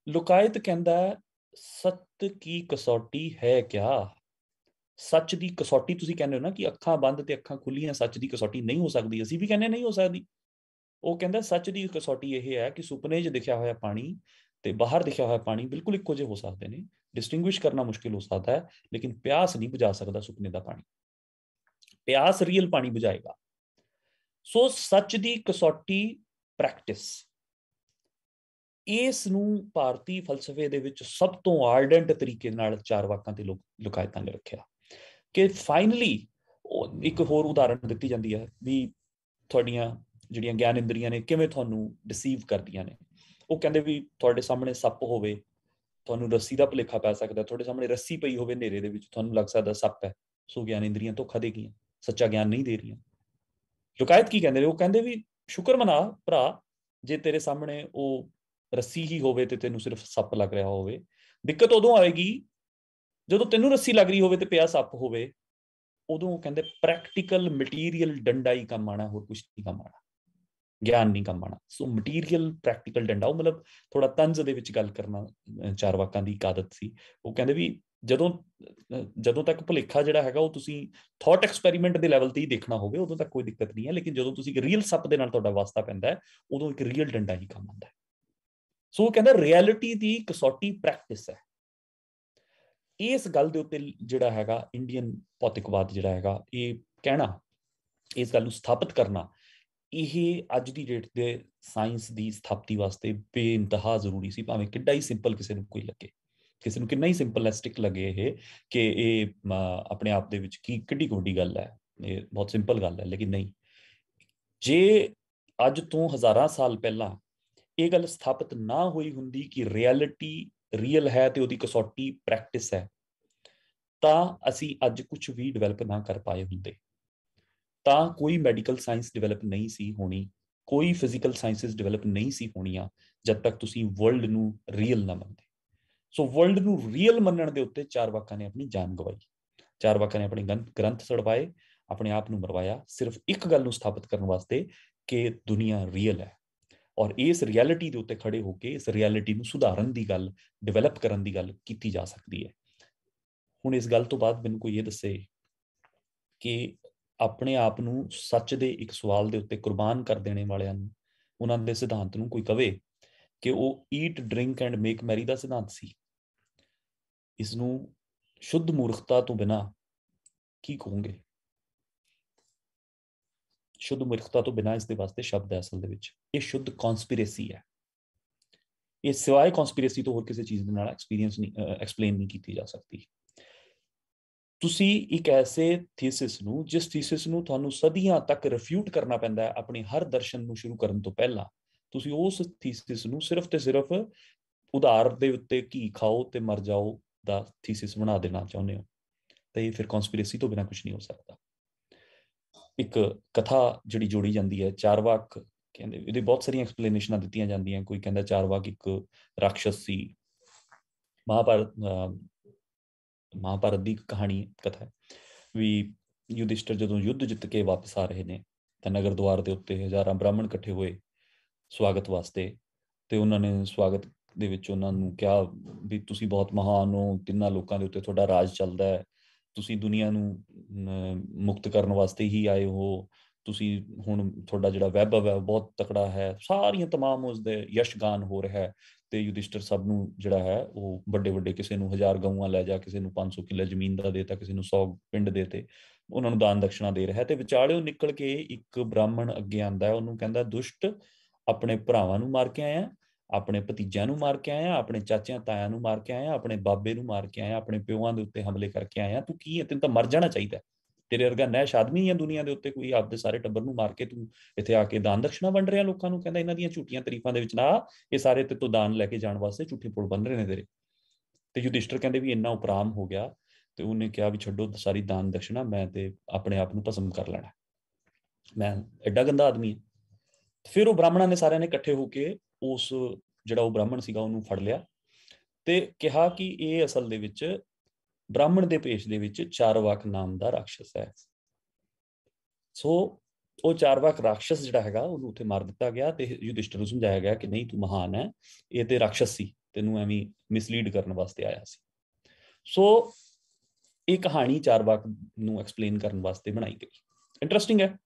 Speaker 3: ਲੁਕਾਇਤ ਕਹਿੰਦਾ ਸੱਤ ਕੀ ਕਸੌਟੀ ਹੈ ਕਿਆ? ਸੱਚ ਦੀ ਕਸੌਟੀ ਤੁਸੀਂ ਕਹਿੰਦੇ ਹੋ ਨਾ ਕਿ ਅੱਖਾਂ ਬੰਦ ਤੇ ਅੱਖਾਂ ਖੁੱਲੀਆਂ ਸੱਚ ਦੀ ਕਸੌਟੀ ਨਹੀਂ ਹੋ ਸਕਦੀ, ਅਸੀਂ ਵੀ ਕਹਿੰਦੇ ਨਹੀਂ ਹੋ ਸਕਦੀ। ਉਹ ਕਹਿੰਦਾ ਸੱਚ ਦੀ ਕਸੌਟੀ ਇਹ ਹੈ ਕਿ ਸੁਪਨੇ 'ਚ ਦਿਖਿਆ ਹੋਇਆ ਪਾਣੀ ਤੇ ਬਾਹਰ ਦਿਖਿਆ ਹੋਇਆ ਪਾਣੀ ਬਿਲਕੁਲ ਇੱਕੋ ਜਿਹੇ ਹੋ ਸਕਦੇ ਨੇ, ਡਿਸਟਿੰਗੁਇਸ਼ ਕਰਨਾ ਮੁਸ਼ਕਿਲ ਹੋ ਸਕਦਾ ਹੈ, ਲੇਕਿਨ ਪਿਆਸ ਨਹੀਂ ਬੁਝਾ ਸਕਦਾ ਸੁਪਨੇ ਦਾ ਪਾਣੀ। ਪਿਆਸ ਰੀਅਲ ਪਾਣੀ ਬੁਝਾਏਗਾ। ਸੋ ਸੱਚ ਦੀ ਕਸੌਟੀ ਪ੍ਰੈਕਟਿਸ, ਇਸ ਨੂੰ ਭਾਰਤੀ ਫਲਸਫੇ ਦੇ ਵਿੱਚ ਸਭ ਤੋਂ ਆਰਡੈਂਟ ਤਰੀਕੇ ਨਾਲ ਚਾਰਵਾਕਾਂ ਤੇ ਲੁਕਾਇਤਾਂ ਨੇ ਰੱਖਿਆ ਕਿ ਫਾਈਨਲੀ ਇੱਕ ਹੋਰ ਉਦਾਹਰਣ ਦਿੱਤੀ ਜਾਂਦੀ ਹੈ ਵੀ ਤੁਹਾਡੀਆਂ ਜਿਹੜੀਆਂ ਗਿਆਨ ਇੰਦਰੀਆਂ ਨੇ ਕਿਵੇਂ ਤੁਹਾਨੂੰ ਡਿਸੀਵ ਕਰਦੀਆਂ ਨੇ। ਉਹ ਕਹਿੰਦੇ ਵੀ ਤੁਹਾਡੇ ਸਾਹਮਣੇ ਸੱਪ ਹੋਵੇ, ਤੁਹਾਨੂੰ ਰੱਸੀ ਦਾ ਭੁਲੇਖਾ ਪੈ ਸਕਦਾ, ਤੁਹਾਡੇ ਸਾਹਮਣੇ ਰੱਸੀ ਪਈ ਹੋਵੇ ਹਨੇਰੇ ਦੇ ਵਿੱਚ, ਤੁਹਾਨੂੰ ਲੱਗ ਸਕਦਾ ਸੱਪ ਹੈ, ਸੋ ਗਿਆਨ ਇੰਦਰੀਆਂ ਧੋਖਾ ਦੇ ਗਈਆਂ, ਸੱਚਾ ਗਿਆਨ ਨਹੀਂ ਦੇ ਰਹੀਆਂ। ਲੁਕਾਇਤ ਕੀ ਕਹਿੰਦੇ ਨੇ? ਉਹ ਕਹਿੰਦੇ ਵੀ ਸ਼ੁਕਰ ਮਨਾ ਭਰਾ ਜੇ ਤੇਰੇ ਸਾਹਮਣੇ ਉਹ ਰੱਸੀ ਹੀ ਹੋਵੇ ਤੇ ਤੈਨੂੰ ਸਿਰਫ ਸੱਪ ਲੱਗ ਰਿਹਾ ਹੋਵੇ। ਦਿੱਕਤ ਉਦੋਂ ਆਏਗੀ ਜਦੋਂ ਤੈਨੂੰ ਰੱਸੀ ਲੱਗ ਰਹੀ ਹੋਵੇ ਤੇ ਪਿਆ ਸੱਪ ਹੋਵੇ। ਉਦੋਂ ਕਹਿੰਦੇ ਪ੍ਰੈਕਟੀਕਲ ਮਟੀਰੀਅਲ ਡੰਡਾ ਹੀ ਕੰਮ ਆਣਾ, ਹੋਰ ਕੁਝ ਨਹੀਂ ਕੰਮ ਆਣਾ, ਗਿਆਨ ਨਹੀਂ ਕੰਮ ਆਣਾ। ਸੋ ਮਟੀਰੀਅਲ ਪ੍ਰੈਕਟੀਕਲ ਡੰਡਾ, ਉਹ ਮਤਲਬ ਥੋੜਾ ਤੰਜ਼ ਦੇ ਵਿੱਚ ਗੱਲ ਕਰਨਾ ਚਾਰਵਾਕਾਂ ਦੀ ਇੱਕ ਆਦਤ ਸੀ। ਉਹ ਕਹਿੰਦੇ ਵੀ ਜਦੋਂ ਤੱਕ ਭੁਲੇਖਾ ਜਿਹੜਾ ਹੈਗਾ ਉਹ ਤੁਸੀਂ ਥਾਟ ਐਕਸਪੈਰੀਮੈਂਟ ਦੇ ਲੈਵਲ ਤੇ ਹੀ ਦੇਖਣਾ ਹੋਵੇ ਉਦੋਂ ਤੱਕ ਕੋਈ ਦਿੱਕਤ ਨਹੀਂ ਹੈ, ਲੇਕਿਨ ਜਦੋਂ ਤੁਸੀਂ ਇੱਕ ਰੀਅਲ ਸੱਪ ਦੇ ਨਾਲ ਤੁਹਾਡਾ ਵਾਸਤਾ ਪੈਂਦਾ ਹੈ ਉਦੋਂ ਇੱਕ ਰੀਅਲ ਡੰਡਾ ਹੀ ਕੰਮ ਆਉਂਦਾ ਹੈ। ਸੋ ਉਹ ਕਹਿੰਦਾ ਰਿਐਲਿਟੀ ਦੀ ਕਸੌਟੀ ਪ੍ਰੈਕਟਿਸ ਹੈ। ਇਸ ਗੱਲ ਦੇ ਉੱਤੇ ਜਿਹੜਾ ਹੈਗਾ ਇੰਡੀਅਨ ਭੌਤਿਕਵਾਦ ਜਿਹੜਾ ਹੈਗਾ ਇਹ ਕਹਿਣਾ, ਇਸ ਗੱਲ ਨੂੰ ਸਥਾਪਿਤ ਕਰਨਾ, ਇਹ ਅੱਜ ਦੀ ਡੇਟ ਦੇ ਸਾਇੰਸ ਦੀ ਸਥਾਪਤੀ ਵਾਸਤੇ ਬੇਇੰਤਹਾ ਜ਼ਰੂਰੀ ਸੀ। ਭਾਵੇਂ ਕਿੱਡਾ ਹੀ ਸਿੰਪਲ ਕਿਸੇ ਨੂੰ ਕੋਈ ਲੱਗੇ, ਕਿਸੇ ਨੂੰ ਕਿੰਨਾ ਹੀ ਸਿੰਪਲਿਸਟਿਕ ਲੱਗੇ ਇਹ ਕਿ ਇਹ ਆਪਣੇ ਆਪ ਦੇ ਵਿੱਚ ਕਿੱਡੀ ਵੱਡੀ ਗੱਲ ਹੈ, ਇਹ ਬਹੁਤ ਸਿੰਪਲ ਗੱਲ ਹੈ, ਲੇਕਿਨ ਨਹੀਂ। ਜੇ ਅੱਜ ਤੋਂ ਹਜ਼ਾਰਾਂ ਸਾਲ ਪਹਿਲਾਂ ਇਹ ਗੱਲ ਸਥਾਪਿਤ ਨਾ ਹੋਈ ਹੁੰਦੀ ਕਿ ਰਿਐਲਿਟੀ ਰੀਅਲ ਹੈ ਤੇ ਉਹਦੀ ਕਸੌਟੀ ਪ੍ਰੈਕਟਿਸ ਹੈ, ਤਾਂ ਅਸੀਂ ਅੱਜ ਕੁਝ ਵੀ ਡਿਵੈਲਪ ਨਾ ਕਰ ਪਾਏ ਹੁੰਦੇ। ਤਾਂ ਕੋਈ ਮੈਡੀਕਲ ਸਾਇੰਸ ਡਿਵੈਲਪ ਨਹੀਂ ਸੀ ਹੋਣੀ, ਕੋਈ ਫਿਜ਼ੀਕਲ ਸਾਇੰਸਿਸ ਡਿਵੈਲਪ ਨਹੀਂ ਸੀ ਹੋਣੀਆਂ ਜਦ ਤੱਕ ਤੁਸੀਂ ਵਰਲਡ ਨੂੰ ਰੀਅਲ ਨਾ ਮੰਨਦੇ। ਸੋ ਵਰਲਡ ਨੂੰ ਰੀਅਲ ਮੰਨਣ ਦੇ ਉੱਤੇ ਚਾਰਵਾਕਾਂ ਨੇ ਆਪਣੀ ਜਾਨ ਗਵਾਈ, ਚਾਰਵਾਕਾਂ ਨੇ ਆਪਣੇ ਗ੍ਰੰਥ ਸੜਵਾਏ, ਆਪਣੇ ਆਪ ਨੂੰ ਮਰਵਾਇਆ, ਸਿਰਫ ਇੱਕ ਗੱਲ ਨੂੰ ਸਥਾਪਿਤ ਕਰਨ ਵਾਸਤੇ ਕਿ ਦੁਨੀਆ ਰੀਅਲ ਹੈ। ਔਰ ਇਸ ਰਿਐਲਿਟੀ ਦੇ ਉੱਤੇ ਖੜੇ ਹੋ ਕੇ ਇਸ ਰਿਐਲਿਟੀ ਨੂੰ ਸੁਧਾਰਨ ਦੀ ਗੱਲ, ਡਿਵੈਲਪ ਕਰਨ ਦੀ ਗੱਲ ਕੀਤੀ ਜਾ ਸਕਦੀ ਹੈ। ਹੁਣ ਇਸ ਗੱਲ ਤੋਂ ਬਾਅਦ ਮੈਨੂੰ ਕੋਈ ਇਹ ਦੱਸੇ ਕਿ ਆਪਣੇ ਆਪ ਨੂੰ ਸੱਚ ਦੇ ਇੱਕ ਸਵਾਲ ਦੇ ਉੱਤੇ ਕੁਰਬਾਨ ਕਰ ਦੇਣੇ ਵਾਲਿਆਂ ਨੂੰ, ਉਹਨਾਂ ਦੇ ਸਿਧਾਂਤ ਨੂੰ ਕੋਈ ਕਵੇ ਕਿ ਉਹ eat, drink and make merry ਦਾ ਸਿਧਾਂਤ ਸੀ, ਇਸ ਨੂੰ ਸ਼ੁੱਧ ਮੂਰਖਤਾ ਤੋਂ ਬਿਨਾਂ ਕੀ ਕਹੋਗੇ? ਸ਼ੁੱਧ ਮੂਰਖਤਾ ਤੋਂ ਬਿਨਾਂ ਇਸ ਦੇ ਵਾਸਤੇ ਸ਼ਬਦ ਹੈ ਅਸਲ ਦੇ ਵਿੱਚ। ਇਹ ਸ਼ੁੱਧ ਕਨਸਪੀਰੇਸੀ ਹੈ। ਇਹ ਸਿਵਾਏ ਕਨਸਪੀਰੇਸੀ ਤੋਂ ਹੋਰ ਕਿਸੇ ਚੀਜ਼ ਦੇ ਨਾਲ ਐਕਸਪਲੇਨ ਨਹੀਂ ਕੀਤੀ ਜਾ ਸਕਦੀ। ਤੁਸੀਂ ਇੱਕ ਐਸੇ ਥੀਸਿਸ ਨੂੰ, ਜਿਸ ਥੀਸਿਸ ਨੂੰ ਤੁਹਾਨੂੰ ਸਦੀਆਂ ਤੱਕ ਰਿਫਿਊਟ ਕਰਨਾ ਪੈਂਦਾ ਹੈ ਆਪਣੇ ਹਰ ਦਰਸ਼ਨ ਨੂੰ ਸ਼ੁਰੂ ਕਰਨ ਤੋਂ ਪਹਿਲਾਂ, ਤੁਸੀਂ ਉਸ ਥੀਸਿਸ ਨੂੰ ਸਿਰਫ ਤੇ ਸਿਰਫ ਉਧਾਰ ਦੇ ਉੱਤੇ ਘੀ ਖਾਓ ਤੇ ਮਰ ਜਾਓ ਦਾ ਥੀਸਿਸ ਬਣਾ ਦੇਣਾ ਚਾਹੁੰਦੇ ਹੋ, ਤਾਂ ਇਹ ਫਿਰ ਕਨਸਪੀਰੇਸੀ ਤੋਂ ਬਿਨਾਂ ਕੁਝ ਨਹੀਂ ਹੋ ਸਕਦਾ। ਇੱਕ ਕਥਾ ਜਿਹੜੀ ਜੋੜੀ ਜਾਂਦੀ ਹੈ, ਚਾਰਵਾਕ ਕਹਿੰਦੇ, ਇਹਦੇ ਬਹੁਤ ਸਾਰੀਆਂ ਐਕਸਪਲੇਨੇਸ਼ਨਾਂ ਦਿੱਤੀਆਂ ਜਾਂਦੀਆਂ। ਕੋਈ ਕਹਿੰਦਾ ਚਾਰਵਾਕ ਇੱਕ ਰਾਖਸ਼ਸ ਸੀ। ਮਹਾਭਾਰਤ ਦੀ ਕਹਾਣੀ ਕਥਾ ਹੈ ਵੀ ਯੁਧਿਸ਼ਟਰ ਜਦੋਂ ਯੁੱਧ ਜਿੱਤ ਕੇ ਵਾਪਸ ਆ ਰਹੇ ਨੇ ਤਾਂ ਨਗਰ ਦੁਆਰ ਦੇ ਉੱਤੇ ਹਜ਼ਾਰਾਂ ਬ੍ਰਾਹਮਣ ਇਕੱਠੇ ਹੋਏ ਸਵਾਗਤ ਵਾਸਤੇ, ਤੇ ਉਹਨਾਂ ਨੇ ਸਵਾਗਤ ਦੇ ਵਿੱਚ ਉਹਨਾਂ ਨੂੰ ਕਿਹਾ ਵੀ ਤੁਸੀਂ ਬਹੁਤ ਮਹਾਨ ਹੋ, ਤਿੰਨਾਂ ਲੋਕਾਂ ਦੇ ਉੱਤੇ ਤੁਹਾਡਾ ਰਾਜ ਚੱਲਦਾ ਹੈ, ਤੁਸੀਂ ਦੁਨੀਆ ਨੂੰ ਮੁਕਤ ਕਰਨ ਵਾਸਤੇ ਹੀ ਆਏ ਹੋ, ਤੁਸੀਂ ਹੁਣ ਤੁਹਾਡਾ ਜਿਹੜਾ ਵੈਭਵ ਹੈ ਬਹੁਤ ਤਕੜਾ ਹੈ, ਸਾਰੀਆਂ ਤਮਾਮ ਉਸਦੇ ਯਸ਼ਗਾਨ ਹੋ ਰਿਹਾ ਹੈ। ਤੇ ਯੁਧਿਸ਼ਟਰ ਸਭ ਨੂੰ ਜਿਹੜਾ ਹੈ ਉਹ ਵੱਡੇ ਵੱਡੇ, ਕਿਸੇ ਨੂੰ 1000 ਗਊਆਂ ਲੈ ਜਾ, ਕਿਸੇ ਨੂੰ 500 ਕਿੱਲਾ ਜ਼ਮੀਨ ਦਾ ਦੇਤਾ, ਕਿਸੇ ਨੂੰ 100 ਪਿੰਡ ਦੇਤੇ, ਉਹਨਾਂ ਨੂੰ ਦਾਨ ਦਕਸ਼ਨਾ ਦੇ ਰਿਹਾ। ਤੇ ਵਿਚਾਲਿਓ ਨਿਕਲ ਕੇ ਇੱਕ ਬ੍ਰਾਹਮਣ ਅੱਗੇ ਆਂਦਾ ਹੈ, ਉਹਨੂੰ ਕਹਿੰਦਾ ਦੁਸ਼ਟ, ਆਪਣੇ ਭਰਾਵਾਂ ਨੂੰ ਮਾਰ ਕੇ ਆਇਆ, ਆਪਣੇ ਭਤੀਜਿਆਂ ਨੂੰ ਮਾਰ ਕੇ ਆਇਆ, ਆਪਣੇ ਚਾਚਿਆਂ ਤਾਇਆਂ ਨੂੰ ਮਾਰ ਕੇ ਆਇਆ, ਆਪਣੇ ਬਾਬੇ ਨੂੰ ਮਾਰ ਕੇ ਆਇਆ, ਆਪਣੇ ਪਿਓਾਂ ਦੇ ਉੱਤੇ ਹਮਲੇ ਕਰਕੇ ਆਇਆ, ਤੂੰ ਕੀ ਹੈ? ਤੈਨੂੰ ਤਾਂ ਮਰ ਜਾਣਾ ਚਾਹੀਦਾ। ਤੇਰੇ ਵਰਗਾ ਨੈਸ਼ ਆਦਮੀ ਹੈ ਦੁਨੀਆ ਦੇ ਉੱਤੇ ਕੋਈ? ਆਪਦੇ ਸਾਰੇ ਟੱਬਰ ਨੂੰ ਮਾਰ ਕੇ ਤੂੰ ਇੱਥੇ ਆ ਕੇ ਦਾਨ ਦਕਸ਼ਨਾ ਵੰਡ ਰਿਹਾ ਲੋਕਾਂ ਨੂੰ। ਕਹਿੰਦਾ ਇਹਨਾਂ ਦੀਆਂ ਝੂਠੀਆਂ ਤਾਰੀਫਾਂ ਦੇ ਵਿੱਚ ਨਾ, ਇਹ ਸਾਰੇ ਤੇ ਤੋਂ ਦਾਨ ਲੈ ਕੇ ਜਾਣ ਵਾਸਤੇ ਝੂਠੇ ਪੁਲ ਬਣ ਰਹੇ ਨੇ ਤੇਰੇ। ਤੇ ਯੁਧਿਸ਼ਟਰ ਕਹਿੰਦੇ ਵੀ ਇੰਨਾ ਉਪਰਾਮ ਹੋ ਗਿਆ, ਤੇ ਉਹਨੇ ਕਿਹਾ ਵੀ ਛੱਡੋ ਸਾਰੀ ਦਾਨ ਦਕਸ਼ਨਾ, ਮੈਂ ਤੇ ਆਪਣੇ ਆਪ ਨੂੰ ਭਸਮ ਕਰ ਲੈਣਾ, ਮੈਂ ਐਡਾ ਗੰਦਾ ਆਦਮੀ ਹਾਂ। ਫਿਰ ਉਹ ਬ੍ਰਾਹਮਣਾਂ ਨੇ ਸਾਰਿਆਂ ਨੇ ਇਕੱਠੇ ਹੋ ਕੇ ਉਸ ਜਿਹੜਾ ਉਹ ਬ੍ਰਾਹਮਣ ਸੀਗਾ ਉਹਨੂੰ ਫੜ ਲਿਆ ਤੇ ਕਿਹਾ ਕਿ ਇਹ ਅਸਲ ਦੇ ਵਿੱਚ ਬ੍ਰਾਹਮਣ ਦੇ ਭੇਸ਼ ਦੇ ਵਿੱਚ ਚਾਰਵਾਕ ਨਾਮ ਦਾ ਰਾਖਸ਼ਸ ਹੈ। ਸੋ ਉਹ ਚਾਰਵਾਕ ਰਾਖਸ਼ਸ ਜਿਹੜਾ ਹੈਗਾ ਉਹਨੂੰ ਉੱਥੇ ਮਾਰ ਦਿੱਤਾ ਗਿਆ ਤੇ ਯੁਧਿਸ਼ਟਰ ਨੂੰ ਸਮਝਾਇਆ ਗਿਆ ਕਿ ਨਹੀਂ, ਤੂੰ ਮਹਾਨ ਹੈ, ਇਹ ਤੇ ਰਾਖਸ਼ਸ ਸੀ, ਤੈਨੂੰ ਐਵੇਂ ਮਿਸਲੀਡ ਕਰਨ ਵਾਸਤੇ ਆਇਆ ਸੀ। ਸੋ ਇਹ ਕਹਾਣੀ ਚਾਰਵਾਕ ਨੂੰ ਐਕਸਪਲੇਨ ਕਰਨ ਵਾਸਤੇ ਬਣਾਈ ਗਈ। ਇੰਟਰਸਟਿੰਗ ਹੈ,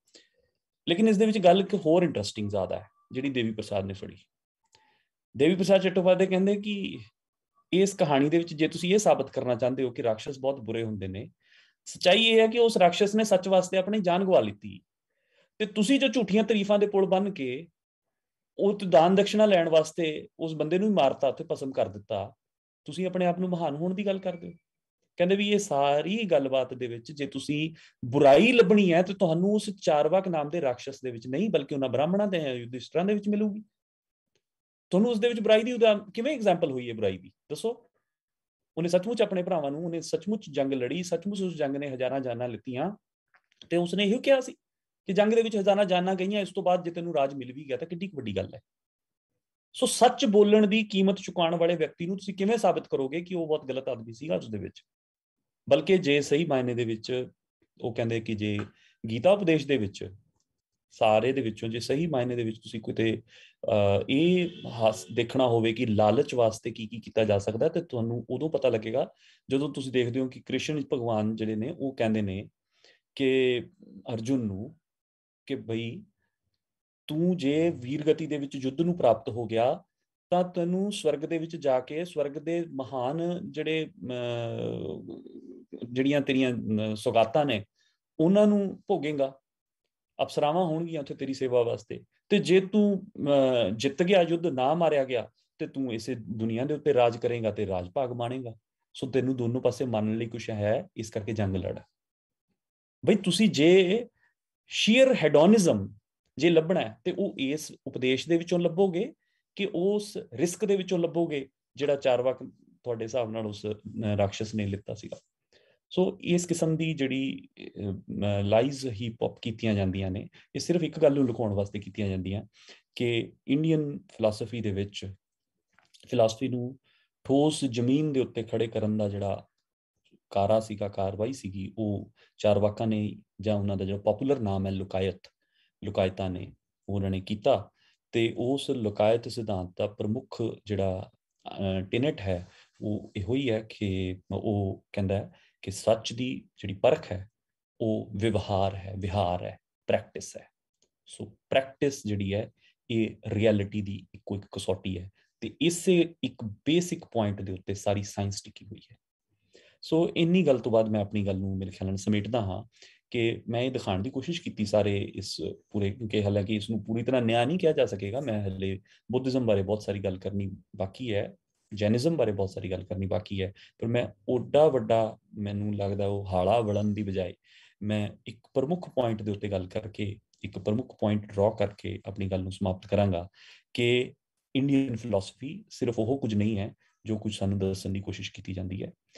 Speaker 3: ਲੇਕਿਨ ਇਸ ਦੇ ਵਿੱਚ ਗੱਲ ਇੱਕ ਹੋਰ ਇੰਟਰਸਟਿੰਗ ਜ਼ਿਆਦਾ ਹੈ ਜਿਹੜੀ ਦੇਵੀ ਪ੍ਰਸਾਦ ਨੇ ਫੜੀ। ਦੇਵੀ ਪ੍ਰਸਾਦ ਚੱਟੋਪਾਧਿਆਏ ਕਹਿੰਦੇ ਕਿ ਇਸ ਕਹਾਣੀ ਦੇ ਵਿੱਚ ਜੇ ਤੁਸੀਂ ਇਹ ਸਾਬਤ ਕਰਨਾ ਚਾਹੁੰਦੇ ਹੋ ਕਿ ਰਾਖਸ਼ਸ ਬਹੁਤ ਬੁਰੇ ਹੁੰਦੇ ਨੇ, ਸੱਚਾਈ ਇਹ ਹੈ ਕਿ ਉਸ ਰਾਖਸ਼ਸ ਨੇ ਸੱਚ ਵਾਸਤੇ ਆਪਣੀ ਜਾਨ ਗਵਾ ਲਿੱਤੀ, ਤੇ ਤੁਸੀਂ ਜੋ ਝੂਠੀਆਂ ਤਾਰੀਫਾਂ ਦੇ ਪੁਲ ਬੰਨ ਕੇ ਉਹ ਦਾਨ ਦਕਸ਼ਨਾ ਲੈਣ ਵਾਸਤੇ ਉਸ ਬੰਦੇ ਨੂੰ ਹੀ ਮਾਰਤਾ, ਉੱਥੇ ਭਸਮ ਕਰ ਦਿੱਤਾ, ਤੁਸੀਂ ਆਪਣੇ ਆਪ ਨੂੰ ਮਹਾਨ ਹੋਣ ਦੀ ਗੱਲ ਕਰਦੇ ਹੋ। ਕਹਿੰਦੇ ਵੀ ਇਹ ਸਾਰੀ ਗੱਲਬਾਤ ਦੇ ਵਿੱਚ ਜੇ ਤੁਸੀਂ ਬੁਰਾਈ ਲੱਭਣੀ ਹੈ ਤੇ ਤੁਹਾਨੂੰ ਉਸ ਚਾਰਵਾਕ ਨਾਮ ਦੇ ਰਾਖਸ਼ਸ ਦੇ ਵਿੱਚ ਨਹੀਂ, ਬਲਕਿ ਉਹਨਾਂ ਬ੍ਰਾਹਮਣਾਂ ਦੇ ਯੁਧਿਸ਼ਟਰਾਂ ਦੇ ਵਿੱਚ ਮਿਲੂਗੀ। ਤੁਹਾਨੂੰ ਉਸ ਦੇ ਵਿੱਚ ਬੁਰਾਈ ਦੀ ਕਿਵੇਂ ਐਗਜ਼ਾਮਪਲ ਹੋਈ ਹੈ ਬੁਰਾਈ ਦੀ? ਦੱਸੋ। ਉਹਨੇ ਸੱਚਮੁੱਚ ਆਪਣੇ ਭਰਾਵਾਂ ਨੂੰ, ਉਹਨੇ ਸੱਚਮੁੱਚ ਜੰਗ ਲੜੀ, ਸੱਚਮੁੱਚ ਉਸ ਜੰਗ ਨੇ ਹਜ਼ਾਰਾਂ ਜਾਨਾਂ ਲਿੱਤੀਆਂ, ਤੇ ਉਸਨੇ ਇਹੋ ਕਿਹਾ ਸੀ ਕਿ ਜੰਗ ਦੇ ਵਿੱਚ ਹਜ਼ਾਰਾਂ ਜਾਨਾਂ ਗਈਆਂ, ਇਸ ਤੋਂ ਬਾਅਦ ਜੇ ਤੈਨੂੰ ਰਾਜ ਮਿਲ ਵੀ ਗਿਆ ਤਾਂ ਕਿੰਨੀ ਵੱਡੀ ਗੱਲ ਹੈ। ਸੋ ਸੱਚ ਬੋਲਣ ਦੀ ਕੀਮਤ ਚੁਕਾਉਣ ਵਾਲੇ ਵਿਅਕਤੀ ਨੂੰ ਤੁਸੀਂ ਕਿਵੇਂ ਸਾਬਿਤ ਕਰੋਗੇ ਕਿ ਉਹ ਬਹੁਤ ਗਲਤ ਆਦਮੀ ਸੀਗਾ ਉਸ ਦੇ ਵਿੱਚ? ਬਲਕਿ ਜੇ ਸਹੀ ਮਾਇਨੇ ਦੇ ਵਿੱਚ ਉਹ ਕਹਿੰਦੇ ਕਿ ਜੇ ਗੀਤਾ ਉਪਦੇਸ਼ ਦੇ ਵਿੱਚ ਸਾਰੇ ਦੇ ਵਿੱਚੋਂ ਜੇ ਸਹੀ ਮਾਇਨੇ ਦੇ ਵਿੱਚ ਤੁਸੀਂ ਕਿਤੇ ਇਹ ਦੇਖਣਾ ਹੋਵੇ ਕਿ ਲਾਲਚ ਵਾਸਤੇ ਕੀ ਕੀ ਕੀਤਾ ਜਾ ਸਕਦਾ, ਤੇ ਤੁਹਾਨੂੰ ਉਦੋਂ ਪਤਾ ਲੱਗੇਗਾ ਜਦੋਂ ਤੁਸੀਂ ਦੇਖਦੇ ਹੋ ਕਿ ਕ੍ਰਿਸ਼ਨ ਭਗਵਾਨ ਜਿਹੜੇ ਨੇ ਉਹ ਕਹਿੰਦੇ ਨੇ ਕਿ ਅਰਜੁਨ ਨੂੰ ਕਿ ਬਈ ਤੂੰ ਜੇ ਵੀਰਗਤੀ ਦੇ ਵਿੱਚ ਯੁੱਧ ਨੂੰ ਪ੍ਰਾਪਤ ਹੋ ਗਿਆ ਤਾਂ ਤੈਨੂੰ ਸਵਰਗ ਦੇ ਵਿੱਚ ਜਾ ਕੇ ਸਵਰਗ ਦੇ ਮਹਾਨ ਜਿਹੜੀਆਂ ਤੇਰੀਆਂ ਸੁਗਾਤਾਂ ਨੇ ਉਹਨਾਂ ਨੂੰ ਭੋਗੇਗਾ, ਅਪਸਰਾਵਾਂ ਹੋਣਗੀਆਂ ਉੱਥੇ ਤੇਰੀ ਸੇਵਾ ਵਾਸਤੇ, ਤੇ ਜੇ ਤੂੰ ਜਿੱਤ ਗਿਆ, ਯੁੱਧ ਨਾ ਮਾਰਿਆ ਗਿਆ, ਤੇ ਤੂੰ ਇਸੇ ਦੁਨੀਆ ਦੇ ਉੱਤੇ ਰਾਜ ਕਰੇਗਾ ਤੇ ਰਾਜ ਭਾਗ ਮਾਣੇਗਾ। ਸੋ ਤੈਨੂੰ ਦੋਨੋਂ ਪਾਸੇ ਮੰਨਣ ਲਈ ਕੁਛ ਹੈ, ਇਸ ਕਰਕੇ ਜੰਗ ਲੜ। ਬਈ ਤੁਸੀਂ ਜੇ ਸ਼ੀਅਰ ਹੈਡੋਨਿਜ਼ਮ ਜੇ ਲੱਭਣਾ ਹੈ ਤੇ ਉਹ ਇਸ ਉਪਦੇਸ਼ ਦੇ ਵਿੱਚੋਂ ਲੱਭੋਗੇ ਕਿ ਉਸ ਰਿਸਕ ਦੇ ਵਿੱਚੋਂ ਲੱਭੋਗੇ ਜਿਹੜਾ ਚਾਰਵਾਕ ਤੁਹਾਡੇ ਹਿਸਾਬ ਨਾਲ ਉਸ ਰਾਖਸ਼ਸ ਨੇ ਲਿੱਤਾ ਸੀਗਾ। ਸੋ ਇਸ ਕਿਸਮ ਦੀ ਜਿਹੜੀ ਲਾਈਜ਼ ਹੀ ਪੌਪ ਕੀਤੀਆਂ ਜਾਂਦੀਆਂ ਨੇ, ਇਹ ਸਿਰਫ ਇੱਕ ਗੱਲ ਨੂੰ ਲੁਕਾਉਣ ਵਾਸਤੇ ਕੀਤੀਆਂ ਜਾਂਦੀਆਂ ਕਿ ਇੰਡੀਅਨ ਫਿਲਾਸਫੀ ਦੇ ਵਿੱਚ ਫਿਲਾਸਫੀ ਨੂੰ ਠੋਸ ਜ਼ਮੀਨ ਦੇ ਉੱਤੇ ਖੜੇ ਕਰਨ ਦਾ ਜਿਹੜਾ ਕਾਰਾ ਸੀਗਾ, ਕਾਰਵਾਈ ਸੀਗੀ, ਉਹ ਚਾਰਵਾਕਾਂ ਨੇ ਜਾਂ ਉਹਨਾਂ ਦਾ ਜਿਹੜਾ ਪੋਪੂਲਰ ਨਾਮ ਹੈ ਲੁਕਾਇਤਾਂ ਨੇ, ਉਹਨਾਂ ਨੇ ਕੀਤਾ। ਤੇ ਉਸ ਲੁਕਾਇਤ ਸਿਧਾਂਤ ਦਾ ਪ੍ਰਮੁੱਖ ਜਿਹੜਾ ਟਿਨਟ ਹੈ ਉਹ ਇਹੋ ਹੀ ਹੈ ਕਿ ਉਹ ਕਹਿੰਦਾ ਹੈ ਕਿ ਸੱਚ ਦੀ ਜਿਹੜੀ ਪਰਖ ਹੈ ਉਹ ਵਿਵਹਾਰ ਹੈ, ਵਿਹਾਰ ਹੈ, ਪ੍ਰੈਕਟਿਸ ਹੈ। ਸੋ ਪ੍ਰੈਕਟਿਸ ਜਿਹੜੀ ਹੈ ਇਹ ਰਿਐਲਿਟੀ ਦੀ ਇੱਕੋ ਇੱਕ ਕਸੌਟੀ ਹੈ, ਤੇ ਇਸੇ ਇੱਕ ਬੇਸਿਕ ਪੁਆਇੰਟ ਦੇ ਉੱਤੇ ਸਾਰੀ ਸਾਇੰਸ ਟਿਕੀ ਹੋਈ ਹੈ। ਸੋ ਇੰਨੀ ਗੱਲ ਤੋਂ ਬਾਅਦ ਮੈਂ ਆਪਣੀ ਗੱਲ ਨੂੰ ਮੇਰੇ ਖਿਆਲ ਨਾਲ ਸਮੇਟਦਾ ਹਾਂ ਕਿ ਮੈਂ ਇਹ ਦਿਖਾਉਣ ਦੀ ਕੋਸ਼ਿਸ਼ ਕੀਤੀ ਸਾਰੇ ਇਸ ਪੂਰੇ, ਕਿਉਂਕਿ ਹਾਲਾਂਕਿ ਇਸ ਨੂੰ ਪੂਰੀ ਤਰ੍ਹਾਂ ਨਿਆਂ ਨਹੀਂ ਕਿਹਾ ਜਾ ਸਕੇਗਾ, ਮੈਂ ਹਲੇ ਬੁੱਧਿਜ਼ਮ ਬਾਰੇ ਬਹੁਤ ਸਾਰੀ ਗੱਲ ਕਰਨੀ ਬਾਕੀ ਹੈ, ਜੈਨਿਜ਼ਮ ਬਾਰੇ ਬਹੁਤ ਸਾਰੀ ਗੱਲ ਕਰਨੀ ਬਾਕੀ ਹੈ, ਪਰ ਮੈਂ ਓਡਾ ਵੱਡਾ, ਮੈਨੂੰ ਲੱਗਦਾ ਉਹ ਹਾਲਾ ਵੜਨ ਦੀ ਬਜਾਏ ਮੈਂ ਇੱਕ ਪ੍ਰਮੁੱਖ ਪੁਆਇੰਟ ਦੇ ਉੱਤੇ ਗੱਲ ਕਰਕੇ, ਇੱਕ ਪ੍ਰਮੁੱਖ ਪੁਆਇੰਟ ਡਰਾ ਕਰਕੇ ਆਪਣੀ ਗੱਲ ਨੂੰ ਸਮਾਪਤ ਕਰਾਂਗਾ ਕਿ ਇੰਡੀਅਨ ਫਿਲਾਸਫੀ ਸਿਰਫ ਉਹ ਕੁਝ ਨਹੀਂ ਹੈ ਜੋ ਕੁਝ ਸਾਨੂੰ ਦੱਸਣ ਦੀ ਕੋਸ਼ਿਸ਼ ਕੀਤੀ ਜਾਂਦੀ ਹੈ।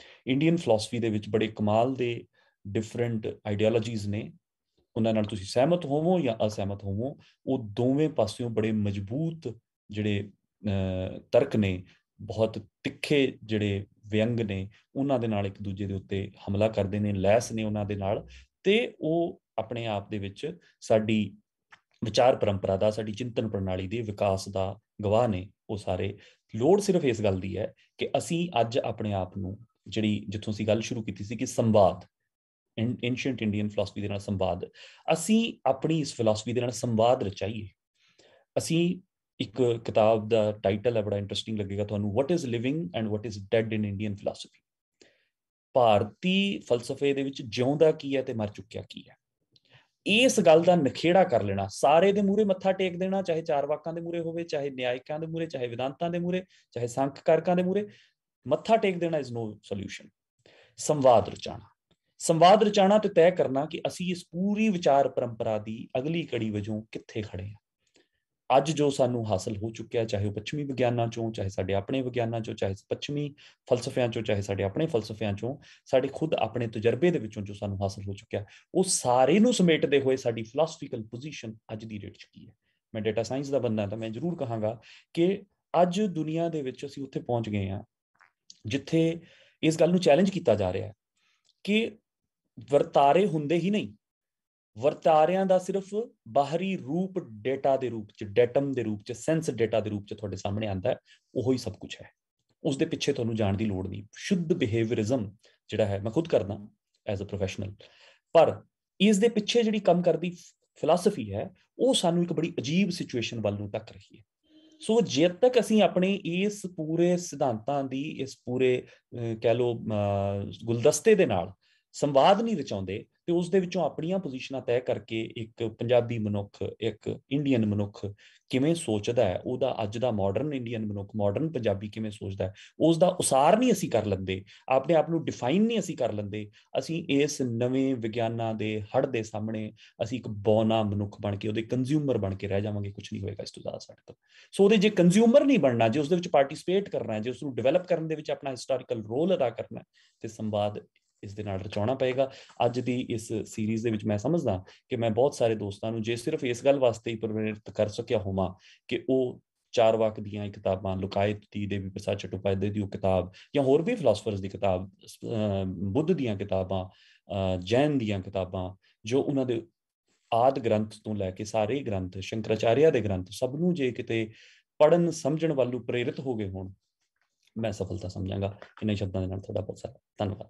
Speaker 3: ਇੰਡੀਅਨ ਫਿਲਾਸਫੀ ਦੇ ਵਿੱਚ ਬੜੇ ਕਮਾਲ ਦੇ ਡਿਫਰੈਂਟ ਆਈਡੀਓਲੋਜੀਜ਼ ਨੇ, ਉਹਨਾਂ ਨਾਲ ਤੁਸੀਂ ਸਹਿਮਤ ਹੋਵੋ ਜਾਂ ਅਸਹਿਮਤ ਹੋਵੋ, ਉਹ ਦੋਵੇਂ ਪਾਸਿਓਂ ਬੜੇ ਮਜ਼ਬੂਤ ਜਿਹੜੇ ਤਰਕ ਨੇ, ਬਹੁਤ ਤਿੱਖੇ ਜਿਹੜੇ ਵਿਅੰਗ ਨੇ, ਉਹਨਾਂ ਦੇ ਨਾਲ ਇੱਕ ਦੂਜੇ ਦੇ ਉੱਤੇ ਹਮਲਾ ਕਰਦੇ ਨੇ, ਲੈਸ ਨੇ ਉਹਨਾਂ ਦੇ ਨਾਲ, ਤੇ ਉਹ ਆਪਣੇ ਆਪ ਦੇ ਵਿੱਚ ਸਾਡੀ ਵਿਚਾਰ ਪਰੰਪਰਾ ਦਾ, ਸਾਡੀ ਚਿੰਤਨ ਪ੍ਰਣਾਲੀ ਦੇ ਵਿਕਾਸ ਦਾ ਗਵਾਹ ਨੇ ਉਹ ਸਾਰੇ। ਲੋੜ ਸਿਰਫ ਇਸ ਗੱਲ ਦੀ ਹੈ ਕਿ ਅਸੀਂ ਅੱਜ ਆਪਣੇ ਆਪ ਨੂੰ, ਜਿਹੜੀ ਜਿੱਥੋਂ ਅਸੀਂ ਗੱਲ ਸ਼ੁਰੂ ਕੀਤੀ ਸੀ ਕਿ ਸੰਵਾਦ, ਐਂਸ਼ੀਐਂਟ ਇੰਡੀਅਨ ਫਿਲਾਸਫੀ ਦੇ ਨਾਲ ਸੰਵਾਦ, ਅਸੀਂ ਆਪਣੀ ਇਸ ਫਿਲਾਸਫੀ ਦੇ ਨਾਲ ਸੰਵਾਦ ਰਚਾਈਏ। ਅਸੀਂ ਇੱਕ ਕਿਤਾਬ ਦਾ ਟਾਈਟਲ ਹੈ, ਬੜਾ ਇੰਟਰਸਟਿੰਗ ਲੱਗੇਗਾ ਤੁਹਾਨੂੰ, what is living and what is dead in Indian philosophy. ਭਾਰਤੀ ਫਲਸਫੇ ਦੇ ਵਿੱਚ ਜਿਉਂਦਾ ਕੀ ਹੈ ਤੇ ਮਰ ਚੁੱਕਿਆ ਕੀ ਹੈ, ਇਸ ਗੱਲ ਦਾ ਨਖੇੜਾ ਕਰ ਲੈਣਾ, ਸਾਰੇ ਦੇ ਮੂਹਰੇ ਮੱਥਾ ਟੇਕ ਦੇਣਾ, ਚਾਹੇ ਚਾਰਵਾਕਾਂ ਦੇ ਮੂਹਰੇ ਹੋਵੇ, ਚਾਹੇ ਨਿਆਇਕਾਂ ਦੇ ਮੂਹਰੇ, ਚਾਹੇ ਵਿਦਾਂਤਾਂ ਦੇ ਮੂਹਰੇ, ਚਾਹੇ ਸੰਖਕਾਰਕਾਂ ਦੇ ਮੂਹਰੇ ਮੱਥਾ ਟੇਕ ਦੇਣਾ ਇਜ਼ ਨੋ ਸੋਲਿਊਸ਼ਨ। ਸੰਵਾਦ ਰਚਾਣਾ, ਸੰਵਾਦ ਰਚਾਣਾ ਤੇ ਤੈਅ ਕਰਨਾ ਕਿ ਅਸੀਂ ਇਸ ਪੂਰੀ ਵਿਚਾਰ ਪਰੰਪਰਾ ਦੀ ਅਗਲੀ ਕੜੀ ਵਜੋਂ ਕਿੱਥੇ ਖੜੇ ਹਾਂ। ਅੱਜ ਜੋ ਸਾਨੂੰ ਹਾਸਲ ਹੋ ਚੁੱਕਿਆ, ਚਾਹੇ ਉਹ ਪੱਛਮੀ ਵਿਗਿਆਨਾਂ ਚੋਂ, ਚਾਹੇ ਸਾਡੇ ਆਪਣੇ ਵਿਗਿਆਨਾਂ ਚੋਂ, ਚਾਹੇ ਪੱਛਮੀ ਫਲਸਫਿਆਂ ਚੋਂ, ਚਾਹੇ ਸਾਡੇ ਆਪਣੇ ਫਲਸਫਿਆਂ ਚੋਂ, ਸਾਡੇ ਖੁਦ ਆਪਣੇ ਤਜਰਬੇ ਦੇ ਵਿੱਚੋਂ ਜੋ ਸਾਨੂੰ ਹਾਸਲ ਹੋ ਚੁੱਕਿਆ, ਉਹ ਸਾਰੇ ਨੂੰ ਸਮੇਟਦੇ ਹੋਏ ਸਾਡੀ ਫਿਲਾਸਫੀਕਲ ਪੋਜੀਸ਼ਨ ਅੱਜ ਦੀ ਡੇਟ 'ਚ ਕੀ ਹੈ। ਮੈਂ ਡੇਟਾ ਸਾਇੰਸ ਦਾ ਬੰਦਾ ਤਾਂ ਮੈਂ ਜ਼ਰੂਰ ਕਹਾਂਗਾ ਕਿ ਅੱਜ ਦੁਨੀਆ ਦੇ ਵਿੱਚ ਅਸੀਂ ਉੱਥੇ ਪਹੁੰਚ ਗਏ ਹਾਂ ਜਿੱਥੇ ਇਸ ਗੱਲ ਨੂੰ ਚੈਲੰਜ ਕੀਤਾ ਜਾ ਰਿਹਾ ਹੈ ਕਿ ਵਰਤਾਰੇ ਹੁੰਦੇ ਹੀ ਨਹੀਂ, ਵਰਤਾਰਿਆਂ ਦਾ ਸਿਰਫ ਬਾਹਰੀ ਰੂਪ ਡੇਟਾ ਦੇ ਰੂਪ 'ਚ, ਡੈਟਮ ਦੇ ਰੂਪ 'ਚ, ਸੈਂਸ ਡੇਟਾ ਦੇ ਰੂਪ 'ਚ ਤੁਹਾਡੇ ਸਾਹਮਣੇ ਆਉਂਦਾ ਹੈ, ਉਹੋ ਹੀ ਸਭ ਕੁਝ ਹੈ। ਉਸ ਦੇ ਪਿੱਛੇ ਤੁਹਾਨੂੰ ਜਾਣ ਦੀ ਲੋੜ ਨਹੀਂ। ਸ਼ੁੱਧ ਬਿਹੇਵੀਅਰਿਜ਼ਮ ਜਿਹੜਾ ਹੈ, ਮੈਂ ਖੁਦ ਕਰਦਾ ਐਜ਼ ਅ ਪ੍ਰੋਫੈਸ਼ਨਲ, ਪਰ ਇਸ ਦੇ ਪਿੱਛੇ ਜਿਹੜੀ ਕੰਮ ਕਰਦੀ ਫਿਲਾਸਫੀ ਹੈ ਉਹ ਸਾਨੂੰ ਇੱਕ ਬੜੀ ਅਜੀਬ ਸਿਚੁਏਸ਼ਨ ਵੱਲ ਨੂੰ ਧੱਕ ਰਹੀ ਹੈ। ਸੋ ਜਦ ਤੱਕ ਅਸੀਂ ਆਪਣੇ ਇਸ ਪੂਰੇ ਸਿਧਾਂਤਾਂ ਦੀ, ਇਸ ਪੂਰੇ ਕਹਿ ਲਓ ਗੁਲਦਸਤੇ ਦੇ ਨਾਲ ਸੰਵਾਦ ਨਹੀਂ ਰਚਾਉਂਦੇ ਤੇ ਉਸ ਦੇ ਵਿੱਚੋਂ ਆਪਣੀਆਂ ਪੋਜੀਸ਼ਨਾਂ ਤੈਅ ਕਰਕੇ ਇੱਕ ਪੰਜਾਬੀ ਮਨੁੱਖ, ਇੱਕ ਇੰਡੀਅਨ ਮਨੁੱਖ ਕਿਵੇਂ ਸੋਚਦਾ ਹੈ, ਉਹਦਾ ਅੱਜ ਦਾ ਮਾਡਰਨ ਇੰਡੀਅਨ ਮਨੁੱਖ, ਮਾਡਰਨ ਪੰਜਾਬੀ ਕਿਵੇਂ ਸੋਚਦਾ ਹੈ, ਉਸ ਦਾ ਉਸਾਰ ਨਹੀਂ ਅਸੀਂ ਕਰ ਲੈਂਦੇ, ਆਪਣੇ ਆਪ ਨੂੰ ਡਿਫਾਈਨ ਨਹੀਂ ਅਸੀਂ ਕਰ ਲੈਂਦੇ, ਅਸੀਂ ਇਸ ਨਵੇਂ ਵਿਗਿਆਨਾਂ ਦੇ ਹੜ ਦੇ ਸਾਹਮਣੇ ਅਸੀਂ ਇੱਕ ਬੌਨਾ ਮਨੁੱਖ ਬਣ ਕੇ, ਉਹਦੇ ਕੰਜ਼ਿਊਮਰ ਬਣ ਕੇ ਰਹਿ ਜਾਵਾਂਗੇ। ਕੁਝ ਨਹੀਂ ਹੋਏਗਾ ਇਸ ਤੋਂ ਜ਼ਿਆਦਾ ਸਾਡੇ ਤੋਂ। ਸੋ ਉਹਦੇ ਜੇ ਕੰਜ਼ਿਊਮਰ ਨਹੀਂ ਬਣਨਾ, ਜੇ ਉਸ ਦੇ ਵਿੱਚ ਪਾਰਟਿਸਿਪੇਟ ਕਰਨਾ ਹੈ, ਜੇ ਉਸ ਨੂੰ ਡਿਵੈਲਪ ਕਰਨ ਦੇ ਵਿੱਚ ਆਪਣਾ ਹਿਸਟੋਰੀਕਲ ਰੋਲ ਅਦਾ ਕਰਨਾ ਹੈ, ਤੇ ਸੰਵਾਦ ਇਸ ਦੇ ਨਾਲ ਰਚਾਉਣਾ ਪਏਗਾ। ਅੱਜ ਦੀ ਇਸ ਸੀਰੀਜ਼ ਦੇ ਵਿੱਚ ਮੈਂ ਸਮਝਦਾ ਕਿ ਮੈਂ ਬਹੁਤ ਸਾਰੇ ਦੋਸਤਾਂ ਨੂੰ ਜੇ ਸਿਰਫ ਇਸ ਗੱਲ ਵਾਸਤੇ ਹੀ ਪ੍ਰੇਰਿਤ ਕਰ ਸਕਿਆ ਹੋਵਾਂ ਕਿ ਉਹ ਚਾਰਵਾਕ ਦੀਆਂ ਕਿਤਾਬਾਂ, ਲੁਕਾਇਤ ਦੀ, ਦੇਵੀ ਪ੍ਰਸਾਦ ਚੱਟੋਪਾਧਿਆਏ ਦੀ ਉਹ ਕਿਤਾਬ, ਜਾਂ ਹੋਰ ਵੀ ਫਿਲਾਸਫਰਸ ਦੀ ਕਿਤਾਬ, ਬੁੱਧ ਦੀਆਂ ਕਿਤਾਬਾਂ, ਜੈਨ ਦੀਆਂ ਕਿਤਾਬਾਂ, ਜੋ ਉਹਨਾਂ ਦੇ ਆਦਿ ਗ੍ਰੰਥ ਤੋਂ ਲੈ ਕੇ ਸਾਰੇ ਗ੍ਰੰਥ, ਸ਼ੰਕਰਾਚਾਰਿਆ ਦੇ ਗ੍ਰੰਥ, ਸਭ ਨੂੰ ਜੇ ਕਿਤੇ ਪੜ੍ਹਨ ਸਮਝਣ ਵੱਲ ਪ੍ਰੇਰਿਤ ਹੋ ਗਏ ਹੋਣ, ਮੈਂ ਸਫਲਤਾ ਸਮਝਾਂਗਾ। ਇਹਨਾਂ ਸ਼ਬਦਾਂ ਦੇ ਨਾਲ ਤੁਹਾਡਾ ਬਹੁਤ ਸਾਰਾ ਧੰਨਵਾਦ।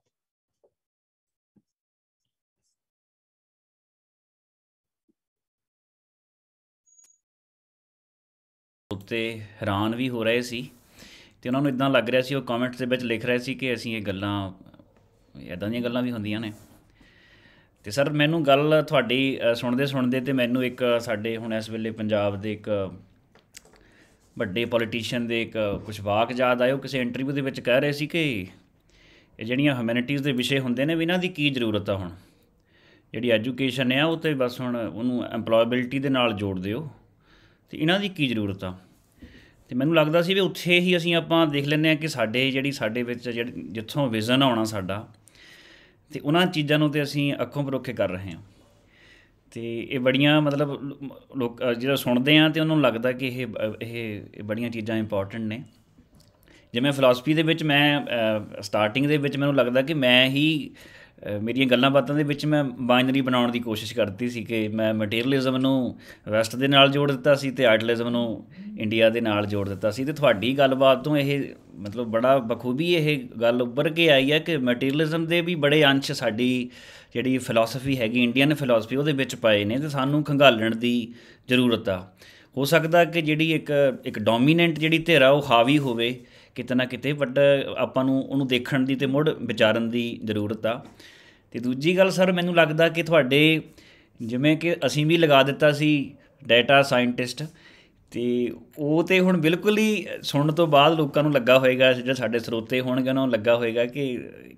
Speaker 2: ਉੱਤੇ ਹੈਰਾਨ ਵੀ ਹੋ ਰਹੇ ਸੀ ਅਤੇ ਉਹਨਾਂ ਨੂੰ ਇੱਦਾਂ ਲੱਗ ਰਿਹਾ ਸੀ, ਉਹ ਕਮੈਂਟਸ ਦੇ ਵਿੱਚ ਲਿਖ ਰਹੇ ਸੀ ਕਿ ਅਸੀਂ ਇਹ ਗੱਲਾਂ, ਇੱਦਾਂ ਦੀਆਂ ਗੱਲਾਂ ਵੀ ਹੁੰਦੀਆਂ ਨੇ। ਅਤੇ ਸਰ ਮੈਨੂੰ ਗੱਲ ਤੁਹਾਡੀ ਸੁਣਦੇ ਸੁਣਦੇ ਅਤੇ ਮੈਨੂੰ ਇੱਕ ਸਾਡੇ ਹੁਣ ਇਸ ਵੇਲੇ ਪੰਜਾਬ ਦੇ ਇੱਕ ਵੱਡੇ ਪੋਲੀਟੀਸ਼ੀਅਨ ਦੇ ਇੱਕ ਕੁਛ ਵਾਕ ਯਾਦ ਆਏ। ਉਹ ਕਿਸੇ ਇੰਟਰਵਿਊ ਦੇ ਵਿੱਚ ਕਹਿ ਰਹੇ ਸੀ ਕਿ ਇਹ ਜਿਹੜੀਆਂ ਹਿਊਮੈਨਿਟੀਜ਼ ਦੇ ਵਿਸ਼ੇ ਹੁੰਦੇ ਨੇ ਵੀ ਇਹਨਾਂ ਦੀ ਕੀ ਜ਼ਰੂਰਤ ਆ, ਹੁਣ ਜਿਹੜੀ ਐਜੂਕੇਸ਼ਨ ਆ ਉਹ ਤਾਂ ਬਸ ਹੁਣ ਉਹਨੂੰ ਐਂਪਲੋਏਬਿਲਿਟੀ ਦੇ ਨਾਲ ਜੋੜ ਦਿਓ, ਅਤੇ ਇਹਨਾਂ ਦੀ ਕੀ ਜ਼ਰੂਰਤ ਆ। ਅਤੇ ਮੈਨੂੰ ਲੱਗਦਾ ਸੀ ਵੀ ਉੱਥੇ ਹੀ ਅਸੀਂ ਆਪਾਂ ਦੇਖ ਲੈਂਦੇ ਹਾਂ ਕਿ ਸਾਡੇ ਵਿੱਚ ਜਿੱਥੋਂ ਵਿਜ਼ਨ ਆਉਣਾ ਸਾਡਾ, ਅਤੇ ਉਹਨਾਂ ਚੀਜ਼ਾਂ ਨੂੰ ਤਾਂ ਅਸੀਂ ਅੱਖੋਂ ਪਰੋਖੇ ਕਰ ਰਹੇ ਹਾਂ। ਅਤੇ ਇਹ ਬੜੀਆਂ ਮਤਲਬ ਲੋਕ ਜਦੋਂ ਸੁਣਦੇ ਹਾਂ ਤਾਂ ਉਹਨਾਂ ਨੂੰ ਲੱਗਦਾ ਕਿ ਇਹ ਬੜੀਆਂ ਚੀਜ਼ਾਂ ਇੰਪੋਰਟੈਂਟ ਨੇ। ਜਿਵੇਂ ਫਿਲਾਸਫੀ ਦੇ ਵਿੱਚ ਮੈਂ ਸਟਾਰਟਿੰਗ ਦੇ ਵਿੱਚ ਮੈਨੂੰ ਲੱਗਦਾ ਕਿ ਮੈਂ ਹੀ ਮੇਰੀਆਂ ਗੱਲਾਂ ਬਾਤਾਂ ਦੇ ਵਿੱਚ ਮੈਂ ਬਾਈਨਰੀ ਬਣਾਉਣ ਦੀ ਕੋਸ਼ਿਸ਼ ਕਰਦੀ ਸੀ ਕਿ ਮੈਂ ਮਟੀਰੀਅਲਿਜ਼ਮ ਨੂੰ ਵੈਸਟ ਦੇ ਨਾਲ ਜੋੜ ਦਿੱਤਾ ਸੀ ਅਤੇ ਆਈਡਲਿਜ਼ਮ ਨੂੰ ਇੰਡੀਆ ਦੇ ਨਾਲ ਜੋੜ ਦਿੱਤਾ ਸੀ। ਅਤੇ ਤੁਹਾਡੀ ਗੱਲਬਾਤ ਤੋਂ ਇਹ ਮਤਲਬ ਬੜਾ ਬਖੂਬੀ ਇਹ ਗੱਲ ਉੱਭਰ ਕੇ ਆਈ ਹੈ ਕਿ ਮਟੀਰੀਅਲਿਜ਼ਮ ਦੇ ਵੀ ਬੜੇ ਅੰਸ਼ ਸਾਡੀ ਜਿਹੜੀ ਫਿਲਾਸਫੀ ਹੈਗੀ ਇੰਡੀਅਨ ਫਿਲਾਸਫੀ ਉਹਦੇ ਵਿੱਚ ਪਏ ਨੇ, ਅਤੇ ਸਾਨੂੰ ਖੰਗਾਲਣ ਦੀ ਜ਼ਰੂਰਤ ਆ। ਹੋ ਸਕਦਾ ਕਿ ਜਿਹੜੀ ਇੱਕ ਡੋਮੀਨੈਂਟ ਜਿਹੜੀ ਧਿਰ ਆ ਉਹ ਹਾਵੀ ਹੋਵੇ ਕਿਤੇ ਨਾ ਕਿਤੇ, ਬਟ ਆਪਾਂ ਨੂੰ ਉਹਨੂੰ ਦੇਖਣ ਦੀ ਅਤੇ ਮੁੜ ਵਿਚਾਰਨ ਦੀ ਜ਼ਰੂਰਤ ਆ। ਅਤੇ ਦੂਜੀ ਗੱਲ ਸਰ, ਮੈਨੂੰ ਲੱਗਦਾ ਕਿ ਤੁਹਾਡੇ ਜਿਵੇਂ ਕਿ ਅਸੀਂ ਵੀ ਲਗਾ ਦਿੱਤਾ ਸੀ ਡਾਟਾ ਸਾਇੰਟਿਸਟ, ਅਤੇ ਉਹ ਤਾਂ ਹੁਣ ਬਿਲਕੁਲ ਹੀ ਸੁਣਨ ਤੋਂ ਬਾਅਦ ਲੋਕਾਂ ਨੂੰ ਲੱਗਾ ਹੋਏਗਾ, ਜਿਹੜੇ ਸਾਡੇ ਸਰੋਤੇ ਹੋਣਗੇ ਉਹਨਾਂ ਨੂੰ ਲੱਗਾ ਹੋਏਗਾ ਕਿ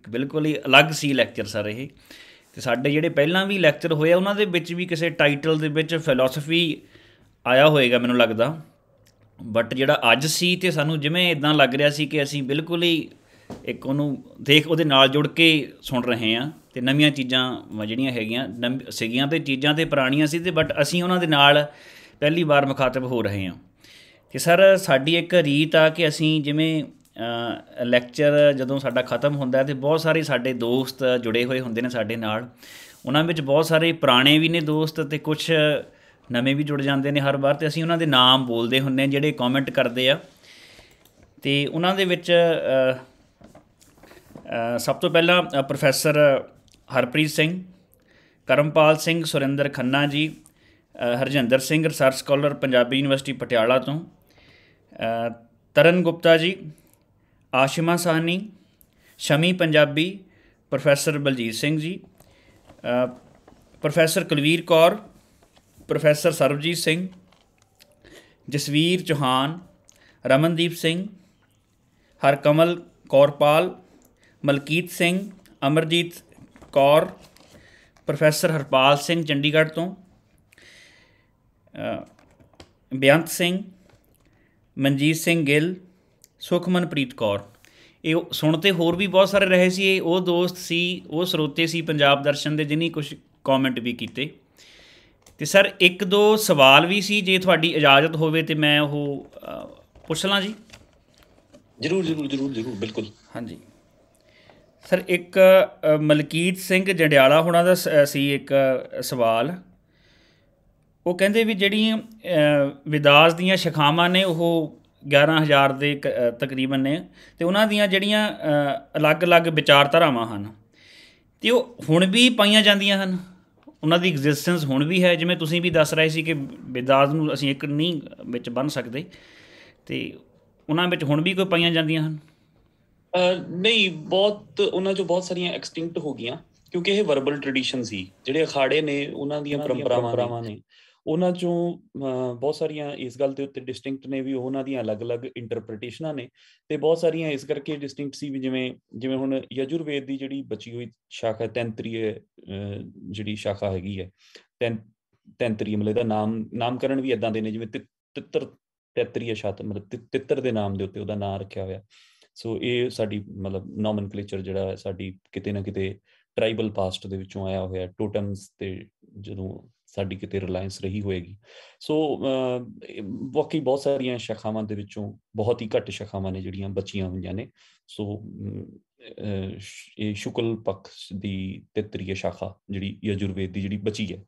Speaker 2: ਬਿਲਕੁਲ ਹੀ ਅਲੱਗ ਸੀ ਲੈਕਚਰ ਸਰ ਇਹ। ਅਤੇ ਸਾਡੇ ਜਿਹੜੇ ਪਹਿਲਾਂ ਵੀ ਲੈਕਚਰ ਹੋਏ ਆ ਉਹਨਾਂ ਦੇ ਵਿੱਚ ਵੀ ਕਿਸੇ ਟਾਈਟਲ ਦੇ ਵਿੱਚ ਫਿਲਾਸਫੀ ਆਇਆ ਹੋਏਗਾ ਮੈਨੂੰ ਲੱਗਦਾ, ਬਟ ਜਿਹੜਾ ਅੱਜ ਸੀ ਅਤੇ ਸਾਨੂੰ ਜਿਵੇਂ ਇੱਦਾਂ ਲੱਗ ਰਿਹਾ ਸੀ ਕਿ ਅਸੀਂ ਬਿਲਕੁਲ ਹੀ ਇੱਕ ਉਹਨੂੰ ਉਹਦੇ ਨਾਲ ਜੁੜ ਕੇ ਸੁਣ ਰਹੇ ਹਾਂ, ਅਤੇ ਨਵੀਆਂ ਚੀਜ਼ਾਂ ਜਿਹੜੀਆਂ ਹੈਗੀਆਂ ਸੀਗੀਆਂ ਅਤੇ ਚੀਜ਼ਾਂ ਤਾਂ ਪੁਰਾਣੀਆਂ ਸੀ, ਅਤੇ ਬਟ ਅਸੀਂ ਉਹਨਾਂ ਦੇ ਨਾਲ ਪਹਿਲੀ ਵਾਰ ਮੁਖਾਤਬ ਹੋ ਰਹੇ ਹਾਂ। ਅਤੇ ਸਰ ਸਾਡੀ ਇੱਕ ਰੀਤ ਆ ਕਿ ਅਸੀਂ ਜਿਵੇਂ ਲੈਕਚਰ ਜਦੋਂ ਸਾਡਾ ਖ਼ਤਮ ਹੁੰਦਾ ਅਤੇ ਬਹੁਤ ਸਾਰੇ ਸਾਡੇ ਦੋਸਤ ਜੁੜੇ ਹੋਏ ਹੁੰਦੇ ਨੇ ਸਾਡੇ ਨਾਲ, ਉਹਨਾਂ ਵਿੱਚ ਬਹੁਤ ਸਾਰੇ ਪੁਰਾਣੇ ਵੀ ਨੇ ਦੋਸਤ ਅਤੇ ਕੁਛ ਨਵੇਂ ਵੀ ਜੁੜ ਜਾਂਦੇ ਨੇ ਹਰ ਵਾਰ, ਅਤੇ ਅਸੀਂ ਉਹਨਾਂ ਦੇ ਨਾਮ ਬੋਲਦੇ ਹੁੰਦੇ ਹਾਂ ਜਿਹੜੇ ਕੌਮੈਂਟ ਕਰਦੇ ਆ। ਅਤੇ ਉਹਨਾਂ ਦੇ ਵਿੱਚ ਸਭ ਤੋਂ ਪਹਿਲਾਂ professor Harpreet Singh, Karampal Singh, Surinder Khanna ji, Harjinder Singh research scholar Punjabi university Patiala ਤੋਂ, Taran Gupta ji, Ashima Sahni, Shami Punjabi, professor Baljit Singh ji, professor Kulvir Kaur, professor Sarabjit Singh, Jasvir Chauhan, Ramandeep Singh, Harkamal Kaurpal, Malkit Singh, Amarjit Kaur, professor Harpal Singh Chandigarh ਤੋਂ, ਬੇਅੰਤ ਸਿੰਘ, ਮਨਜੀਤ ਸਿੰਘ ਗਿੱਲ, ਸੁਖਮਨਪ੍ਰੀਤ ਕੌਰ। ਇਹ ਸੁਣ ਤੇ ਹੋਰ ਵੀ ਬਹੁਤ ਸਾਰੇ ਰਹੇ ਸੀ, ਇਹ ਉਹ ਦੋਸਤ ਸੀ, ਉਹ ਸਰੋਤੇ ਸੀ ਪੰਜਾਬ ਦਰਸ਼ਨ ਦੇ ਜਿਹਨੇ ਕੁਛ ਕੌਮੈਂਟ ਵੀ ਕੀਤੇ। ਅਤੇ ਸਰ ਇੱਕ ਦੋ ਸਵਾਲ ਵੀ ਸੀ, ਜੇ ਤੁਹਾਡੀ ਇਜਾਜ਼ਤ ਹੋਵੇ ਤਾਂ ਮੈਂ ਉਹ ਪੁੱਛ ਲਾਂ ਜੀ।
Speaker 3: ਜ਼ਰੂਰ ਜ਼ਰੂਰ ਜ਼ਰੂਰ ਜ਼ਰੂਰ ਬਿਲਕੁਲ। ਹਾਂਜੀ
Speaker 2: ਸਰ, ਇੱਕ ਮਲਕੀਤ ਸਿੰਘ ਜੰਡਿਆਲਾ ਹੋਣਾ ਦਾ ਸੀ ਇੱਕ ਸਵਾਲ। ਉਹ ਕਹਿੰਦੇ ਵੀ ਜਿਹੜੀਆਂ ਵਿਦਾਸ ਦੀਆਂ ਸ਼ਾਖਾਵਾਂ ਨੇ ਉਹ 11,000 ਦੇ ਤਕਰੀਬਨ ਨੇ, ਅਤੇ ਉਹਨਾਂ ਦੀਆਂ ਜਿਹੜੀਆਂ ਅਲੱਗ-ਅਲੱਗ ਵਿਚਾਰਧਾਰਾਵਾਂ ਹਨ ਅਤੇ ਉਹ ਹੁਣ ਵੀ ਪਾਈਆਂ ਜਾਂਦੀਆਂ ਹਨ, ਉਹਨਾਂ ਦੀ ਐਗਜ਼ਿਸਟੈਂਸ ਹੁਣ ਵੀ ਹੈ। ਜਿਵੇਂ ਤੁਸੀਂ ਵੀ ਦੱਸ ਰਹੇ ਸੀ ਕਿ ਵਿਦਾਸ ਨੂੰ ਅਸੀਂ ਇੱਕ ਨਹੀਂ ਵਿੱਚ ਬੰਨ੍ਹ ਸਕਦੇ, ਅਤੇ ਉਹਨਾਂ ਵਿੱਚ ਹੁਣ ਵੀ ਕੋਈ ਪਾਈਆਂ ਜਾਂਦੀਆਂ ਹਨ?
Speaker 3: ਨਹੀਂ, ਬਹੁਤ ਉਹਨਾਂ 'ਚੋਂ ਬਹੁਤ ਸਾਰੀਆਂ ਐਕਸਟਿੰਕਟ ਹੋ ਗਈਆਂ, ਕਿਉਂਕਿ ਇਹ ਵਰਬਲ ਟ੍ਰੈਡੀਸ਼ਨ ਸੀ। ਜਿਹੜੇ ਅਖਾੜੇ ਨੇ ਉਹਨਾਂ ਦੀਆਂ ਪਰੰਪਰਾਵਾਂ ਨੇ, ਉਹਨਾਂ 'ਚੋਂ ਬਹੁਤ ਸਾਰੀਆਂ ਇਸ ਗੱਲ ਦੇ ਉੱਤੇ ਡਿਸਟਿੰਕਟ ਨੇ ਵੀ ਉਹਨਾਂ ਦੀਆਂ ਅਲੱਗ-ਅਲੱਗ ਇੰਟਰਪ੍ਰੀਟੇਸ਼ਨਾਂ ਨੇ, ਅਤੇ ਬਹੁਤ ਸਾਰੀਆਂ ਇਸ ਕਰਕੇ ਡਿਸਟਿੰਕਟ ਸੀ ਵੀ ਜਿਵੇਂ ਹੁਣ ਯਜੁਰਵੇਦ ਦੀ ਜਿਹੜੀ ਬਚੀ ਹੋਈ ਸ਼ਾਖਾ ਤੈਂਤਰੀਏ ਜਿਹੜੀ ਸ਼ਾਖਾ ਹੈਗੀ ਹੈ, ਤੈਂਤਰੀਏ ਮਤਲਬ ਇਹਦਾ ਨਾਮਕਰਨ ਵੀ ਇੱਦਾਂ ਦੇ ਨੇ ਜਿਵੇਂ ਤਿੱਤਰ ਤੈਤਰੀਏ ਸ਼ਾਤ, ਮਤਲਬ ਤਿੱਤਰ ਦੇ ਨਾਮ ਦੇ ਉੱਤੇ ਉਹਦਾ ਨਾਂ ਰੱਖਿਆ ਹੋਇਆ। ਸੋ ਇਹ ਸਾਡੀ ਮਤਲਬ ਨੋਮਨਕਲੇਚਰ ਜਿਹੜਾ ਸਾਡੀ ਕਿਤੇ ਨਾ ਕਿਤੇ ਟਰਾਈਬਲ ਪਾਸਟ ਦੇ ਵਿੱਚੋਂ ਆਇਆ ਹੋਇਆ, ਟੋਟਮਸ 'ਤੇ ਜਦੋਂ ਸਾਡੀ ਕਿਤੇ ਰਿਲਾਇੰਸ ਰਹੀ ਹੋਏਗੀ। ਸੋ ਬਾਕੀ ਬਹੁਤ ਸਾਰੀਆਂ ਸ਼ਾਖਾਵਾਂ ਦੇ ਵਿੱਚੋਂ ਬਹੁਤ ਹੀ ਘੱਟ ਸ਼ਾਖਾਵਾਂ ਨੇ ਜਿਹੜੀਆਂ ਬਚੀਆਂ ਹੋਈਆਂ ਨੇ। ਸੋ ਇਹ ਸ਼ੁਕਲ ਪੱਖ ਦੀ ਤੈਤਰੀਏ ਸ਼ਾਖਾ ਜਿਹੜੀ ਯਜੁਰਵੇਦ ਦੀ ਜਿਹੜੀ ਬਚੀ ਹੈ,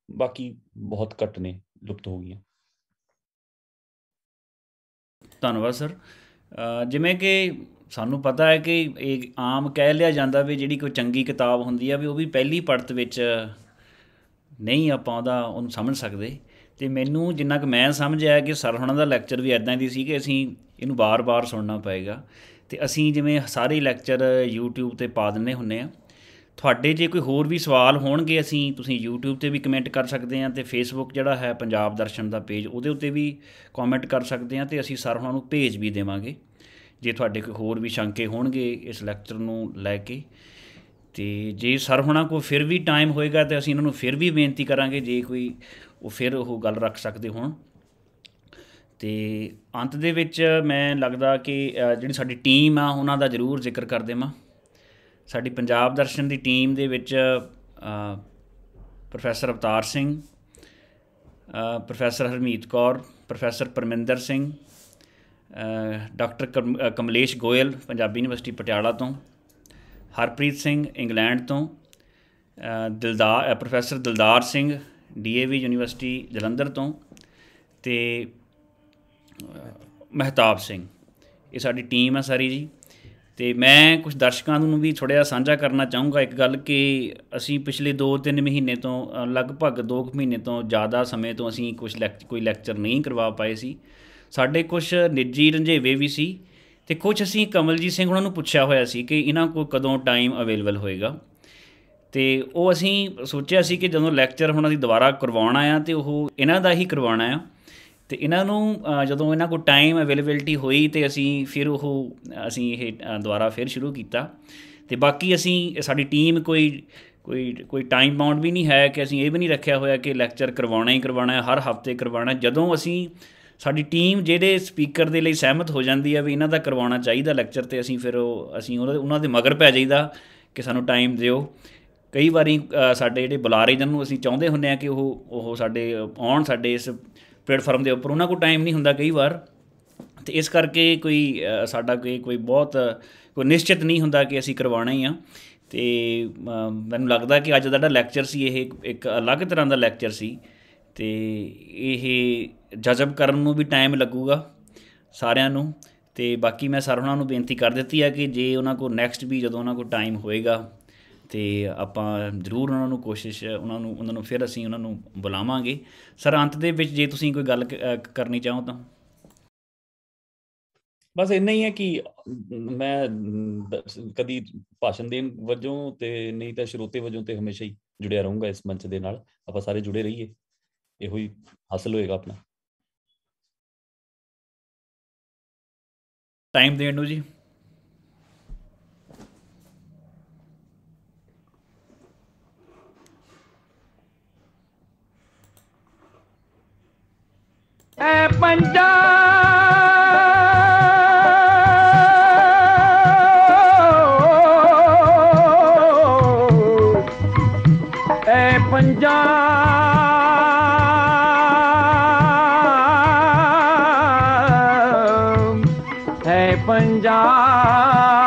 Speaker 3: ਬਾਕੀ ਬਹੁਤ ਘੱਟ ਨੇ, ਲੁਪਤ ਹੋ ਗਈਆਂ।
Speaker 2: ਧੰਨਵਾਦ ਸਰ। ਜਿਵੇਂ ਕਿ ਸਾਨੂੰ ਪਤਾ ਹੈ ਕਿ ਇਹ ਆਮ ਕਹਿ ਲਿਆ ਜਾਂਦਾ ਵੀ ਜਿਹੜੀ ਕੋਈ ਚੰਗੀ ਕਿਤਾਬ ਹੁੰਦੀ ਆ ਵੀ ਉਹ ਵੀ ਪਹਿਲੀ ਪੜਤ ਵਿੱਚ ਨਹੀਂ ਆਪਾਂ ਉਹਨੂੰ ਸਮਝ ਸਕਦੇ, ਅਤੇ ਮੈਨੂੰ ਜਿੰਨਾ ਕੁ ਮੈਂ ਸਮਝਿਆ ਕਿ ਸਰ ਹੋਣਾ ਦਾ ਲੈਕਚਰ ਵੀ ਇੱਦਾਂ ਦੀ ਸੀ ਕਿ ਅਸੀਂ ਇਹਨੂੰ ਵਾਰ-ਵਾਰ ਸੁਣਨਾ ਪਏਗਾ, ਅਤੇ ਅਸੀਂ ਜਿਵੇਂ ਸਾਰੇ ਲੈਕਚਰ YouTube 'ਤੇ ਪਾ ਦਿੰਦੇ ਹੁੰਦੇ ਹਾਂ। ਤੁਹਾਡੇ ਜੇ ਕੋਈ ਹੋਰ ਵੀ ਸਵਾਲ ਹੋਣਗੇ ਤੁਸੀਂ YouTube 'ਤੇ ਵੀ ਕਮੈਂਟ ਕਰ ਸਕਦੇ ਹਾਂ, ਅਤੇ ਫੇਸਬੁੱਕ ਜਿਹੜਾ ਹੈ ਪੰਜਾਬ ਦਰਸ਼ਨ ਦਾ ਪੇਜ ਉਹਦੇ ਉੱਤੇ ਵੀ ਕਮੈਂਟ ਕਰ ਸਕਦੇ ਹਾਂ, ਅਤੇ ਅਸੀਂ ਸਰ ਹੋਣਾ ਨੂੰ ਭੇਜ ਵੀ ਦੇਵਾਂਗੇ ਜੇ ਤੁਹਾਡੇ ਕੋਈ ਹੋਰ ਵੀ ਸ਼ੰਕੇ ਹੋਣਗੇ ਇਸ ਲੈਕਚਰ ਨੂੰ ਲੈ ਕੇ। ਅਤੇ ਜੇ ਸਰ ਹੋਣਾ ਕੋਲ ਫਿਰ ਵੀ ਟਾਈਮ ਹੋਏਗਾ ਤਾਂ ਅਸੀਂ ਇਹਨਾਂ ਨੂੰ ਫਿਰ ਵੀ ਬੇਨਤੀ ਕਰਾਂਗੇ ਜੇ ਕੋਈ ਉਹ ਫਿਰ ਉਹ ਗੱਲ ਰੱਖ ਸਕਦੇ ਹੋਣ। ਅਤੇ ਅੰਤ ਦੇ ਵਿੱਚ ਮੈਂ ਲੱਗਦਾ ਕਿ ਜਿਹੜੀ ਸਾਡੀ ਟੀਮ ਆ ਉਹਨਾਂ ਦਾ ਜ਼ਰੂਰ ਜ਼ਿਕਰ ਕਰ ਦੇਵਾਂ। ਸਾਡੀ ਪੰਜਾਬ ਦਰਸ਼ਨ ਦੀ ਟੀਮ ਦੇ ਵਿੱਚ professor Avtar Singh, professor Harmeet Kaur, professor Parminder Singh, doctor Kamlesh Goyal Punjabi university Patiala ਤੋਂ, ਹਰਪ੍ਰੀਤ ਸਿੰਘ ਇੰਗਲੈਂਡ ਤੋਂ, professor Dildar Singh DAV university Jalandhar ਤੋਂ, ਅਤੇ ਮਹਿਤਾਬ ਸਿੰਘ। ਇਹ ਸਾਡੀ ਟੀਮ ਹੈ ਸਾਰੀ ਜੀ। ਅਤੇ ਮੈਂ ਕੁਛ ਦਰਸ਼ਕਾਂ ਨੂੰ ਵੀ ਥੋੜ੍ਹਾ ਜਿਹਾ ਸਾਂਝਾ ਕਰਨਾ ਚਾਹੂੰਗਾ ਇੱਕ ਗੱਲ, ਕਿ ਅਸੀਂ ਪਿਛਲੇ 2-3 ਮਹੀਨੇ ਤੋਂ, ਲਗਭਗ 2 ਮਹੀਨੇ ਤੋਂ ਜ਼ਿਆਦਾ ਸਮੇਂ ਤੋਂ ਅਸੀਂ ਕੋਈ ਲੈਕਚਰ ਨਹੀਂ ਕਰਵਾ ਪਾਏ ਸੀ। ਸਾਡੇ ਕੁਛ ਨਿੱਜੀ ਰੰਝੇਵੇ ਵੀ ਸੀ, ਅਤੇ ਕੁਛ ਅਸੀਂ ਕਮਲਜੀਤ ਸਿੰਘ ਉਹਨਾਂ ਨੂੰ ਪੁੱਛਿਆ ਹੋਇਆ ਸੀ ਕਿ ਇਹਨਾਂ ਕੋਲ ਕਦੋਂ ਟਾਈਮ ਅਵੇਲੇਬਲ ਹੋਏਗਾ। ਅਤੇ ਉਹ ਅਸੀਂ ਸੋਚਿਆ ਸੀ ਕਿ ਜਦੋਂ ਲੈਕਚਰ ਹੁਣ ਅਸੀਂ ਦੁਬਾਰਾ ਕਰਵਾਉਣਾ ਆ ਅਤੇ ਉਹ ਇਹਨਾਂ ਦਾ ਹੀ ਕਰਵਾਉਣਾ ਆ, ਅਤੇ ਇਹਨਾਂ ਨੂੰ ਜਦੋਂ ਇਹਨਾਂ ਕੋਲ ਟਾਈਮ ਅਵੇਲੇਬਿਲਿਟੀ ਹੋਈ ਅਤੇ ਅਸੀਂ ਇਹ ਦੁਬਾਰਾ ਫਿਰ ਸ਼ੁਰੂ ਕੀਤਾ। ਅਤੇ ਬਾਕੀ ਸਾਡੀ ਟੀਮ ਕੋਈ ਟਾਈਮ ਬਾਉਂਡ ਵੀ ਨਹੀਂ ਹੈ, ਕਿ ਅਸੀਂ ਇਹ ਵੀ ਨਹੀਂ ਰੱਖਿਆ ਹੋਇਆ ਕਿ ਲੈਕਚਰ ਕਰਵਾਉਣਾ ਹੀ ਕਰਵਾਉਣਾ, ਹਰ ਹਫ਼ਤੇ ਕਰਵਾਉਣਾ। ਜਦੋਂ ਸਾਡੀ ਟੀਮ ਜਿਹੜੇ ਸਪੀਕਰ ਦੇ ਲਈ ਸਹਿਮਤ ਹੋ ਜਾਂਦੀ ਹੈ ਵੀ ਇਹਨਾਂ ਦਾ ਕਰਵਾਉਣਾ ਚਾਹੀਦਾ ਲੈਕਚਰ, ਅਤੇ ਫਿਰ ਉਹਨਾਂ ਦੇ ਮਗਰ ਪੈ ਜਾਈਦਾ ਕਿ ਸਾਨੂੰ ਟਾਈਮ ਦਿਓ। ਕਈ ਵਾਰੀ ਸਾਡੇ ਜਿਹੜੇ ਬੁਲਾਰੇ ਜਿਹਨੂੰ ਅਸੀਂ ਚਾਹੁੰਦੇ ਹੁੰਦੇ ਹਾਂ ਕਿ ਉਹ ਸਾਡੇ ਆਉਣ ਸਾਡੇ ਇਸ ਪਲੇਟਫਾਰਮ ਦੇ ਉੱਪਰ, ਉਹਨਾਂ ਕੋਲ ਟਾਈਮ ਨਹੀਂ ਹੁੰਦਾ ਕਈ ਵਾਰ, ਅਤੇ ਇਸ ਕਰਕੇ ਸਾਡਾ ਕੋਈ ਬਹੁਤ ਨਿਸ਼ਚਿਤ ਨਹੀਂ ਹੁੰਦਾ ਕਿ ਅਸੀਂ ਕਰਵਾਉਣਾ ਹੀ ਆ। ਅਤੇ ਮੈਨੂੰ ਲੱਗਦਾ ਕਿ ਅੱਜ ਦਾ ਜਿਹੜਾ ਲੈਕਚਰ ਸੀ ਇਹ ਇੱਕ ਅਲੱਗ ਤਰ੍ਹਾਂ ਦਾ ਲੈਕਚਰ ਸੀ, ਅਤੇ ਇਹ ਜਜ਼ਬ ਕਰਨ ਨੂੰ ਵੀ ਟਾਈਮ ਲੱਗੂਗਾ ਸਾਰਿਆਂ ਨੂੰ। ਅਤੇ ਬਾਕੀ ਮੈਂ ਸਰ ਉਹਨਾਂ ਨੂੰ ਬੇਨਤੀ ਕਰ ਦਿੱਤੀ ਹੈ ਕਿ ਜੇ ਉਹਨਾਂ ਕੋਲ ਨੈਕਸਟ ਵੀ ਜਦੋਂ ਉਹਨਾਂ ਕੋਲ ਟਾਈਮ ਹੋਏਗਾ ਅਤੇ ਆਪਾਂ ਜ਼ਰੂਰ ਉਹਨਾਂ ਨੂੰ ਫਿਰ ਅਸੀਂ ਉਹਨਾਂ ਨੂੰ ਬੁਲਾਵਾਂਗੇ। ਸਰ ਅੰਤ ਦੇ ਵਿੱਚ ਜੇ ਤੁਸੀਂ ਕੋਈ ਗੱਲ ਕਰਨੀ ਚਾਹੋ ਤਾਂ।
Speaker 3: ਬਸ ਇੰਨਾ ਹੀ ਹੈ ਕਿ ਮੈਂ ਕਦੀ ਭਾਸ਼ਣ ਦੇਣ ਵਜੋਂ ਅਤੇ ਨਹੀਂ ਤਾਂ ਸਰੋਤੇ ਵਜੋਂ ਤਾਂ ਹਮੇਸ਼ਾ ਹੀ ਜੁੜਿਆ ਰਹੂੰਗਾ ਇਸ ਮੰਚ ਦੇ ਨਾਲ। ਆਪਾਂ ਸਾਰੇ ਜੁੜੇ ਰਹੀਏ, ਇਹੋ ਹੀ ਹਾਸਲ ਹੋਏਗਾ ਆਪਣਾ।
Speaker 2: ਟਾਈਮ ਦੇਣ ਨੂੰ ਜੀ।
Speaker 1: ਪੰਜਾਬ